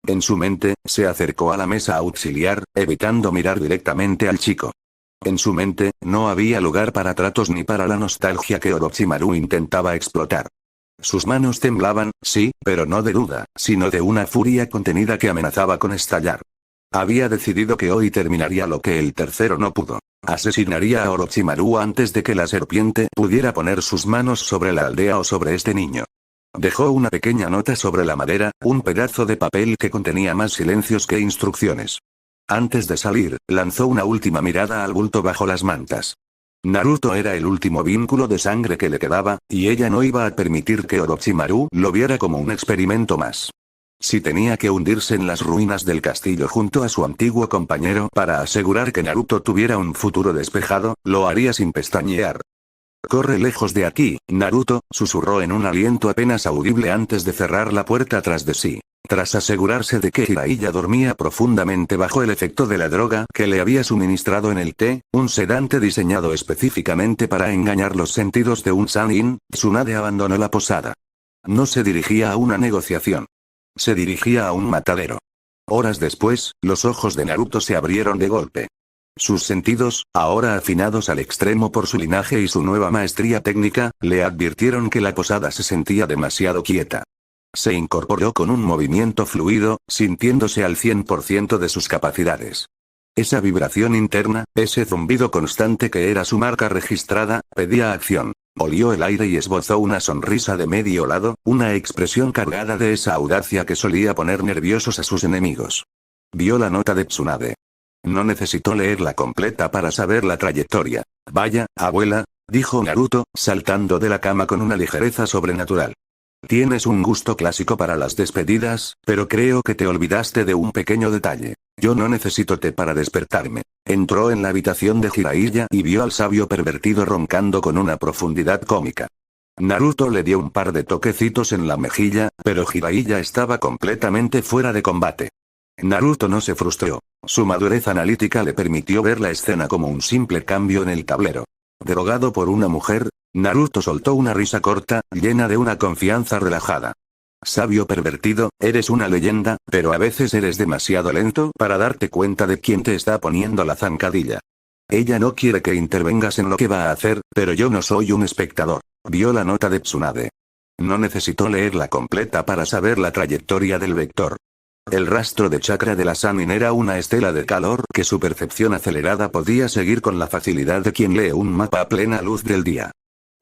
En su mente, se acercó a la mesa auxiliar, evitando mirar directamente al chico. En su mente, no había lugar para tratos ni para la nostalgia que Orochimaru intentaba explotar. Sus manos temblaban, sí, pero no de duda, sino de una furia contenida que amenazaba con estallar. Había decidido que hoy terminaría lo que el tercero no pudo. Asesinaría a Orochimaru antes de que la serpiente pudiera poner sus manos sobre la aldea o sobre este niño. Dejó una pequeña nota sobre la madera, un pedazo de papel que contenía más silencios que instrucciones. Antes de salir, lanzó una última mirada al bulto bajo las mantas. Naruto era el último vínculo de sangre que le quedaba, y ella no iba a permitir que Orochimaru lo viera como un experimento más. Si tenía que hundirse en las ruinas del castillo junto a su antiguo compañero para asegurar que Naruto tuviera un futuro despejado, lo haría sin pestañear. «Corre lejos de aquí, Naruto», susurró en un aliento apenas audible antes de cerrar la puerta tras de sí. Tras asegurarse de que Jiraiya dormía profundamente bajo el efecto de la droga que le había suministrado en el té, un sedante diseñado específicamente para engañar los sentidos de un Sannin, Tsunade abandonó la posada. No se dirigía a una negociación. Se dirigía a un matadero. Horas después, los ojos de Naruto se abrieron de golpe. Sus sentidos, ahora afinados al extremo por su linaje y su nueva maestría técnica, le advirtieron que la posada se sentía demasiado quieta. Se incorporó con un movimiento fluido, sintiéndose al 100% de sus capacidades. Esa vibración interna, ese zumbido constante que era su marca registrada, pedía acción. Olió el aire y esbozó una sonrisa de medio lado, una expresión cargada de esa audacia que solía poner nerviosos a sus enemigos. Vio la nota de Tsunade. No necesitó leerla completa para saber la trayectoria. Vaya, abuela, dijo Naruto, saltando de la cama con una ligereza sobrenatural. Tienes un gusto clásico para las despedidas, pero creo que te olvidaste de un pequeño detalle. Yo no necesito té para despertarme. Entró en la habitación de Jiraiya y vio al sabio pervertido roncando con una profundidad cómica. Naruto le dio un par de toquecitos en la mejilla, pero Jiraiya estaba completamente fuera de combate. Naruto no se frustró. Su madurez analítica le permitió ver la escena como un simple cambio en el tablero. Derogado por una mujer, Naruto soltó una risa corta, llena de una confianza relajada. Sabio pervertido, eres una leyenda, pero a veces eres demasiado lento para darte cuenta de quién te está poniendo la zancadilla. Ella no quiere que intervengas en lo que va a hacer, pero yo no soy un espectador. Vio la nota de Tsunade. No necesitó leerla completa para saber la trayectoria del vector. El rastro de chakra de la Sannin era una estela de calor que su percepción acelerada podía seguir con la facilidad de quien lee un mapa a plena luz del día.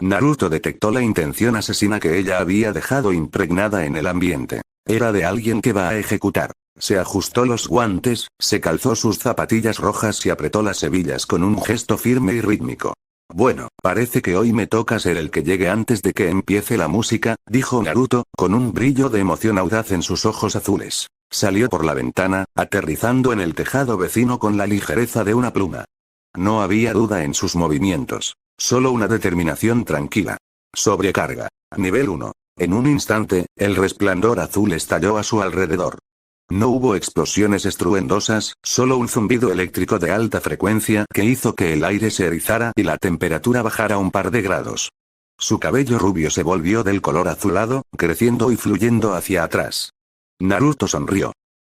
Naruto detectó la intención asesina que ella había dejado impregnada en el ambiente. Era de alguien que va a ejecutar. Se ajustó los guantes, se calzó sus zapatillas rojas y apretó las hebillas con un gesto firme y rítmico. Bueno, parece que hoy me toca ser el que llegue antes de que empiece la música, dijo Naruto, con un brillo de emoción audaz en sus ojos azules. Salió por la ventana, aterrizando en el tejado vecino con la ligereza de una pluma. No había duda en sus movimientos. Solo una determinación tranquila. Sobrecarga. Nivel 1. En un instante, el resplandor azul estalló a su alrededor. No hubo explosiones estruendosas, solo un zumbido eléctrico de alta frecuencia que hizo que el aire se erizara y la temperatura bajara un par de grados. Su cabello rubio se volvió del color azulado, creciendo y fluyendo hacia atrás. Naruto sonrió.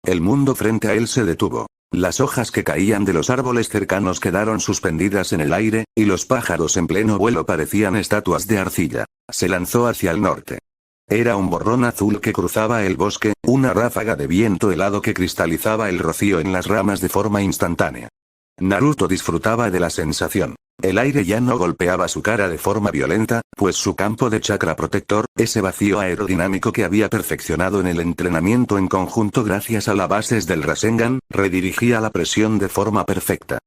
El mundo frente a él se detuvo. Las hojas que caían de los árboles cercanos quedaron suspendidas en el aire, y los pájaros en pleno vuelo parecían estatuas de arcilla. Se lanzó hacia el norte. Era un borrón azul que cruzaba el bosque, una ráfaga de viento helado que cristalizaba el rocío en las ramas de forma instantánea. Naruto disfrutaba de la sensación. El aire ya no golpeaba su cara de forma violenta, pues su campo de chakra protector, ese vacío aerodinámico que había perfeccionado en el entrenamiento en conjunto gracias a las bases del Rasengan, redirigía la presión de forma perfecta.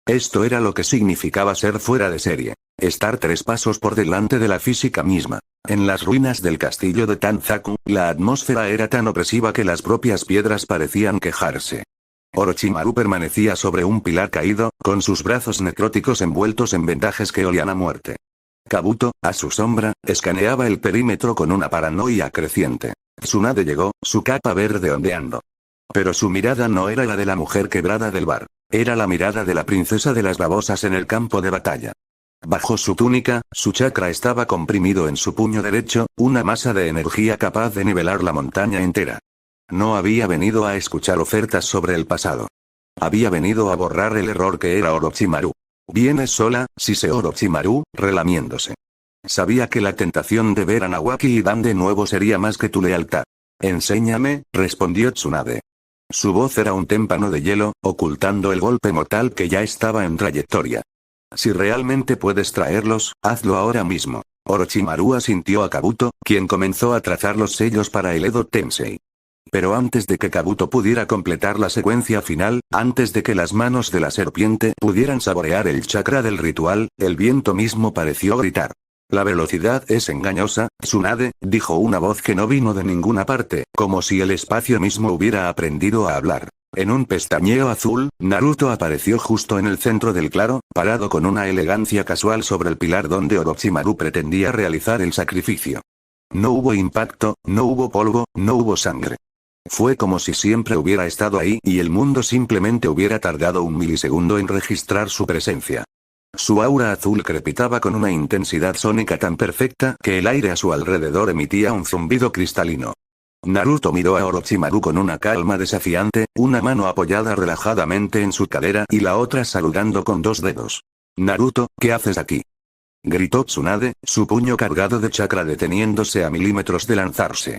Esto era lo que significaba ser fuera de serie. Estar 3 pasos por delante de la física misma. En las ruinas del castillo de Tanzaku, la atmósfera era tan opresiva que las propias piedras parecían quejarse. Orochimaru permanecía sobre un pilar caído, con sus brazos necróticos envueltos en vendajes que olían a muerte. Kabuto, a su sombra, escaneaba el perímetro con una paranoia creciente. Tsunade llegó, su capa verde ondeando. Pero su mirada no era la de la mujer quebrada del bar. Era la mirada de la princesa de las babosas en el campo de batalla. Bajo su túnica, su chakra estaba comprimido en su puño derecho, una masa de energía capaz de nivelar la montaña entera. No había venido a escuchar ofertas sobre el pasado. Había venido a borrar el error que era Orochimaru. «Vienes sola», sise Orochimaru, relamiéndose. Sabía que la tentación de ver a Nawaki y Dan de nuevo sería más que tu lealtad. «Enséñame», respondió Tsunade. Su voz era un témpano de hielo, ocultando el golpe mortal que ya estaba en trayectoria. «Si realmente puedes traerlos, hazlo ahora mismo». Orochimaru asintió a Kabuto, quien comenzó a trazar los sellos para el Edo Tensei. Pero antes de que Kabuto pudiera completar la secuencia final, antes de que las manos de la serpiente pudieran saborear el chakra del ritual, el viento mismo pareció gritar. «La velocidad es engañosa, Tsunade», dijo una voz que no vino de ninguna parte, como si el espacio mismo hubiera aprendido a hablar. En un pestañeo azul, Naruto apareció justo en el centro del claro, parado con una elegancia casual sobre el pilar donde Orochimaru pretendía realizar el sacrificio. No hubo impacto, no hubo polvo, no hubo sangre. Fue como si siempre hubiera estado ahí y el mundo simplemente hubiera tardado un milisegundo en registrar su presencia. Su aura azul crepitaba con una intensidad sónica tan perfecta que el aire a su alrededor emitía un zumbido cristalino. Naruto miró a Orochimaru con una calma desafiante, una mano apoyada relajadamente en su cadera y la otra saludando con 2 dedos. «Naruto, ¿qué haces aquí?», gritó Tsunade, su puño cargado de chakra deteniéndose a milímetros de lanzarse.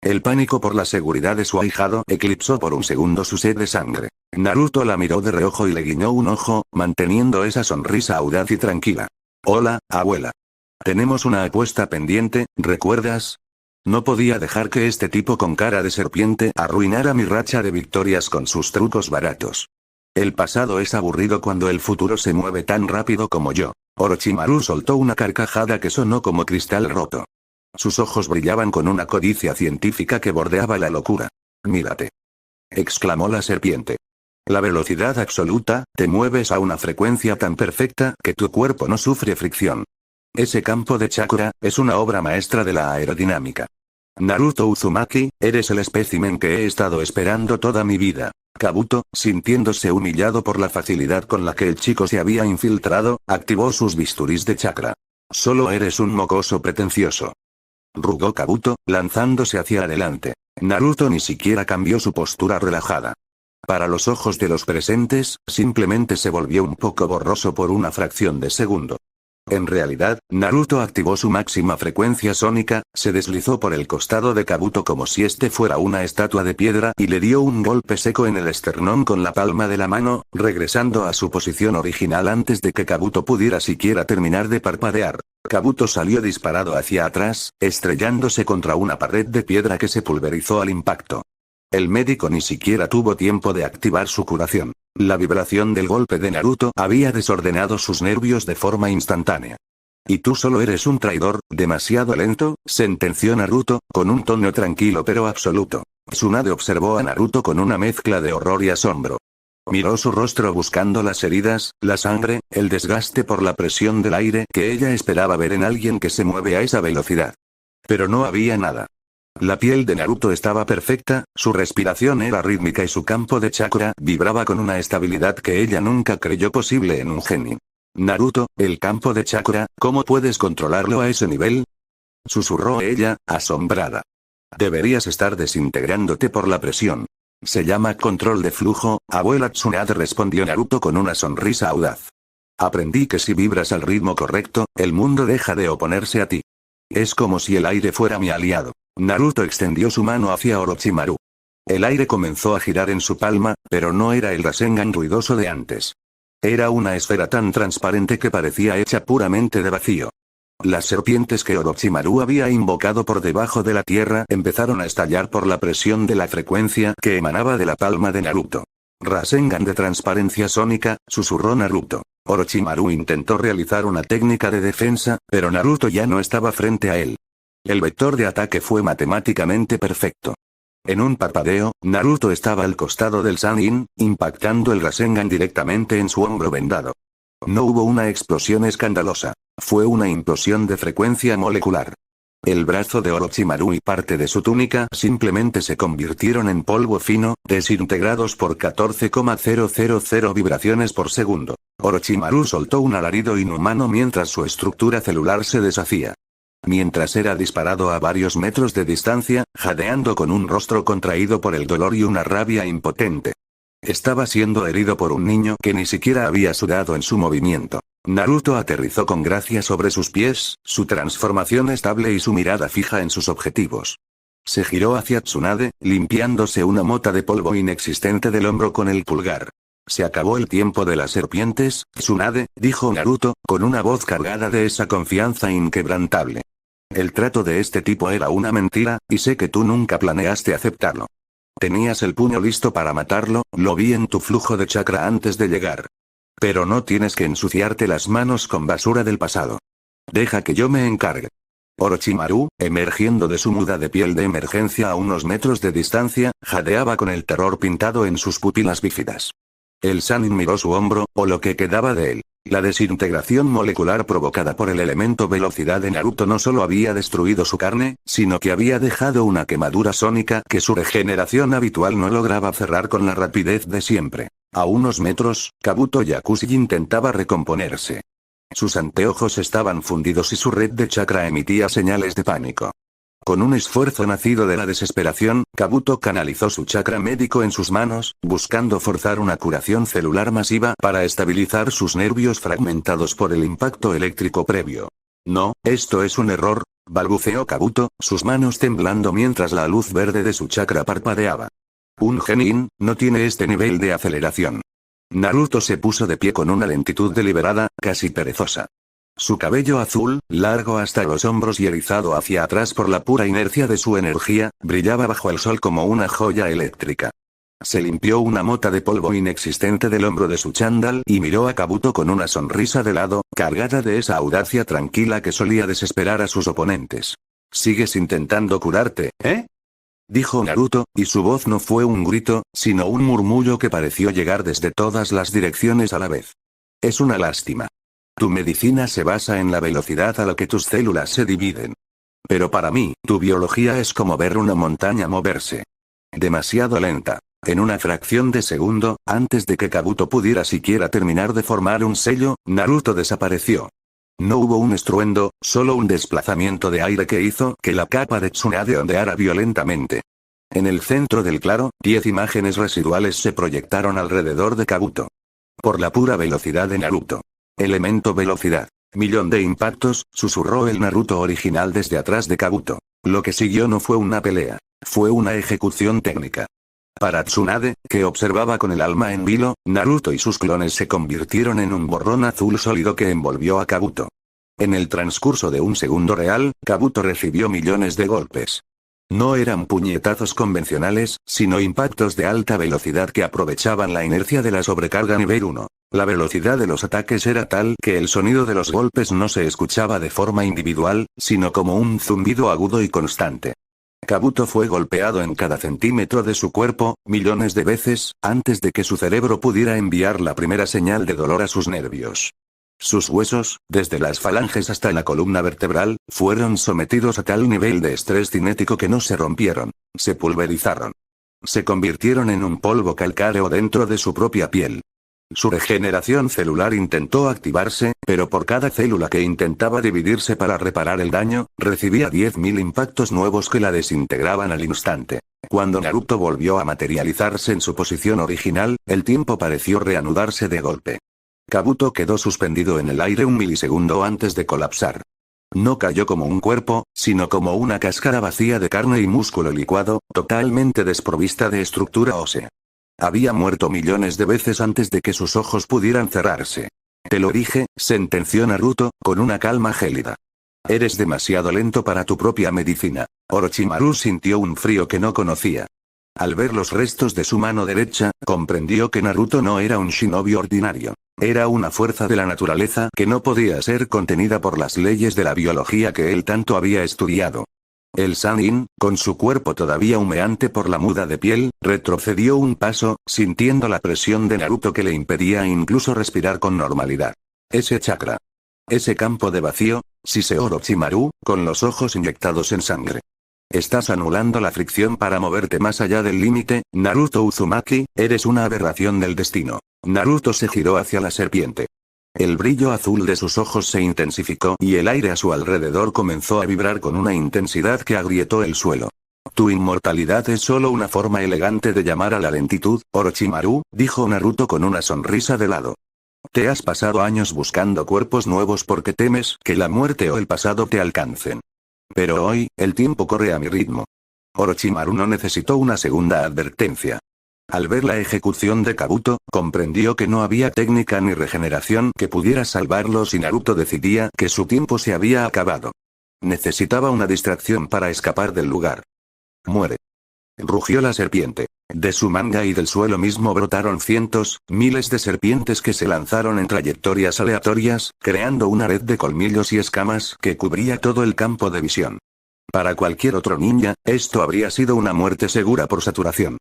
El pánico por la seguridad de su ahijado eclipsó por un segundo su sed de sangre. Naruto la miró de reojo y le guiñó un ojo, manteniendo esa sonrisa audaz y tranquila. Hola, abuela. Tenemos una apuesta pendiente, ¿recuerdas? No podía dejar que este tipo con cara de serpiente arruinara mi racha de victorias con sus trucos baratos. El pasado es aburrido cuando el futuro se mueve tan rápido como yo. Orochimaru soltó una carcajada que sonó como cristal roto. Sus ojos brillaban con una codicia científica que bordeaba la locura. Mírate. Exclamó la serpiente. La velocidad absoluta, te mueves a una frecuencia tan perfecta que tu cuerpo no sufre fricción. Ese campo de chakra, es una obra maestra de la aerodinámica. Naruto Uzumaki, eres el espécimen que he estado esperando toda mi vida. Kabuto, sintiéndose humillado por la facilidad con la que el chico se había infiltrado, activó sus bisturís de chakra. Solo eres un mocoso pretencioso. Rugó Kabuto, lanzándose hacia adelante. Naruto ni siquiera cambió su postura relajada. Para los ojos de los presentes, simplemente se volvió un poco borroso por una fracción de segundo. En realidad, Naruto activó su máxima frecuencia sónica, se deslizó por el costado de Kabuto como si este fuera una estatua de piedra y le dio un golpe seco en el esternón con la palma de la mano, regresando a su posición original antes de que Kabuto pudiera siquiera terminar de parpadear. Kabuto salió disparado hacia atrás, estrellándose contra una pared de piedra que se pulverizó al impacto. El médico ni siquiera tuvo tiempo de activar su curación. La vibración del golpe de Naruto había desordenado sus nervios de forma instantánea. Y tú solo eres un traidor, demasiado lento, sentenció Naruto, con un tono tranquilo pero absoluto. Tsunade observó a Naruto con una mezcla de horror y asombro. Miró su rostro buscando las heridas, la sangre, el desgaste por la presión del aire que ella esperaba ver en alguien que se mueve a esa velocidad. Pero no había nada. La piel de Naruto estaba perfecta, su respiración era rítmica y su campo de chakra vibraba con una estabilidad que ella nunca creyó posible en un genin. Naruto, el campo de chakra, ¿cómo puedes controlarlo a ese nivel? Susurró ella, asombrada. Deberías estar desintegrándote por la presión. Se llama control de flujo, abuela Tsunade, respondió Naruto con una sonrisa audaz. Aprendí que si vibras al ritmo correcto, el mundo deja de oponerse a ti. Es como si el aire fuera mi aliado. Naruto extendió su mano hacia Orochimaru. El aire comenzó a girar en su palma, pero no era el Rasengan ruidoso de antes. Era una esfera tan transparente que parecía hecha puramente de vacío. Las serpientes que Orochimaru había invocado por debajo de la tierra empezaron a estallar por la presión de la frecuencia que emanaba de la palma de Naruto. Rasengan de transparencia sónica, susurró Naruto. Orochimaru intentó realizar una técnica de defensa, pero Naruto ya no estaba frente a él. El vector de ataque fue matemáticamente perfecto. En un parpadeo, Naruto estaba al costado del Sannin, impactando el Rasengan directamente en su hombro vendado. No hubo una explosión escandalosa. Fue una implosión de frecuencia molecular. El brazo de Orochimaru y parte de su túnica simplemente se convirtieron en polvo fino, desintegrados por 14,000 vibraciones por segundo. Orochimaru soltó un alarido inhumano mientras su estructura celular se deshacía. Mientras era disparado a varios metros de distancia, jadeando con un rostro contraído por el dolor y una rabia impotente. Estaba siendo herido por un niño que ni siquiera había sudado en su movimiento. Naruto aterrizó con gracia sobre sus pies, su transformación estable y su mirada fija en sus objetivos. Se giró hacia Tsunade, limpiándose una mota de polvo inexistente del hombro con el pulgar. Se acabó el tiempo de las serpientes, Tsunade, dijo Naruto, con una voz cargada de esa confianza inquebrantable. El trato de este tipo era una mentira, y sé que tú nunca planeaste aceptarlo. Tenías el puño listo para matarlo, lo vi en tu flujo de chakra antes de llegar. Pero no tienes que ensuciarte las manos con basura del pasado. Deja que yo me encargue. Orochimaru, emergiendo de su muda de piel de emergencia a unos metros de distancia, jadeaba con el terror pintado en sus pupilas bífidas. El Sannin miró su hombro, o lo que quedaba de él. La desintegración molecular provocada por el elemento velocidad de Naruto no solo había destruido su carne, sino que había dejado una quemadura sónica que su regeneración habitual no lograba cerrar con la rapidez de siempre. A unos metros, Kabuto Yakushi intentaba recomponerse. Sus anteojos estaban fundidos y su red de chakra emitía señales de pánico. Con un esfuerzo nacido de la desesperación, Kabuto canalizó su chakra médico en sus manos, buscando forzar una curación celular masiva para estabilizar sus nervios fragmentados por el impacto eléctrico previo. No, esto es un error. balbuceó Kabuto, sus manos temblando mientras la luz verde de su chakra parpadeaba. Un genin no tiene este nivel de aceleración. Naruto se puso de pie con una lentitud deliberada, casi perezosa. Su cabello azul, largo hasta los hombros y erizado hacia atrás por la pura inercia de su energía, brillaba bajo el sol como una joya eléctrica. Se limpió una mota de polvo inexistente del hombro de su chándal y miró a Kabuto con una sonrisa de lado, cargada de esa audacia tranquila que solía desesperar a sus oponentes. ¿Sigues intentando curarte, dijo Naruto, y su voz no fue un grito, sino un murmullo que pareció llegar desde todas las direcciones a la vez. Es una lástima. Tu medicina se basa en la velocidad a la que tus células se dividen. Pero para mí, tu biología es como ver una montaña moverse. Demasiado lenta. En una fracción de segundo, antes de que Kabuto pudiera siquiera terminar de formar un sello, Naruto desapareció. No hubo un estruendo, solo un desplazamiento de aire que hizo que la capa de Tsunade ondeara violentamente. En el centro del claro, 10 imágenes residuales se proyectaron alrededor de Kabuto. Por la pura velocidad de Naruto. Elemento velocidad. Millón de impactos, susurró el Naruto original desde atrás de Kabuto. Lo que siguió no fue una pelea. Fue una ejecución técnica. Para Tsunade, que observaba con el alma en vilo, Naruto y sus clones se convirtieron en un borrón azul sólido que envolvió a Kabuto. En el transcurso de un segundo real, Kabuto recibió millones de golpes. No eran puñetazos convencionales, sino impactos de alta velocidad que aprovechaban la inercia de la sobrecarga nivel 1. La velocidad de los ataques era tal que el sonido de los golpes no se escuchaba de forma individual, sino como un zumbido agudo y constante. Kabuto fue golpeado en cada centímetro de su cuerpo, millones de veces, antes de que su cerebro pudiera enviar la primera señal de dolor a sus nervios. Sus huesos, desde las falanges hasta la columna vertebral, fueron sometidos a tal nivel de estrés cinético que no se rompieron, se pulverizaron. Se convirtieron en un polvo calcáreo dentro de su propia piel. Su regeneración celular intentó activarse, pero por cada célula que intentaba dividirse para reparar el daño, recibía 10.000 impactos nuevos que la desintegraban al instante. Cuando Naruto volvió a materializarse en su posición original, el tiempo pareció reanudarse de golpe. Kabuto quedó suspendido en el aire un milisegundo antes de colapsar. No cayó como un cuerpo, sino como una cáscara vacía de carne y músculo licuado, totalmente desprovista de estructura ósea. Había muerto millones de veces antes de que sus ojos pudieran cerrarse. Te lo dije, sentenció Naruto, con una calma gélida. Eres demasiado lento para tu propia medicina. Orochimaru sintió un frío que no conocía. Al ver los restos de su mano derecha, comprendió que Naruto no era un shinobi ordinario. Era una fuerza de la naturaleza que no podía ser contenida por las leyes de la biología que él tanto había estudiado. El Sannin, con su cuerpo todavía humeante por la muda de piel, retrocedió un paso, sintiendo la presión de Naruto que le impedía incluso respirar con normalidad. Ese chakra. Ese campo de vacío, siseó Orochimaru, con los ojos inyectados en sangre. Estás anulando la fricción para moverte más allá del límite, Naruto Uzumaki, eres una aberración del destino. Naruto se giró hacia la serpiente. El brillo azul de sus ojos se intensificó y el aire a su alrededor comenzó a vibrar con una intensidad que agrietó el suelo. Tu inmortalidad es solo una forma elegante de llamar a la lentitud, Orochimaru, dijo Naruto con una sonrisa de lado. Te has pasado años buscando cuerpos nuevos porque temes que la muerte o el pasado te alcancen. Pero hoy, el tiempo corre a mi ritmo. Orochimaru no necesitó una segunda advertencia. Al ver la ejecución de Kabuto, comprendió que no había técnica ni regeneración que pudiera salvarlo si Naruto decidía que su tiempo se había acabado. Necesitaba una distracción para escapar del lugar. Muere. Rugió la serpiente. De su manga y del suelo mismo brotaron cientos, miles de serpientes que se lanzaron en trayectorias aleatorias, creando una red de colmillos y escamas que cubría todo el campo de visión. Para cualquier otro ninja, esto habría sido una muerte segura por saturación.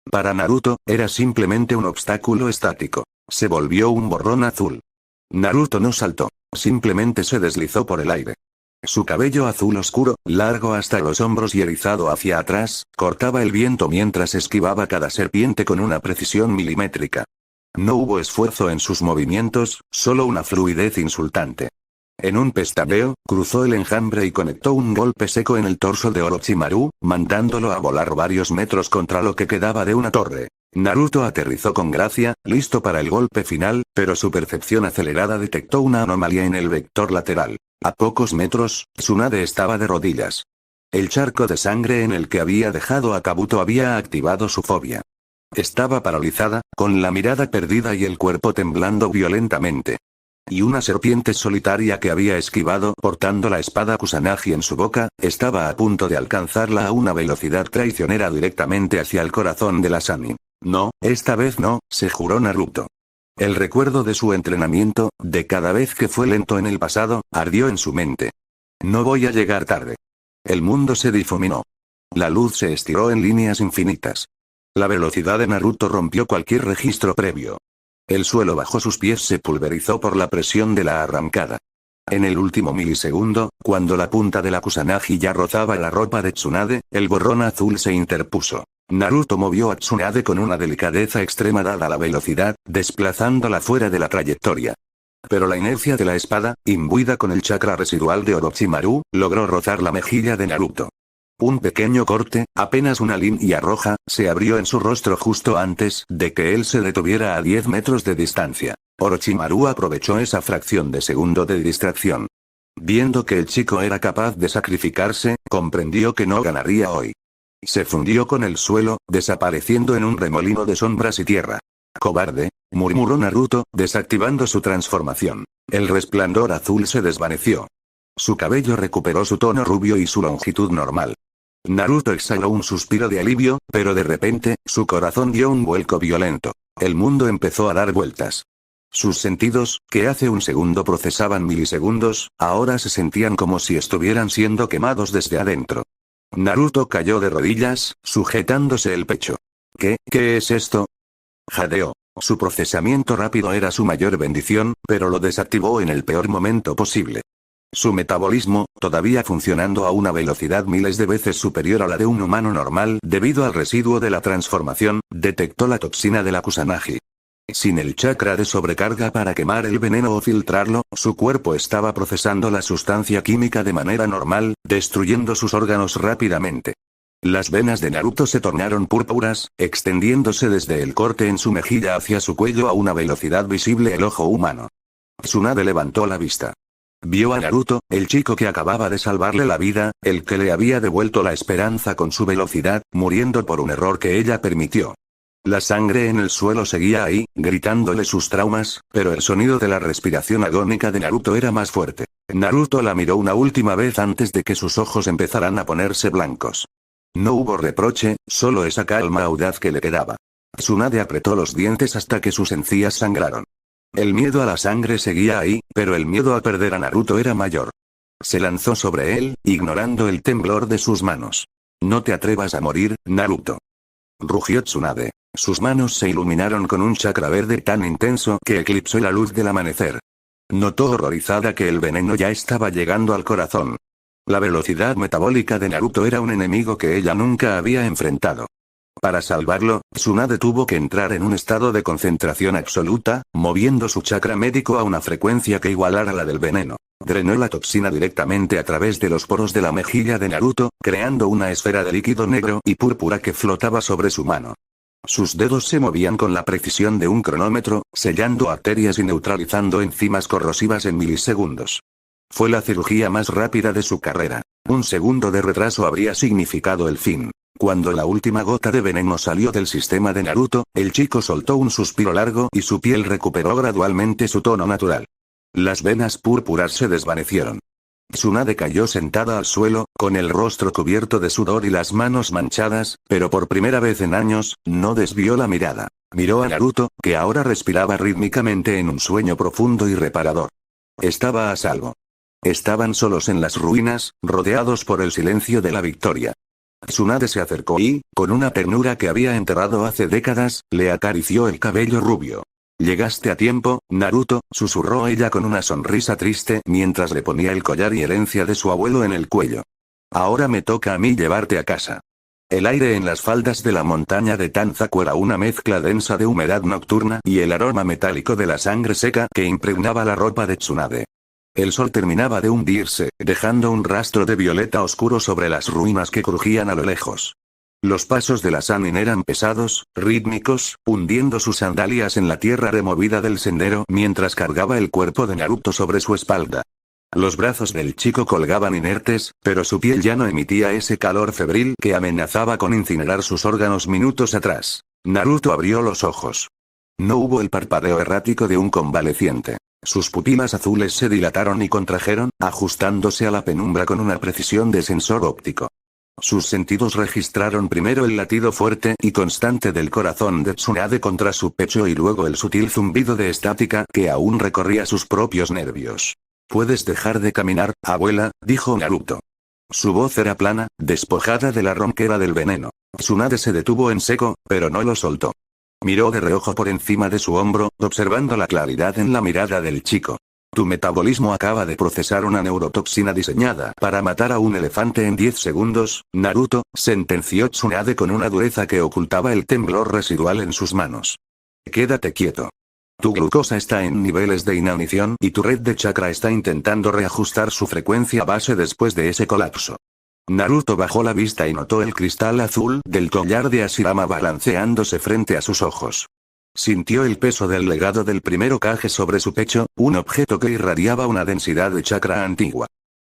Para Naruto, era simplemente un obstáculo estático. Se volvió un borrón azul. Naruto no saltó, simplemente se deslizó por el aire. Su cabello azul oscuro, largo hasta los hombros y erizado hacia atrás, cortaba el viento mientras esquivaba cada serpiente con una precisión milimétrica. No hubo esfuerzo en sus movimientos, solo una fluidez insultante. En un pestañeo, cruzó el enjambre y conectó un golpe seco en el torso de Orochimaru, mandándolo a volar varios metros contra lo que quedaba de una torre. Naruto aterrizó con gracia, listo para el golpe final, pero su percepción acelerada detectó una anomalía en el vector lateral. A pocos metros, Tsunade estaba de rodillas. El charco de sangre en el que había dejado a Kabuto había activado su fobia. Estaba paralizada, con la mirada perdida y el cuerpo temblando violentamente. Y una serpiente solitaria que había esquivado portando la espada Kusanagi en su boca, estaba a punto de alcanzarla a una velocidad traicionera directamente hacia el corazón de la Sannin. No, esta vez no, se juró Naruto. El recuerdo de su entrenamiento, de cada vez que fue lento en el pasado, ardió en su mente. No voy a llegar tarde. El mundo se difuminó. La luz se estiró en líneas infinitas. La velocidad de Naruto rompió cualquier registro previo. El suelo bajo sus pies se pulverizó por la presión de la arrancada. En el último milisegundo, cuando la punta de la Kusanagi ya rozaba la ropa de Tsunade, el borrón azul se interpuso. Naruto movió a Tsunade con una delicadeza extrema dada la velocidad, desplazándola fuera de la trayectoria. Pero la inercia de la espada, imbuida con el chakra residual de Orochimaru, logró rozar la mejilla de Naruto. Un pequeño corte, apenas una línea roja, se abrió en su rostro justo antes de que él se detuviera a 10 metros de distancia. Orochimaru aprovechó esa fracción de segundo de distracción. Viendo que el chico era capaz de sacrificarse, comprendió que no ganaría hoy. Se fundió con el suelo, desapareciendo en un remolino de sombras y tierra. «Cobarde», murmuró Naruto, desactivando su transformación. El resplandor azul se desvaneció. Su cabello recuperó su tono rubio y su longitud normal. Naruto exhaló un suspiro de alivio, pero de repente, su corazón dio un vuelco violento. El mundo empezó a dar vueltas. Sus sentidos, que hace un segundo procesaban milisegundos, ahora se sentían como si estuvieran siendo quemados desde adentro. Naruto cayó de rodillas, sujetándose el pecho. ¿Qué es esto? Jadeó. Su procesamiento rápido era su mayor bendición, pero lo desactivó en el peor momento posible. Su metabolismo, todavía funcionando a una velocidad miles de veces superior a la de un humano normal debido al residuo de la transformación, detectó la toxina de la Kusanagi. Sin el chakra de sobrecarga para quemar el veneno o filtrarlo, su cuerpo estaba procesando la sustancia química de manera normal, destruyendo sus órganos rápidamente. Las venas de Naruto se tornaron púrpuras, extendiéndose desde el corte en su mejilla hacia su cuello a una velocidad visible al ojo humano. Tsunade levantó la vista. Vio a Naruto, el chico que acababa de salvarle la vida, el que le había devuelto la esperanza con su velocidad, muriendo por un error que ella permitió. La sangre en el suelo seguía ahí, gritándole sus traumas, pero el sonido de la respiración agónica de Naruto era más fuerte. Naruto la miró una última vez antes de que sus ojos empezaran a ponerse blancos. No hubo reproche, solo esa calma audaz que le quedaba. Tsunade apretó los dientes hasta que sus encías sangraron. El miedo a la sangre seguía ahí, pero el miedo a perder a Naruto era mayor. Se lanzó sobre él, ignorando el temblor de sus manos. «No te atrevas a morir, Naruto», rugió Tsunade. Sus manos se iluminaron con un chakra verde tan intenso que eclipsó la luz del amanecer. Notó horrorizada que el veneno ya estaba llegando al corazón. La velocidad metabólica de Naruto era un enemigo que ella nunca había enfrentado. Para salvarlo, Tsunade tuvo que entrar en un estado de concentración absoluta, moviendo su chakra médico a una frecuencia que igualara la del veneno. Drenó la toxina directamente a través de los poros de la mejilla de Naruto, creando una esfera de líquido negro y púrpura que flotaba sobre su mano. Sus dedos se movían con la precisión de un cronómetro, sellando arterias y neutralizando enzimas corrosivas en milisegundos. Fue la cirugía más rápida de su carrera. Un segundo de retraso habría significado el fin. Cuando la última gota de veneno salió del sistema de Naruto, el chico soltó un suspiro largo y su piel recuperó gradualmente su tono natural. Las venas púrpuras se desvanecieron. Tsunade cayó sentada al suelo, con el rostro cubierto de sudor y las manos manchadas, pero por primera vez en años, no desvió la mirada. Miró a Naruto, que ahora respiraba rítmicamente en un sueño profundo y reparador. Estaba a salvo. Estaban solos en las ruinas, rodeados por el silencio de la victoria. Tsunade se acercó y, con una ternura que había enterrado hace décadas, le acarició el cabello rubio. «Llegaste a tiempo, Naruto», susurró ella con una sonrisa triste mientras le ponía el collar y herencia de su abuelo en el cuello. «Ahora me toca a mí llevarte a casa». El aire en las faldas de la montaña de Tanzaku era una mezcla densa de humedad nocturna y el aroma metálico de la sangre seca que impregnaba la ropa de Tsunade. El sol terminaba de hundirse, dejando un rastro de violeta oscuro sobre las ruinas que crujían a lo lejos. Los pasos de la Sannin eran pesados, rítmicos, hundiendo sus sandalias en la tierra removida del sendero mientras cargaba el cuerpo de Naruto sobre su espalda. Los brazos del chico colgaban inertes, pero su piel ya no emitía ese calor febril que amenazaba con incinerar sus órganos minutos atrás. Naruto abrió los ojos. No hubo el parpadeo errático de un convaleciente. Sus pupilas azules se dilataron y contrajeron, ajustándose a la penumbra con una precisión de sensor óptico. Sus sentidos registraron primero el latido fuerte y constante del corazón de Tsunade contra su pecho y luego el sutil zumbido de estática que aún recorría sus propios nervios. «Puedes dejar de caminar, abuela», dijo Naruto. Su voz era plana, despojada de la ronquera del veneno. Tsunade se detuvo en seco, pero no lo soltó. Miró de reojo por encima de su hombro, observando la claridad en la mirada del chico. «Tu metabolismo acaba de procesar una neurotoxina diseñada para matar a un elefante en 10 segundos, Naruto», sentenció Tsunade con una dureza que ocultaba el temblor residual en sus manos. «Quédate quieto. Tu glucosa está en niveles de inanición y tu red de chakra está intentando reajustar su frecuencia base después de ese colapso». Naruto bajó la vista y notó el cristal azul del collar de Hashirama balanceándose frente a sus ojos. Sintió el peso del legado del primer Hokage sobre su pecho, un objeto que irradiaba una densidad de chakra antigua.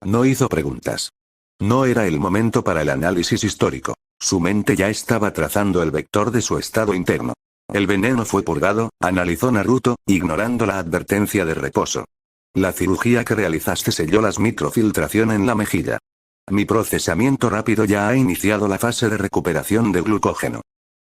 No hizo preguntas. No era el momento para el análisis histórico. Su mente ya estaba trazando el vector de su estado interno. El veneno fue purgado, analizó Naruto, ignorando la advertencia de reposo. La cirugía que realizaste selló las microfiltración en la mejilla. Mi procesamiento rápido ya ha iniciado la fase de recuperación de glucógeno.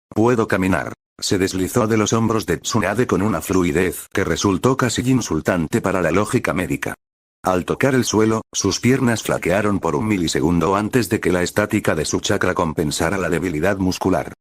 Puedo caminar. Se deslizó de los hombros de Tsunade con una fluidez que resultó casi insultante para la lógica médica. Al tocar el suelo, sus piernas flaquearon por un milisegundo antes de que la estática de su chakra compensara la debilidad muscular.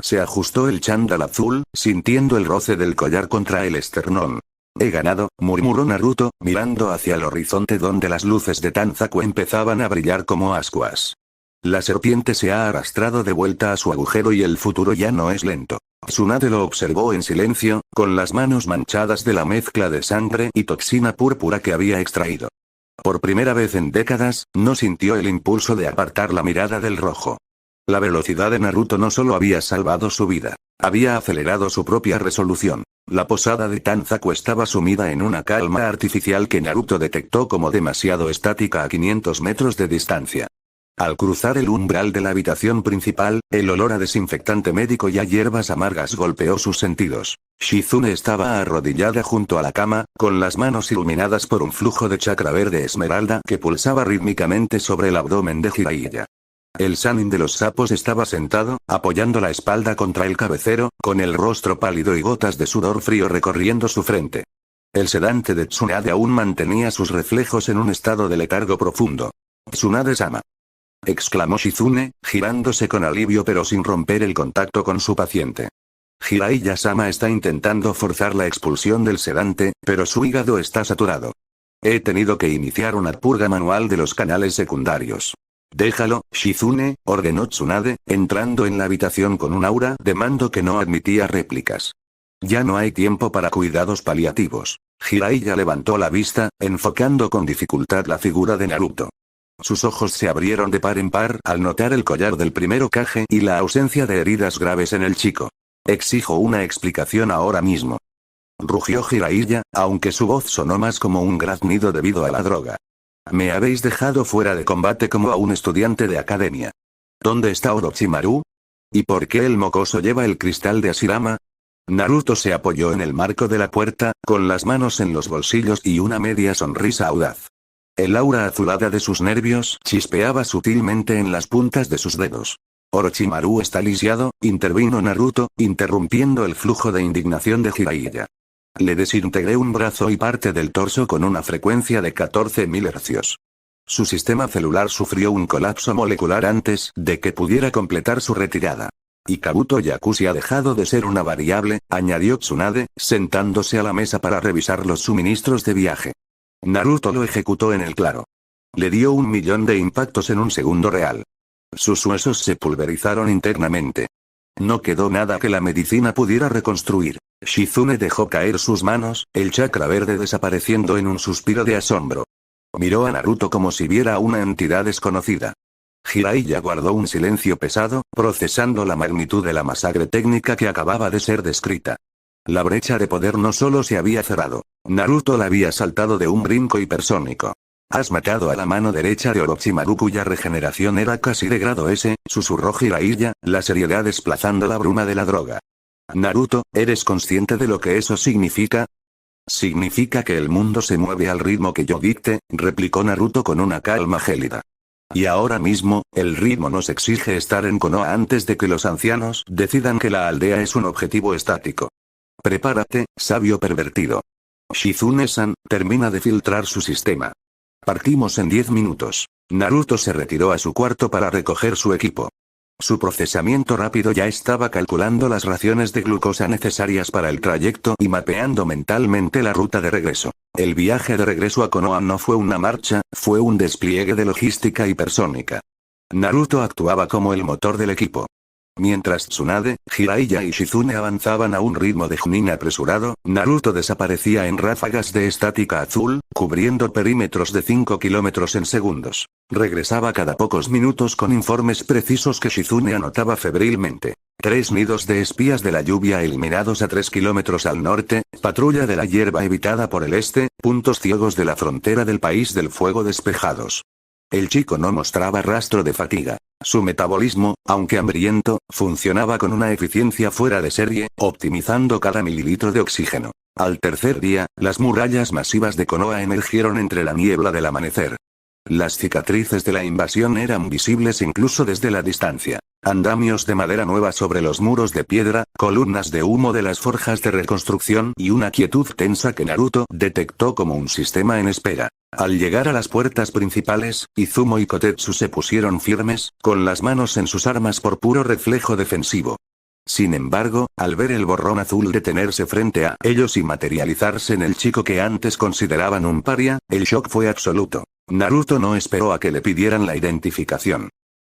Se ajustó el chándal azul, sintiendo el roce del collar contra el esternón. «He ganado», murmuró Naruto, mirando hacia el horizonte donde las luces de Tanzaku empezaban a brillar como ascuas. La serpiente se ha arrastrado de vuelta a su agujero y el futuro ya no es lento. Tsunade lo observó en silencio, con las manos manchadas de la mezcla de sangre y toxina púrpura que había extraído. Por primera vez en décadas, no sintió el impulso de apartar la mirada del rojo. La velocidad de Naruto no solo había salvado su vida, había acelerado su propia resolución. La posada de Tanzaku estaba sumida en una calma artificial que Naruto detectó como demasiado estática a 500 metros de distancia. Al cruzar el umbral de la habitación principal, el olor a desinfectante médico y a hierbas amargas golpeó sus sentidos. Shizune estaba arrodillada junto a la cama, con las manos iluminadas por un flujo de chakra verde esmeralda que pulsaba rítmicamente sobre el abdomen de Jiraiya. El Sannin de los sapos estaba sentado, apoyando la espalda contra el cabecero, con el rostro pálido y gotas de sudor frío recorriendo su frente. El sedante de Tsunade aún mantenía sus reflejos en un estado de letargo profundo. «Tsunade-sama», exclamó Shizune, girándose con alivio pero sin romper el contacto con su paciente. «Jiraiya-sama está intentando forzar la expulsión del sedante, pero su hígado está saturado. He tenido que iniciar una purga manual de los canales secundarios». «Déjalo, Shizune», ordenó Tsunade, entrando en la habitación con un aura de mando que no admitía réplicas. «Ya no hay tiempo para cuidados paliativos». Jiraiya levantó la vista, enfocando con dificultad la figura de Naruto. Sus ojos se abrieron de par en par al notar el collar del primer Hokage y la ausencia de heridas graves en el chico. «Exijo una explicación ahora mismo», rugió Jiraiya, aunque su voz sonó más como un graznido debido a la droga. «Me habéis dejado fuera de combate como a un estudiante de academia. ¿Dónde está Orochimaru? ¿Y por qué el mocoso lleva el cristal de Hashirama?» Naruto se apoyó en el marco de la puerta, con las manos en los bolsillos y una media sonrisa audaz. El aura azulada de sus nervios chispeaba sutilmente en las puntas de sus dedos. «Orochimaru está lisiado», intervino Naruto, interrumpiendo el flujo de indignación de Jiraiya. «Le desintegré un brazo y parte del torso con una frecuencia de 14.000 hercios. Su sistema celular sufrió un colapso molecular antes de que pudiera completar su retirada. Y Kabuto Yakushi ha dejado de ser una variable», añadió Tsunade, sentándose a la mesa para revisar los suministros de viaje. Naruto lo ejecutó en el claro. Le dio 1.000.000 de impactos en un segundo real. Sus huesos se pulverizaron internamente. No quedó nada que la medicina pudiera reconstruir. Shizune dejó caer sus manos, el chakra verde desapareciendo en un suspiro de asombro. Miró a Naruto como si viera a una entidad desconocida. Jiraiya guardó un silencio pesado, procesando la magnitud de la masacre técnica que acababa de ser descrita. La brecha de poder no solo se había cerrado. Naruto la había saltado de un brinco hipersónico. Has matado a la mano derecha de Orochimaru cuya regeneración era casi de grado S, susurró Jiraiya, la seriedad desplazando la bruma de la droga. Naruto, ¿eres consciente de lo que eso significa? Significa que el mundo se mueve al ritmo que yo dicte, replicó Naruto con una calma gélida. Y ahora mismo, el ritmo nos exige estar en Konoha antes de que los ancianos decidan que la aldea es un objetivo estático. Prepárate, sabio pervertido. Shizune-san, termina de filtrar su sistema. Partimos en 10 minutos. Naruto se retiró a su cuarto para recoger su equipo. Su procesamiento rápido ya estaba calculando las raciones de glucosa necesarias para el trayecto y mapeando mentalmente la ruta de regreso. El viaje de regreso a Konoha no fue una marcha, fue un despliegue de logística hipersónica. Naruto actuaba como el motor del equipo. Mientras Tsunade, Jiraiya y Shizune avanzaban a un ritmo de Chunin apresurado, Naruto desaparecía en ráfagas de estática azul, cubriendo perímetros de 5 kilómetros en segundos. Regresaba cada pocos minutos con informes precisos que Shizune anotaba febrilmente. 3 nidos de espías de la lluvia eliminados a 3 kilómetros al norte, patrulla de la hierba evitada por el este, puntos ciegos de la frontera del país del fuego despejados. El chico no mostraba rastro de fatiga. Su metabolismo, aunque hambriento, funcionaba con una eficiencia fuera de serie, optimizando cada mililitro de oxígeno. Al tercer día, las murallas masivas de Konoha emergieron entre la niebla del amanecer. Las cicatrices de la invasión eran visibles incluso desde la distancia. Andamios de madera nueva sobre los muros de piedra, columnas de humo de las forjas de reconstrucción y una quietud tensa que Naruto detectó como un sistema en espera. Al llegar a las puertas principales, Izumo y Kotetsu se pusieron firmes, con las manos en sus armas por puro reflejo defensivo. Sin embargo, al ver el borrón azul detenerse frente a ellos y materializarse en el chico que antes consideraban un paria, el shock fue absoluto. Naruto no esperó a que le pidieran la identificación.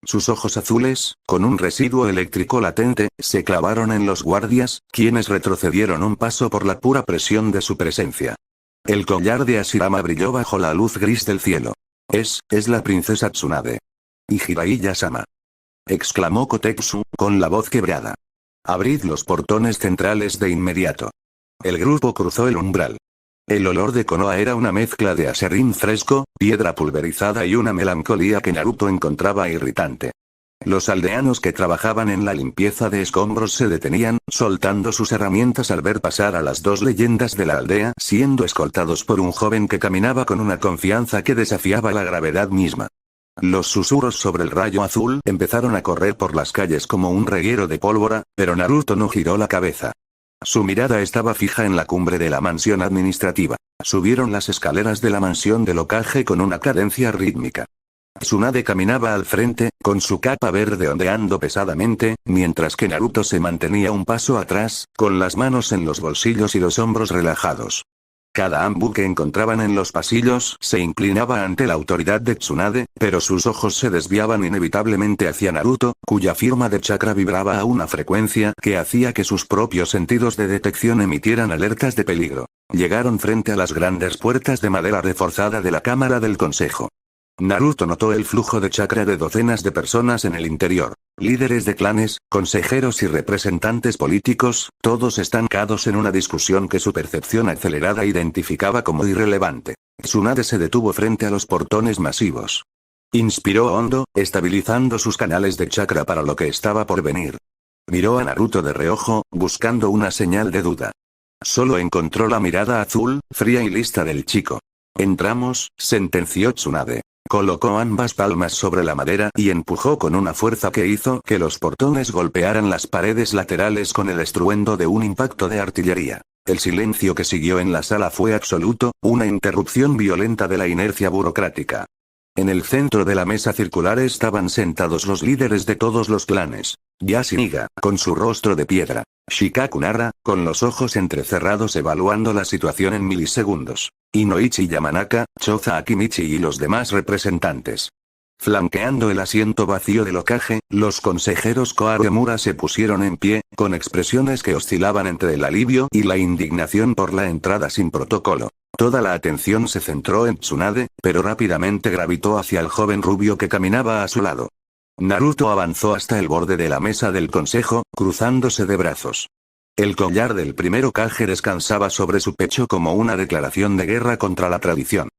Sus ojos azules, con un residuo eléctrico latente, se clavaron en los guardias, quienes retrocedieron un paso por la pura presión de su presencia. El collar de Hashirama brilló bajo la luz gris del cielo. Es la princesa Tsunade. Y Jiraiya-sama, exclamó Kotetsu, con la voz quebrada. Abrid los portones centrales de inmediato. El grupo cruzó el umbral. El olor de Konoha era una mezcla de aserrín fresco, piedra pulverizada y una melancolía que Naruto encontraba irritante. Los aldeanos que trabajaban en la limpieza de escombros se detenían, soltando sus herramientas al ver pasar a las dos leyendas de la aldea, siendo escoltados por un joven que caminaba con una confianza que desafiaba la gravedad misma. Los susurros sobre el rayo azul empezaron a correr por las calles como un reguero de pólvora, pero Naruto no giró la cabeza. Su mirada estaba fija en la cumbre de la mansión administrativa. Subieron las escaleras de la mansión del Hokage con una cadencia rítmica. Tsunade caminaba al frente, con su capa verde ondeando pesadamente, mientras que Naruto se mantenía un paso atrás, con las manos en los bolsillos y los hombros relajados. Cada ambu que encontraban en los pasillos se inclinaba ante la autoridad de Tsunade, pero sus ojos se desviaban inevitablemente hacia Naruto, cuya firma de chakra vibraba a una frecuencia que hacía que sus propios sentidos de detección emitieran alertas de peligro. Llegaron frente a las grandes puertas de madera reforzada de la Cámara del Consejo. Naruto notó el flujo de chakra de docenas de personas en el interior. Líderes de clanes, consejeros y representantes políticos, todos estancados en una discusión que su percepción acelerada identificaba como irrelevante. Tsunade se detuvo frente a los portones masivos. Inspiró hondo, estabilizando sus canales de chakra para lo que estaba por venir. Miró a Naruto de reojo, buscando una señal de duda. Solo encontró la mirada azul, fría y lista del chico. Entramos, sentenció Tsunade. Colocó ambas palmas sobre la madera y empujó con una fuerza que hizo que los portones golpearan las paredes laterales con el estruendo de un impacto de artillería. El silencio que siguió en la sala fue absoluto, una interrupción violenta de la inercia burocrática. En el centro de la mesa circular estaban sentados los líderes de todos los clanes. Yashiniga, con su rostro de piedra. Shikaku Nara, con los ojos entrecerrados evaluando la situación en milisegundos. Inoichi Yamanaka, Choza Akimichi y los demás representantes. Flanqueando el asiento vacío del Hokage, los consejeros Kohagemura se pusieron en pie, con expresiones que oscilaban entre el alivio y la indignación por la entrada sin protocolo. Toda la atención se centró en Tsunade, pero rápidamente gravitó hacia el joven rubio que caminaba a su lado. Naruto avanzó hasta el borde de la mesa del consejo, cruzándose de brazos. El collar del primer Hokage descansaba sobre su pecho como una declaración de guerra contra la tradición.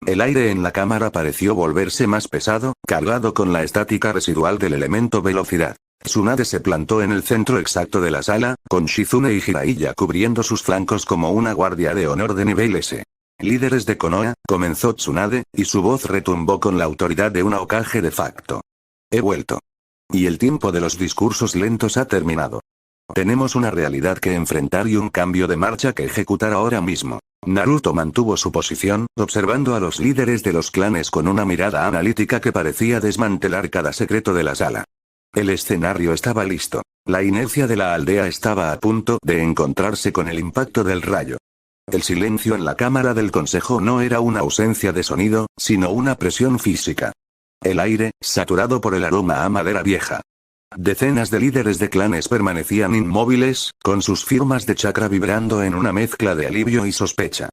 El aire en la cámara pareció volverse más pesado, cargado con la estática residual del elemento velocidad. Tsunade se plantó en el centro exacto de la sala, con Shizune y Jiraiya cubriendo sus flancos como una guardia de honor de nivel S. Líderes de Konoha, comenzó Tsunade, y su voz retumbó con la autoridad de una Hokage de facto. He vuelto. Y el tiempo de los discursos lentos ha terminado. Tenemos una realidad que enfrentar y un cambio de marcha que ejecutar ahora mismo. Naruto mantuvo su posición, observando a los líderes de los clanes con una mirada analítica que parecía desmantelar cada secreto de la sala. El escenario estaba listo. La inercia de la aldea estaba a punto de encontrarse con el impacto del rayo. El silencio en la cámara del consejo no era una ausencia de sonido, sino una presión física. El aire, saturado por el aroma a madera vieja. Decenas de líderes de clanes permanecían inmóviles, con sus firmas de chakra vibrando en una mezcla de alivio y sospecha.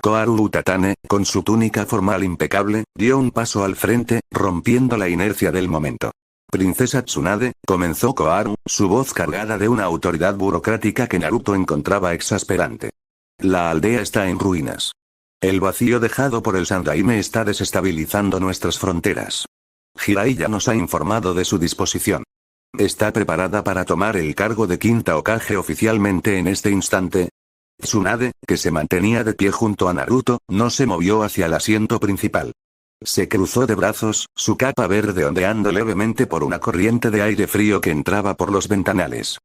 Koharu Utatane, con su túnica formal impecable, dio un paso al frente, rompiendo la inercia del momento. Princesa Tsunade, comenzó Koharu, su voz cargada de una autoridad burocrática que Naruto encontraba exasperante. La aldea está en ruinas. El vacío dejado por el Sandaime está desestabilizando nuestras fronteras. Jiraiya nos ha informado de su disposición. ¿Está preparada para tomar el cargo de quinta Hokage oficialmente en este instante? Tsunade, que se mantenía de pie junto a Naruto, no se movió hacia el asiento principal. Se cruzó de brazos, su capa verde ondeando levemente por una corriente de aire frío que entraba por los ventanales.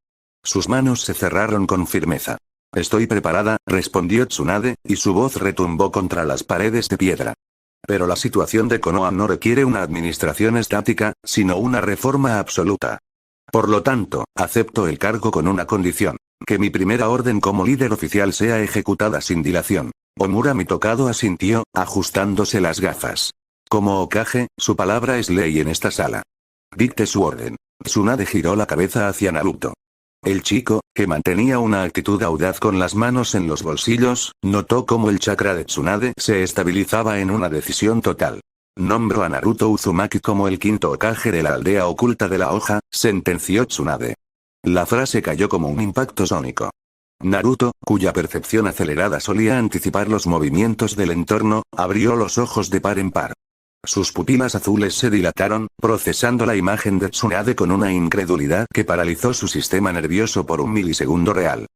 Sus manos se cerraron con firmeza. Estoy preparada, respondió Tsunade, y su voz retumbó contra las paredes de piedra. Pero la situación de Konoha no requiere una administración estática, sino una reforma absoluta. Por lo tanto, acepto el cargo con una condición. Que mi primera orden como líder oficial sea ejecutada sin dilación. Omura Mitokado asintió, ajustándose las gafas. Como Hokage, su palabra es ley en esta sala. Dicte su orden. Tsunade giró la cabeza hacia Naruto. El chico, que mantenía una actitud audaz con las manos en los bolsillos, notó cómo el chakra de Tsunade se estabilizaba en una decisión total. Nombro a Naruto Uzumaki como el quinto Hokage de la aldea oculta de la hoja, sentenció Tsunade. La frase cayó como un impacto sónico. Naruto, cuya percepción acelerada solía anticipar los movimientos del entorno, abrió los ojos de par en par. Sus pupilas azules se dilataron, procesando la imagen de Tsunade con una incredulidad que paralizó su sistema nervioso por un milisegundo real.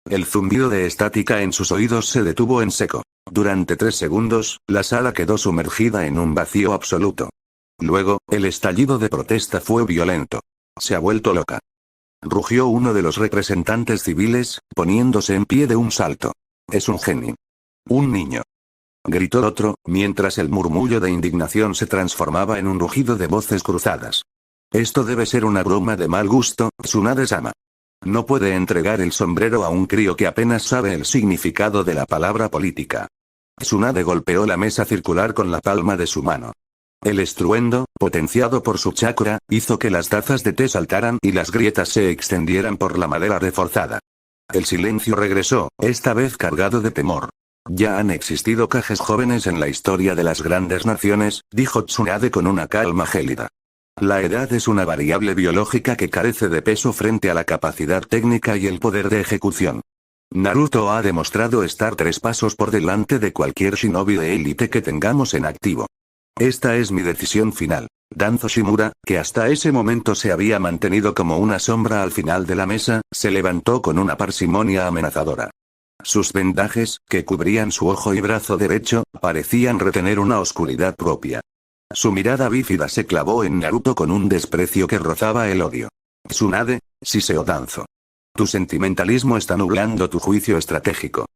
El zumbido de estática en sus oídos se detuvo en seco. Durante 3 segundos, la sala quedó sumergida en un vacío absoluto. Luego, el estallido de protesta fue violento. Se ha vuelto loca. Rugió uno de los representantes civiles, poniéndose en pie de un salto. Es un genio. Un niño. Gritó otro, mientras el murmullo de indignación se transformaba en un rugido de voces cruzadas. Esto debe ser una broma de mal gusto, Tsunade-sama. No puede entregar el sombrero a un crío que apenas sabe el significado de la palabra política. Tsunade golpeó la mesa circular con la palma de su mano. El estruendo, potenciado por su chakra, hizo que las tazas de té saltaran y las grietas se extendieran por la madera reforzada. El silencio regresó, esta vez cargado de temor. Ya han existido Hokages jóvenes en la historia de las grandes naciones, dijo Tsunade con una calma gélida. La edad es una variable biológica que carece de peso frente a la capacidad técnica y el poder de ejecución. Naruto ha demostrado estar 3 pasos por delante de cualquier shinobi de élite que tengamos en activo. Esta es mi decisión final. Danzo Shimura, que hasta ese momento se había mantenido como una sombra al final de la mesa, se levantó con una parsimonia amenazadora. Sus vendajes, que cubrían su ojo y brazo derecho, parecían retener una oscuridad propia. Su mirada bífida se clavó en Naruto con un desprecio que rozaba el odio. Tsunade, Shiseo Danzo. Tu sentimentalismo está nublando tu juicio estratégico.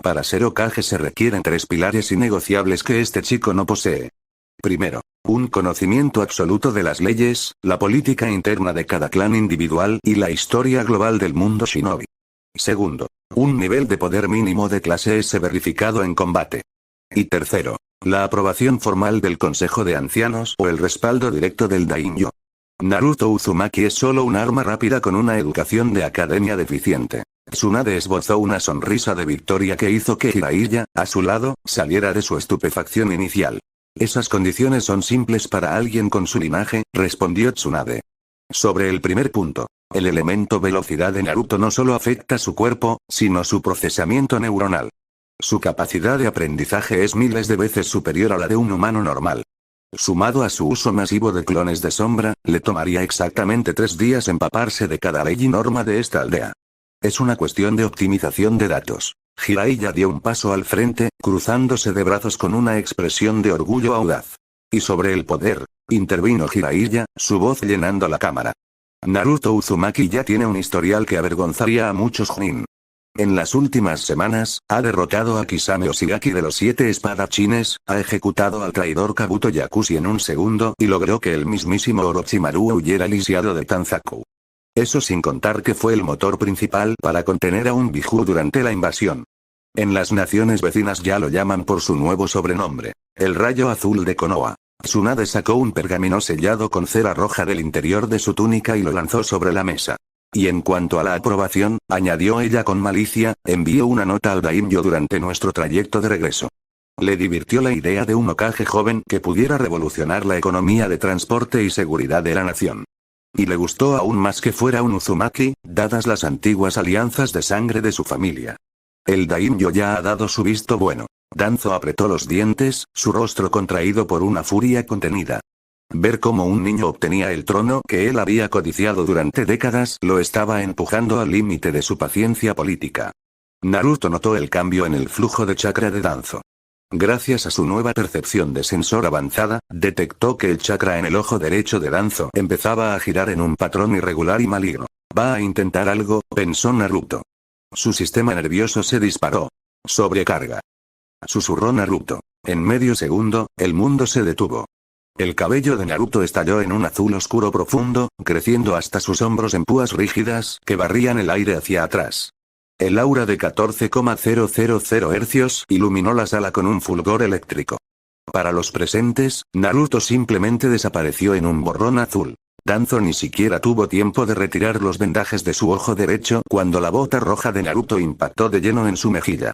Para ser Hokage se requieren 3 pilares innegociables que este chico no posee. Primero, un conocimiento absoluto de las leyes, la política interna de cada clan individual y la historia global del mundo shinobi. Segundo, un nivel de poder mínimo de clase S verificado en combate. Y tercero, la aprobación formal del Consejo de Ancianos o el respaldo directo del Daimyo. Naruto Uzumaki es solo un arma rápida con una educación de academia deficiente. Tsunade esbozó una sonrisa de victoria que hizo que Jiraiya, a su lado, saliera de su estupefacción inicial. Esas condiciones son simples para alguien con su linaje, respondió Tsunade. Sobre el primer punto, el elemento velocidad de Naruto no solo afecta su cuerpo, sino su procesamiento neuronal. Su capacidad de aprendizaje es miles de veces superior a la de un humano normal. Sumado a su uso masivo de clones de sombra, le tomaría exactamente 3 días empaparse de cada ley y norma de esta aldea. Es una cuestión de optimización de datos. Jiraiya dio un paso al frente, cruzándose de brazos con una expresión de orgullo audaz. Y sobre el poder, intervino Jiraiya, su voz llenando la cámara. Naruto Uzumaki ya tiene un historial que avergonzaría a muchos Jonin. En las últimas semanas, ha derrotado a Kisame Oshigaki de los 7 espadachines, ha ejecutado al traidor Kabuto Yakushi en un segundo y logró que el mismísimo Orochimaru huyera lisiado de Tanzaku. Eso sin contar que fue el motor principal para contener a un Biju durante la invasión. En las naciones vecinas ya lo llaman por su nuevo sobrenombre, el rayo azul de Konoha. Tsunade sacó un pergamino sellado con cera roja del interior de su túnica y lo lanzó sobre la mesa. Y en cuanto a la aprobación, añadió ella con malicia, envío una nota al daimyo durante nuestro trayecto de regreso. Le divirtió la idea de un Hokage joven que pudiera revolucionar la economía de transporte y seguridad de la nación. Y le gustó aún más que fuera un Uzumaki, dadas las antiguas alianzas de sangre de su familia. El daimyo ya ha dado su visto bueno. Danzo apretó los dientes, su rostro contraído por una furia contenida. Ver cómo un niño obtenía el trono que él había codiciado durante décadas lo estaba empujando al límite de su paciencia política. Naruto notó el cambio en el flujo de chakra de Danzo. Gracias a su nueva percepción de sensor avanzada, detectó que el chakra en el ojo derecho de Danzo empezaba a girar en un patrón irregular y maligno. Va a intentar algo, pensó Naruto. Su sistema nervioso se disparó. Sobrecarga. Susurró Naruto. En medio segundo, el mundo se detuvo. El cabello de Naruto estalló en un azul oscuro profundo, creciendo hasta sus hombros en púas rígidas que barrían el aire hacia atrás. El aura de 14,000 hercios iluminó la sala con un fulgor eléctrico. Para los presentes, Naruto simplemente desapareció en un borrón azul. Danzo ni siquiera tuvo tiempo de retirar los vendajes de su ojo derecho cuando la bota roja de Naruto impactó de lleno en su mejilla.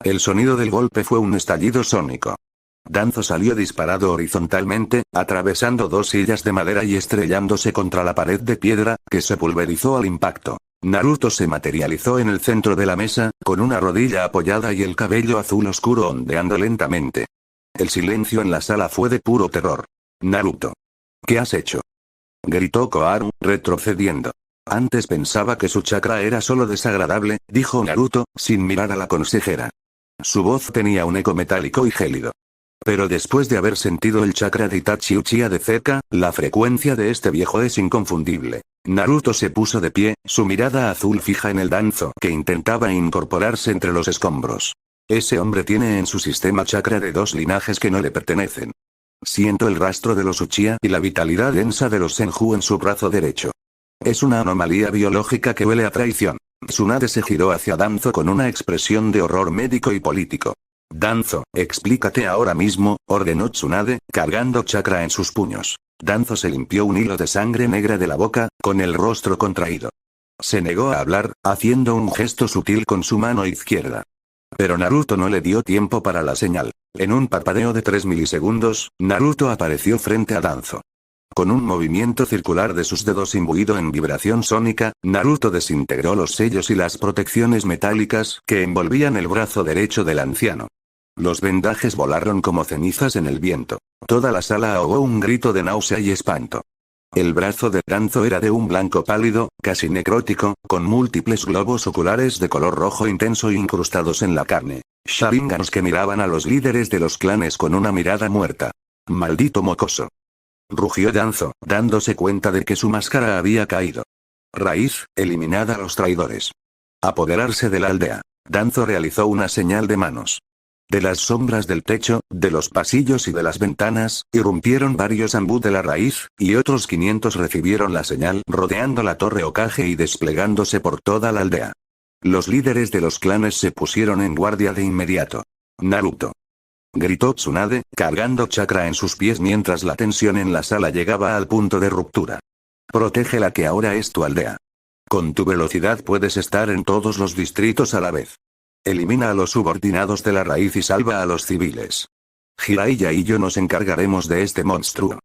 El sonido del golpe fue un estallido sónico. Danzo salió disparado horizontalmente, atravesando 2 sillas de madera y estrellándose contra la pared de piedra, que se pulverizó al impacto. Naruto se materializó en el centro de la mesa, con una rodilla apoyada y el cabello azul oscuro ondeando lentamente. El silencio en la sala fue de puro terror. Naruto. ¿Qué has hecho? Gritó Koharu, retrocediendo. Antes pensaba que su chakra era solo desagradable, dijo Naruto, sin mirar a la consejera. Su voz tenía un eco metálico y gélido. Pero después de haber sentido el chakra de Itachi Uchiha de cerca, la frecuencia de este viejo es inconfundible. Naruto se puso de pie, su mirada azul fija en el Danzo que intentaba incorporarse entre los escombros. Ese hombre tiene en su sistema chakra de 2 linajes que no le pertenecen. Siento el rastro de los Uchiha y la vitalidad densa de los Senju en su brazo derecho. Es una anomalía biológica que huele a traición. Tsunade se giró hacia Danzo con una expresión de horror médico y político. Danzo, explícate ahora mismo, ordenó Tsunade, cargando chakra en sus puños. Danzo se limpió un hilo de sangre negra de la boca, con el rostro contraído. Se negó a hablar, haciendo un gesto sutil con su mano izquierda. Pero Naruto no le dio tiempo para la señal. En un parpadeo de 3 milisegundos, Naruto apareció frente a Danzo. Con un movimiento circular de sus dedos imbuido en vibración sónica, Naruto desintegró los sellos y las protecciones metálicas que envolvían el brazo derecho del anciano. Los vendajes volaron como cenizas en el viento. Toda la sala ahogó un grito de náusea y espanto. El brazo de Danzo era de un blanco pálido, casi necrótico, con múltiples globos oculares de color rojo intenso incrustados en la carne. Sharingans que miraban a los líderes de los clanes con una mirada muerta. ¡Maldito mocoso! Rugió Danzo, dándose cuenta de que su máscara había caído. Raíz, eliminad a los traidores. Apoderarse de la aldea. Danzo realizó una señal de manos. De las sombras del techo, de los pasillos y de las ventanas, irrumpieron varios Anbu de la raíz, y otros 500 recibieron la señal rodeando la torre Hokage y desplegándose por toda la aldea. Los líderes de los clanes se pusieron en guardia de inmediato. Naruto. Gritó Tsunade, cargando chakra en sus pies mientras la tensión en la sala llegaba al punto de ruptura. Protege la que ahora es tu aldea. Con tu velocidad puedes estar en todos los distritos a la vez. Elimina a los subordinados de la raíz y salva a los civiles. Jiraiya y yo nos encargaremos de este monstruo.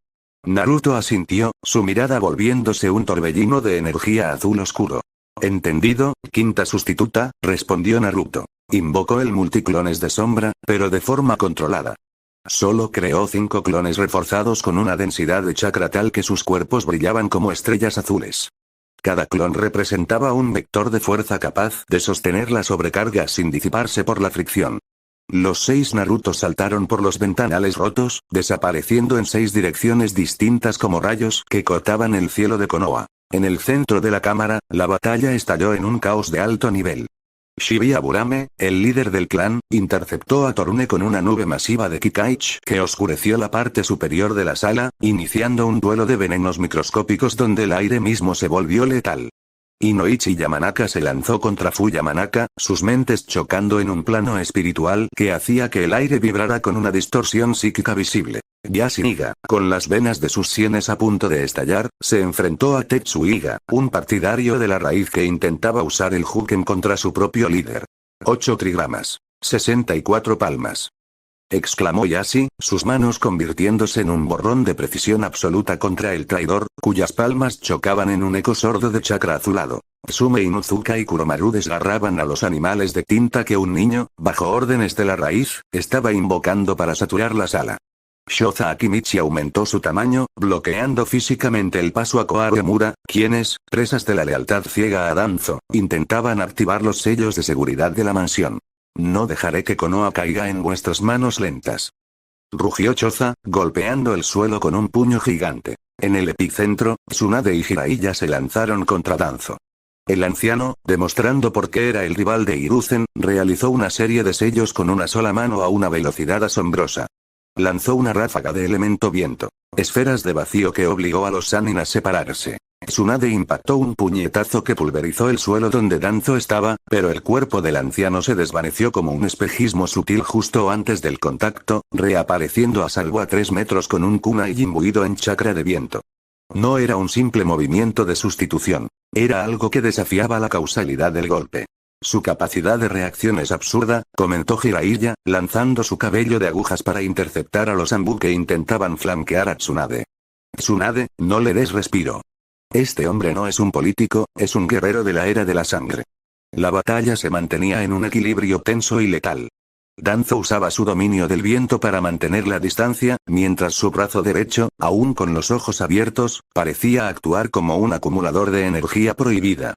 Naruto asintió, su mirada volviéndose un torbellino de energía azul oscuro. Entendido, quinta sustituta, respondió Naruto. Invocó el multiclones de sombra, pero de forma controlada. Solo creó 5 clones reforzados con una densidad de chakra tal que sus cuerpos brillaban como estrellas azules. Cada clon representaba un vector de fuerza capaz de sostener la sobrecarga sin disiparse por la fricción. Los 6 Narutos saltaron por los ventanales rotos, desapareciendo en 6 direcciones distintas como rayos que cortaban el cielo de Konoha. En el centro de la cámara, la batalla estalló en un caos de alto nivel. Shibuya Burame, el líder del clan, interceptó a Torune con una nube masiva de Kikaichi que oscureció la parte superior de la sala, iniciando un duelo de venenos microscópicos donde el aire mismo se volvió letal. Inoichi Yamanaka se lanzó contra Fu Yamanaka, sus mentes chocando en un plano espiritual que hacía que el aire vibrara con una distorsión psíquica visible. Yashiniga, con las venas de sus sienes a punto de estallar, se enfrentó a Tetsuiga, un partidario de la raíz que intentaba usar el Huken contra su propio líder. 8 trigramas. 64 palmas. Exclamó Yashi, sus manos convirtiéndose en un borrón de precisión absoluta contra el traidor, cuyas palmas chocaban en un eco sordo de chakra azulado. Tsume Inuzuka y Kuromaru desgarraban a los animales de tinta que un niño, bajo órdenes de la raíz, estaba invocando para saturar la sala. Shoza Akimichi aumentó su tamaño, bloqueando físicamente el paso a Koaremura, quienes, presas de la lealtad ciega a Danzo, intentaban activar los sellos de seguridad de la mansión. No dejaré que Konoha caiga en vuestras manos lentas. Rugió Choza, golpeando el suelo con un puño gigante. En el epicentro, Tsunade y Jiraiya se lanzaron contra Danzo. El anciano, demostrando por qué era el rival de Hiruzen, realizó una serie de sellos con una sola mano a una velocidad asombrosa. Lanzó una ráfaga de elemento viento. Esferas de vacío que obligó a los Sannin a separarse. Tsunade impactó un puñetazo que pulverizó el suelo donde Danzo estaba, pero el cuerpo del anciano se desvaneció como un espejismo sutil justo antes del contacto, reapareciendo a salvo a 3 metros con un kunai imbuido en chakra de viento. No era un simple movimiento de sustitución. Era algo que desafiaba la causalidad del golpe. Su capacidad de reacción es absurda, comentó Jiraiya, lanzando su cabello de agujas para interceptar a los Anbu que intentaban flanquear a Tsunade. Tsunade, no le des respiro. Este hombre no es un político, es un guerrero de la era de la sangre. La batalla se mantenía en un equilibrio tenso y letal. Danzo usaba su dominio del viento para mantener la distancia, mientras su brazo derecho, aún con los ojos abiertos, parecía actuar como un acumulador de energía prohibida.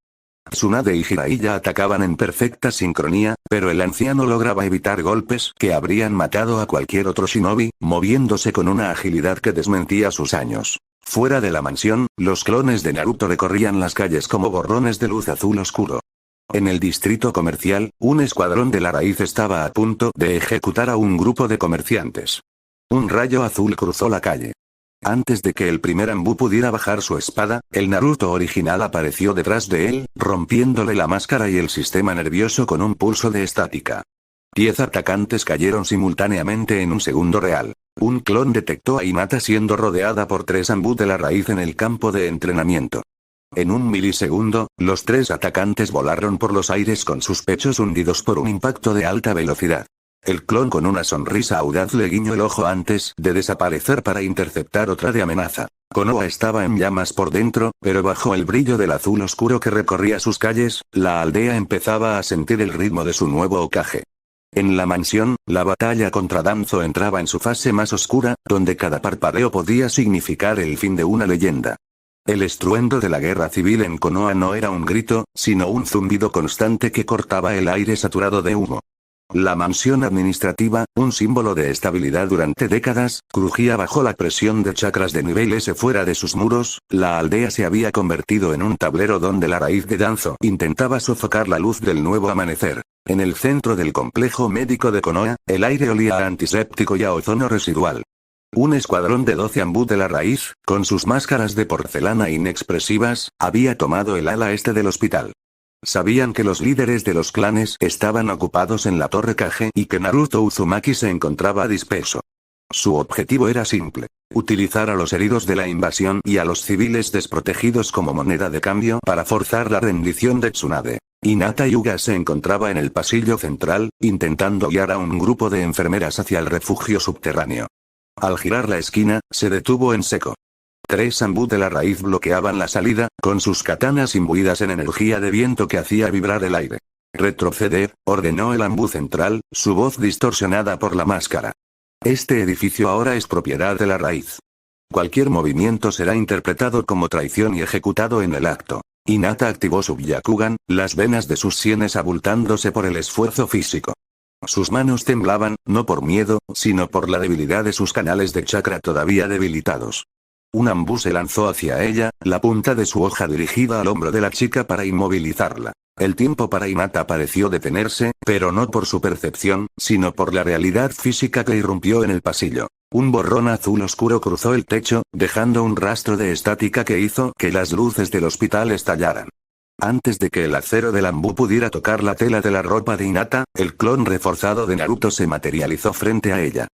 Tsunade y Jiraiya atacaban en perfecta sincronía, pero el anciano lograba evitar golpes que habrían matado a cualquier otro shinobi, moviéndose con una agilidad que desmentía sus años. Fuera de la mansión, los clones de Naruto recorrían las calles como borrones de luz azul oscuro. En el distrito comercial, un escuadrón de la raíz estaba a punto de ejecutar a un grupo de comerciantes. Un rayo azul cruzó la calle. Antes de que el primer Anbu pudiera bajar su espada, el Naruto original apareció detrás de él, rompiéndole la máscara y el sistema nervioso con un pulso de estática. 10 atacantes cayeron simultáneamente en un segundo real. Un clon detectó a Hinata siendo rodeada por 3 Anbu de la raíz en el campo de entrenamiento. En un milisegundo, los 3 atacantes volaron por los aires con sus pechos hundidos por un impacto de alta velocidad. El clon con una sonrisa audaz le guiñó el ojo antes de desaparecer para interceptar otra de amenaza. Konoha estaba en llamas por dentro, pero bajo el brillo del azul oscuro que recorría sus calles, la aldea empezaba a sentir el ritmo de su nuevo Hokage. En la mansión, la batalla contra Danzo entraba en su fase más oscura, donde cada parpadeo podía significar el fin de una leyenda. El estruendo de la guerra civil en Konoha no era un grito, sino un zumbido constante que cortaba el aire saturado de humo. La mansión administrativa, un símbolo de estabilidad durante décadas, crujía bajo la presión de chakras de nivel S fuera de sus muros. La aldea se había convertido en un tablero donde la raíz de Danzo intentaba sofocar la luz del nuevo amanecer. En el centro del complejo médico de Konoha, el aire olía a antiséptico y a ozono residual. Un escuadrón de 12 Anbu de la raíz, con sus máscaras de porcelana inexpresivas, había tomado el ala este del hospital. Sabían que los líderes de los clanes estaban ocupados en la Torre Kage y que Naruto Uzumaki se encontraba disperso. Su objetivo era simple: utilizar a los heridos de la invasión y a los civiles desprotegidos como moneda de cambio para forzar la rendición de Tsunade. Hinata Hyuga se encontraba en el pasillo central, intentando guiar a un grupo de enfermeras hacia el refugio subterráneo. Al girar la esquina, se detuvo en seco. 3 Anbu de la raíz bloqueaban la salida, con sus katanas imbuidas en energía de viento que hacía vibrar el aire. «Retroceder», ordenó el Anbu central, su voz distorsionada por la máscara. «Este edificio ahora es propiedad de la raíz. Cualquier movimiento será interpretado como traición y ejecutado en el acto». Hinata activó su Byakugan, las venas de sus sienes abultándose por el esfuerzo físico. Sus manos temblaban, no por miedo, sino por la debilidad de sus canales de chakra todavía debilitados. Un Anbu se lanzó hacia ella, la punta de su hoja dirigida al hombro de la chica para inmovilizarla. El tiempo para Hinata pareció detenerse, pero no por su percepción, sino por la realidad física que irrumpió en el pasillo. Un borrón azul oscuro cruzó el techo, dejando un rastro de estática que hizo que las luces del hospital estallaran. Antes de que el acero del Anbu pudiera tocar la tela de la ropa de Hinata, el clon reforzado de Naruto se materializó frente a ella.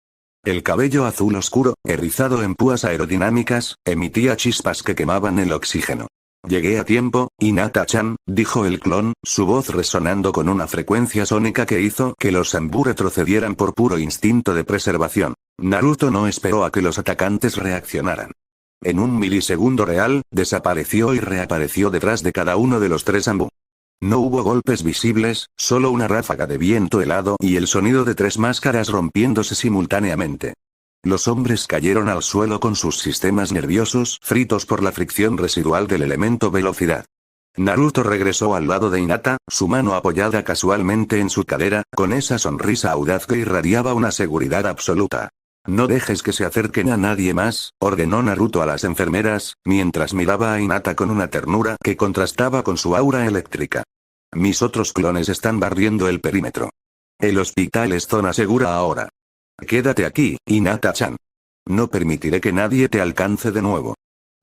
El cabello azul oscuro, erizado en púas aerodinámicas, emitía chispas que quemaban el oxígeno. «Llegué a tiempo, Hinata-chan», dijo el clon, su voz resonando con una frecuencia sónica que hizo que los Anbu retrocedieran por puro instinto de preservación. Naruto no esperó a que los atacantes reaccionaran. En un milisegundo real, desapareció y reapareció detrás de cada uno de los 3 Anbu. No hubo golpes visibles, solo una ráfaga de viento helado y el sonido de 3 máscaras rompiéndose simultáneamente. Los hombres cayeron al suelo con sus sistemas nerviosos fritos por la fricción residual del elemento velocidad. Naruto regresó al lado de Hinata, su mano apoyada casualmente en su cadera, con esa sonrisa audaz que irradiaba una seguridad absoluta. «No dejes que se acerquen a nadie más», ordenó Naruto a las enfermeras, mientras miraba a Hinata con una ternura que contrastaba con su aura eléctrica. «Mis otros clones están barriendo el perímetro. El hospital es zona segura ahora. Quédate aquí, Hinata-chan. No permitiré que nadie te alcance de nuevo».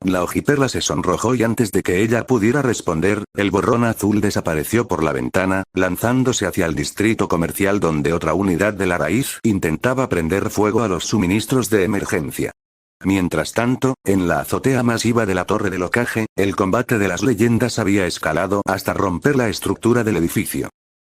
La ojiperla se sonrojó y antes de que ella pudiera responder, el borrón azul desapareció por la ventana, lanzándose hacia el distrito comercial donde otra unidad de la raíz intentaba prender fuego a los suministros de emergencia. Mientras tanto, en la azotea masiva de la torre del Hokage, el combate de las leyendas había escalado hasta romper la estructura del edificio.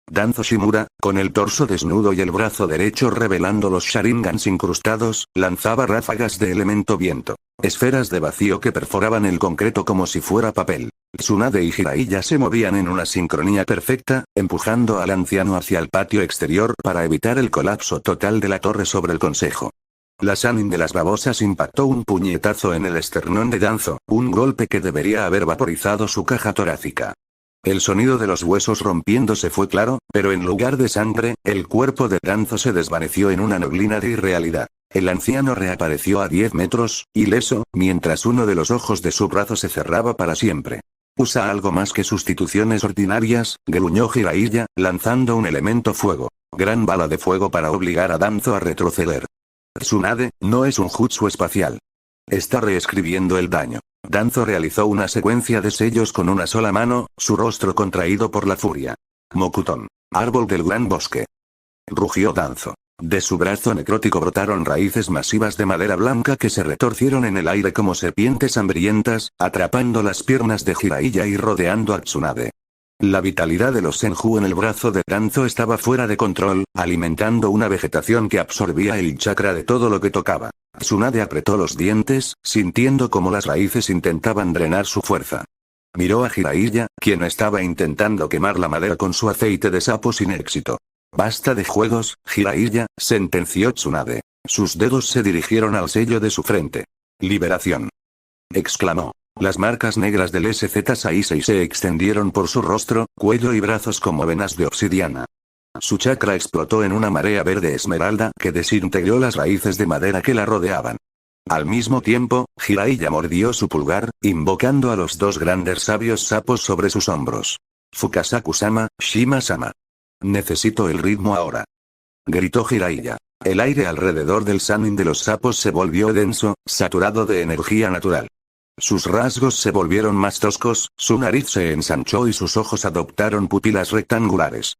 Danzo Shimura, con el torso desnudo y el brazo derecho revelando los sharingans incrustados, lanzaba ráfagas de elemento viento. Esferas de vacío que perforaban el concreto como si fuera papel. Tsunade y Jiraiya se movían en una sincronía perfecta, empujando al anciano hacia el patio exterior para evitar el colapso total de la torre sobre el consejo. La Sannin de las babosas impactó un puñetazo en el esternón de Danzo, un golpe que debería haber vaporizado su caja torácica. El sonido de los huesos rompiéndose fue claro, pero en lugar de sangre, el cuerpo de Danzo se desvaneció en una neblina de irrealidad. El anciano reapareció a 10 metros, ileso, mientras uno de los ojos de su brazo se cerraba para siempre. «Usa algo más que sustituciones ordinarias», gruñó Jiraiya, lanzando un elemento fuego. Gran bala de fuego para obligar a Danzo a retroceder. «Tsunade, no es un jutsu espacial. Está reescribiendo el daño». Danzo realizó una secuencia de sellos con una sola mano, su rostro contraído por la furia. «Mokuton. Árbol del gran bosque». Rugió Danzo. De su brazo necrótico brotaron raíces masivas de madera blanca que se retorcieron en el aire como serpientes hambrientas, atrapando las piernas de Jiraiya y rodeando a Tsunade. La vitalidad de los Senju en el brazo de Danzo estaba fuera de control, alimentando una vegetación que absorbía el chakra de todo lo que tocaba. Tsunade apretó los dientes, sintiendo como las raíces intentaban drenar su fuerza. Miró a Jiraiya, quien estaba intentando quemar la madera con su aceite de sapo sin éxito. «Basta de juegos, Jiraiya», sentenció Tsunade. Sus dedos se dirigieron al sello de su frente. «Liberación», exclamó. Las marcas negras del SZ-Saisei se extendieron por su rostro, cuello y brazos como venas de obsidiana. Su chakra explotó en una marea verde esmeralda que desintegró las raíces de madera que la rodeaban. Al mismo tiempo, Jiraiya mordió su pulgar, invocando a los 2 grandes sabios sapos sobre sus hombros. «Fukasaku-sama, Shima-sama. Necesito el ritmo ahora», gritó Jiraiya. El aire alrededor del Sannin de los sapos se volvió denso, saturado de energía natural. Sus rasgos se volvieron más toscos, su nariz se ensanchó y sus ojos adoptaron pupilas rectangulares.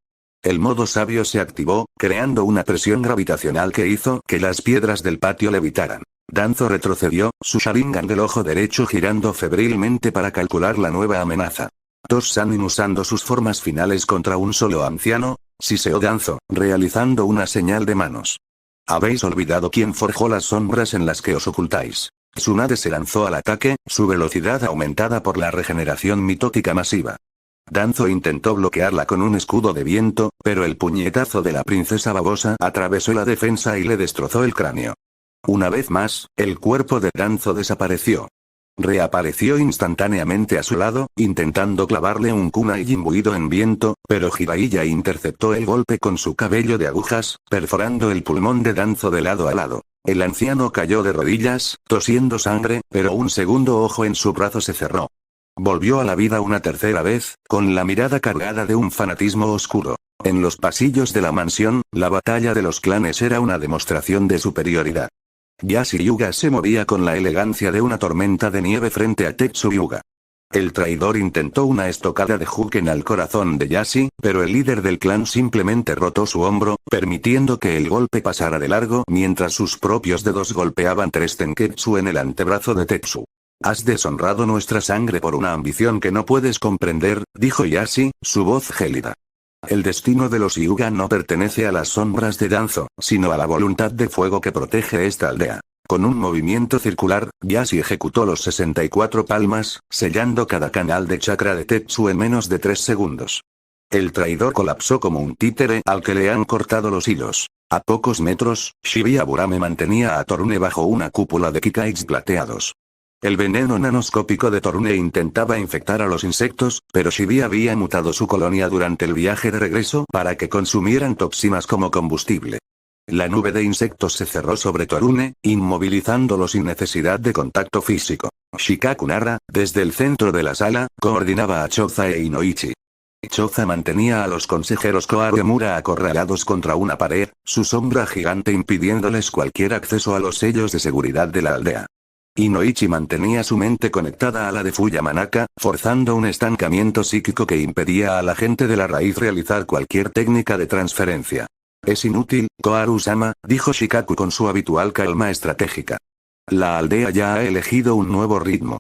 El modo sabio se activó, creando una presión gravitacional que hizo que las piedras del patio levitaran. Danzo retrocedió, su Sharingan del ojo derecho girando febrilmente para calcular la nueva amenaza. Dos Sannin usando sus formas finales contra un solo anciano, siseó Danzo, realizando una señal de manos. Habéis olvidado quién forjó las sombras en las que os ocultáis. Tsunade se lanzó al ataque, su velocidad aumentada por la regeneración mitótica masiva. Danzo intentó bloquearla con un escudo de viento, pero el puñetazo de la princesa babosa atravesó la defensa y le destrozó el cráneo. Una vez más, el cuerpo de Danzo desapareció. Reapareció instantáneamente a su lado, intentando clavarle un kunai imbuido en viento, pero Jiraiya interceptó el golpe con su cabello de agujas, perforando el pulmón de Danzo de lado a lado. El anciano cayó de rodillas, tosiendo sangre, pero un segundo ojo en su brazo se cerró. Volvió a la vida una tercera vez, con la mirada cargada de un fanatismo oscuro. En los pasillos de la mansión, la batalla de los clanes era una demostración de superioridad. Yasuo Hyuga se movía con la elegancia de una tormenta de nieve frente a Tetsu Hyuga. El traidor intentó una estocada de Huken al corazón de Yasuo, pero el líder del clan simplemente rotó su hombro, permitiendo que el golpe pasara de largo mientras sus propios dedos golpeaban tres Tenketsu en el antebrazo de Tetsu. Has deshonrado nuestra sangre por una ambición que no puedes comprender, dijo Yasuo, su voz gélida. El destino de los Hyuga no pertenece a las sombras de Danzo, sino a la voluntad de fuego que protege esta aldea. Con un movimiento circular, Yasuo ejecutó los 64 palmas, sellando cada canal de chakra de Tetsu en menos de 3 segundos. El traidor colapsó como un títere al que le han cortado los hilos. A pocos metros, Shibuya Burame mantenía a Torune bajo una cúpula de Kikaids plateados. El veneno nanoscópico de Torune intentaba infectar a los insectos, pero Shibuya había mutado su colonia durante el viaje de regreso para que consumieran toxinas como combustible. La nube de insectos se cerró sobre Torune, inmovilizándolo sin necesidad de contacto físico. Shikaku Nara, desde el centro de la sala, coordinaba a Choza e Inoichi. Choza mantenía a los consejeros Koharu y Mura acorralados contra una pared, su sombra gigante impidiéndoles cualquier acceso a los sellos de seguridad de la aldea. Inoichi mantenía su mente conectada a la de Fuyamanaka, forzando un estancamiento psíquico que impedía a la gente de la raíz realizar cualquier técnica de transferencia. Es inútil, Koharu-sama, dijo Shikaku con su habitual calma estratégica. La aldea ya ha elegido un nuevo ritmo.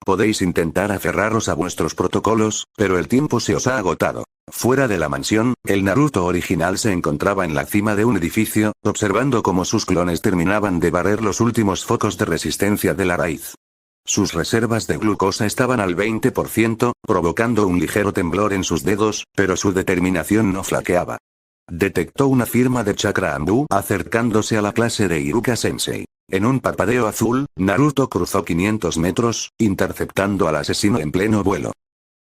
Podéis intentar aferraros a vuestros protocolos, pero el tiempo se os ha agotado. Fuera de la mansión, el Naruto original se encontraba en la cima de un edificio, observando cómo sus clones terminaban de barrer los últimos focos de resistencia de la raíz. Sus reservas de glucosa estaban al 20%, provocando un ligero temblor en sus dedos, pero su determinación no flaqueaba. Detectó una firma de chakra Ambu acercándose a la clase de Iruka Sensei. En un parpadeo azul, Naruto cruzó 500 metros, interceptando al asesino en pleno vuelo.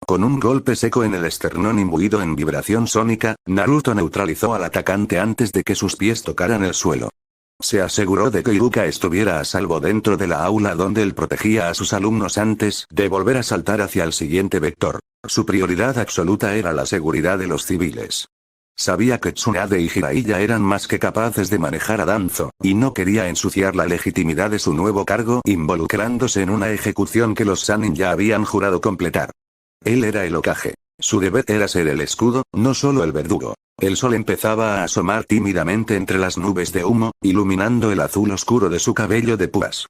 Con un golpe seco en el esternón imbuido en vibración sónica, Naruto neutralizó al atacante antes de que sus pies tocaran el suelo. Se aseguró de que Iruka estuviera a salvo dentro de la aula donde él protegía a sus alumnos antes de volver a saltar hacia el siguiente vector. Su prioridad absoluta era la seguridad de los civiles. Sabía que Tsunade y Jiraiya eran más que capaces de manejar a Danzo, y no quería ensuciar la legitimidad de su nuevo cargo involucrándose en una ejecución que los Sannin ya habían jurado completar. Él era el Hokage. Su deber era ser el escudo, no solo el verdugo. El sol empezaba a asomar tímidamente entre las nubes de humo, iluminando el azul oscuro de su cabello de púas.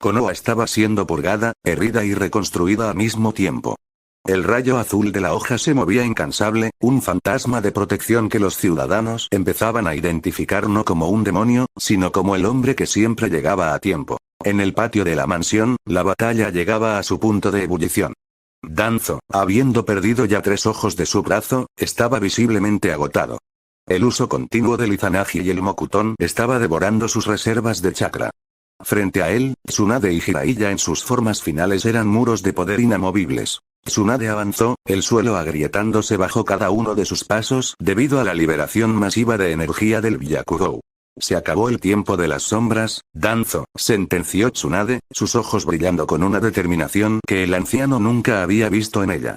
Konoha estaba siendo purgada, herida y reconstruida al mismo tiempo. El rayo azul de la hoja se movía incansable, un fantasma de protección que los ciudadanos empezaban a identificar no como un demonio, sino como el hombre que siempre llegaba a tiempo. En el patio de la mansión, la batalla llegaba a su punto de ebullición. Danzo, habiendo perdido ya 3 ojos de su brazo, estaba visiblemente agotado. El uso continuo del Izanagi y el Mokuton estaba devorando sus reservas de chakra. Frente a él, Tsunade y Jiraiya en sus formas finales eran muros de poder inamovibles. Tsunade avanzó, el suelo agrietándose bajo cada uno de sus pasos debido a la liberación masiva de energía del Byakugou. Se acabó el tiempo de las sombras, Danzo, sentenció Tsunade, sus ojos brillando con una determinación que el anciano nunca había visto en ella.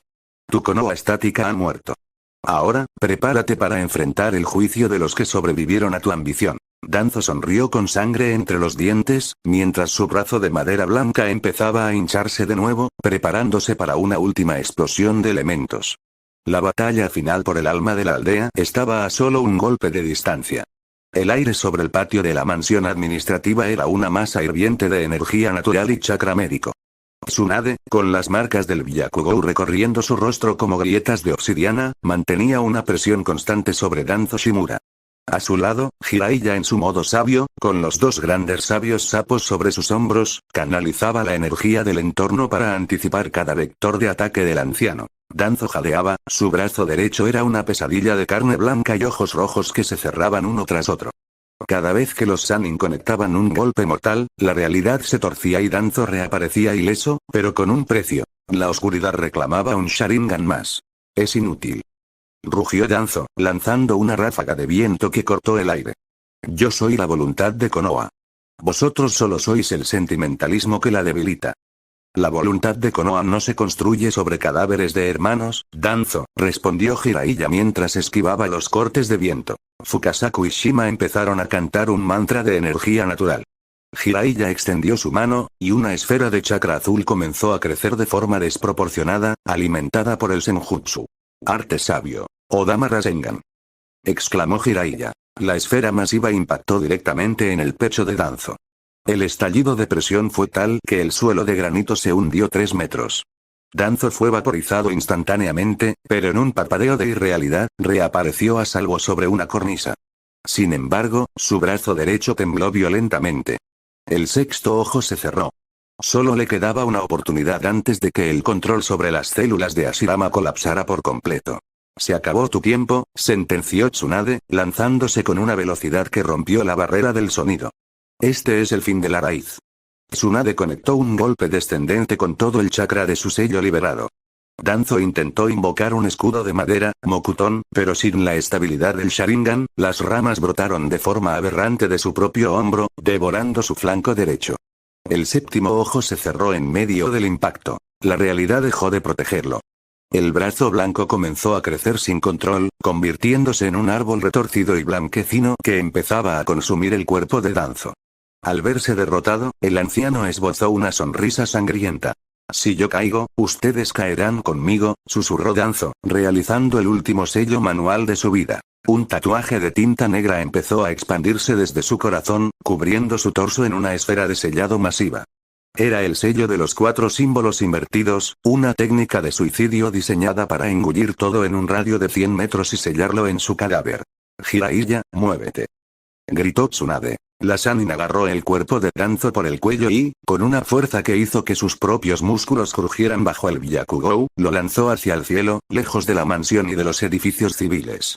Tu Konoha estática ha muerto. Ahora, prepárate para enfrentar el juicio de los que sobrevivieron a tu ambición. Danzo sonrió con sangre entre los dientes, mientras su brazo de madera blanca empezaba a hincharse de nuevo, preparándose para una última explosión de elementos. La batalla final por el alma de la aldea estaba a solo un golpe de distancia. El aire sobre el patio de la mansión administrativa era una masa hirviente de energía natural y chakra médico. Tsunade, con las marcas del Byakugou recorriendo su rostro como grietas de obsidiana, mantenía una presión constante sobre Danzo Shimura. A su lado, Jiraiya en su modo sabio, con los dos grandes sabios sapos sobre sus hombros, canalizaba la energía del entorno para anticipar cada vector de ataque del anciano. Danzo jadeaba, su brazo derecho era una pesadilla de carne blanca y ojos rojos que se cerraban uno tras otro. Cada vez que los Sannin conectaban un golpe mortal, la realidad se torcía y Danzo reaparecía ileso, pero con un precio. La oscuridad reclamaba un Sharingan más. Es inútil. Rugió Danzo, lanzando una ráfaga de viento que cortó el aire. Yo soy la voluntad de Konoha. Vosotros solo sois el sentimentalismo que la debilita. La voluntad de Konoha no se construye sobre cadáveres de hermanos, Danzo, respondió Jiraiya mientras esquivaba los cortes de viento. Fukasaku y Shima empezaron a cantar un mantra de energía natural. Jiraiya extendió su mano, y una esfera de chakra azul comenzó a crecer de forma desproporcionada, alimentada por el Senjutsu. Arte sabio. Odama Rasengan. Exclamó Jiraiya. La esfera masiva impactó directamente en el pecho de Danzo. El estallido de presión fue tal que el suelo de granito se hundió 3 metros. Danzo fue vaporizado instantáneamente, pero en un parpadeo de irrealidad, reapareció a salvo sobre una cornisa. Sin embargo, su brazo derecho tembló violentamente. El sexto ojo se cerró. Solo le quedaba una oportunidad antes de que el control sobre las células de Hashirama colapsara por completo. Se acabó tu tiempo, sentenció Tsunade, lanzándose con una velocidad que rompió la barrera del sonido. Este es el fin de la raíz. Tsunade conectó un golpe descendente con todo el chakra de su sello liberado. Danzo intentó invocar un escudo de madera, Mokuton, pero sin la estabilidad del Sharingan, las ramas brotaron de forma aberrante de su propio hombro, devorando su flanco derecho. El séptimo ojo se cerró en medio del impacto. La realidad dejó de protegerlo. El brazo blanco comenzó a crecer sin control, convirtiéndose en un árbol retorcido y blanquecino que empezaba a consumir el cuerpo de Danzo. Al verse derrotado, el anciano esbozó una sonrisa sangrienta. Si yo caigo, ustedes caerán conmigo, susurró Danzo, realizando el último sello manual de su vida. Un tatuaje de tinta negra empezó a expandirse desde su corazón, cubriendo su torso en una esfera de sellado masiva. Era el sello de los 4 símbolos invertidos, una técnica de suicidio diseñada para engullir todo en un radio de 100 metros y sellarlo en su cadáver. Jiraiya, muévete. Gritó Tsunade. La Sannin agarró el cuerpo de Danzo por el cuello y, con una fuerza que hizo que sus propios músculos crujieran bajo el Byakugou, lo lanzó hacia el cielo, lejos de la mansión y de los edificios civiles.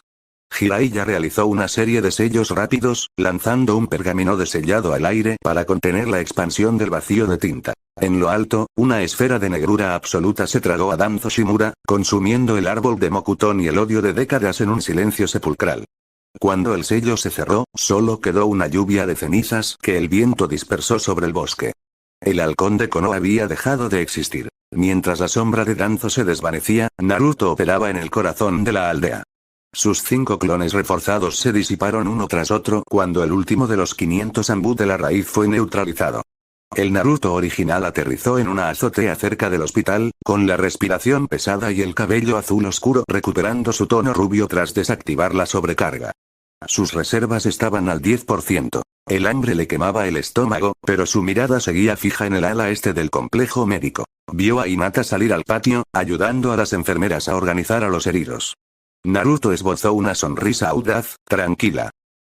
Jiraiya realizó una serie de sellos rápidos, lanzando un pergamino de sellado al aire para contener la expansión del vacío de tinta. En lo alto, una esfera de negrura absoluta se tragó a Danzo Shimura, consumiendo el árbol de Mokuton y el odio de décadas en un silencio sepulcral. Cuando el sello se cerró, solo quedó una lluvia de cenizas que el viento dispersó sobre el bosque. El halcón de Konoha había dejado de existir. Mientras la sombra de Danzo se desvanecía, Naruto operaba en el corazón de la aldea. Sus 5 clones reforzados se disiparon uno tras otro cuando el último de los 500 Anbu de la raíz fue neutralizado. El Naruto original aterrizó en una azotea cerca del hospital, con la respiración pesada y el cabello azul oscuro recuperando su tono rubio tras desactivar la sobrecarga. Sus reservas estaban al 10%. El hambre le quemaba el estómago, pero su mirada seguía fija en el ala este del complejo médico. Vio a Hinata salir al patio, ayudando a las enfermeras a organizar a los heridos. Naruto esbozó una sonrisa audaz, tranquila.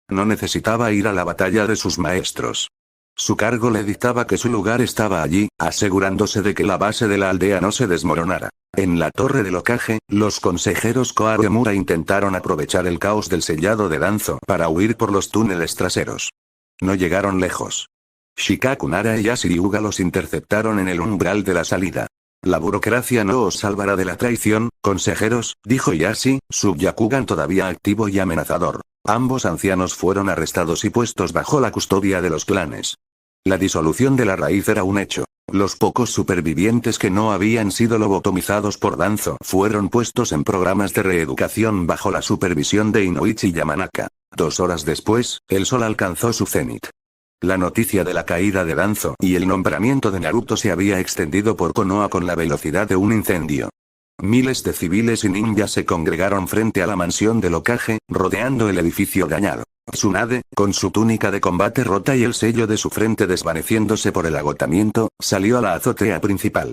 No necesitaba ir a la batalla de sus maestros. Su cargo le dictaba que su lugar estaba allí, asegurándose de que la base de la aldea no se desmoronara. En la torre del Hokage, los consejeros Koharu y Mura intentaron aprovechar el caos del sellado de Danzo para huir por los túneles traseros. No llegaron lejos. Shikaku Nara y Yashiriuga los interceptaron en el umbral de la salida. La burocracia no os salvará de la traición, consejeros, dijo Yashi, su Byakugan todavía activo y amenazador. Ambos ancianos fueron arrestados y puestos bajo la custodia de los clanes. La disolución de la raíz era un hecho. Los pocos supervivientes que no habían sido lobotomizados por Danzo fueron puestos en programas de reeducación bajo la supervisión de Inoichi Yamanaka. 2 horas después, el sol alcanzó su cenit. La noticia de la caída de Danzo y el nombramiento de Naruto se había extendido por Konoha con la velocidad de un incendio. Miles de civiles y ninjas se congregaron frente a la mansión del Hokage, rodeando el edificio dañado. Tsunade, con su túnica de combate rota y el sello de su frente desvaneciéndose por el agotamiento, salió a la azotea principal.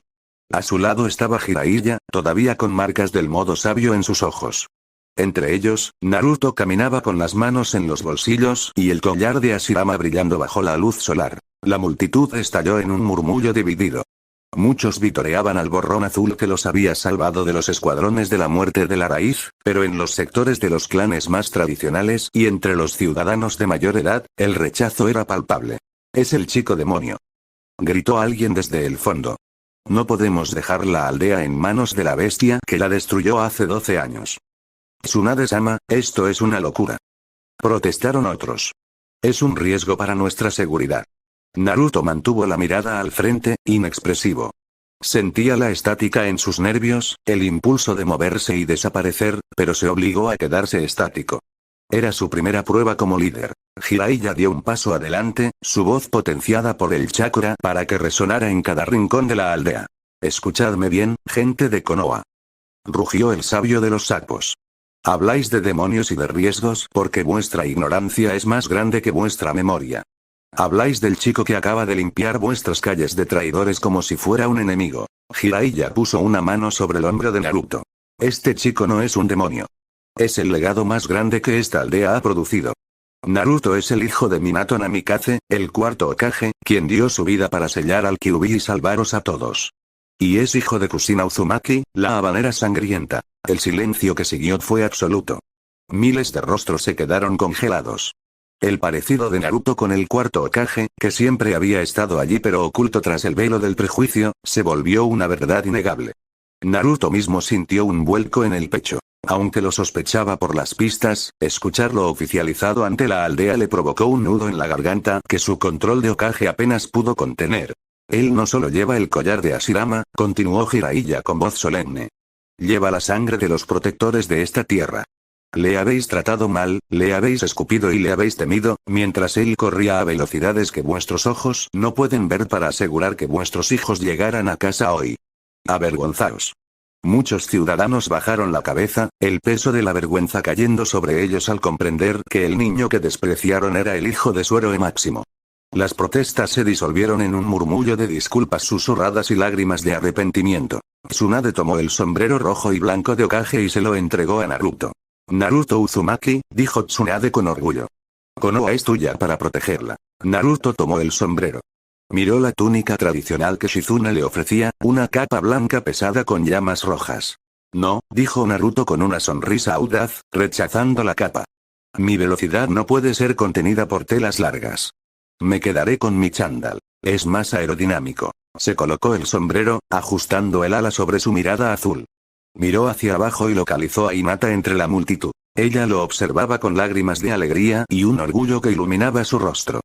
A su lado estaba Jiraiya, todavía con marcas del modo sabio en sus ojos. Entre ellos, Naruto caminaba con las manos en los bolsillos y el collar de Hashirama brillando bajo la luz solar. La multitud estalló en un murmullo dividido. Muchos vitoreaban al borrón azul que los había salvado de los escuadrones de la muerte de la raíz, pero en los sectores de los clanes más tradicionales y entre los ciudadanos de mayor edad, el rechazo era palpable. «Es el chico demonio», gritó alguien desde el fondo. «No podemos dejar la aldea en manos de la bestia que la destruyó hace 12 años. Tsunade-sama, esto es una locura», protestaron otros. «Es un riesgo para nuestra seguridad». Naruto mantuvo la mirada al frente, inexpresivo. Sentía la estática en sus nervios, el impulso de moverse y desaparecer, pero se obligó a quedarse estático. Era su primera prueba como líder. Jiraiya dio un paso adelante, su voz potenciada por el chakra para que resonara en cada rincón de la aldea. «Escuchadme bien, gente de Konoha», rugió el sabio de los sapos. «Habláis de demonios y de riesgos porque vuestra ignorancia es más grande que vuestra memoria. Habláis del chico que acaba de limpiar vuestras calles de traidores como si fuera un enemigo». Jiraiya puso una mano sobre el hombro de Naruto. «Este chico no es un demonio. Es el legado más grande que esta aldea ha producido. Naruto es el hijo de Minato Namikaze, el cuarto Hokage, quien dio su vida para sellar al Kyuubi y salvaros a todos. Y es hijo de Kushina Uzumaki, la habanera sangrienta». El silencio que siguió fue absoluto. Miles de rostros se quedaron congelados. El parecido de Naruto con el cuarto Hokage, que siempre había estado allí pero oculto tras el velo del prejuicio, se volvió una verdad innegable. Naruto mismo sintió un vuelco en el pecho. Aunque lo sospechaba por las pistas, escucharlo oficializado ante la aldea le provocó un nudo en la garganta que su control de Hokage apenas pudo contener. «Él no solo lleva el collar de Hashirama», continuó Jiraiya con voz solemne. «Lleva la sangre de los protectores de esta tierra. Le habéis tratado mal, le habéis escupido y le habéis temido, mientras él corría a velocidades que vuestros ojos no pueden ver para asegurar que vuestros hijos llegaran a casa hoy. Avergonzaos». Muchos ciudadanos bajaron la cabeza, el peso de la vergüenza cayendo sobre ellos al comprender que el niño que despreciaron era el hijo de su héroe máximo. Las protestas se disolvieron en un murmullo de disculpas susurradas y lágrimas de arrepentimiento. Tsunade tomó el sombrero rojo y blanco de Hokage y se lo entregó a Naruto. «Naruto Uzumaki», dijo Tsunade con orgullo. «Konoha es tuya para protegerla». Naruto tomó el sombrero. Miró la túnica tradicional que Shizune le ofrecía, una capa blanca pesada con llamas rojas. «No», dijo Naruto con una sonrisa audaz, rechazando la capa. «Mi velocidad no puede ser contenida por telas largas. Me quedaré con mi chándal. Es más aerodinámico». Se colocó el sombrero, ajustando el ala sobre su mirada azul. Miró hacia abajo y localizó a Hinata entre la multitud. Ella lo observaba con lágrimas de alegría y un orgullo que iluminaba su rostro.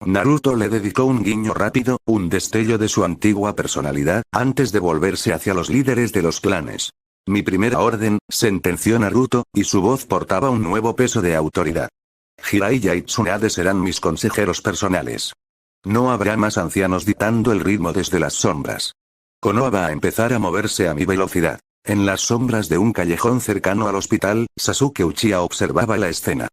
Naruto le dedicó un guiño rápido, un destello de su antigua personalidad, antes de volverse hacia los líderes de los clanes. «Mi primera orden», sentenció Naruto, y su voz portaba un nuevo peso de autoridad. «Jiraiya y Tsunade serán mis consejeros personales. No habrá más ancianos dictando el ritmo desde las sombras. Konoha va a empezar a moverse a mi velocidad». En las sombras de un callejón cercano al hospital, Sasuke Uchiha observaba la escena.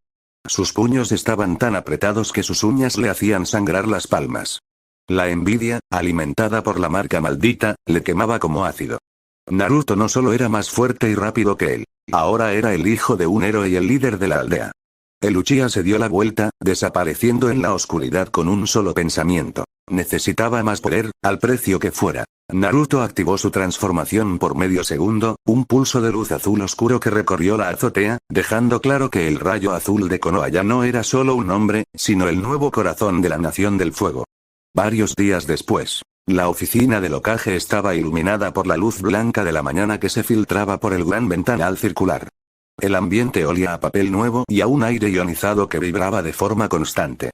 Sus puños estaban tan apretados que sus uñas le hacían sangrar las palmas. La envidia, alimentada por la marca maldita, le quemaba como ácido. Naruto no solo era más fuerte y rápido que él, ahora era el hijo de un héroe y el líder de la aldea. El Uchiha se dio la vuelta, desapareciendo en la oscuridad con un solo pensamiento. Necesitaba más poder, al precio que fuera. Naruto activó su transformación por medio segundo, un pulso de luz azul oscuro que recorrió la azotea, dejando claro que el rayo azul de Konoha ya no era solo un hombre, sino el nuevo corazón de la Nación del Fuego. Varios días después, la oficina del Hokage estaba iluminada por la luz blanca de la mañana que se filtraba por el gran ventanal circular. El ambiente olía a papel nuevo y a un aire ionizado que vibraba de forma constante.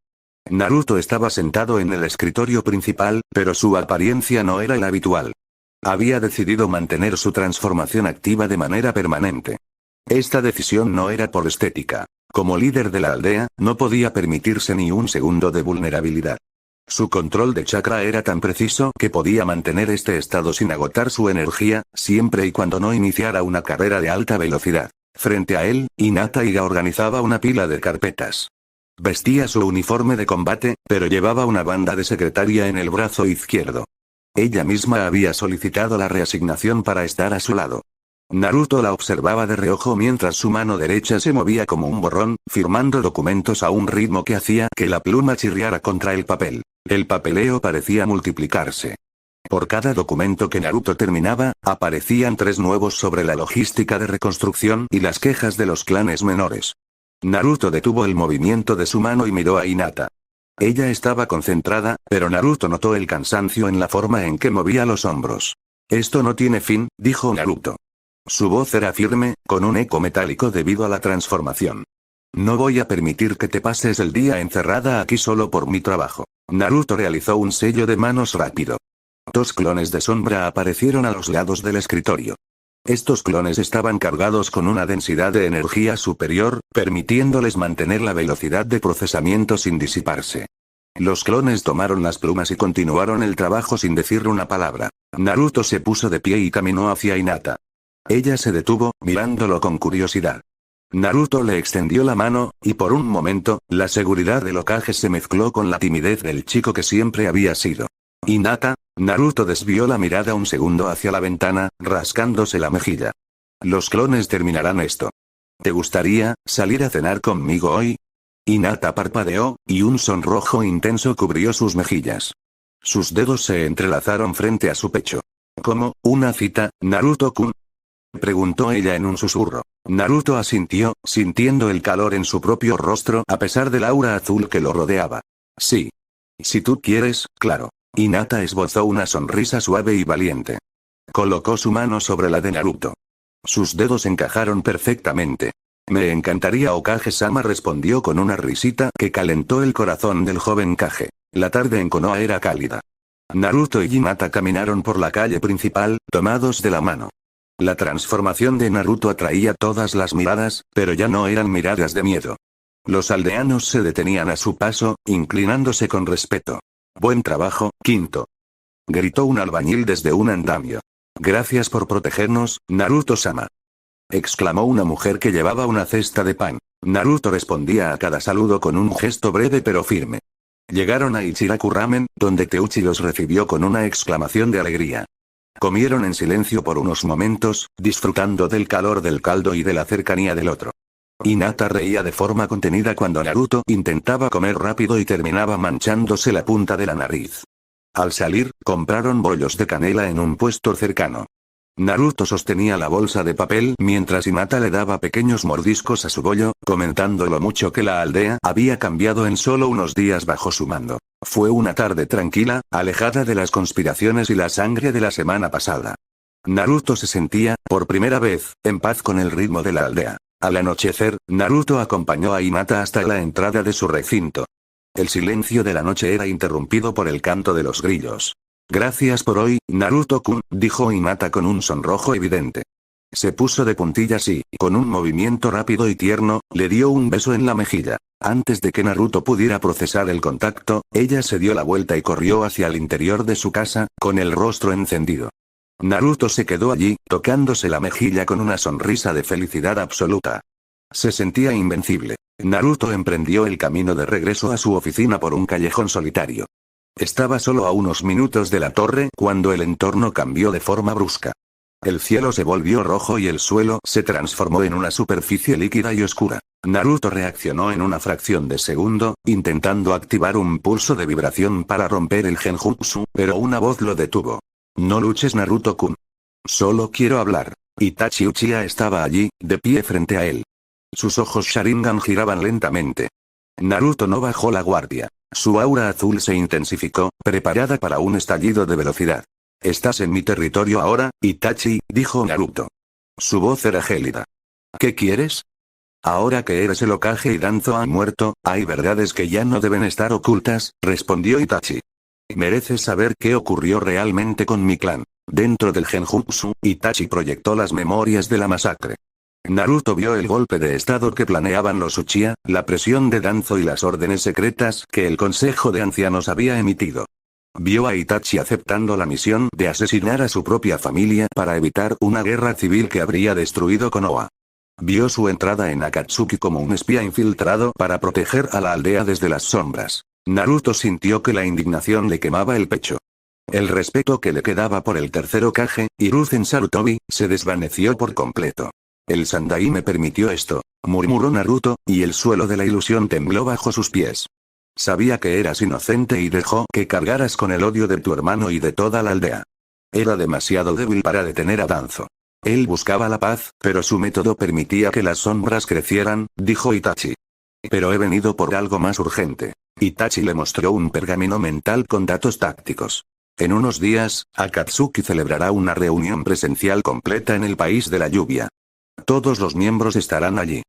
Naruto estaba sentado en el escritorio principal, pero su apariencia no era la habitual. Había decidido mantener su transformación activa de manera permanente. Esta decisión no era por estética. Como líder de la aldea, no podía permitirse ni un segundo de vulnerabilidad. Su control de chakra era tan preciso que podía mantener este estado sin agotar su energía, siempre y cuando no iniciara una carrera de alta velocidad. Frente a él, Hinata Iga organizaba una pila de carpetas. Vestía su uniforme de combate, pero llevaba una banda de secretaria en el brazo izquierdo. Ella misma había solicitado la reasignación para estar a su lado. Naruto la observaba de reojo mientras su mano derecha se movía como un borrón, firmando documentos a un ritmo que hacía que la pluma chirriara contra el papel. El papeleo parecía multiplicarse. Por cada documento que Naruto terminaba, aparecían 3 nuevos sobre la logística de reconstrucción y las quejas de los clanes menores. Naruto detuvo el movimiento de su mano y miró a Hinata. Ella estaba concentrada, pero Naruto notó el cansancio en la forma en que movía los hombros. Esto no tiene fin, dijo Naruto. Su voz era firme, con un eco metálico debido a la transformación. No voy a permitir que te pases el día encerrada aquí solo por mi trabajo. Naruto realizó un sello de manos rápido. 2 clones de sombra aparecieron a los lados del escritorio. Estos clones estaban cargados con una densidad de energía superior, permitiéndoles mantener la velocidad de procesamiento sin disiparse. Los clones tomaron las plumas y continuaron el trabajo sin decir una palabra. Naruto se puso de pie y caminó hacia Hinata. Ella se detuvo, mirándolo con curiosidad. Naruto le extendió la mano, y por un momento, la seguridad del Hokage se mezcló con la timidez del chico que siempre había sido. Hinata. Naruto desvió la mirada un segundo hacia la ventana, rascándose la mejilla. Los clones terminarán esto. ¿Te gustaría salir a cenar conmigo hoy? Hinata parpadeó, y un sonrojo intenso cubrió sus mejillas. Sus dedos se entrelazaron frente a su pecho. ¿Cómo, una cita, Naruto-kun? Preguntó ella en un susurro. Naruto asintió, sintiendo el calor en su propio rostro a pesar del aura azul que lo rodeaba. Sí. Si tú quieres, claro. Hinata esbozó una sonrisa suave y valiente. Colocó su mano sobre la de Naruto. Sus dedos encajaron perfectamente. Me encantaría, Hokage-sama respondió con una risita que calentó el corazón del joven Kage. La tarde en Konoha era cálida. Naruto y Hinata caminaron por la calle principal, tomados de la mano. La transformación de Naruto atraía todas las miradas, pero ya no eran miradas de miedo. Los aldeanos se detenían a su paso, inclinándose con respeto. Buen trabajo, Quinto. Gritó un albañil desde un andamio. Gracias por protegernos, Naruto-sama. Exclamó una mujer que llevaba una cesta de pan. Naruto respondía a cada saludo con un gesto breve pero firme. Llegaron a Ichiraku Ramen, donde Teuchi los recibió con una exclamación de alegría. Comieron en silencio por unos momentos, disfrutando del calor del caldo y de la cercanía del otro. Hinata reía de forma contenida cuando Naruto intentaba comer rápido y terminaba manchándose la punta de la nariz. Al salir, compraron bollos de canela en un puesto cercano. Naruto sostenía la bolsa de papel mientras Hinata le daba pequeños mordiscos a su bollo, comentando lo mucho que la aldea había cambiado en solo unos días bajo su mando. Fue una tarde tranquila, alejada de las conspiraciones y la sangre de la semana pasada. Naruto se sentía, por primera vez, en paz con el ritmo de la aldea. Al anochecer, Naruto acompañó a Hinata hasta la entrada de su recinto. El silencio de la noche era interrumpido por el canto de los grillos. Gracias por hoy, Naruto-kun, dijo Hinata con un sonrojo evidente. Se puso de puntillas y, con un movimiento rápido y tierno, le dio un beso en la mejilla. Antes de que Naruto pudiera procesar el contacto, ella se dio la vuelta y corrió hacia el interior de su casa, con el rostro encendido. Naruto se quedó allí, tocándose la mejilla con una sonrisa de felicidad absoluta. Se sentía invencible. Naruto emprendió el camino de regreso a su oficina por un callejón solitario. Estaba solo a unos minutos de la torre cuando el entorno cambió de forma brusca. El cielo se volvió rojo y el suelo se transformó en una superficie líquida y oscura. Naruto reaccionó en una fracción de segundo, intentando activar un pulso de vibración para romper el genjutsu, pero una voz lo detuvo. No luches, Naruto-kun. Solo quiero hablar. Itachi Uchiha estaba allí, de pie frente a él. Sus ojos Sharingan giraban lentamente. Naruto no bajó la guardia. Su aura azul se intensificó, preparada para un estallido de velocidad. Estás en mi territorio ahora, Itachi, dijo Naruto. Su voz era gélida. ¿Qué quieres? Ahora que eres el Hokage y Danzo ha muerto, hay verdades que ya no deben estar ocultas, respondió Itachi. Mereces saber qué ocurrió realmente con mi clan. Dentro del genjutsu, Itachi proyectó las memorias de la masacre. Naruto vio el golpe de estado que planeaban los Uchiha, la presión de Danzo y las órdenes secretas que el Consejo de Ancianos había emitido. Vio a Itachi aceptando la misión de asesinar a su propia familia para evitar una guerra civil que habría destruido Konoha. Vio su entrada en Akatsuki como un espía infiltrado para proteger a la aldea desde las sombras. Naruto sintió que la indignación le quemaba el pecho. El respeto que le quedaba por el tercer Hokage, Hiruzen Sarutobi, se desvaneció por completo. El Sandai me permitió esto, murmuró Naruto, y el suelo de la ilusión tembló bajo sus pies. Sabía que eras inocente y dejó que cargaras con el odio de tu hermano y de toda la aldea. Era demasiado débil para detener a Danzo. Él buscaba la paz, pero su método permitía que las sombras crecieran, dijo Itachi. Pero he venido por algo más urgente. Itachi le mostró un pergamino mental con datos tácticos. En unos días, Akatsuki celebrará una reunión presencial completa en el país de la lluvia. Todos los miembros estarán allí.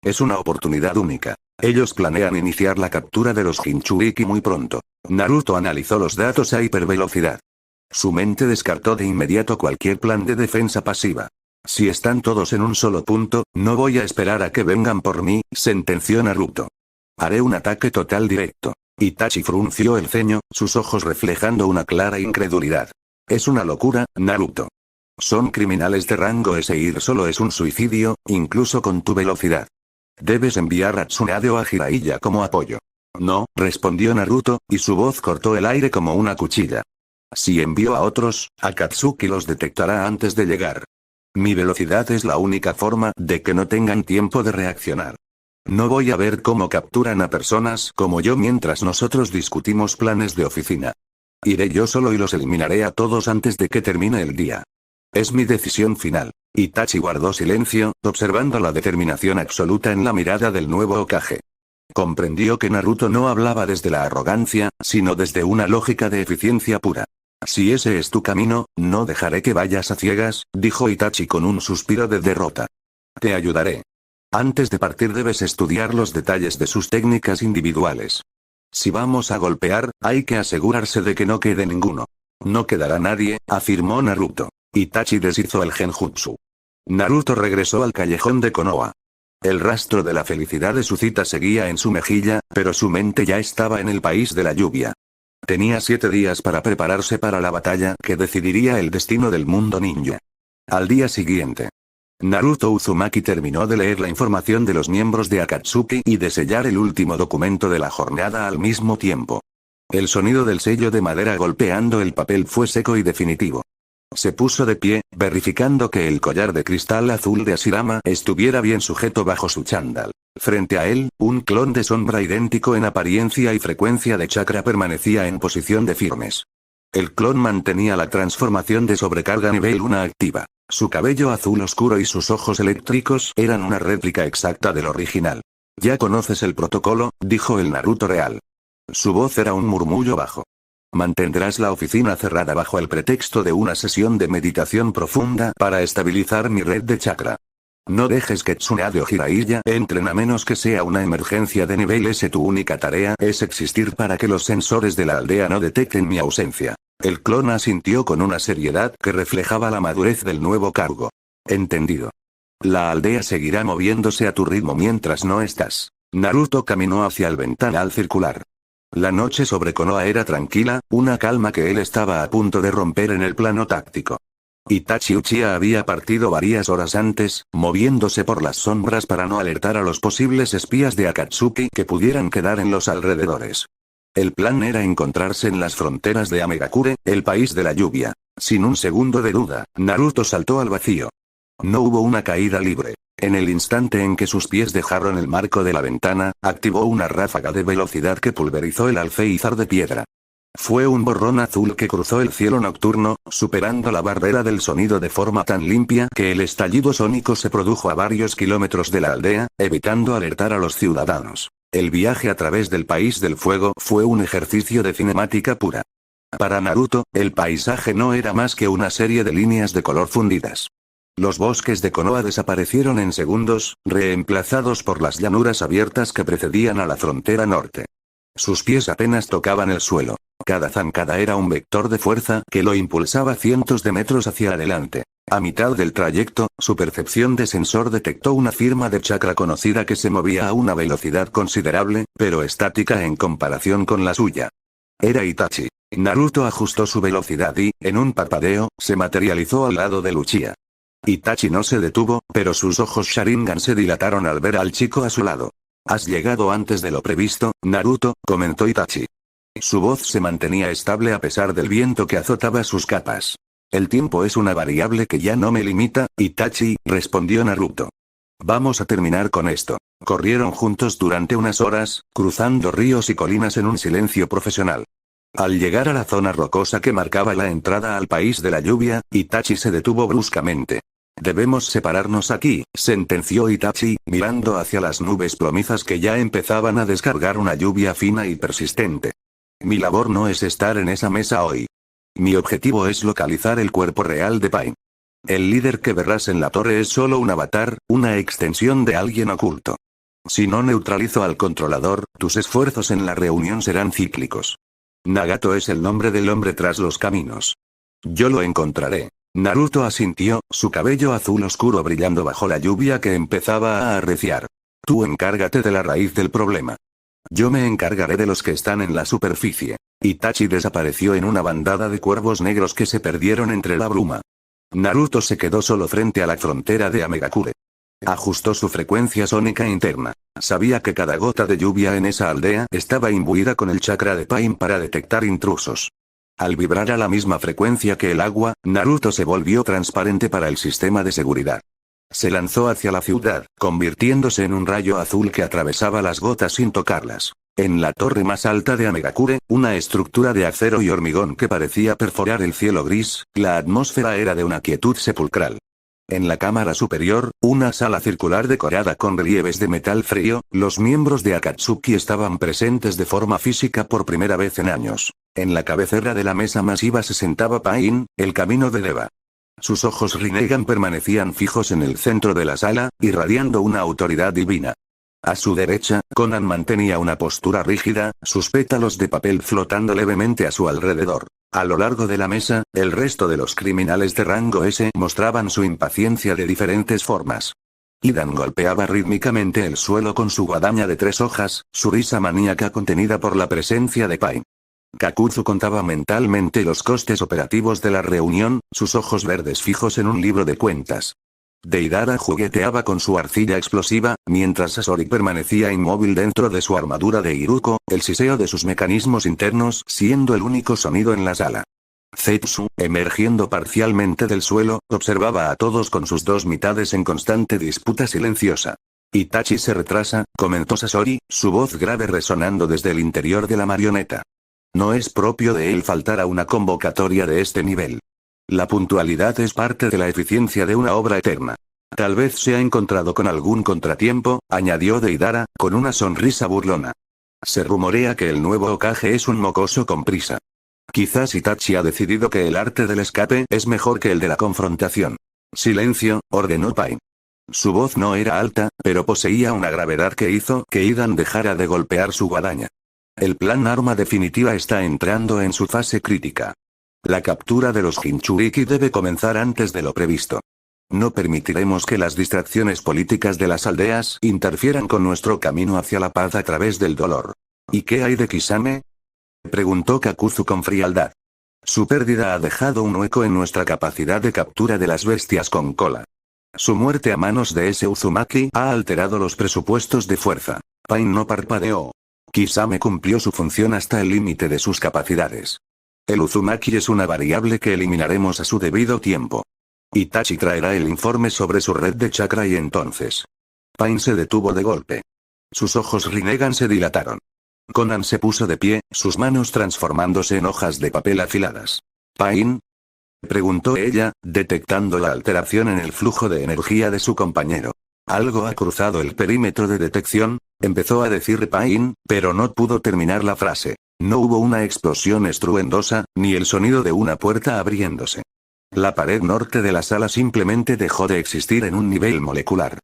Es una oportunidad única. Ellos planean iniciar la captura de los Jinchuriki muy pronto. Naruto analizó los datos a hipervelocidad. Su mente descartó de inmediato cualquier plan de defensa pasiva. Si están todos en un solo punto, no voy a esperar a que vengan por mí, sentenció Naruto. Haré un ataque total directo. Itachi frunció el ceño, sus ojos reflejando una clara incredulidad. Es una locura, Naruto. Son criminales de rango S. Ir solo es un suicidio, incluso con tu velocidad. Debes enviar a Tsunade o a Jiraiya como apoyo. No, respondió Naruto, y su voz cortó el aire como una cuchilla. Si envío a otros, Akatsuki los detectará antes de llegar. Mi velocidad es la única forma de que no tengan tiempo de reaccionar. No voy a ver cómo capturan a personas como yo mientras nosotros discutimos planes de oficina. Iré yo solo y los eliminaré a todos antes de que termine el día. Es mi decisión final. Itachi guardó silencio, observando la determinación absoluta en la mirada del nuevo Hokage. Comprendió que Naruto no hablaba desde la arrogancia, sino desde una lógica de eficiencia pura. Si ese es tu camino, no dejaré que vayas a ciegas, dijo Itachi con un suspiro de derrota. Te ayudaré. Antes de partir debes estudiar los detalles de sus técnicas individuales. Si vamos a golpear, hay que asegurarse de que no quede ninguno. No quedará nadie, afirmó Naruto. Itachi deshizo el genjutsu. Naruto regresó al callejón de Konoha. El rastro de la felicidad de su cita seguía en su mejilla, pero su mente ya estaba en el país de la lluvia. Tenía 7 días para prepararse para la batalla que decidiría el destino del mundo ninja. Al día siguiente, Naruto Uzumaki terminó de leer la información de los miembros de Akatsuki y de sellar el último documento de la jornada al mismo tiempo. El sonido del sello de madera golpeando el papel fue seco y definitivo. Se puso de pie, verificando que el collar de cristal azul de Ashirama estuviera bien sujeto bajo su chándal. Frente a él, un clon de sombra idéntico en apariencia y frecuencia de chakra permanecía en posición de firmes. El clon mantenía la transformación de sobrecarga nivel 1 activa. Su cabello azul oscuro y sus ojos eléctricos eran una réplica exacta del original. Ya conoces el protocolo, dijo el Naruto real. Su voz era un murmullo bajo. Mantendrás la oficina cerrada bajo el pretexto de una sesión de meditación profunda para estabilizar mi red de chakra. No dejes que Tsunade o Jiraiya entren a menos que sea una emergencia de nivel S. Tu única tarea es existir para que los sensores de la aldea no detecten mi ausencia. El clon asintió con una seriedad que reflejaba la madurez del nuevo cargo. Entendido. La aldea seguirá moviéndose a tu ritmo mientras no estás. Naruto caminó hacia el ventanal circular. La noche sobre Konoha era tranquila, una calma que él estaba a punto de romper en el plano táctico. Itachi Uchiha había partido varias horas antes, moviéndose por las sombras para no alertar a los posibles espías de Akatsuki que pudieran quedar en los alrededores. El plan era encontrarse en las fronteras de Amegakure, el país de la lluvia. Sin un segundo de duda, Naruto saltó al vacío. No hubo una caída libre. En el instante en que sus pies dejaron el marco de la ventana, activó una ráfaga de velocidad que pulverizó el alféizar de piedra. Fue un borrón azul que cruzó el cielo nocturno, superando la barrera del sonido de forma tan limpia que el estallido sónico se produjo a varios kilómetros de la aldea, evitando alertar a los ciudadanos. El viaje a través del país del fuego fue un ejercicio de cinemática pura. Para Naruto, el paisaje no era más que una serie de líneas de color fundidas. Los bosques de Konoha desaparecieron en segundos, reemplazados por las llanuras abiertas que precedían a la frontera norte. Sus pies apenas tocaban el suelo. Cada zancada era un vector de fuerza que lo impulsaba cientos de metros hacia adelante. A mitad del trayecto, su percepción de sensor detectó una firma de chakra conocida que se movía a una velocidad considerable, pero estática en comparación con la suya. Era Itachi. Naruto ajustó su velocidad y, en un parpadeo, se materializó al lado de Uchiha. Itachi no se detuvo, pero sus ojos Sharingan se dilataron al ver al chico a su lado. «Has llegado antes de lo previsto, Naruto», comentó Itachi. Su voz se mantenía estable a pesar del viento que azotaba sus capas. «El tiempo es una variable que ya no me limita, Itachi», respondió Naruto. «Vamos a terminar con esto». Corrieron juntos durante unas horas, cruzando ríos y colinas en un silencio profesional. Al llegar a la zona rocosa que marcaba la entrada al país de la lluvia, Itachi se detuvo bruscamente. «Debemos separarnos aquí», sentenció Itachi, mirando hacia las nubes plomizas que ya empezaban a descargar una lluvia fina y persistente. «Mi labor no es estar en esa mesa hoy. Mi objetivo es localizar el cuerpo real de Pain. El líder que verás en la torre es solo un avatar, una extensión de alguien oculto. Si no neutralizo al controlador, tus esfuerzos en la reunión serán cíclicos. Nagato es el nombre del hombre tras los caminos. Yo lo encontraré». Naruto asintió, su cabello azul oscuro brillando bajo la lluvia que empezaba a arreciar. «Tú encárgate de la raíz del problema. Yo me encargaré de los que están en la superficie». Itachi desapareció en una bandada de cuervos negros que se perdieron entre la bruma. Naruto se quedó solo frente a la frontera de Amegakure. Ajustó su frecuencia sónica interna. Sabía que cada gota de lluvia en esa aldea estaba imbuida con el chakra de Pain para detectar intrusos. Al vibrar a la misma frecuencia que el agua, Naruto se volvió transparente para el sistema de seguridad. Se lanzó hacia la ciudad, convirtiéndose en un rayo azul que atravesaba las gotas sin tocarlas. En la torre más alta de Amegakure, una estructura de acero y hormigón que parecía perforar el cielo gris, la atmósfera era de una quietud sepulcral. En la cámara superior, una sala circular decorada con relieves de metal frío, los miembros de Akatsuki estaban presentes de forma física por primera vez en años. En la cabecera de la mesa masiva se sentaba Pain, el camino de Deva. Sus ojos Rinnegan permanecían fijos en el centro de la sala, irradiando una autoridad divina. A su derecha, Konan mantenía una postura rígida, sus pétalos de papel flotando levemente a su alrededor. A lo largo de la mesa, el resto de los criminales de rango S mostraban su impaciencia de diferentes formas. Idan golpeaba rítmicamente el suelo con su guadaña de 3 hojas, su risa maníaca contenida por la presencia de Pain. Kakuzu contaba mentalmente los costes operativos de la reunión, sus ojos verdes fijos en un libro de cuentas. Deidara jugueteaba con su arcilla explosiva, mientras Sasori permanecía inmóvil dentro de su armadura de Iruko, el siseo de sus mecanismos internos siendo el único sonido en la sala. Zetsu, emergiendo parcialmente del suelo, observaba a todos con sus dos mitades en constante disputa silenciosa. «Itachi se retrasa», comentó Sasori, su voz grave resonando desde el interior de la marioneta. «No es propio de él faltar a una convocatoria de este nivel. La puntualidad es parte de la eficiencia de una obra eterna. Tal vez se ha encontrado con algún contratiempo», añadió Deidara, con una sonrisa burlona. «Se rumorea que el nuevo Hokage es un mocoso con prisa. Quizás Itachi ha decidido que el arte del escape es mejor que el de la confrontación». «Silencio», ordenó Pain. Su voz no era alta, pero poseía una gravedad que hizo que Idan dejara de golpear su guadaña. «El plan arma definitiva está entrando en su fase crítica. La captura de los Jinchuriki debe comenzar antes de lo previsto. No permitiremos que las distracciones políticas de las aldeas interfieran con nuestro camino hacia la paz a través del dolor». «¿Y qué hay de Kisame?», preguntó Kakuzu con frialdad. «Su pérdida ha dejado un hueco en nuestra capacidad de captura de las bestias con cola. Su muerte a manos de ese Uzumaki ha alterado los presupuestos de fuerza». Pain no parpadeó. Kisame cumplió su función hasta el límite de sus capacidades. El Uzumaki es una variable que eliminaremos a su debido tiempo. Itachi traerá el informe sobre su red de chakra y entonces. Pain se detuvo de golpe. Sus ojos Rinnegan se dilataron. Konan se puso de pie, sus manos transformándose en hojas de papel afiladas. «¿Pain?», preguntó ella, detectando la alteración en el flujo de energía de su compañero. «Algo ha cruzado el perímetro de detección», empezó a decir Pain, pero no pudo terminar la frase. No hubo una explosión estruendosa, ni el sonido de una puerta abriéndose. La pared norte de la sala simplemente dejó de existir en un nivel molecular.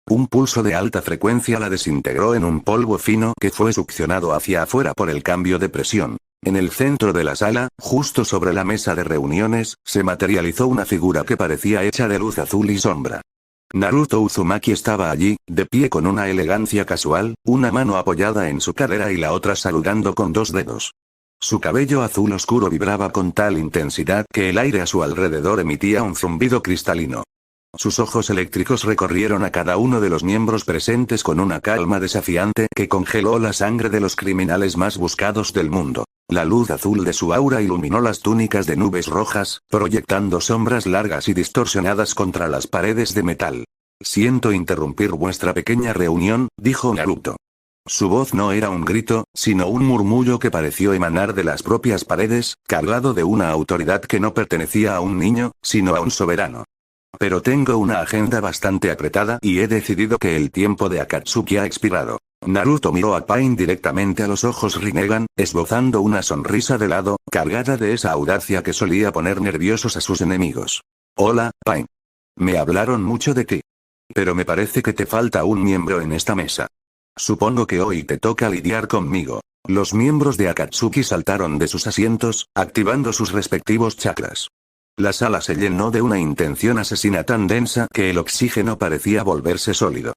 Un pulso de alta frecuencia la desintegró en un polvo fino que fue succionado hacia afuera por el cambio de presión. En el centro de la sala, justo sobre la mesa de reuniones, se materializó una figura que parecía hecha de luz azul y sombra. Naruto Uzumaki estaba allí, de pie con una elegancia casual, una mano apoyada en su cadera y la otra saludando con 2 dedos. Su cabello azul oscuro vibraba con tal intensidad que el aire a su alrededor emitía un zumbido cristalino. Sus ojos eléctricos recorrieron a cada uno de los miembros presentes con una calma desafiante que congeló la sangre de los criminales más buscados del mundo. La luz azul de su aura iluminó las túnicas de nubes rojas, proyectando sombras largas y distorsionadas contra las paredes de metal. Siento interrumpir vuestra pequeña reunión, dijo Naruto. Su voz no era un grito, sino un murmullo que pareció emanar de las propias paredes, cargado de una autoridad que no pertenecía a un niño, sino a un soberano. Pero tengo una agenda bastante apretada y he decidido que el tiempo de Akatsuki ha expirado. Naruto miró a Pain directamente a los ojos Rinnegan, esbozando una sonrisa de lado, cargada de esa audacia que solía poner nerviosos a sus enemigos. Hola, Pain. Me hablaron mucho de ti. Pero me parece que te falta un miembro en esta mesa. Supongo que hoy te toca lidiar conmigo. Los miembros de Akatsuki saltaron de sus asientos, activando sus respectivos chakras. La sala se llenó de una intención asesina tan densa que el oxígeno parecía volverse sólido.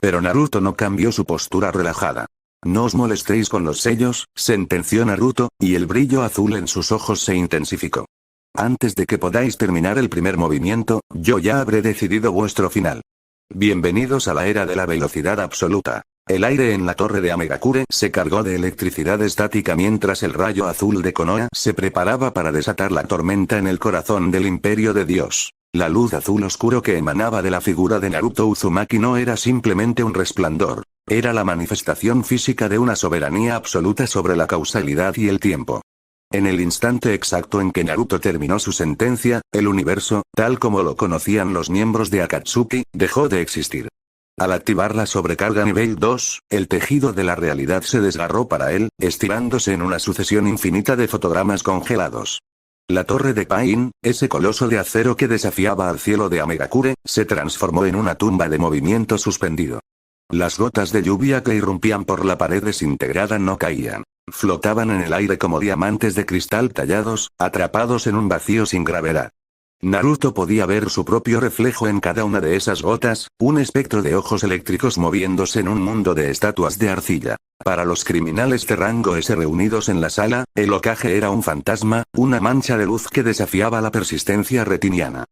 Pero Naruto no cambió su postura relajada. No os molestéis con los sellos, sentenció Naruto, y el brillo azul en sus ojos se intensificó. Antes de que podáis terminar el primer movimiento, yo ya habré decidido vuestro final. Bienvenidos a la era de la velocidad absoluta. El aire en la torre de Amegakure se cargó de electricidad estática mientras el rayo azul de Konoha se preparaba para desatar la tormenta en el corazón del Imperio de Dios. La luz azul oscuro que emanaba de la figura de Naruto Uzumaki no era simplemente un resplandor, era la manifestación física de una soberanía absoluta sobre la causalidad y el tiempo. En el instante exacto en que Naruto terminó su sentencia, el universo, tal como lo conocían los miembros de Akatsuki, dejó de existir. Al activar la sobrecarga nivel 2, el tejido de la realidad se desgarró para él, estirándose en una sucesión infinita de fotogramas congelados. La torre de Pain, ese coloso de acero que desafiaba al cielo de Amegakure, se transformó en una tumba de movimiento suspendido. Las gotas de lluvia que irrumpían por la pared desintegrada no caían. Flotaban en el aire como diamantes de cristal tallados, atrapados en un vacío sin gravedad. Naruto podía ver su propio reflejo en cada una de esas gotas, un espectro de ojos eléctricos moviéndose en un mundo de estatuas de arcilla. Para los criminales de rango S reunidos en la sala, el Hokage era un fantasma, una mancha de luz que desafiaba la persistencia retiniana.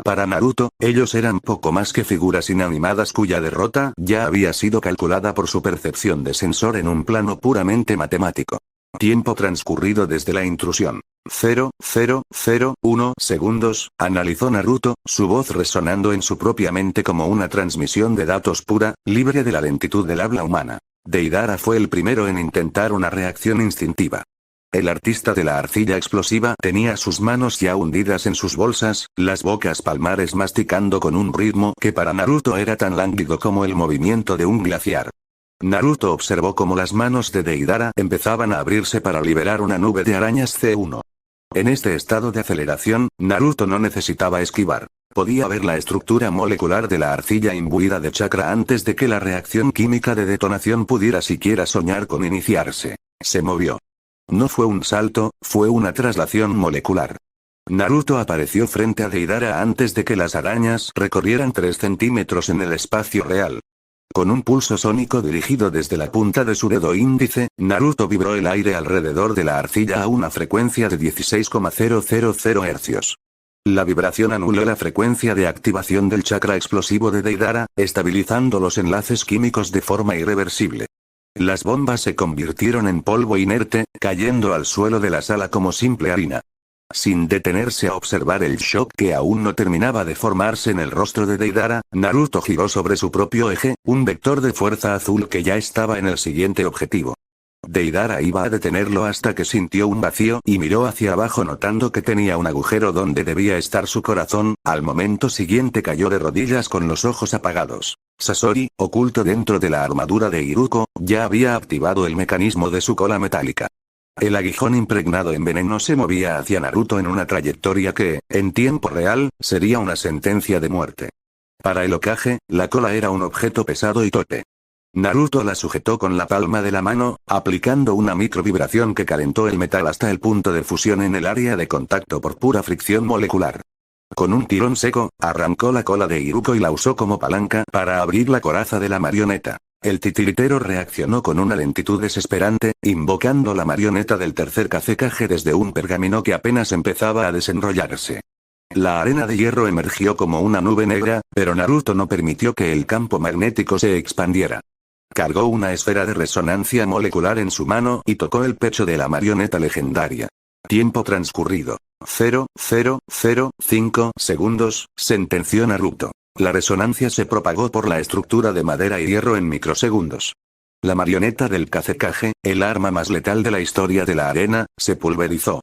Para Naruto, ellos eran poco más que figuras inanimadas cuya derrota ya había sido calculada por su percepción de sensor en un plano puramente matemático. Tiempo transcurrido desde la intrusión. 0,001 segundos, analizó Naruto, su voz resonando en su propia mente como una transmisión de datos pura, libre de la lentitud del habla humana. Deidara fue el primero en intentar una reacción instintiva. El artista de la arcilla explosiva tenía sus manos ya hundidas en sus bolsas, las bocas palmares masticando con un ritmo que para Naruto era tan lánguido como el movimiento de un glaciar. Naruto observó cómo las manos de Deidara empezaban a abrirse para liberar una nube de arañas C1. En este estado de aceleración, Naruto no necesitaba esquivar. Podía ver la estructura molecular de la arcilla imbuida de chakra antes de que la reacción química de detonación pudiera siquiera soñar con iniciarse. Se movió. No fue un salto, fue una traslación molecular. Naruto apareció frente a Deidara antes de que las arañas recorrieran 3 centímetros en el espacio real. Con un pulso sónico dirigido desde la punta de su dedo índice, Naruto vibró el aire alrededor de la arcilla a una frecuencia de 16,000 hercios. La vibración anuló la frecuencia de activación del chakra explosivo de Deidara, estabilizando los enlaces químicos de forma irreversible. Las bombas se convirtieron en polvo inerte, cayendo al suelo de la sala como simple harina. Sin detenerse a observar el shock que aún no terminaba de formarse en el rostro de Deidara, Naruto giró sobre su propio eje, un vector de fuerza azul que ya estaba en el siguiente objetivo. Deidara iba a detenerlo hasta que sintió un vacío y miró hacia abajo notando que tenía un agujero donde debía estar su corazón, al momento siguiente cayó de rodillas con los ojos apagados. Sasori, oculto dentro de la armadura de Iruko, ya había activado el mecanismo de su cola metálica. El aguijón impregnado en veneno se movía hacia Naruto en una trayectoria que, en tiempo real, sería una sentencia de muerte. Para el Hokage, la cola era un objeto pesado y torpe. Naruto la sujetó con la palma de la mano, aplicando una microvibración que calentó el metal hasta el punto de fusión en el área de contacto por pura fricción molecular. Con un tirón seco, arrancó la cola de Iruko y la usó como palanca para abrir la coraza de la marioneta. El titiritero reaccionó con una lentitud desesperante, invocando la marioneta del tercer Kazekage desde un pergamino que apenas empezaba a desenrollarse. La arena de hierro emergió como una nube negra, pero Naruto no permitió que el campo magnético se expandiera. Cargó una esfera de resonancia molecular en su mano y tocó el pecho de la marioneta legendaria. Tiempo transcurrido. 0,005 segundos, sentenció Naruto. La resonancia se propagó por la estructura de madera y hierro en microsegundos. La marioneta del Kazekage, el arma más letal de la historia de la arena, se pulverizó.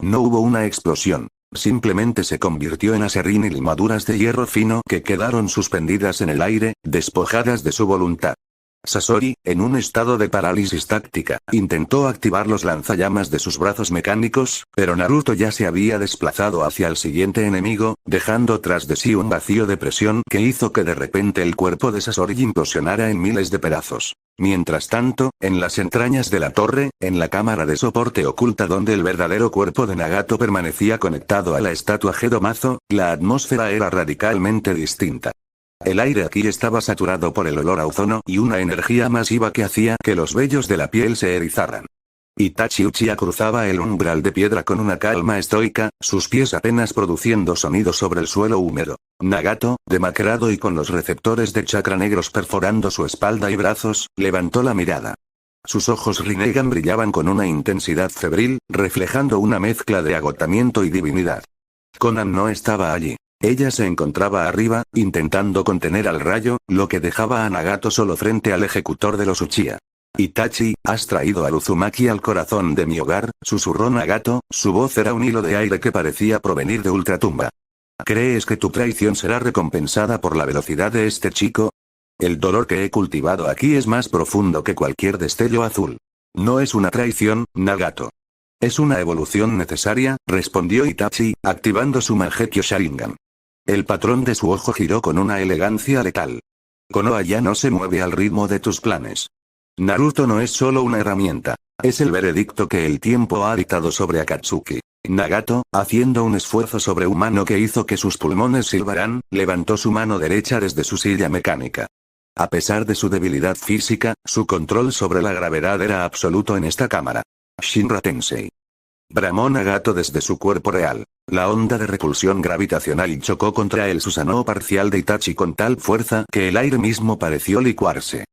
No hubo una explosión. Simplemente se convirtió en aserrín y limaduras de hierro fino que quedaron suspendidas en el aire, despojadas de su voluntad. Sasori, en un estado de parálisis táctica, intentó activar los lanzallamas de sus brazos mecánicos, pero Naruto ya se había desplazado hacia el siguiente enemigo, dejando tras de sí un vacío de presión que hizo que de repente el cuerpo de Sasori implosionara en miles de pedazos. Mientras tanto, en las entrañas de la torre, en la cámara de soporte oculta donde el verdadero cuerpo de Nagato permanecía conectado a la estatua Gedomazo, la atmósfera era radicalmente distinta. El aire aquí estaba saturado por el olor a ozono y una energía masiva que hacía que los vellos de la piel se erizaran. Itachi Uchiha cruzaba el umbral de piedra con una calma estoica, sus pies apenas produciendo sonido sobre el suelo húmedo. Nagato, demacrado y con los receptores de chakra negros perforando su espalda y brazos, levantó la mirada. Sus ojos Rinnegan brillaban con una intensidad febril, reflejando una mezcla de agotamiento y divinidad. Konan no estaba allí. Ella se encontraba arriba, intentando contener al rayo, lo que dejaba a Nagato solo frente al ejecutor de los Uchiha. Itachi, has traído a Uzumaki al corazón de mi hogar, susurró Nagato, su voz era un hilo de aire que parecía provenir de ultratumba. ¿Crees que tu traición será recompensada por la velocidad de este chico? El dolor que he cultivado aquí es más profundo que cualquier destello azul. No es una traición, Nagato. Es una evolución necesaria, respondió Itachi, activando su Mangekyo Sharingan. El patrón de su ojo giró con una elegancia letal. Konoha ya no se mueve al ritmo de tus planes. Naruto no es solo una herramienta. Es el veredicto que el tiempo ha dictado sobre Akatsuki. Nagato, haciendo un esfuerzo sobrehumano que hizo que sus pulmones silbaran, levantó su mano derecha desde su silla mecánica. A pesar de su debilidad física, su control sobre la gravedad era absoluto en esta cámara. Shinra Tensei. Bramó Nagato desde su cuerpo real. La onda de repulsión gravitacional chocó contra el Susanoo parcial de Itachi con tal fuerza que el aire mismo pareció licuarse.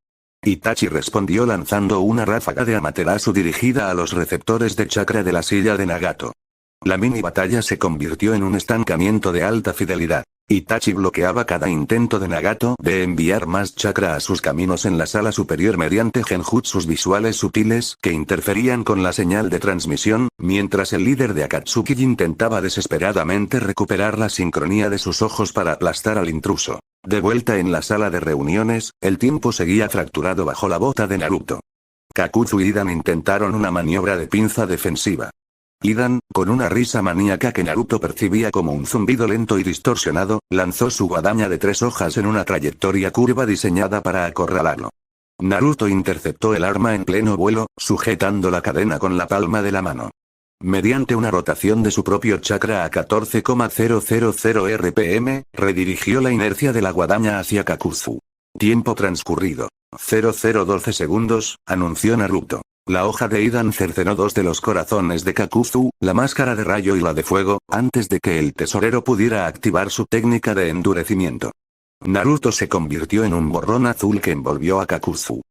Itachi respondió lanzando una ráfaga de Amaterasu dirigida a los receptores de chakra de la silla de Nagato. La mini batalla se convirtió en un estancamiento de alta fidelidad. Itachi bloqueaba cada intento de Nagato de enviar más chakra a sus caminos en la sala superior mediante genjutsus visuales sutiles que interferían con la señal de transmisión, mientras el líder de Akatsuki intentaba desesperadamente recuperar la sincronía de sus ojos para aplastar al intruso. De vuelta en la sala de reuniones, el tiempo seguía fracturado bajo la bota de Naruto. Kakuzu y Idan intentaron una maniobra de pinza defensiva. Idan, con una risa maníaca que Naruto percibía como un zumbido lento y distorsionado, lanzó su guadaña de 3 hojas en una trayectoria curva diseñada para acorralarlo. Naruto interceptó el arma en pleno vuelo, sujetando la cadena con la palma de la mano. Mediante una rotación de su propio chakra a 14,000 RPM, redirigió la inercia de la guadaña hacia Kakuzu. Tiempo transcurrido. 0012 segundos, anunció Naruto. La hoja de Idan cercenó 2 de los corazones de Kakuzu, la máscara de rayo y la de fuego, antes de que el tesorero pudiera activar su técnica de endurecimiento. Naruto se convirtió en un borrón azul que envolvió a Kakuzu.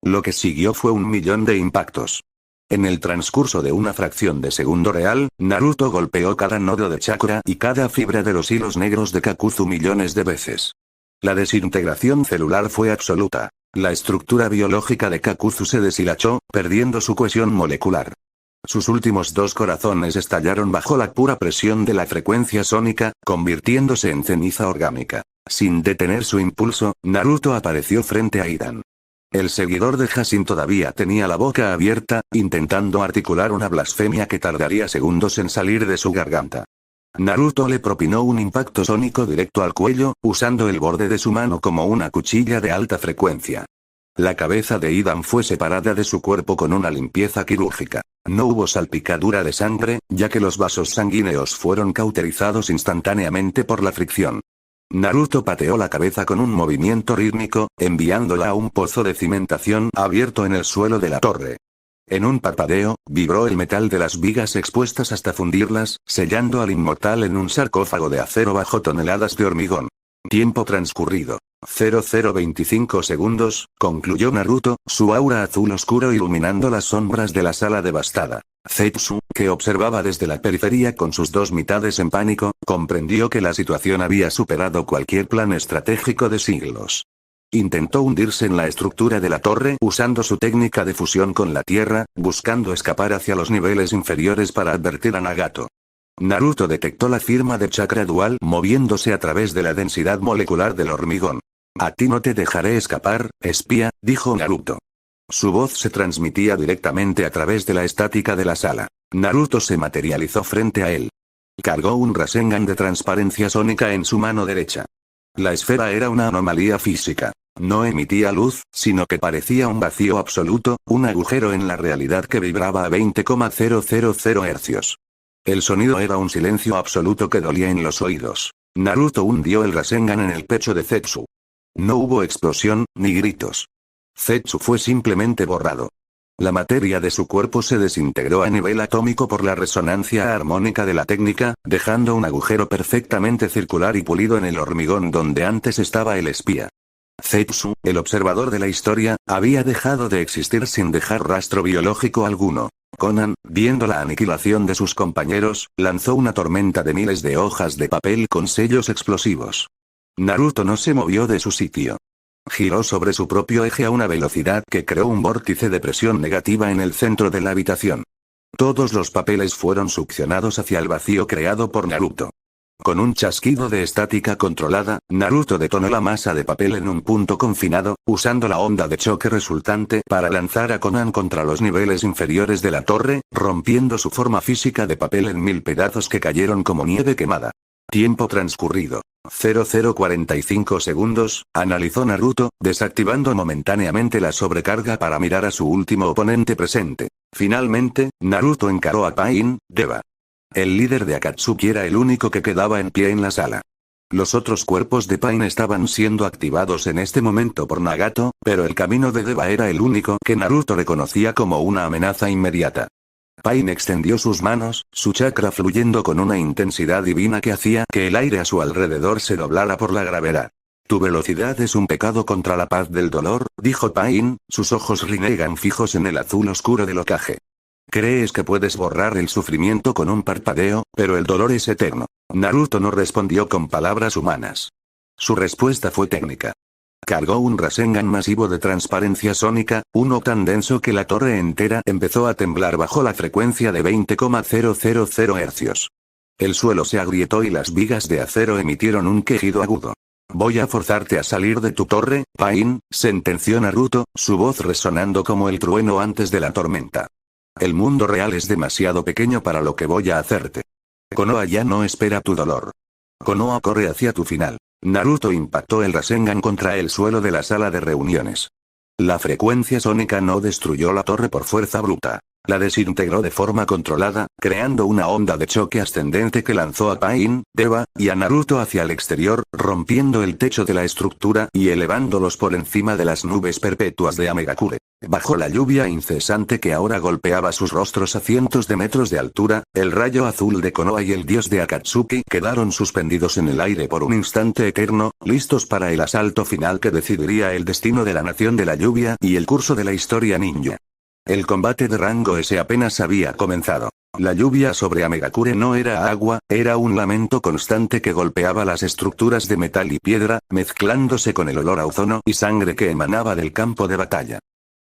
Lo que siguió fue 1.000.000 de impactos. En el transcurso de una fracción de segundo real, Naruto golpeó cada nodo de chakra y cada fibra de los hilos negros de Kakuzu millones de veces. La desintegración celular fue absoluta. La estructura biológica de Kakuzu se deshilachó, perdiendo su cohesión molecular. Sus últimos 2 corazones estallaron bajo la pura presión de la frecuencia sónica, convirtiéndose en ceniza orgánica. Sin detener su impulso, Naruto apareció frente a Idan. El seguidor de Hashin todavía tenía la boca abierta, intentando articular una blasfemia que tardaría segundos en salir de su garganta. Naruto le propinó un impacto sónico directo al cuello, usando el borde de su mano como una cuchilla de alta frecuencia. La cabeza de Idan fue separada de su cuerpo con una limpieza quirúrgica. No hubo salpicadura de sangre, ya que los vasos sanguíneos fueron cauterizados instantáneamente por la fricción. Naruto pateó la cabeza con un movimiento rítmico, enviándola a un pozo de cimentación abierto en el suelo de la torre. En un parpadeo, vibró el metal de las vigas expuestas hasta fundirlas, sellando al inmortal en un sarcófago de acero bajo toneladas de hormigón. Tiempo transcurrido. 0025 segundos, concluyó Naruto, su aura azul oscuro iluminando las sombras de la sala devastada. Zetsu, que observaba desde la periferia con sus dos mitades en pánico, comprendió que la situación había superado cualquier plan estratégico de siglos. Intentó hundirse en la estructura de la torre usando su técnica de fusión con la tierra, buscando escapar hacia los niveles inferiores para advertir a Nagato. Naruto detectó la firma de chakra dual moviéndose a través de la densidad molecular del hormigón. A ti no te dejaré escapar, espía, dijo Naruto. Su voz se transmitía directamente a través de la estática de la sala. Naruto se materializó frente a él. Cargó un Rasengan de transparencia sónica en su mano derecha. La esfera era una anomalía física. No emitía luz, sino que parecía un vacío absoluto, un agujero en la realidad que vibraba a 20,000 Hz. El sonido era un silencio absoluto que dolía en los oídos. Naruto hundió el Rasengan en el pecho de Zetsu. No hubo explosión, ni gritos. Zetsu fue simplemente borrado. La materia de su cuerpo se desintegró a nivel atómico por la resonancia armónica de la técnica, dejando un agujero perfectamente circular y pulido en el hormigón donde antes estaba el espía. Zetsu, el observador de la historia, había dejado de existir sin dejar rastro biológico alguno. Conan, viendo la aniquilación de sus compañeros, lanzó una tormenta de miles de hojas de papel con sellos explosivos. Naruto no se movió de su sitio. Giró sobre su propio eje a una velocidad que creó un vórtice de presión negativa en el centro de la habitación. Todos los papeles fueron succionados hacia el vacío creado por Naruto. Con un chasquido de estática controlada, Naruto detonó la masa de papel en un punto confinado, usando la onda de choque resultante para lanzar a Conan contra los niveles inferiores de la torre, rompiendo su forma física de papel en 1000 pedazos que cayeron como nieve quemada. Tiempo transcurrido. 0045 segundos, analizó Naruto, desactivando momentáneamente la sobrecarga para mirar a su último oponente presente. Finalmente, Naruto encaró a Pain, Deva. El líder de Akatsuki era el único que quedaba en pie en la sala. Los otros cuerpos de Pain estaban siendo activados en este momento por Nagato, pero el camino de Deva era el único que Naruto reconocía como una amenaza inmediata. Pain extendió sus manos, su chakra fluyendo con una intensidad divina que hacía que el aire a su alrededor se doblara por la gravedad. Tu velocidad es un pecado contra la paz del dolor, dijo Pain, sus ojos renegan fijos en el azul oscuro del ocaje. Crees que puedes borrar el sufrimiento con un parpadeo, pero el dolor es eterno. Naruto no respondió con palabras humanas. Su respuesta fue técnica. Cargó un Rasengan masivo de transparencia sónica, uno tan denso que la torre entera empezó a temblar bajo la frecuencia de 20,000 Hz. El suelo se agrietó y las vigas de acero emitieron un quejido agudo. Voy a forzarte a salir de tu torre, Pain, sentenció Naruto, su voz resonando como el trueno antes de la tormenta. El mundo real es demasiado pequeño para lo que voy a hacerte. Konoha ya no espera tu dolor. Konoha corre hacia tu final. Naruto impactó el Rasengan contra el suelo de la sala de reuniones. La frecuencia sónica no destruyó la torre por fuerza bruta. La desintegró de forma controlada, creando una onda de choque ascendente que lanzó a Pain, Deva, y a Naruto hacia el exterior, rompiendo el techo de la estructura y elevándolos por encima de las nubes perpetuas de Amegakure. Bajo la lluvia incesante que ahora golpeaba sus rostros a cientos de metros de altura, el rayo azul de Konoha y el dios de Akatsuki quedaron suspendidos en el aire por un instante eterno, listos para el asalto final que decidiría el destino de la nación de la lluvia y el curso de la historia ninja. El combate de rango S apenas había comenzado. La lluvia sobre Amegakure no era agua, era un lamento constante que golpeaba las estructuras de metal y piedra, mezclándose con el olor a ozono y sangre que emanaba del campo de batalla.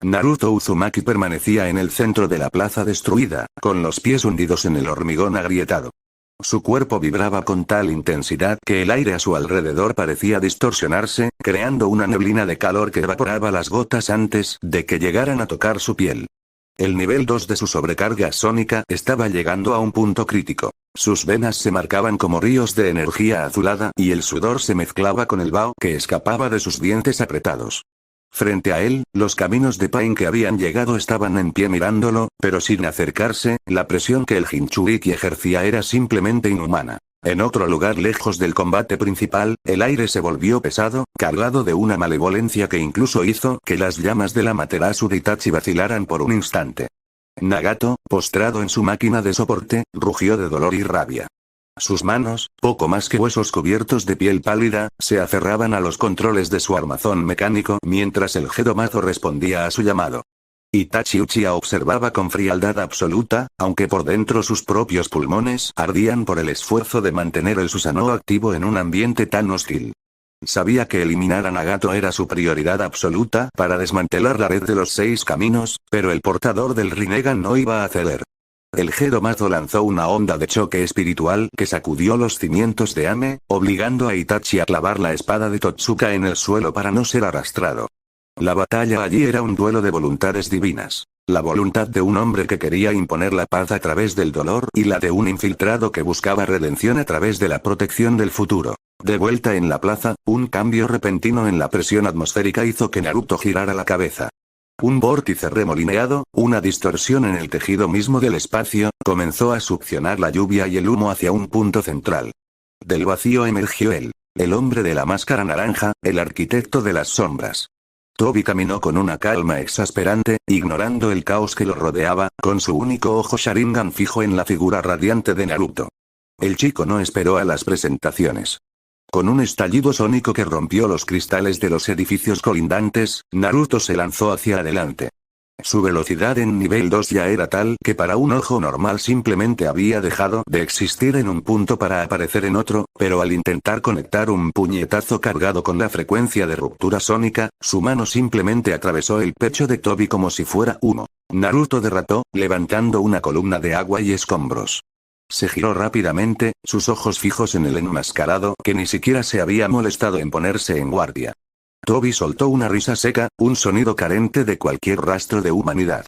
Naruto Uzumaki permanecía en el centro de la plaza destruida, con los pies hundidos en el hormigón agrietado. Su cuerpo vibraba con tal intensidad que el aire a su alrededor parecía distorsionarse, creando una neblina de calor que evaporaba las gotas antes de que llegaran a tocar su piel. El nivel 2 de su sobrecarga sónica estaba llegando a un punto crítico. Sus venas se marcaban como ríos de energía azulada y el sudor se mezclaba con el vaho que escapaba de sus dientes apretados. Frente a él, los caminos de Pain que habían llegado estaban en pie mirándolo, pero sin acercarse. La presión que el Jinchuriki ejercía era simplemente inhumana. En otro lugar lejos del combate principal, el aire se volvió pesado, cargado de una malevolencia que incluso hizo que las llamas de la Materasu de Itachi vacilaran por un instante. Nagato, postrado en su máquina de soporte, rugió de dolor y rabia. Sus manos, poco más que huesos cubiertos de piel pálida, se aferraban a los controles de su armazón mecánico mientras el Gedomazo respondía a su llamado. Itachi Uchiha observaba con frialdad absoluta, aunque por dentro sus propios pulmones ardían por el esfuerzo de mantener el Susanoo activo en un ambiente tan hostil. Sabía que eliminar a Nagato era su prioridad absoluta para desmantelar la red de los 6 caminos, pero el portador del Rinnegan no iba a ceder. El Gedomazo lanzó una onda de choque espiritual que sacudió los cimientos de Ame, obligando a Itachi a clavar la espada de Totsuka en el suelo para no ser arrastrado. La batalla allí era un duelo de voluntades divinas. La voluntad de un hombre que quería imponer la paz a través del dolor y la de un infiltrado que buscaba redención a través de la protección del futuro. De vuelta en la plaza, un cambio repentino en la presión atmosférica hizo que Naruto girara la cabeza. Un vórtice remolineado, una distorsión en el tejido mismo del espacio, comenzó a succionar la lluvia y el humo hacia un punto central. Del vacío emergió el hombre de la máscara naranja, el arquitecto de las sombras. Tobi caminó con una calma exasperante, ignorando el caos que lo rodeaba, con su único ojo Sharingan fijo en la figura radiante de Naruto. El chico no esperó a las presentaciones. Con un estallido sónico que rompió los cristales de los edificios colindantes, Naruto se lanzó hacia adelante. Su velocidad en nivel 2 ya era tal que para un ojo normal simplemente había dejado de existir en un punto para aparecer en otro, pero al intentar conectar un puñetazo cargado con la frecuencia de ruptura sónica, su mano simplemente atravesó el pecho de Tobi como si fuera humo. Naruto derrapó, levantando una columna de agua y escombros. Se giró rápidamente, sus ojos fijos en el enmascarado que ni siquiera se había molestado en ponerse en guardia. Tobi soltó una risa seca, un sonido carente de cualquier rastro de humanidad.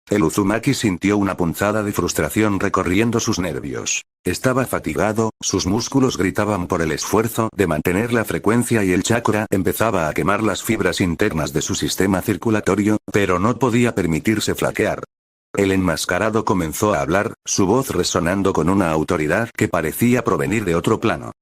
El Uzumaki sintió una punzada de frustración recorriendo sus nervios. Estaba fatigado, sus músculos gritaban por el esfuerzo de mantener la frecuencia y el chakra empezaba a quemar las fibras internas de su sistema circulatorio, pero no podía permitirse flaquear. El enmascarado comenzó a hablar, su voz resonando con una autoridad que parecía provenir de otro plano.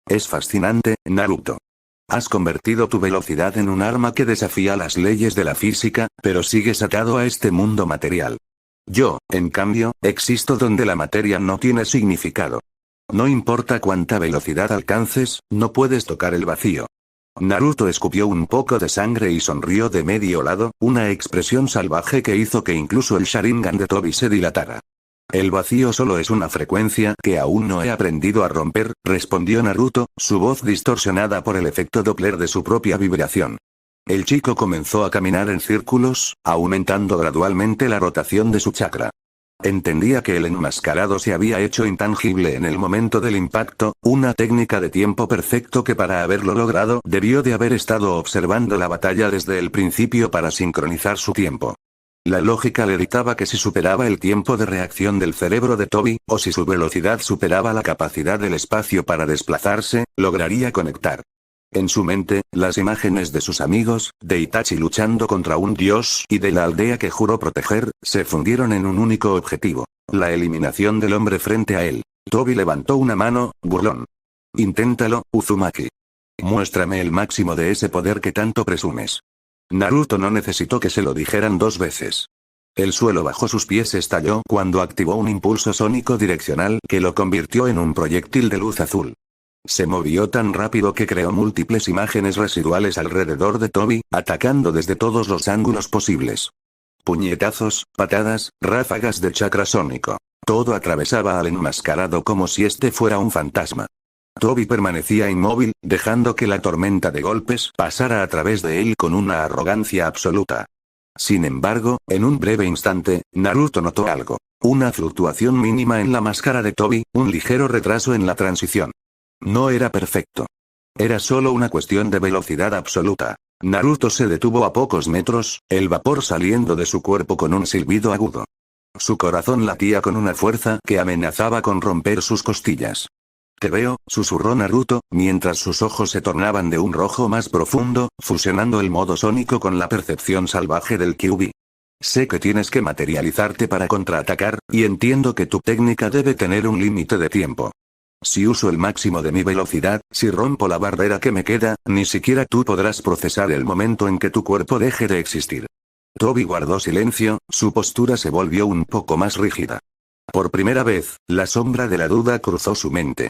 Es fascinante, Naruto. Has convertido tu velocidad en un arma que desafía las leyes de la física, pero sigues atado a este mundo material. Yo, en cambio, existo donde la materia no tiene significado. No importa cuánta velocidad alcances, no puedes tocar el vacío. Naruto escupió un poco de sangre y sonrió de medio lado, una expresión salvaje que hizo que incluso el Sharingan de Tobi se dilatara. El vacío solo es una frecuencia que aún no he aprendido a romper, respondió Naruto, su voz distorsionada por el efecto Doppler de su propia vibración. El chico comenzó a caminar en círculos, aumentando gradualmente la rotación de su chakra. Entendía que el enmascarado se había hecho intangible en el momento del impacto, una técnica de tiempo perfecto que para haberlo logrado debió de haber estado observando la batalla desde el principio para sincronizar su tiempo. La lógica le dictaba que si superaba el tiempo de reacción del cerebro de Tobi, o si su velocidad superaba la capacidad del espacio para desplazarse, lograría conectar. En su mente, las imágenes de sus amigos, de Itachi luchando contra un dios y de la aldea que juró proteger, se fundieron en un único objetivo: la eliminación del hombre frente a él. Tobi levantó una mano, burlón. Inténtalo, Uzumaki. Muéstrame el máximo de ese poder que tanto presumes. Naruto no necesitó que se lo dijeran 2 veces. El suelo bajo sus pies estalló cuando activó un impulso sónico direccional que lo convirtió en un proyectil de luz azul. Se movió tan rápido que creó múltiples imágenes residuales alrededor de Tobi, atacando desde todos los ángulos posibles. Puñetazos, patadas, ráfagas de chakra sónico. Todo atravesaba al enmascarado como si este fuera un fantasma. Tobi permanecía inmóvil, dejando que la tormenta de golpes pasara a través de él con una arrogancia absoluta. Sin embargo, en un breve instante, Naruto notó algo. Una fluctuación mínima en la máscara de Tobi, un ligero retraso en la transición. No era perfecto. Era solo una cuestión de velocidad absoluta. Naruto se detuvo a pocos metros, el vapor saliendo de su cuerpo con un silbido agudo. Su corazón latía con una fuerza que amenazaba con romper sus costillas. Te veo, susurró Naruto, mientras sus ojos se tornaban de un rojo más profundo, fusionando el modo sónico con la percepción salvaje del Kyuubi. Sé que tienes que materializarte para contraatacar, y entiendo que tu técnica debe tener un límite de tiempo. Si uso el máximo de mi velocidad, si rompo la barrera que me queda, ni siquiera tú podrás procesar el momento en que tu cuerpo deje de existir. Tobi guardó silencio, su postura se volvió un poco más rígida. Por primera vez, la sombra de la duda cruzó su mente.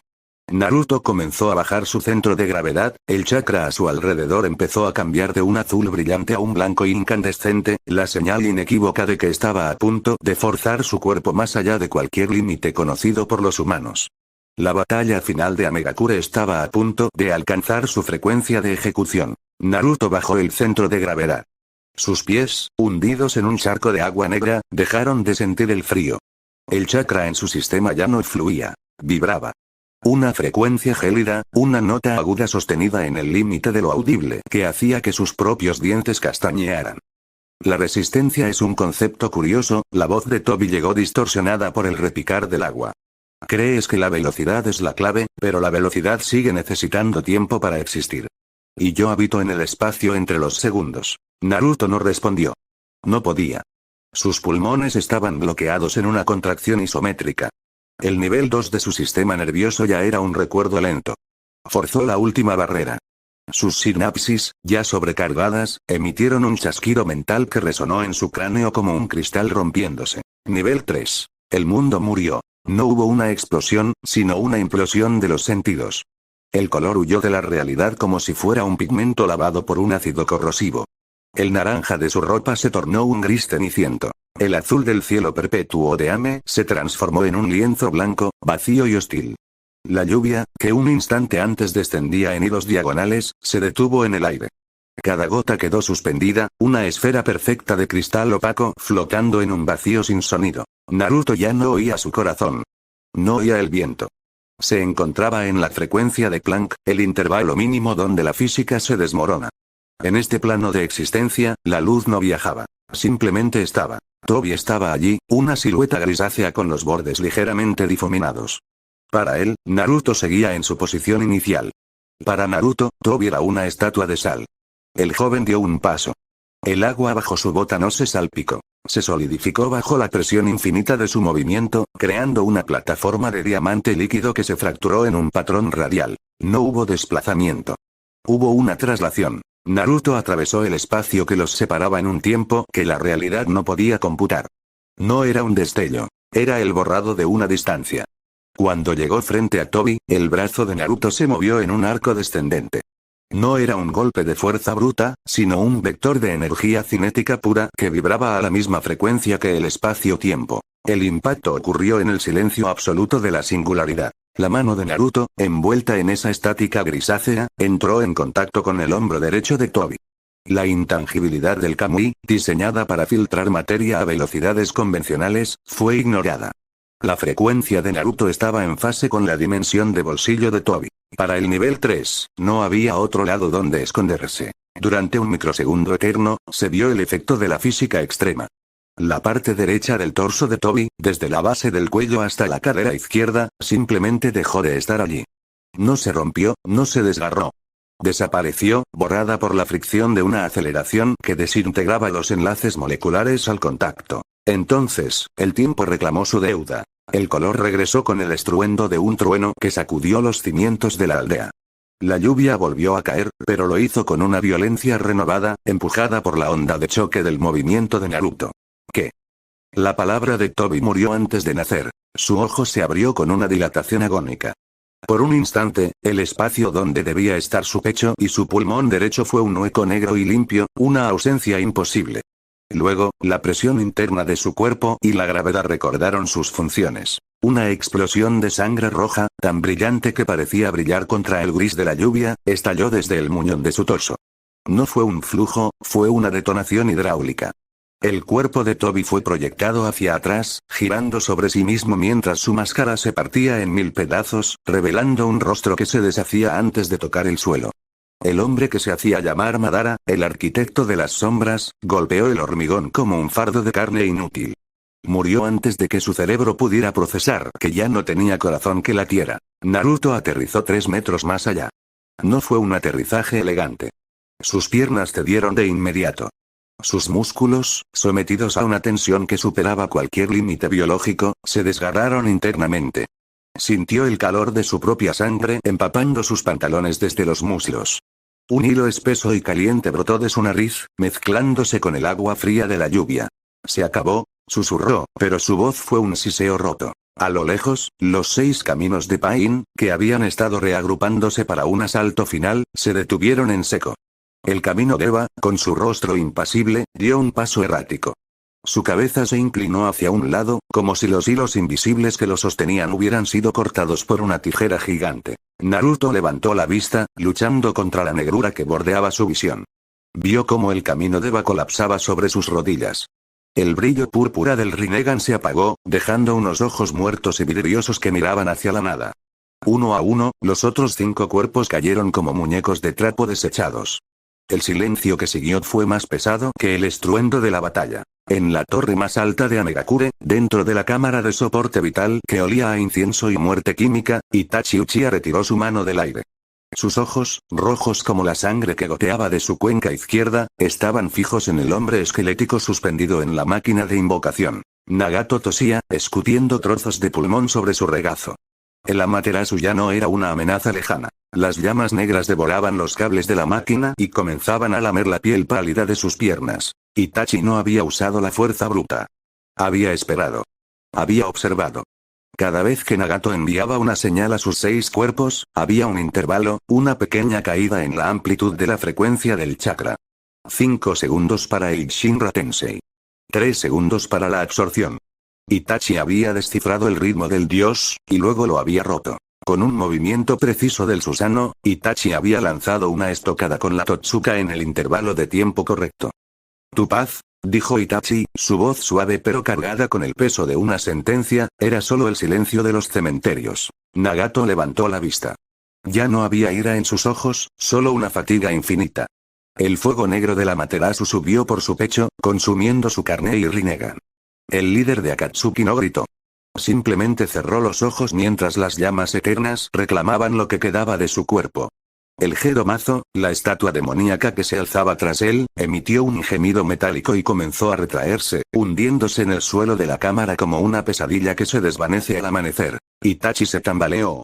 Naruto comenzó a bajar su centro de gravedad, el chakra a su alrededor empezó a cambiar de un azul brillante a un blanco incandescente, la señal inequívoca de que estaba a punto de forzar su cuerpo más allá de cualquier límite conocido por los humanos. La batalla final de Amegakure estaba a punto de alcanzar su frecuencia de ejecución. Naruto bajó el centro de gravedad. Sus pies, hundidos en un charco de agua negra, dejaron de sentir el frío. El chakra en su sistema ya no fluía, vibraba. Una frecuencia gélida, una nota aguda sostenida en el límite de lo audible que hacía que sus propios dientes castañearan. La resistencia es un concepto curioso, la voz de Tobi llegó distorsionada por el repicar del agua. Crees que la velocidad es la clave, pero la velocidad sigue necesitando tiempo para existir. Y yo habito en el espacio entre los segundos. Naruto no respondió. No podía. Sus pulmones estaban bloqueados en una contracción isométrica. El nivel 2 de su sistema nervioso ya era un recuerdo lento. Forzó la última barrera. Sus sinapsis, ya sobrecargadas, emitieron un chasquido mental que resonó en su cráneo como un cristal rompiéndose. Nivel 3. El mundo murió. No hubo una explosión, sino una implosión de los sentidos. El color huyó de la realidad como si fuera un pigmento lavado por un ácido corrosivo. El naranja de su ropa se tornó un gris ceniciento. El azul del cielo perpetuo de Ame se transformó en un lienzo blanco, vacío y hostil. La lluvia, que un instante antes descendía en hilos diagonales, se detuvo en el aire. Cada gota quedó suspendida, una esfera perfecta de cristal opaco flotando en un vacío sin sonido. Naruto ya no oía su corazón. No oía el viento. Se encontraba en la frecuencia de Planck, el intervalo mínimo donde la física se desmorona. En este plano de existencia, la luz no viajaba. Simplemente estaba. Tobi estaba allí, una silueta grisácea con los bordes ligeramente difuminados. Para él, Naruto seguía en su posición inicial. Para Naruto, Tobi era una estatua de sal. El joven dio un paso. El agua bajo su bota no se salpicó. Se solidificó bajo la presión infinita de su movimiento, creando una plataforma de diamante líquido que se fracturó en un patrón radial. No hubo desplazamiento. Hubo una traslación. Naruto atravesó el espacio que los separaba en un tiempo que la realidad no podía computar. No era un destello. Era el borrado de una distancia. Cuando llegó frente a Tobi, el brazo de Naruto se movió en un arco descendente. No era un golpe de fuerza bruta, sino un vector de energía cinética pura que vibraba a la misma frecuencia que el espacio-tiempo. El impacto ocurrió en el silencio absoluto de la singularidad. La mano de Naruto, envuelta en esa estática grisácea, entró en contacto con el hombro derecho de Tobi. La intangibilidad del Kamui, diseñada para filtrar materia a velocidades convencionales, fue ignorada. La frecuencia de Naruto estaba en fase con la dimensión de bolsillo de Tobi. Para el nivel 3, no había otro lado donde esconderse. Durante un microsegundo eterno, se vio el efecto de la física extrema. La parte derecha del torso de Tobi, desde la base del cuello hasta la cadera izquierda, simplemente dejó de estar allí. No se rompió, no se desgarró. Desapareció, borrada por la fricción de una aceleración que desintegraba los enlaces moleculares al contacto. Entonces, el tiempo reclamó su deuda. El color regresó con el estruendo de un trueno que sacudió los cimientos de la aldea. La lluvia volvió a caer, pero lo hizo con una violencia renovada, empujada por la onda de choque del movimiento de Naruto. ¿Qué? La palabra de Tobi murió antes de nacer. Su ojo se abrió con una dilatación agónica. Por un instante, el espacio donde debía estar su pecho y su pulmón derecho fue un hueco negro y limpio, una ausencia imposible. Luego, la presión interna de su cuerpo y la gravedad recordaron sus funciones. Una explosión de sangre roja, tan brillante que parecía brillar contra el gris de la lluvia, estalló desde el muñón de su torso. No fue un flujo, fue una detonación hidráulica. El cuerpo de Tobi fue proyectado hacia atrás, girando sobre sí mismo mientras su máscara se partía en 1000 pedazos, revelando un rostro que se deshacía antes de tocar el suelo. El hombre que se hacía llamar Madara, el arquitecto de las sombras, golpeó el hormigón como un fardo de carne inútil. Murió antes de que su cerebro pudiera procesar que ya no tenía corazón que latiera. Naruto aterrizó 3 metros más allá. No fue un aterrizaje elegante. Sus piernas cedieron de inmediato. Sus músculos, sometidos a una tensión que superaba cualquier límite biológico, se desgarraron internamente. Sintió el calor de su propia sangre empapando sus pantalones desde los muslos. Un hilo espeso y caliente brotó de su nariz, mezclándose con el agua fría de la lluvia. Se acabó, susurró, pero su voz fue un siseo roto. A lo lejos, los 6 caminos de Pain, que habían estado reagrupándose para un asalto final, se detuvieron en seco. El camino de Eva, con su rostro impasible, dio un paso errático. Su cabeza se inclinó hacia un lado, como si los hilos invisibles que lo sostenían hubieran sido cortados por una tijera gigante. Naruto levantó la vista, luchando contra la negrura que bordeaba su visión. Vio cómo el camino de Eva colapsaba sobre sus rodillas. El brillo púrpura del Rinnegan se apagó, dejando unos ojos muertos y vidriosos que miraban hacia la nada. Uno a uno, los otros 5 cuerpos cayeron como muñecos de trapo desechados. El silencio que siguió fue más pesado que el estruendo de la batalla. En la torre más alta de Amegakure, dentro de la cámara de soporte vital que olía a incienso y muerte química, Itachi Uchiha retiró su mano del aire. Sus ojos, rojos como la sangre que goteaba de su cuenca izquierda, estaban fijos en el hombre esquelético suspendido en la máquina de invocación. Nagato tosía, escupiendo trozos de pulmón sobre su regazo. El Amaterasu ya no era una amenaza lejana. Las llamas negras devoraban los cables de la máquina y comenzaban a lamer la piel pálida de sus piernas. Itachi no había usado la fuerza bruta. Había esperado. Había observado. Cada vez que Nagato enviaba una señal a sus 6 cuerpos, había un intervalo, una pequeña caída en la amplitud de la frecuencia del chakra. 5 segundos para el Shinra Tensei. 3 segundos para la absorción. Itachi había descifrado el ritmo del dios, y luego lo había roto. Con un movimiento preciso del Susanoo, Itachi había lanzado una estocada con la Totsuka en el intervalo de tiempo correcto. «Tu paz», dijo Itachi, su voz suave pero cargada con el peso de una sentencia, era solo el silencio de los cementerios. Nagato levantó la vista. Ya no había ira en sus ojos, solo una fatiga infinita. El fuego negro de la Amaterasu subió por su pecho, consumiendo su carne y Rinnegan. El líder de Akatsuki no gritó. Simplemente cerró los ojos mientras las llamas eternas reclamaban lo que quedaba de su cuerpo. El Gedo-mazo, la estatua demoníaca que se alzaba tras él, emitió un gemido metálico y comenzó a retraerse, hundiéndose en el suelo de la cámara como una pesadilla que se desvanece al amanecer. Itachi se tambaleó.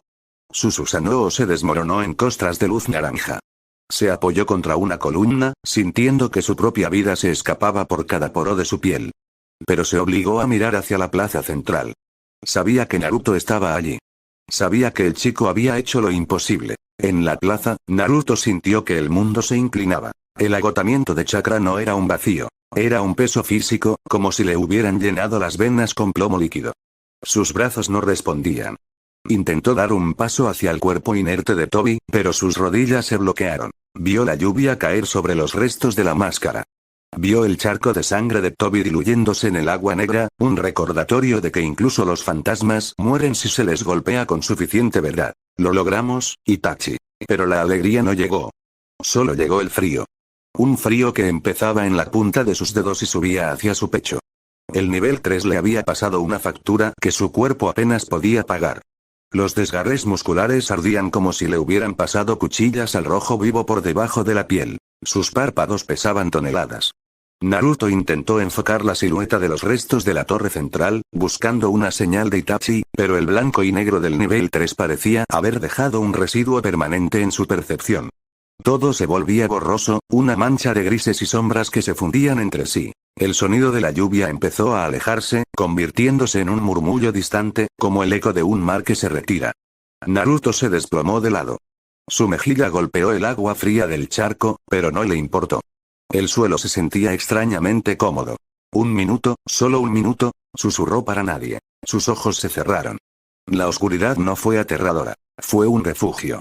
Su Susanoo se desmoronó en costras de luz naranja. Se apoyó contra una columna, sintiendo que su propia vida se escapaba por cada poro de su piel. Pero se obligó a mirar hacia la plaza central. Sabía que Naruto estaba allí. Sabía que el chico había hecho lo imposible. En la plaza, Naruto sintió que el mundo se inclinaba. El agotamiento de chakra no era un vacío. Era un peso físico, como si le hubieran llenado las venas con plomo líquido. Sus brazos no respondían. Intentó dar un paso hacia el cuerpo inerte de Tobi, pero sus rodillas se bloquearon. Vio la lluvia caer sobre los restos de la máscara. Vio el charco de sangre de Tobi diluyéndose en el agua negra, un recordatorio de que incluso los fantasmas mueren si se les golpea con suficiente verdad. Lo logramos, Itachi. Pero la alegría no llegó. Solo llegó el frío. Un frío que empezaba en la punta de sus dedos y subía hacia su pecho. El nivel 3 le había pasado una factura que su cuerpo apenas podía pagar. Los desgarres musculares ardían como si le hubieran pasado cuchillas al rojo vivo por debajo de la piel. Sus párpados pesaban toneladas. Naruto intentó enfocar la silueta de los restos de la torre central, buscando una señal de Itachi, pero el blanco y negro del nivel 3 parecía haber dejado un residuo permanente en su percepción. Todo se volvía borroso, una mancha de grises y sombras que se fundían entre sí. El sonido de la lluvia empezó a alejarse, convirtiéndose en un murmullo distante, como el eco de un mar que se retira. Naruto se desplomó de lado. Su mejilla golpeó el agua fría del charco, pero no le importó. El suelo se sentía extrañamente cómodo. Un minuto, solo un minuto, susurró para nadie. Sus ojos se cerraron. La oscuridad no fue aterradora. Fue un refugio.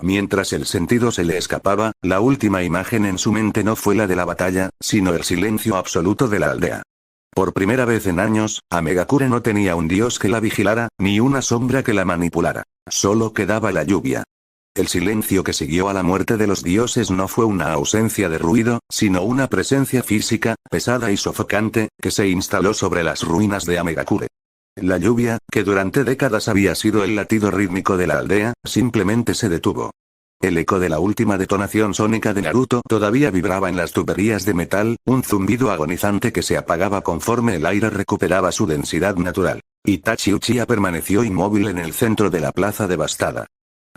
Mientras el sentido se le escapaba, la última imagen en su mente no fue la de la batalla, sino el silencio absoluto de la aldea. Por primera vez en años, Amegakure no tenía un dios que la vigilara, ni una sombra que la manipulara. Solo quedaba la lluvia. El silencio que siguió a la muerte de los dioses no fue una ausencia de ruido, sino una presencia física, pesada y sofocante, que se instaló sobre las ruinas de Amegakure. La lluvia, que durante décadas había sido el latido rítmico de la aldea, simplemente se detuvo. El eco de la última detonación sónica de Naruto todavía vibraba en las tuberías de metal, un zumbido agonizante que se apagaba conforme el aire recuperaba su densidad natural. Itachi Uchiha permaneció inmóvil en el centro de la plaza devastada.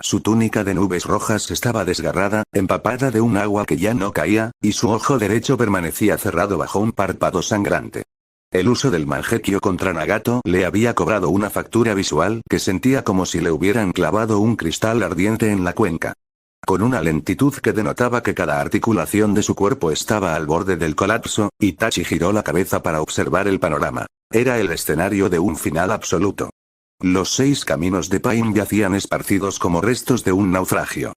Su túnica de nubes rojas estaba desgarrada, empapada de un agua que ya no caía, y su ojo derecho permanecía cerrado bajo un párpado sangrante. El uso del Mangekyo contra Nagato le había cobrado una factura visual que sentía como si le hubieran clavado un cristal ardiente en la cuenca. Con una lentitud que denotaba que cada articulación de su cuerpo estaba al borde del colapso, Itachi giró la cabeza para observar el panorama. Era el escenario de un final absoluto. Los 6 caminos de Pain yacían esparcidos como restos de un naufragio.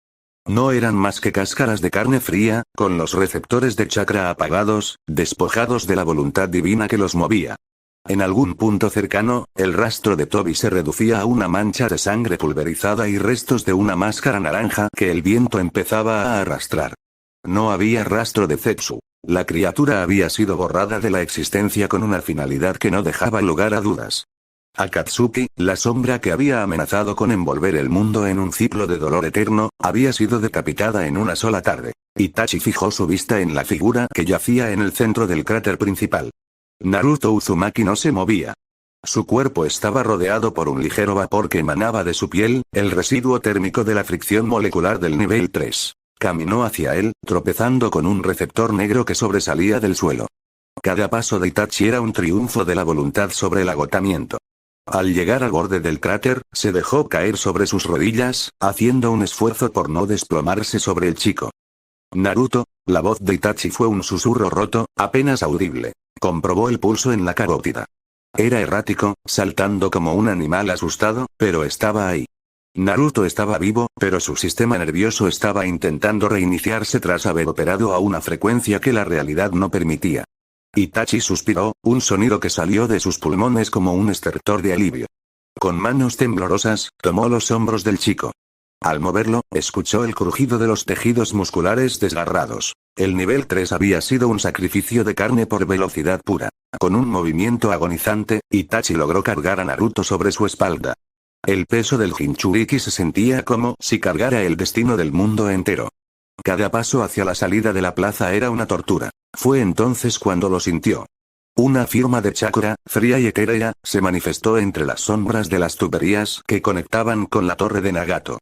No eran más que cáscaras de carne fría, con los receptores de chakra apagados, despojados de la voluntad divina que los movía. En algún punto cercano, el rastro de Tobi se reducía a una mancha de sangre pulverizada y restos de una máscara naranja que el viento empezaba a arrastrar. No había rastro de Zetsu. La criatura había sido borrada de la existencia con una finalidad que no dejaba lugar a dudas. Akatsuki, la sombra que había amenazado con envolver el mundo en un ciclo de dolor eterno, había sido decapitada en una sola tarde. Itachi fijó su vista en la figura que yacía en el centro del cráter principal. Naruto Uzumaki no se movía. Su cuerpo estaba rodeado por un ligero vapor que emanaba de su piel, el residuo térmico de la fricción molecular del nivel 3. Caminó hacia él, tropezando con un receptor negro que sobresalía del suelo. Cada paso de Itachi era un triunfo de la voluntad sobre el agotamiento. Al llegar al borde del cráter, se dejó caer sobre sus rodillas, haciendo un esfuerzo por no desplomarse sobre el chico. Naruto, la voz de Itachi fue un susurro roto, apenas audible. Comprobó el pulso en la carótida. Era errático, saltando como un animal asustado, pero estaba ahí. Naruto estaba vivo, pero su sistema nervioso estaba intentando reiniciarse tras haber operado a una frecuencia que la realidad no permitía. Itachi suspiró, un sonido que salió de sus pulmones como un estertor de alivio. Con manos temblorosas, tomó los hombros del chico. Al moverlo, escuchó el crujido de los tejidos musculares desgarrados. El nivel 3 había sido un sacrificio de carne por velocidad pura. Con un movimiento agonizante, Itachi logró cargar a Naruto sobre su espalda. El peso del Jinchuriki se sentía como si cargara el destino del mundo entero. Cada paso hacia la salida de la plaza era una tortura. Fue entonces cuando lo sintió. Una firma de chakra, fría y etérea, se manifestó entre las sombras de las tuberías que conectaban con la torre de Nagato.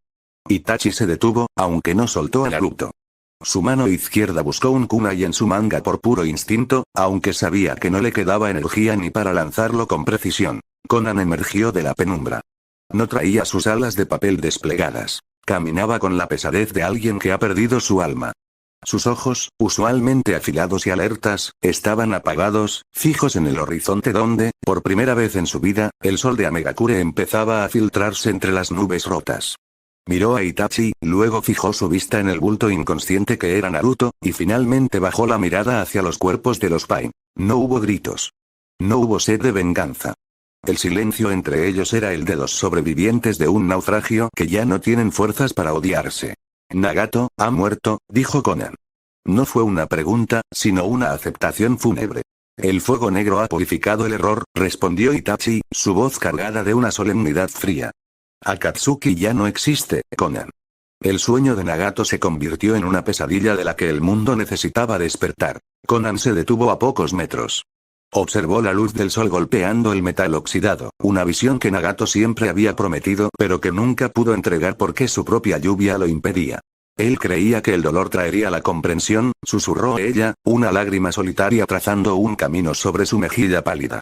Itachi se detuvo, aunque no soltó a Naruto. Su mano izquierda buscó un kunai en su manga por puro instinto, aunque sabía que no le quedaba energía ni para lanzarlo con precisión. Konan emergió de la penumbra. No traía sus alas de papel desplegadas. Caminaba con la pesadez de alguien que ha perdido su alma. Sus ojos, usualmente afilados y alertas, estaban apagados, fijos en el horizonte donde, por primera vez en su vida, el sol de Amegakure empezaba a filtrarse entre las nubes rotas. Miró a Itachi, luego fijó su vista en el bulto inconsciente que era Naruto, y finalmente bajó la mirada hacia los cuerpos de los Pain. No hubo gritos. No hubo sed de venganza. El silencio entre ellos era el de los sobrevivientes de un naufragio que ya no tienen fuerzas para odiarse. Nagato, ha muerto, dijo Konan. No fue una pregunta, sino una aceptación fúnebre. El fuego negro ha purificado el error, respondió Itachi, su voz cargada de una solemnidad fría. Akatsuki ya no existe, Konan. El sueño de Nagato se convirtió en una pesadilla de la que el mundo necesitaba despertar. Konan se detuvo a pocos metros. Observó la luz del sol golpeando el metal oxidado, una visión que Nagato siempre había prometido, pero que nunca pudo entregar porque su propia lluvia lo impedía. Él creía que el dolor traería la comprensión, susurró ella, una lágrima solitaria trazando un camino sobre su mejilla pálida.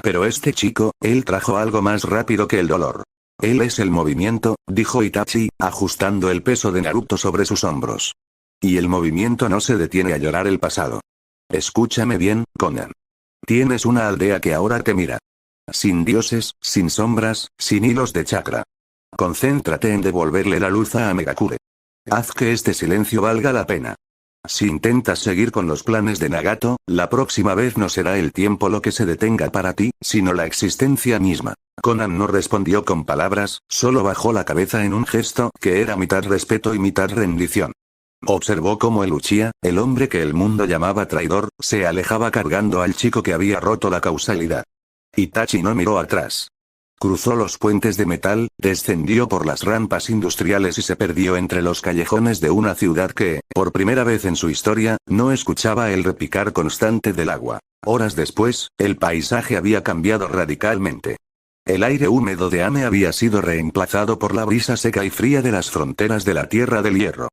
Pero este chico, él trajo algo más rápido que el dolor. Él es el movimiento, dijo Itachi, ajustando el peso de Naruto sobre sus hombros. Y el movimiento no se detiene a llorar el pasado. Escúchame bien, Konan. Tienes una aldea que ahora te mira. Sin dioses, sin sombras, sin hilos de chakra. Concéntrate en devolverle la luz a Amegakure. Haz que este silencio valga la pena. Si intentas seguir con los planes de Nagato, la próxima vez no será el tiempo lo que se detenga para ti, sino la existencia misma. Conan no respondió con palabras, solo bajó la cabeza en un gesto que era mitad respeto y mitad rendición. Observó cómo el Uchiha, el hombre que el mundo llamaba traidor, se alejaba cargando al chico que había roto la causalidad. Itachi no miró atrás. Cruzó los puentes de metal, descendió por las rampas industriales y se perdió entre los callejones de una ciudad que, por primera vez en su historia, no escuchaba el repicar constante del agua. Horas después, el paisaje había cambiado radicalmente. El aire húmedo de Ame había sido reemplazado por la brisa seca y fría de las fronteras de la Tierra del Hierro.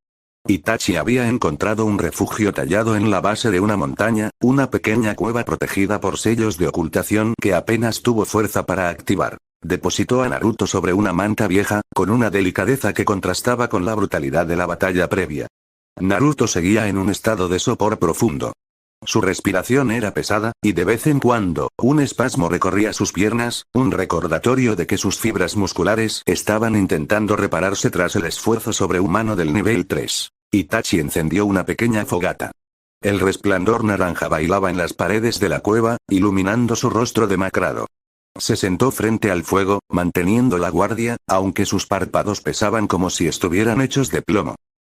Itachi había encontrado un refugio tallado en la base de una montaña, una pequeña cueva protegida por sellos de ocultación que apenas tuvo fuerza para activar. Depositó a Naruto sobre una manta vieja, con una delicadeza que contrastaba con la brutalidad de la batalla previa. Naruto seguía en un estado de sopor profundo. Su respiración era pesada, y de vez en cuando, un espasmo recorría sus piernas, un recordatorio de que sus fibras musculares estaban intentando repararse tras el esfuerzo sobrehumano del nivel 3. Itachi encendió una pequeña fogata. El resplandor naranja bailaba en las paredes de la cueva, iluminando su rostro demacrado. Se sentó frente al fuego, manteniendo la guardia, aunque sus párpados pesaban como si estuvieran hechos de plomo.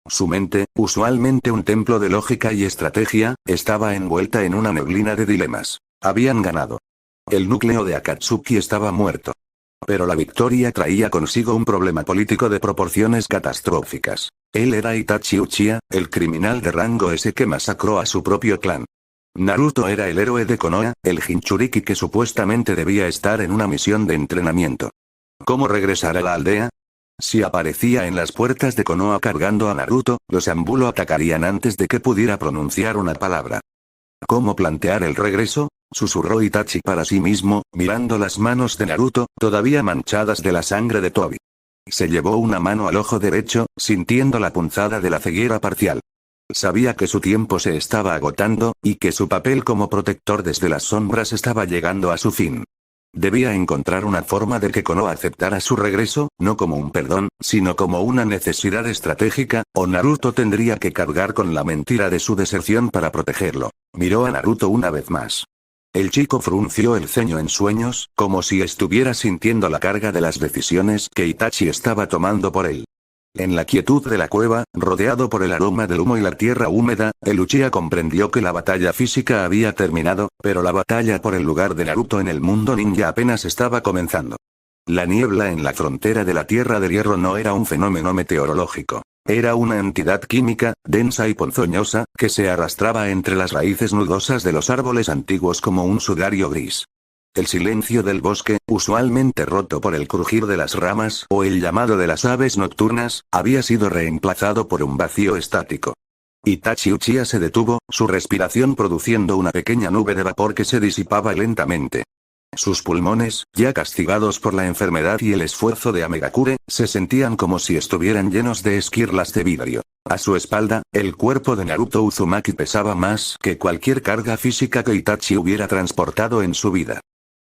Su mente, usualmente un templo de lógica y estrategia, estaba envuelta en una neblina de dilemas. Habían ganado. El núcleo de Akatsuki estaba muerto. Pero la victoria traía consigo un problema político de proporciones catastróficas. Él era Itachi Uchiha, el criminal de rango S que masacró a su propio clan. Naruto era el héroe de Konoha, el Jinchuriki que supuestamente debía estar en una misión de entrenamiento. ¿Cómo regresar a la aldea? Si aparecía en las puertas de Konoha cargando a Naruto, los Ambulo atacarían antes de que pudiera pronunciar una palabra. ¿Cómo plantear el regreso? Susurró Itachi para sí mismo, mirando las manos de Naruto, todavía manchadas de la sangre de Tobi. Se llevó una mano al ojo derecho, sintiendo la punzada de la ceguera parcial. Sabía que su tiempo se estaba agotando, y que su papel como protector desde las sombras estaba llegando a su fin. Debía encontrar una forma de que Konoha aceptara su regreso, no como un perdón, sino como una necesidad estratégica, o Naruto tendría que cargar con la mentira de su deserción para protegerlo. Miró a Naruto una vez más. El chico frunció el ceño en sueños, como si estuviera sintiendo la carga de las decisiones que Itachi estaba tomando por él. En la quietud de la cueva, rodeado por el aroma del humo y la tierra húmeda, el Uchiha comprendió que la batalla física había terminado, pero la batalla por el lugar de Naruto en el mundo ninja apenas estaba comenzando. La niebla en la frontera de la Tierra del Hierro no era un fenómeno meteorológico. Era una entidad química, densa y ponzoñosa, que se arrastraba entre las raíces nudosas de los árboles antiguos como un sudario gris. El silencio del bosque, usualmente roto por el crujir de las ramas o el llamado de las aves nocturnas, había sido reemplazado por un vacío estático. Itachi Uchiha se detuvo, su respiración produciendo una pequeña nube de vapor que se disipaba lentamente. Sus pulmones, ya castigados por la enfermedad y el esfuerzo de Amegakure, se sentían como si estuvieran llenos de esquirlas de vidrio. A su espalda, el cuerpo de Naruto Uzumaki pesaba más que cualquier carga física que Itachi hubiera transportado en su vida.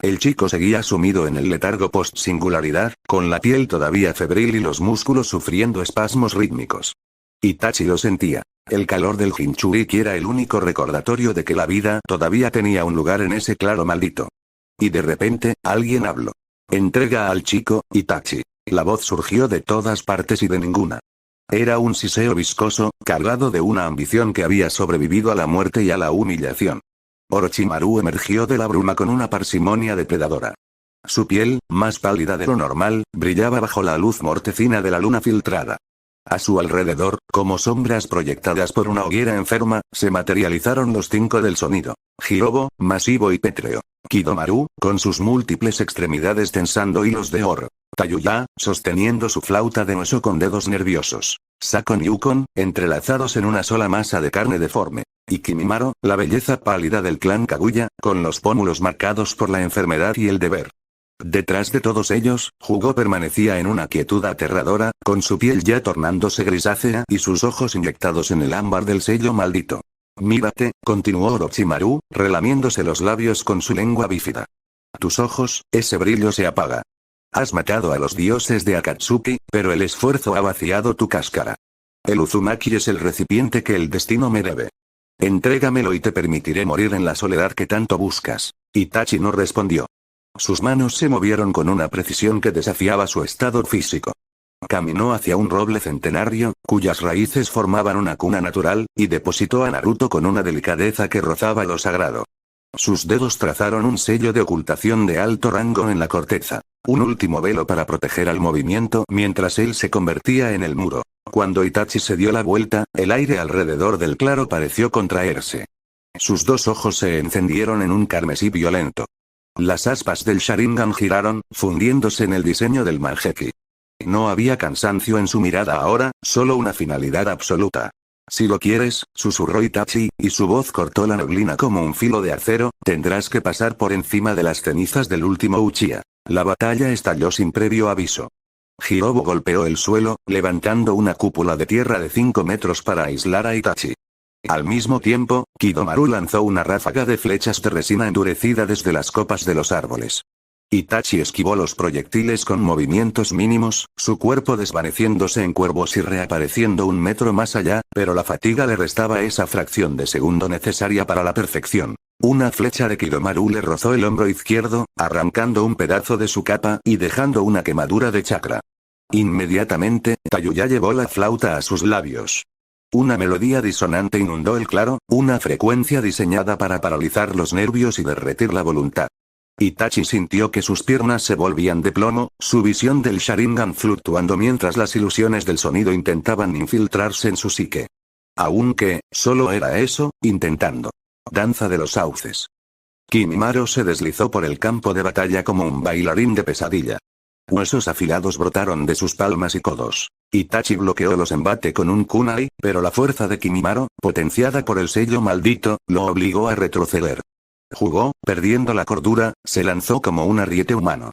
El chico seguía sumido en el letargo post-singularidad, con la piel todavía febril y los músculos sufriendo espasmos rítmicos. Itachi lo sentía. El calor del Jinchuriki era el único recordatorio de que la vida todavía tenía un lugar en ese claro maldito. Y de repente, alguien habló. Entrega al chico, Itachi. La voz surgió de todas partes y de ninguna. Era un siseo viscoso, cargado de una ambición que había sobrevivido a la muerte y a la humillación. Orochimaru emergió de la bruma con una parsimonia depredadora. Su piel, más pálida de lo normal, brillaba bajo la luz mortecina de la luna filtrada. A su alrededor, como sombras proyectadas por una hoguera enferma, se materializaron los 5 del sonido. Hirobo, masivo y pétreo. Kidomaru, con sus múltiples extremidades tensando hilos de oro. Tayuya, sosteniendo su flauta de hueso con dedos nerviosos. Sakon y Yukon, entrelazados en una sola masa de carne deforme. Y Kimimaro, la belleza pálida del clan Kaguya, con los pómulos marcados por la enfermedad y el deber. Detrás de todos ellos, Hugo permanecía en una quietud aterradora, con su piel ya tornándose grisácea y sus ojos inyectados en el ámbar del sello maldito. Mírate, continuó Orochimaru, relamiéndose los labios con su lengua bífida. Tus ojos, ese brillo se apaga. Has matado a los dioses de Akatsuki, pero el esfuerzo ha vaciado tu cáscara. El Uzumaki es el recipiente que el destino me debe. Entrégamelo y te permitiré morir en la soledad que tanto buscas. Itachi no respondió. Sus manos se movieron con una precisión que desafiaba su estado físico. Caminó hacia un roble centenario, cuyas raíces formaban una cuna natural, y depositó a Naruto con una delicadeza que rozaba lo sagrado. Sus dedos trazaron un sello de ocultación de alto rango en la corteza. Un último velo para proteger al movimiento mientras él se convertía en el muro. Cuando Itachi se dio la vuelta, el aire alrededor del claro pareció contraerse. Sus dos ojos se encendieron en un carmesí violento. Las aspas del Sharingan giraron, fundiéndose en el diseño del Mangekyou. No había cansancio en su mirada ahora, solo una finalidad absoluta. Si lo quieres, susurró Itachi, y su voz cortó la neblina como un filo de acero, tendrás que pasar por encima de las cenizas del último Uchiha. La batalla estalló sin previo aviso. Hirobo golpeó el suelo, levantando una cúpula de tierra de 5 metros para aislar a Itachi. Al mismo tiempo, Kidomaru lanzó una ráfaga de flechas de resina endurecida desde las copas de los árboles. Itachi esquivó los proyectiles con movimientos mínimos, su cuerpo desvaneciéndose en cuervos y reapareciendo 1 metro más allá, pero la fatiga le restaba esa fracción de segundo necesaria para la perfección. Una flecha de Kidomaru le rozó el hombro izquierdo, arrancando un pedazo de su capa y dejando una quemadura de chakra. Inmediatamente, Tayuya llevó la flauta a sus labios. Una melodía disonante inundó el claro, una frecuencia diseñada para paralizar los nervios y derretir la voluntad. Itachi sintió que sus piernas se volvían de plomo, su visión del Sharingan fluctuando mientras las ilusiones del sonido intentaban infiltrarse en su psique. Aunque, solo era eso, intentando. Danza de los sauces. Kimimaro se deslizó por el campo de batalla como un bailarín de pesadilla. Huesos afilados brotaron de sus palmas y codos. Itachi bloqueó los embates con un kunai, pero la fuerza de Kimimaro, potenciada por el sello maldito, lo obligó a retroceder. Jugó, perdiendo la cordura, se lanzó como un ariete humano.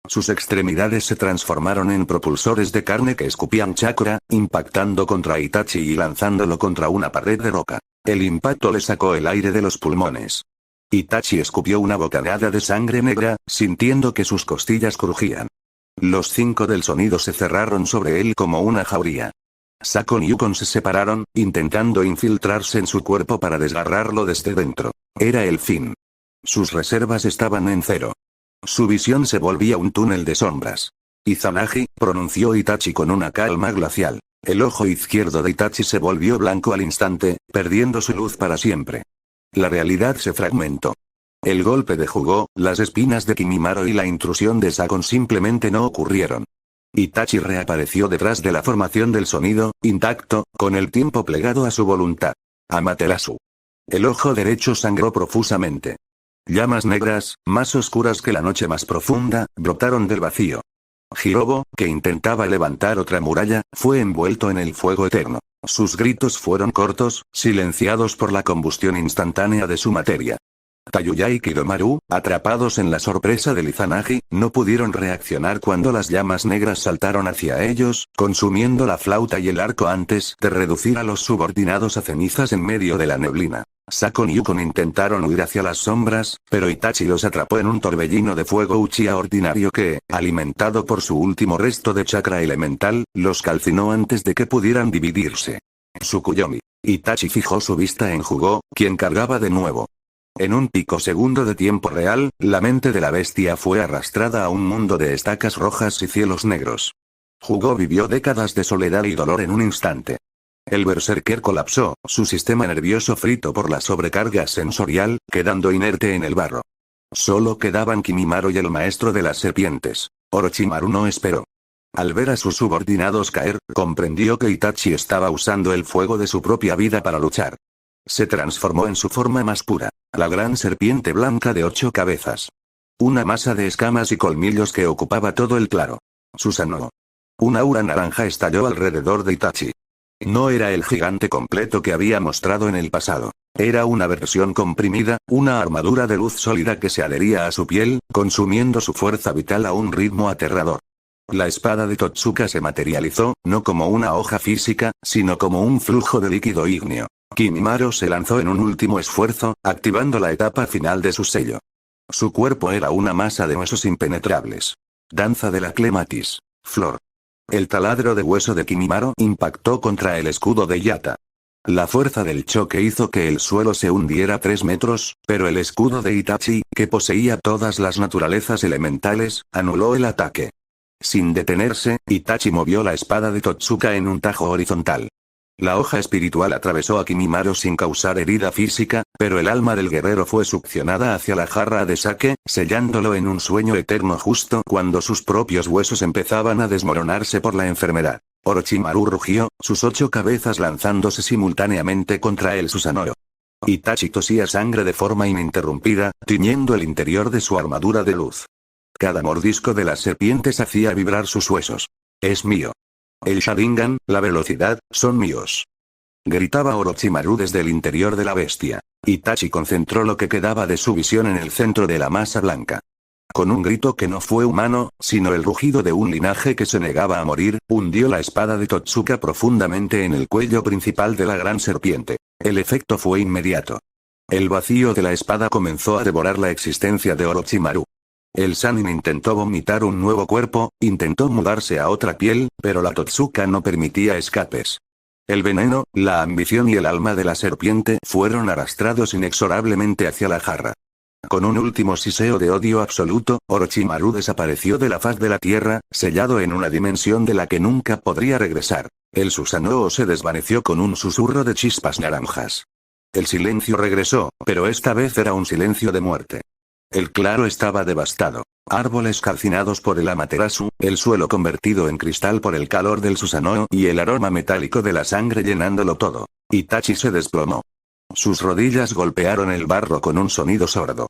Sus extremidades se transformaron en propulsores de carne que escupían chakra, impactando contra Itachi y lanzándolo contra una pared de roca. El impacto le sacó el aire de los pulmones. Itachi escupió una bocanada de sangre negra, sintiendo que sus costillas crujían. Los 5 del sonido se cerraron sobre él como una jauría. Sakon y Yukon se separaron, intentando infiltrarse en su cuerpo para desgarrarlo desde dentro. Era el fin. Sus reservas estaban en cero. Su visión se volvía un túnel de sombras. Izanagi, pronunció Itachi con una calma glacial. El ojo izquierdo de Itachi se volvió blanco al instante, perdiendo su luz para siempre. La realidad se fragmentó. El golpe de Jugó, las espinas de Kimimaro y la intrusión de Sakon simplemente no ocurrieron. Itachi reapareció detrás de la formación del sonido, intacto, con el tiempo plegado a su voluntad. Amaterasu. El ojo derecho sangró profusamente. Llamas negras, más oscuras que la noche más profunda, brotaron del vacío. Hirobo, que intentaba levantar otra muralla, fue envuelto en el fuego eterno. Sus gritos fueron cortos, silenciados por la combustión instantánea de su materia. Tayuya y Kidomaru, atrapados en la sorpresa del Izanagi, no pudieron reaccionar cuando las llamas negras saltaron hacia ellos, consumiendo la flauta y el arco antes de reducir a los subordinados a cenizas en medio de la neblina. Sakon y Yukon intentaron huir hacia las sombras, pero Itachi los atrapó en un torbellino de fuego Uchiha ordinario que, alimentado por su último resto de chakra elemental, los calcinó antes de que pudieran dividirse. Tsukuyomi. Itachi fijó su vista en Jugó, quien cargaba de nuevo. En un picosegundo de tiempo real, la mente de la bestia fue arrastrada a un mundo de estacas rojas y cielos negros. Jugó vivió décadas de soledad y dolor en un instante. El berserker colapsó, su sistema nervioso frito por la sobrecarga sensorial, quedando inerte en el barro. Solo quedaban Kimimaro y el maestro de las serpientes. Orochimaru no esperó. Al ver a sus subordinados caer, comprendió que Itachi estaba usando el fuego de su propia vida para luchar. Se transformó en su forma más pura, la gran serpiente blanca de 8 cabezas. Una masa de escamas y colmillos que ocupaba todo el claro. Susanoo. Un aura naranja estalló alrededor de Itachi. No era el gigante completo que había mostrado en el pasado. Era una versión comprimida, una armadura de luz sólida que se adhería a su piel, consumiendo su fuerza vital a un ritmo aterrador. La espada de Totsuka se materializó, no como una hoja física, sino como un flujo de líquido ígneo. Kimimaro se lanzó en un último esfuerzo, activando la etapa final de su sello. Su cuerpo era una masa de huesos impenetrables. Danza de la clematis. Flor. El taladro de hueso de Kimimaro impactó contra el escudo de Yata. La fuerza del choque hizo que el suelo se hundiera 3 metros, pero el escudo de Itachi, que poseía todas las naturalezas elementales, anuló el ataque. Sin detenerse, Itachi movió la espada de Totsuka en un tajo horizontal. La hoja espiritual atravesó a Kimimaro sin causar herida física, pero el alma del guerrero fue succionada hacia la jarra de sake, sellándolo en un sueño eterno justo cuando sus propios huesos empezaban a desmoronarse por la enfermedad. Orochimaru rugió, sus 8 cabezas lanzándose simultáneamente contra el Susanoo. Itachi tosía sangre de forma ininterrumpida, tiñendo el interior de su armadura de luz. Cada mordisco de las serpientes hacía vibrar sus huesos. Es mío. El Sharingan, la velocidad, son míos. Gritaba Orochimaru desde el interior de la bestia. Itachi concentró lo que quedaba de su visión en el centro de la masa blanca. Con un grito que no fue humano, sino el rugido de un linaje que se negaba a morir, hundió la espada de Totsuka profundamente en el cuello principal de la gran serpiente. El efecto fue inmediato. El vacío de la espada comenzó a devorar la existencia de Orochimaru. El Sannin intentó vomitar un nuevo cuerpo, intentó mudarse a otra piel, pero la Totsuka no permitía escapes. El veneno, la ambición y el alma de la serpiente fueron arrastrados inexorablemente hacia la jarra. Con un último siseo de odio absoluto, Orochimaru desapareció de la faz de la tierra, sellado en una dimensión de la que nunca podría regresar. El Susanoo se desvaneció con un susurro de chispas naranjas. El silencio regresó, pero esta vez era un silencio de muerte. El claro estaba devastado. Árboles calcinados por el Amaterasu, el suelo convertido en cristal por el calor del Susanoo y el aroma metálico de la sangre llenándolo todo. Itachi se desplomó. Sus rodillas golpearon el barro con un sonido sordo.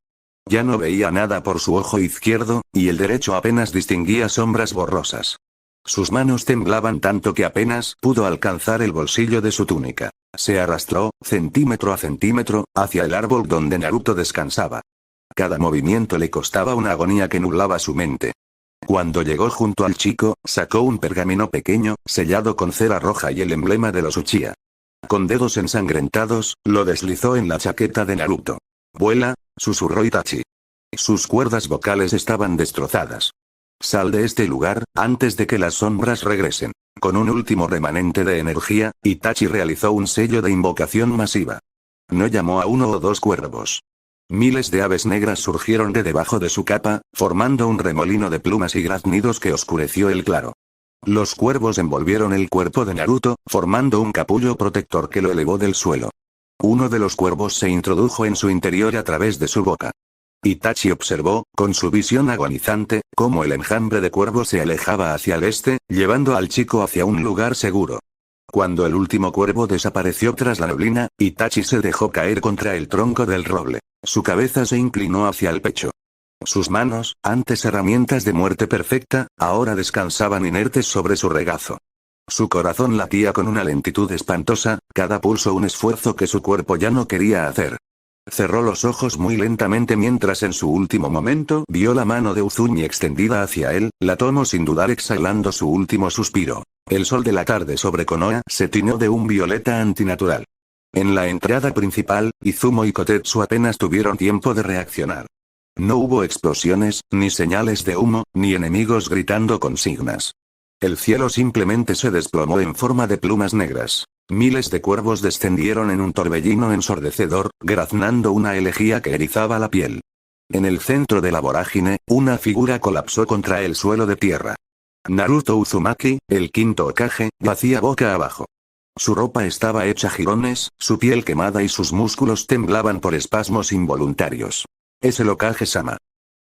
Ya no veía nada por su ojo izquierdo, y el derecho apenas distinguía sombras borrosas. Sus manos temblaban tanto que apenas pudo alcanzar el bolsillo de su túnica. Se arrastró, centímetro a centímetro, hacia el árbol donde Naruto descansaba. Cada movimiento le costaba una agonía que nublaba su mente. Cuando llegó junto al chico, sacó un pergamino pequeño, sellado con cera roja y el emblema de los Uchiha. Con dedos ensangrentados, lo deslizó en la chaqueta de Naruto. «Vuela», susurró Itachi. Sus cuerdas vocales estaban destrozadas. «Sal de este lugar, antes de que las sombras regresen». Con un último remanente de energía, Itachi realizó un sello de invocación masiva. No llamó a 1 o 2 cuervos. Miles de aves negras surgieron de debajo de su capa, formando un remolino de plumas y graznidos que oscureció el claro. Los cuervos envolvieron el cuerpo de Naruto, formando un capullo protector que lo elevó del suelo. Uno de los cuervos se introdujo en su interior a través de su boca. Itachi observó, con su visión agonizante, cómo el enjambre de cuervos se alejaba hacia el este, llevando al chico hacia un lugar seguro. Cuando el último cuervo desapareció tras la neblina, Itachi se dejó caer contra el tronco del roble. Su cabeza se inclinó hacia el pecho. Sus manos, antes herramientas de muerte perfecta, ahora descansaban inertes sobre su regazo. Su corazón latía con una lentitud espantosa, cada pulso un esfuerzo que su cuerpo ya no quería hacer. Cerró los ojos muy lentamente mientras en su último momento vio la mano de Uzumi extendida hacia él, la tomó sin dudar exhalando su último suspiro. El sol de la tarde sobre Konoha se tiñó de un violeta antinatural. En la entrada principal, Izumo y Kotetsu apenas tuvieron tiempo de reaccionar. No hubo explosiones, ni señales de humo, ni enemigos gritando consignas. El cielo simplemente se desplomó en forma de plumas negras. Miles de cuervos descendieron en un torbellino ensordecedor, graznando una elegía que erizaba la piel. En el centro de la vorágine, una figura colapsó contra el suelo de tierra. Naruto Uzumaki, el quinto Hokage, yacía boca abajo. Su ropa estaba hecha jirones, su piel quemada y sus músculos temblaban por espasmos involuntarios. «Es el Hokage-sama»,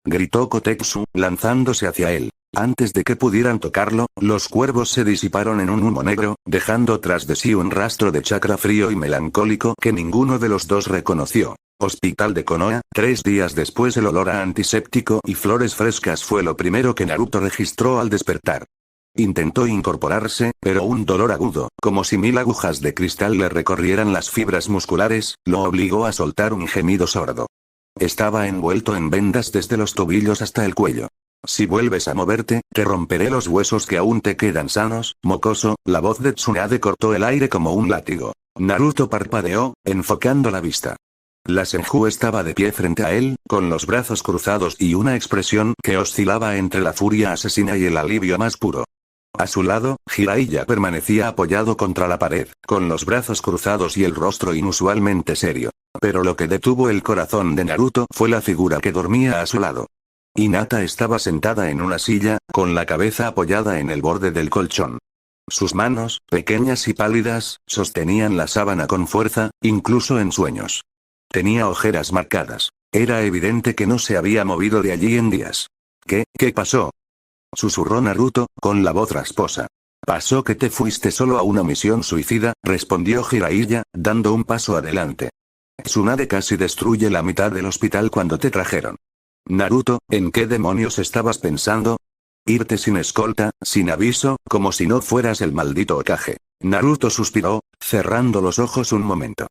gritó Kotetsu, lanzándose hacia él. Antes de que pudieran tocarlo, los cuervos se disiparon en un humo negro, dejando tras de sí un rastro de chakra frío y melancólico que ninguno de los dos reconoció. Hospital de Konoha, 3 días después el olor a antiséptico y flores frescas fue lo primero que Naruto registró al despertar. Intentó incorporarse, pero un dolor agudo, como si 1000 agujas de cristal le recorrieran las fibras musculares, lo obligó a soltar un gemido sordo. Estaba envuelto en vendas desde los tobillos hasta el cuello. «Si vuelves a moverte, te romperé los huesos que aún te quedan sanos, mocoso». La voz de Tsunade cortó el aire como un látigo. Naruto parpadeó, enfocando la vista. La Senju estaba de pie frente a él, con los brazos cruzados y una expresión que oscilaba entre la furia asesina y el alivio más puro. A su lado, Jiraiya permanecía apoyado contra la pared, con los brazos cruzados y el rostro inusualmente serio. Pero lo que detuvo el corazón de Naruto fue la figura que dormía a su lado. Hinata estaba sentada en una silla, con la cabeza apoyada en el borde del colchón. Sus manos, pequeñas y pálidas, sostenían la sábana con fuerza, incluso en sueños. Tenía ojeras marcadas. Era evidente que no se había movido de allí en días. ¿Qué pasó? Susurró Naruto, con la voz rasposa. Pasó que te fuiste solo a una misión suicida, respondió Jiraiya, dando un paso adelante. Tsunade casi destruye la mitad del hospital cuando te trajeron. Naruto, ¿en qué demonios estabas pensando? Irte sin escolta, sin aviso, como si no fueras el maldito Hokage. Naruto suspiró, cerrando los ojos un momento.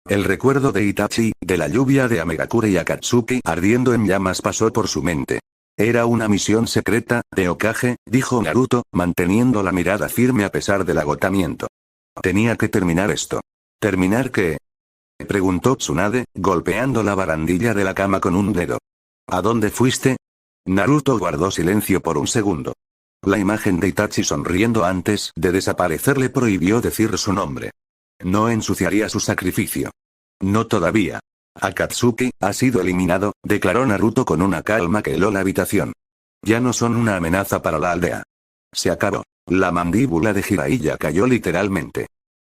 El recuerdo de Itachi, de la lluvia de Amegakure y Akatsuki ardiendo en llamas pasó por su mente. Era una misión secreta, de Hokage, dijo Naruto, manteniendo la mirada firme a pesar del agotamiento. Tenía que terminar esto. ¿Terminar qué? Preguntó Tsunade, golpeando la barandilla de la cama con un dedo. ¿A dónde fuiste? Naruto guardó silencio por un segundo. La imagen de Itachi sonriendo antes de desaparecer le prohibió decir su nombre. No ensuciaría su sacrificio. No todavía. Akatsuki ha sido eliminado, declaró Naruto con una calma que heló la habitación. Ya no son una amenaza para la aldea. Se acabó. La mandíbula de Jiraiya cayó literalmente.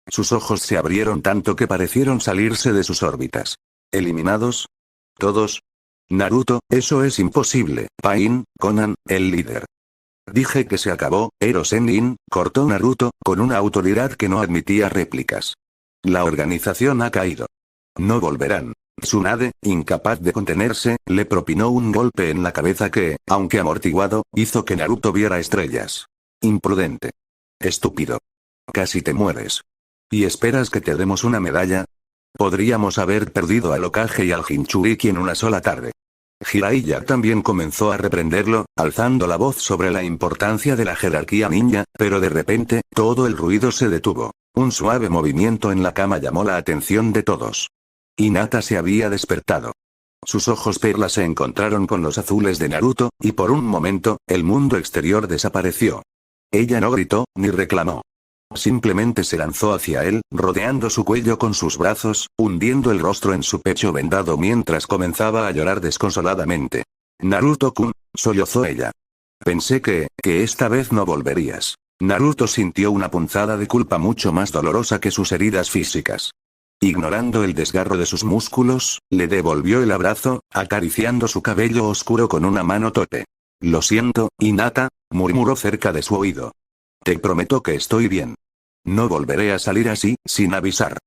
Sus ojos se abrieron tanto que parecieron salirse de sus órbitas. ¿Eliminados? ¿Todos? Naruto, eso es imposible. Pain, Konan, el líder. Dije que se acabó, Ero Sennin, cortó Naruto, con una autoridad que no admitía réplicas. La organización ha caído. No volverán. Tsunade, incapaz de contenerse, le propinó un golpe en la cabeza que, aunque amortiguado, hizo que Naruto viera estrellas. Imprudente. Estúpido. Casi te mueres. ¿Y esperas que te demos una medalla? Podríamos haber perdido al Hokage y al Jinchuriki en una sola tarde. Jiraiya también comenzó a reprenderlo, alzando la voz sobre la importancia de la jerarquía ninja, pero de repente, todo el ruido se detuvo. Un suave movimiento en la cama llamó la atención de todos. Hinata se había despertado. Sus ojos perla se encontraron con los azules de Naruto, y por un momento, el mundo exterior desapareció. Ella no gritó, ni reclamó. Simplemente se lanzó hacia él, rodeando su cuello con sus brazos, hundiendo el rostro en su pecho vendado mientras comenzaba a llorar desconsoladamente. Naruto-kun, sollozó ella. Pensé que esta vez no volverías. Naruto sintió una punzada de culpa mucho más dolorosa que sus heridas físicas. Ignorando el desgarro de sus músculos, le devolvió el abrazo, acariciando su cabello oscuro con una mano torpe. Lo siento, Hinata, murmuró cerca de su oído. Te prometo que estoy bien. No volveré a salir así, sin avisar.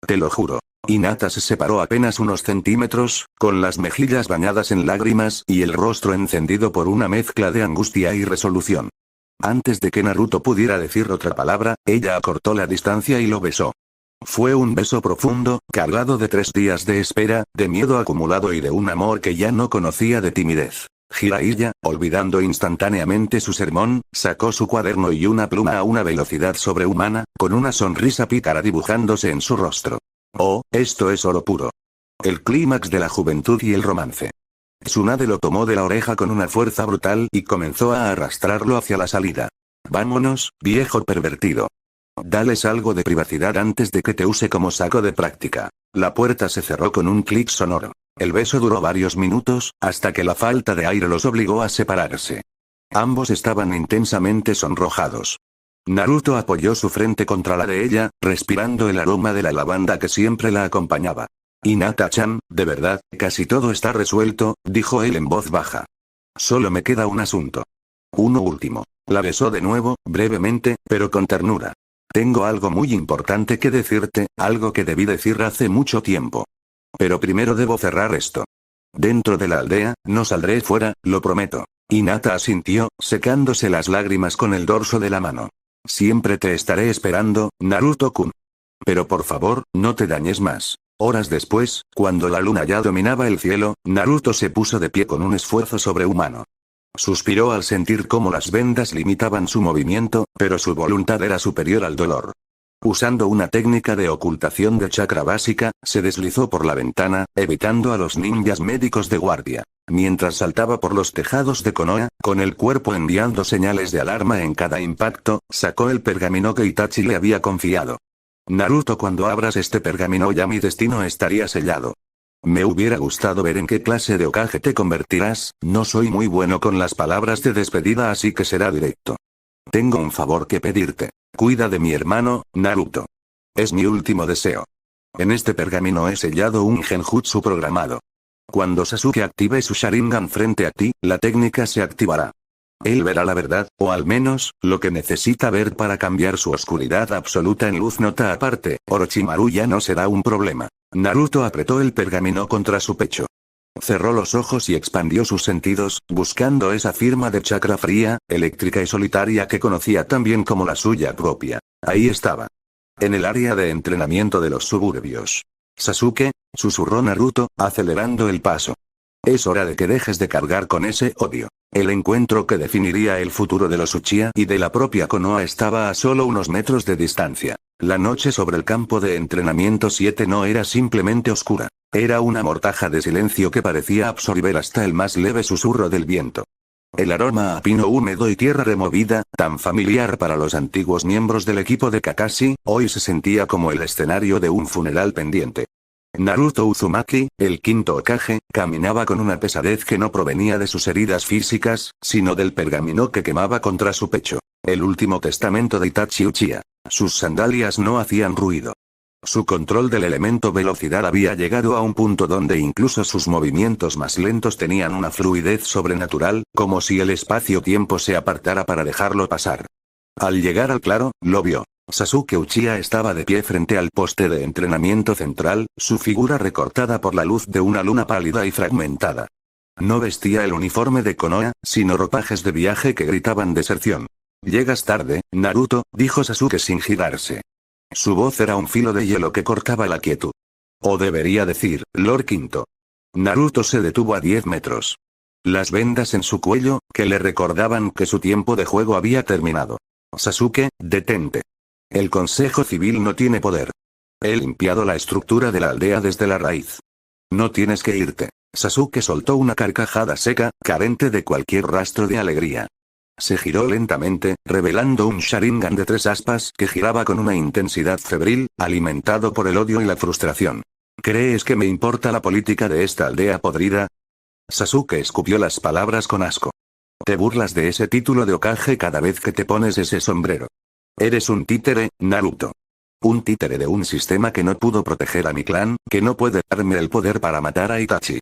Te lo juro. Hinata se separó apenas unos centímetros, con las mejillas bañadas en lágrimas y el rostro encendido por una mezcla de angustia y resolución. Antes de que Naruto pudiera decir otra palabra, ella acortó la distancia y lo besó. Fue un beso profundo, cargado de 3 días de espera, de miedo acumulado y de un amor que ya no conocía de timidez. Jiraiya, olvidando instantáneamente su sermón, sacó su cuaderno y una pluma a una velocidad sobrehumana, con una sonrisa pícara dibujándose en su rostro. Oh, esto es oro puro. El clímax de la juventud y el romance. Tsunade lo tomó de la oreja con una fuerza brutal y comenzó a arrastrarlo hacia la salida. Vámonos, viejo pervertido. Dales algo de privacidad antes de que te use como saco de práctica. La puerta se cerró con un clic sonoro. El beso duró varios minutos, hasta que la falta de aire los obligó a separarse. Ambos estaban intensamente sonrojados. Naruto apoyó su frente contra la de ella, respirando el aroma de la lavanda que siempre la acompañaba. Hinata-chan, de verdad, casi todo está resuelto, dijo él en voz baja. Solo me queda un asunto. Uno último. La besó de nuevo, brevemente, pero con ternura. Tengo algo muy importante que decirte, algo que debí decir hace mucho tiempo. Pero primero debo cerrar esto. Dentro de la aldea, no saldré fuera, lo prometo. Hinata asintió, secándose las lágrimas con el dorso de la mano. Siempre te estaré esperando, Naruto-kun. Pero por favor, no te dañes más. Horas después, cuando la luna ya dominaba el cielo, Naruto se puso de pie con un esfuerzo sobrehumano. Suspiró al sentir cómo las vendas limitaban su movimiento, pero su voluntad era superior al dolor. Usando una técnica de ocultación de chakra básica, se deslizó por la ventana, evitando a los ninjas médicos de guardia. Mientras saltaba por los tejados de Konoha, con el cuerpo enviando señales de alarma en cada impacto, sacó el pergamino que Itachi le había confiado. Naruto, cuando abras este pergamino ya mi destino estaría sellado. Me hubiera gustado ver en qué clase de Hokage te convertirás, no soy muy bueno con las palabras de despedida así que será directo. Tengo un favor que pedirte. Cuida de mi hermano, Naruto. Es mi último deseo. En este pergamino he sellado un genjutsu programado. Cuando Sasuke active su Sharingan frente a ti, la técnica se activará. Él verá la verdad, o al menos, lo que necesita ver para cambiar su oscuridad absoluta en luz. Nota aparte, Orochimaru ya no será un problema. Naruto apretó el pergamino contra su pecho. Cerró los ojos y expandió sus sentidos, buscando esa firma de chakra fría, eléctrica y solitaria que conocía tan bien como la suya propia. Ahí estaba. En el área de entrenamiento de los suburbios. Sasuke, susurró Naruto, acelerando el paso. Es hora de que dejes de cargar con ese odio. El encuentro que definiría el futuro de los Uchiha y de la propia Konoha estaba a solo unos metros de distancia. La noche sobre el campo de entrenamiento 7 no era simplemente oscura. Era una mortaja de silencio que parecía absorber hasta el más leve susurro del viento. El aroma a pino húmedo y tierra removida, tan familiar para los antiguos miembros del equipo de Kakashi, hoy se sentía como el escenario de un funeral pendiente. Naruto Uzumaki, el quinto Hokage, caminaba con una pesadez que no provenía de sus heridas físicas, sino del pergamino que quemaba contra su pecho. El último testamento de Itachi Uchiha. Sus sandalias no hacían ruido. Su control del elemento velocidad había llegado a un punto donde incluso sus movimientos más lentos tenían una fluidez sobrenatural, como si el espacio-tiempo se apartara para dejarlo pasar. Al llegar al claro, lo vio. Sasuke Uchiha estaba de pie frente al poste de entrenamiento central, su figura recortada por la luz de una luna pálida y fragmentada. No vestía el uniforme de Konoha, sino ropajes de viaje que gritaban deserción. Llegas tarde, Naruto, dijo Sasuke sin girarse. Su voz era un filo de hielo que cortaba la quietud. O debería decir, Lord Quinto. Naruto se detuvo a 10 metros. Las vendas en su cuello, que le recordaban que su tiempo de juego había terminado. Sasuke, detente. El Consejo Civil no tiene poder. He limpiado la estructura de la aldea desde la raíz. No tienes que irte. Sasuke soltó una carcajada seca, carente de cualquier rastro de alegría. Se giró lentamente, revelando un Sharingan de 3 aspas que giraba con una intensidad febril, alimentado por el odio y la frustración. ¿Crees que me importa la política de esta aldea podrida? Sasuke escupió las palabras con asco. Te burlas de ese título de Hokage cada vez que te pones ese sombrero. Eres un títere, Naruto. Un títere de un sistema que no pudo proteger a mi clan, que no puede darme el poder para matar a Itachi.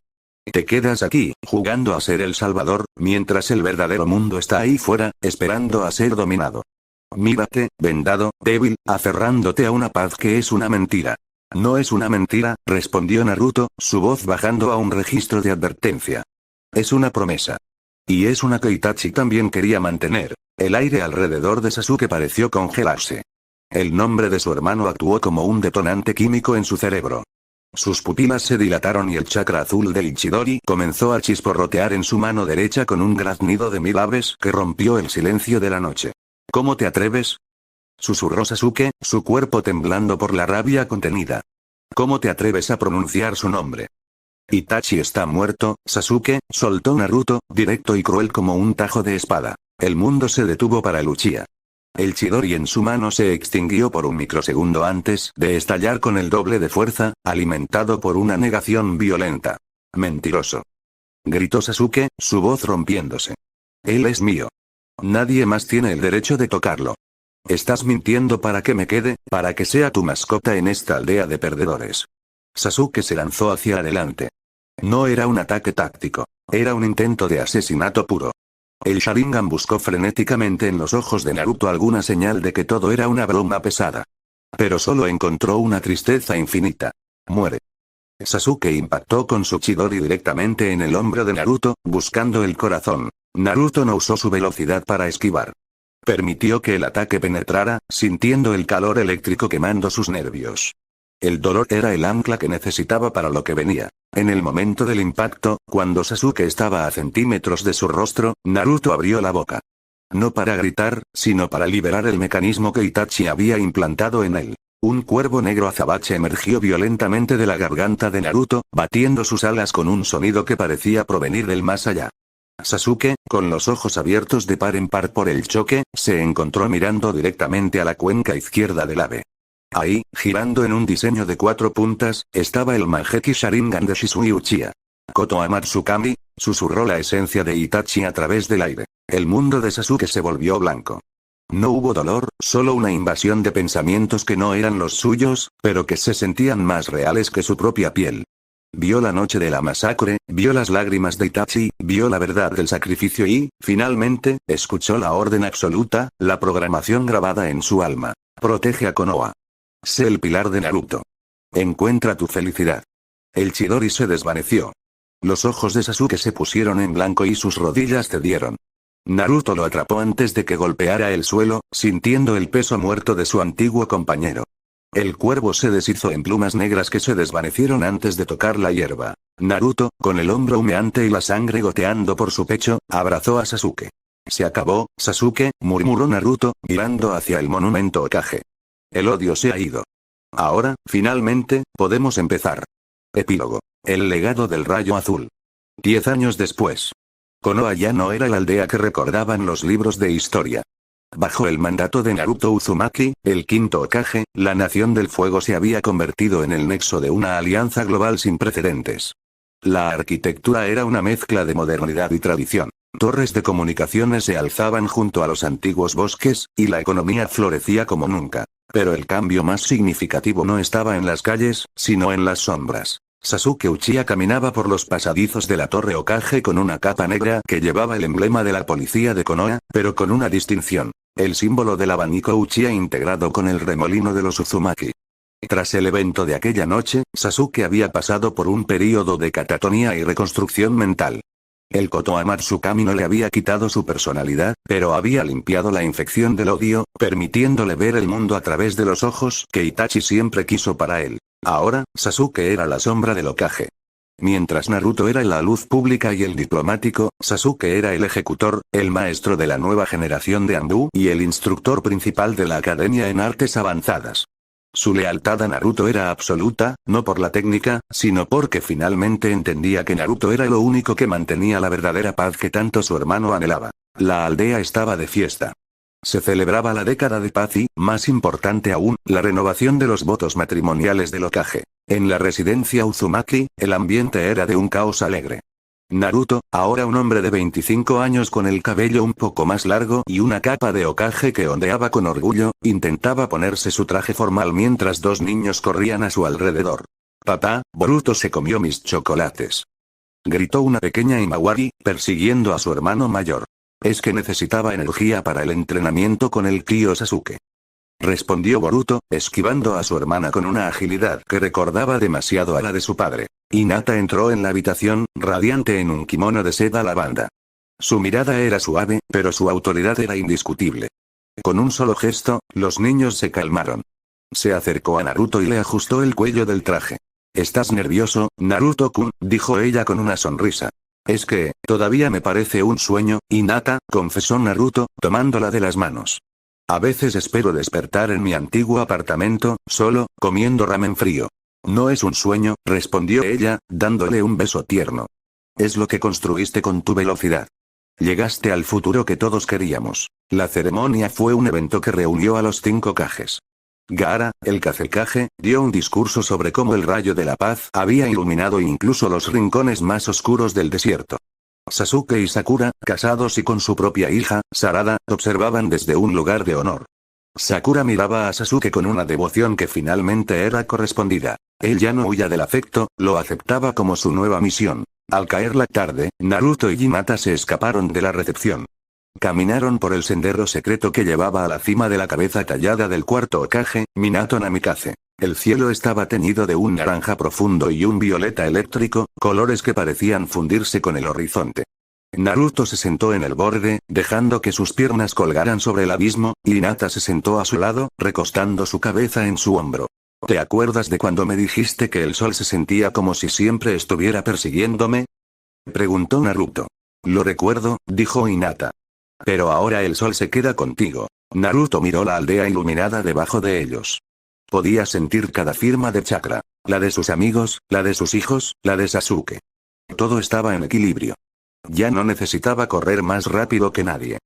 Te quedas aquí, jugando a ser el salvador, mientras el verdadero mundo está ahí fuera, esperando a ser dominado. Mírate, vendado, débil, aferrándote a una paz que es una mentira. No es una mentira, respondió Naruto, su voz bajando a un registro de advertencia. Es una promesa. Y es una que Itachi también quería mantener. El aire alrededor de Sasuke pareció congelarse. El nombre de su hermano actuó como un detonante químico en su cerebro. Sus pupilas se dilataron y el chakra azul del Ichidori comenzó a chisporrotear en su mano derecha con un graznido de 1000 aves que rompió el silencio de la noche. ¿Cómo te atreves? Susurró Sasuke, su cuerpo temblando por la rabia contenida. ¿Cómo te atreves a pronunciar su nombre? Itachi está muerto, Sasuke, soltó Naruto, directo y cruel como un tajo de espada. El mundo se detuvo para el Uchiha. El Chidori en su mano se extinguió por un microsegundo antes de estallar con el doble de fuerza, alimentado por una negación violenta. Mentiroso. Gritó Sasuke, su voz rompiéndose. Él es mío. Nadie más tiene el derecho de tocarlo. Estás mintiendo para que me quede, para que sea tu mascota en esta aldea de perdedores. Sasuke se lanzó hacia adelante. No era un ataque táctico. Era un intento de asesinato puro. El Sharingan buscó frenéticamente en los ojos de Naruto alguna señal de que todo era una broma pesada. Pero solo encontró una tristeza infinita. Muere. Sasuke impactó con su Chidori directamente en el hombro de Naruto, buscando el corazón. Naruto no usó su velocidad para esquivar. Permitió que el ataque penetrara, sintiendo el calor eléctrico quemando sus nervios. El dolor era el ancla que necesitaba para lo que venía. En el momento del impacto, cuando Sasuke estaba a centímetros de su rostro, Naruto abrió la boca. No para gritar, sino para liberar el mecanismo que Itachi había implantado en él. Un cuervo negro azabache emergió violentamente de la garganta de Naruto, batiendo sus alas con un sonido que parecía provenir del más allá. Sasuke, con los ojos abiertos de par en par por el choque, se encontró mirando directamente a la cuenca izquierda del ave. Ahí, girando en un diseño de 4 puntas, estaba el Mangekyou Sharingan de Shisui Uchiha. Koto Amatsukami, susurró la esencia de Itachi a través del aire. El mundo de Sasuke se volvió blanco. No hubo dolor, solo una invasión de pensamientos que no eran los suyos, pero que se sentían más reales que su propia piel. Vio la noche de la masacre, vio las lágrimas de Itachi, vio la verdad del sacrificio y, finalmente, escuchó la orden absoluta, la programación grabada en su alma. Protege a Konoha. Sé el pilar de Naruto. Encuentra tu felicidad. El Chidori se desvaneció. Los ojos de Sasuke se pusieron en blanco y sus rodillas cedieron. Naruto lo atrapó antes de que golpeara el suelo, sintiendo el peso muerto de su antiguo compañero. El cuervo se deshizo en plumas negras que se desvanecieron antes de tocar la hierba. Naruto, con el hombro humeante y la sangre goteando por su pecho, abrazó a Sasuke. Se acabó, Sasuke, murmuró Naruto, mirando hacia el monumento Hokage. El odio se ha ido. Ahora, finalmente, podemos empezar. Epílogo. El legado del rayo azul. 10 años después. Konoha ya no era la aldea que recordaban los libros de historia. Bajo el mandato de Naruto Uzumaki, el quinto Hokage, la Nación del Fuego se había convertido en el nexo de una alianza global sin precedentes. La arquitectura era una mezcla de modernidad y tradición. Torres de comunicaciones se alzaban junto a los antiguos bosques, y la economía florecía como nunca. Pero el cambio más significativo no estaba en las calles, sino en las sombras. Sasuke Uchiha caminaba por los pasadizos de la Torre Hokage con una capa negra que llevaba el emblema de la policía de Konoha, pero con una distinción. El símbolo del abanico Uchiha integrado con el remolino de los Uzumaki. Tras el evento de aquella noche, Sasuke había pasado por un período de catatonía y reconstrucción mental. El Koto Amatsukami no le había quitado su personalidad, pero había limpiado la infección del odio, permitiéndole ver el mundo a través de los ojos que Itachi siempre quiso para él. Ahora, Sasuke era la sombra del Hokage. Mientras Naruto era la luz pública y el diplomático, Sasuke era el ejecutor, el maestro de la nueva generación de Anbu y el instructor principal de la academia en artes avanzadas. Su lealtad a Naruto era absoluta, no por la técnica, sino porque finalmente entendía que Naruto era lo único que mantenía la verdadera paz que tanto su hermano anhelaba. La aldea estaba de fiesta. Se celebraba la década de paz y, más importante aún, la renovación de los votos matrimoniales del Hokage. En la residencia Uzumaki, el ambiente era de un caos alegre. Naruto, ahora un hombre de 25 años con el cabello un poco más largo y una capa de Hokage que ondeaba con orgullo, intentaba ponerse su traje formal mientras 2 niños corrían a su alrededor. «Papá, Boruto se comió mis chocolates», gritó una pequeña Imawari, persiguiendo a su hermano mayor. «Es que necesitaba energía para el entrenamiento con el tío Sasuke», respondió Boruto, esquivando a su hermana con una agilidad que recordaba demasiado a la de su padre. Hinata entró en la habitación, radiante en un kimono de seda lavanda. Su mirada era suave, pero su autoridad era indiscutible. Con un solo gesto, los niños se calmaron. Se acercó a Naruto y le ajustó el cuello del traje. «¿Estás nervioso, Naruto-kun?», dijo ella con una sonrisa. «Es que, todavía me parece un sueño, Hinata», confesó Naruto, tomándola de las manos. «A veces espero despertar en mi antiguo apartamento, solo, comiendo ramen frío». «No es un sueño», respondió ella, dándole un beso tierno. «Es lo que construiste con tu velocidad. Llegaste al futuro que todos queríamos». La ceremonia fue un evento que reunió a los 5 Kages. Gaara, el Kazekage, dio un discurso sobre cómo el rayo de la paz había iluminado incluso los rincones más oscuros del desierto. Sasuke y Sakura, casados y con su propia hija, Sarada, observaban desde un lugar de honor. Sakura miraba a Sasuke con una devoción que finalmente era correspondida. Él ya no huía del afecto, lo aceptaba como su nueva misión. Al caer la tarde, Naruto y Hinata se escaparon de la recepción. Caminaron por el sendero secreto que llevaba a la cima de la cabeza tallada del cuarto Hokage, Minato Namikaze. El cielo estaba teñido de un naranja profundo y un violeta eléctrico, colores que parecían fundirse con el horizonte. Naruto se sentó en el borde, dejando que sus piernas colgaran sobre el abismo, y Hinata se sentó a su lado, recostando su cabeza en su hombro. ¿Te acuerdas de cuando me dijiste que el sol se sentía como si siempre estuviera persiguiéndome?, preguntó Naruto. «Lo recuerdo», dijo Hinata. Pero ahora el sol se queda contigo. Naruto miró la aldea iluminada debajo de ellos. Podía sentir cada firma de chakra. La de sus amigos, la de sus hijos, la de Sasuke. Todo estaba en equilibrio. Ya no necesitaba correr más rápido que nadie.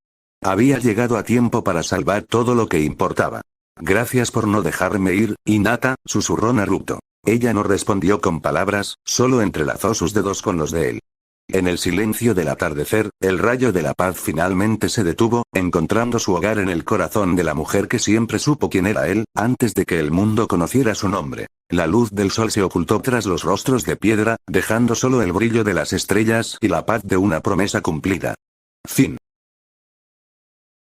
Había llegado a tiempo para salvar todo lo que importaba. Gracias por no dejarme ir, Hinata, susurró Naruto. Ella no respondió con palabras, solo entrelazó sus dedos con los de él. En el silencio del atardecer, el rayo de la paz finalmente se detuvo, encontrando su hogar en el corazón de la mujer que siempre supo quién era él, antes de que el mundo conociera su nombre. La luz del sol se ocultó tras los rostros de piedra, dejando solo el brillo de las estrellas y la paz de una promesa cumplida. Fin.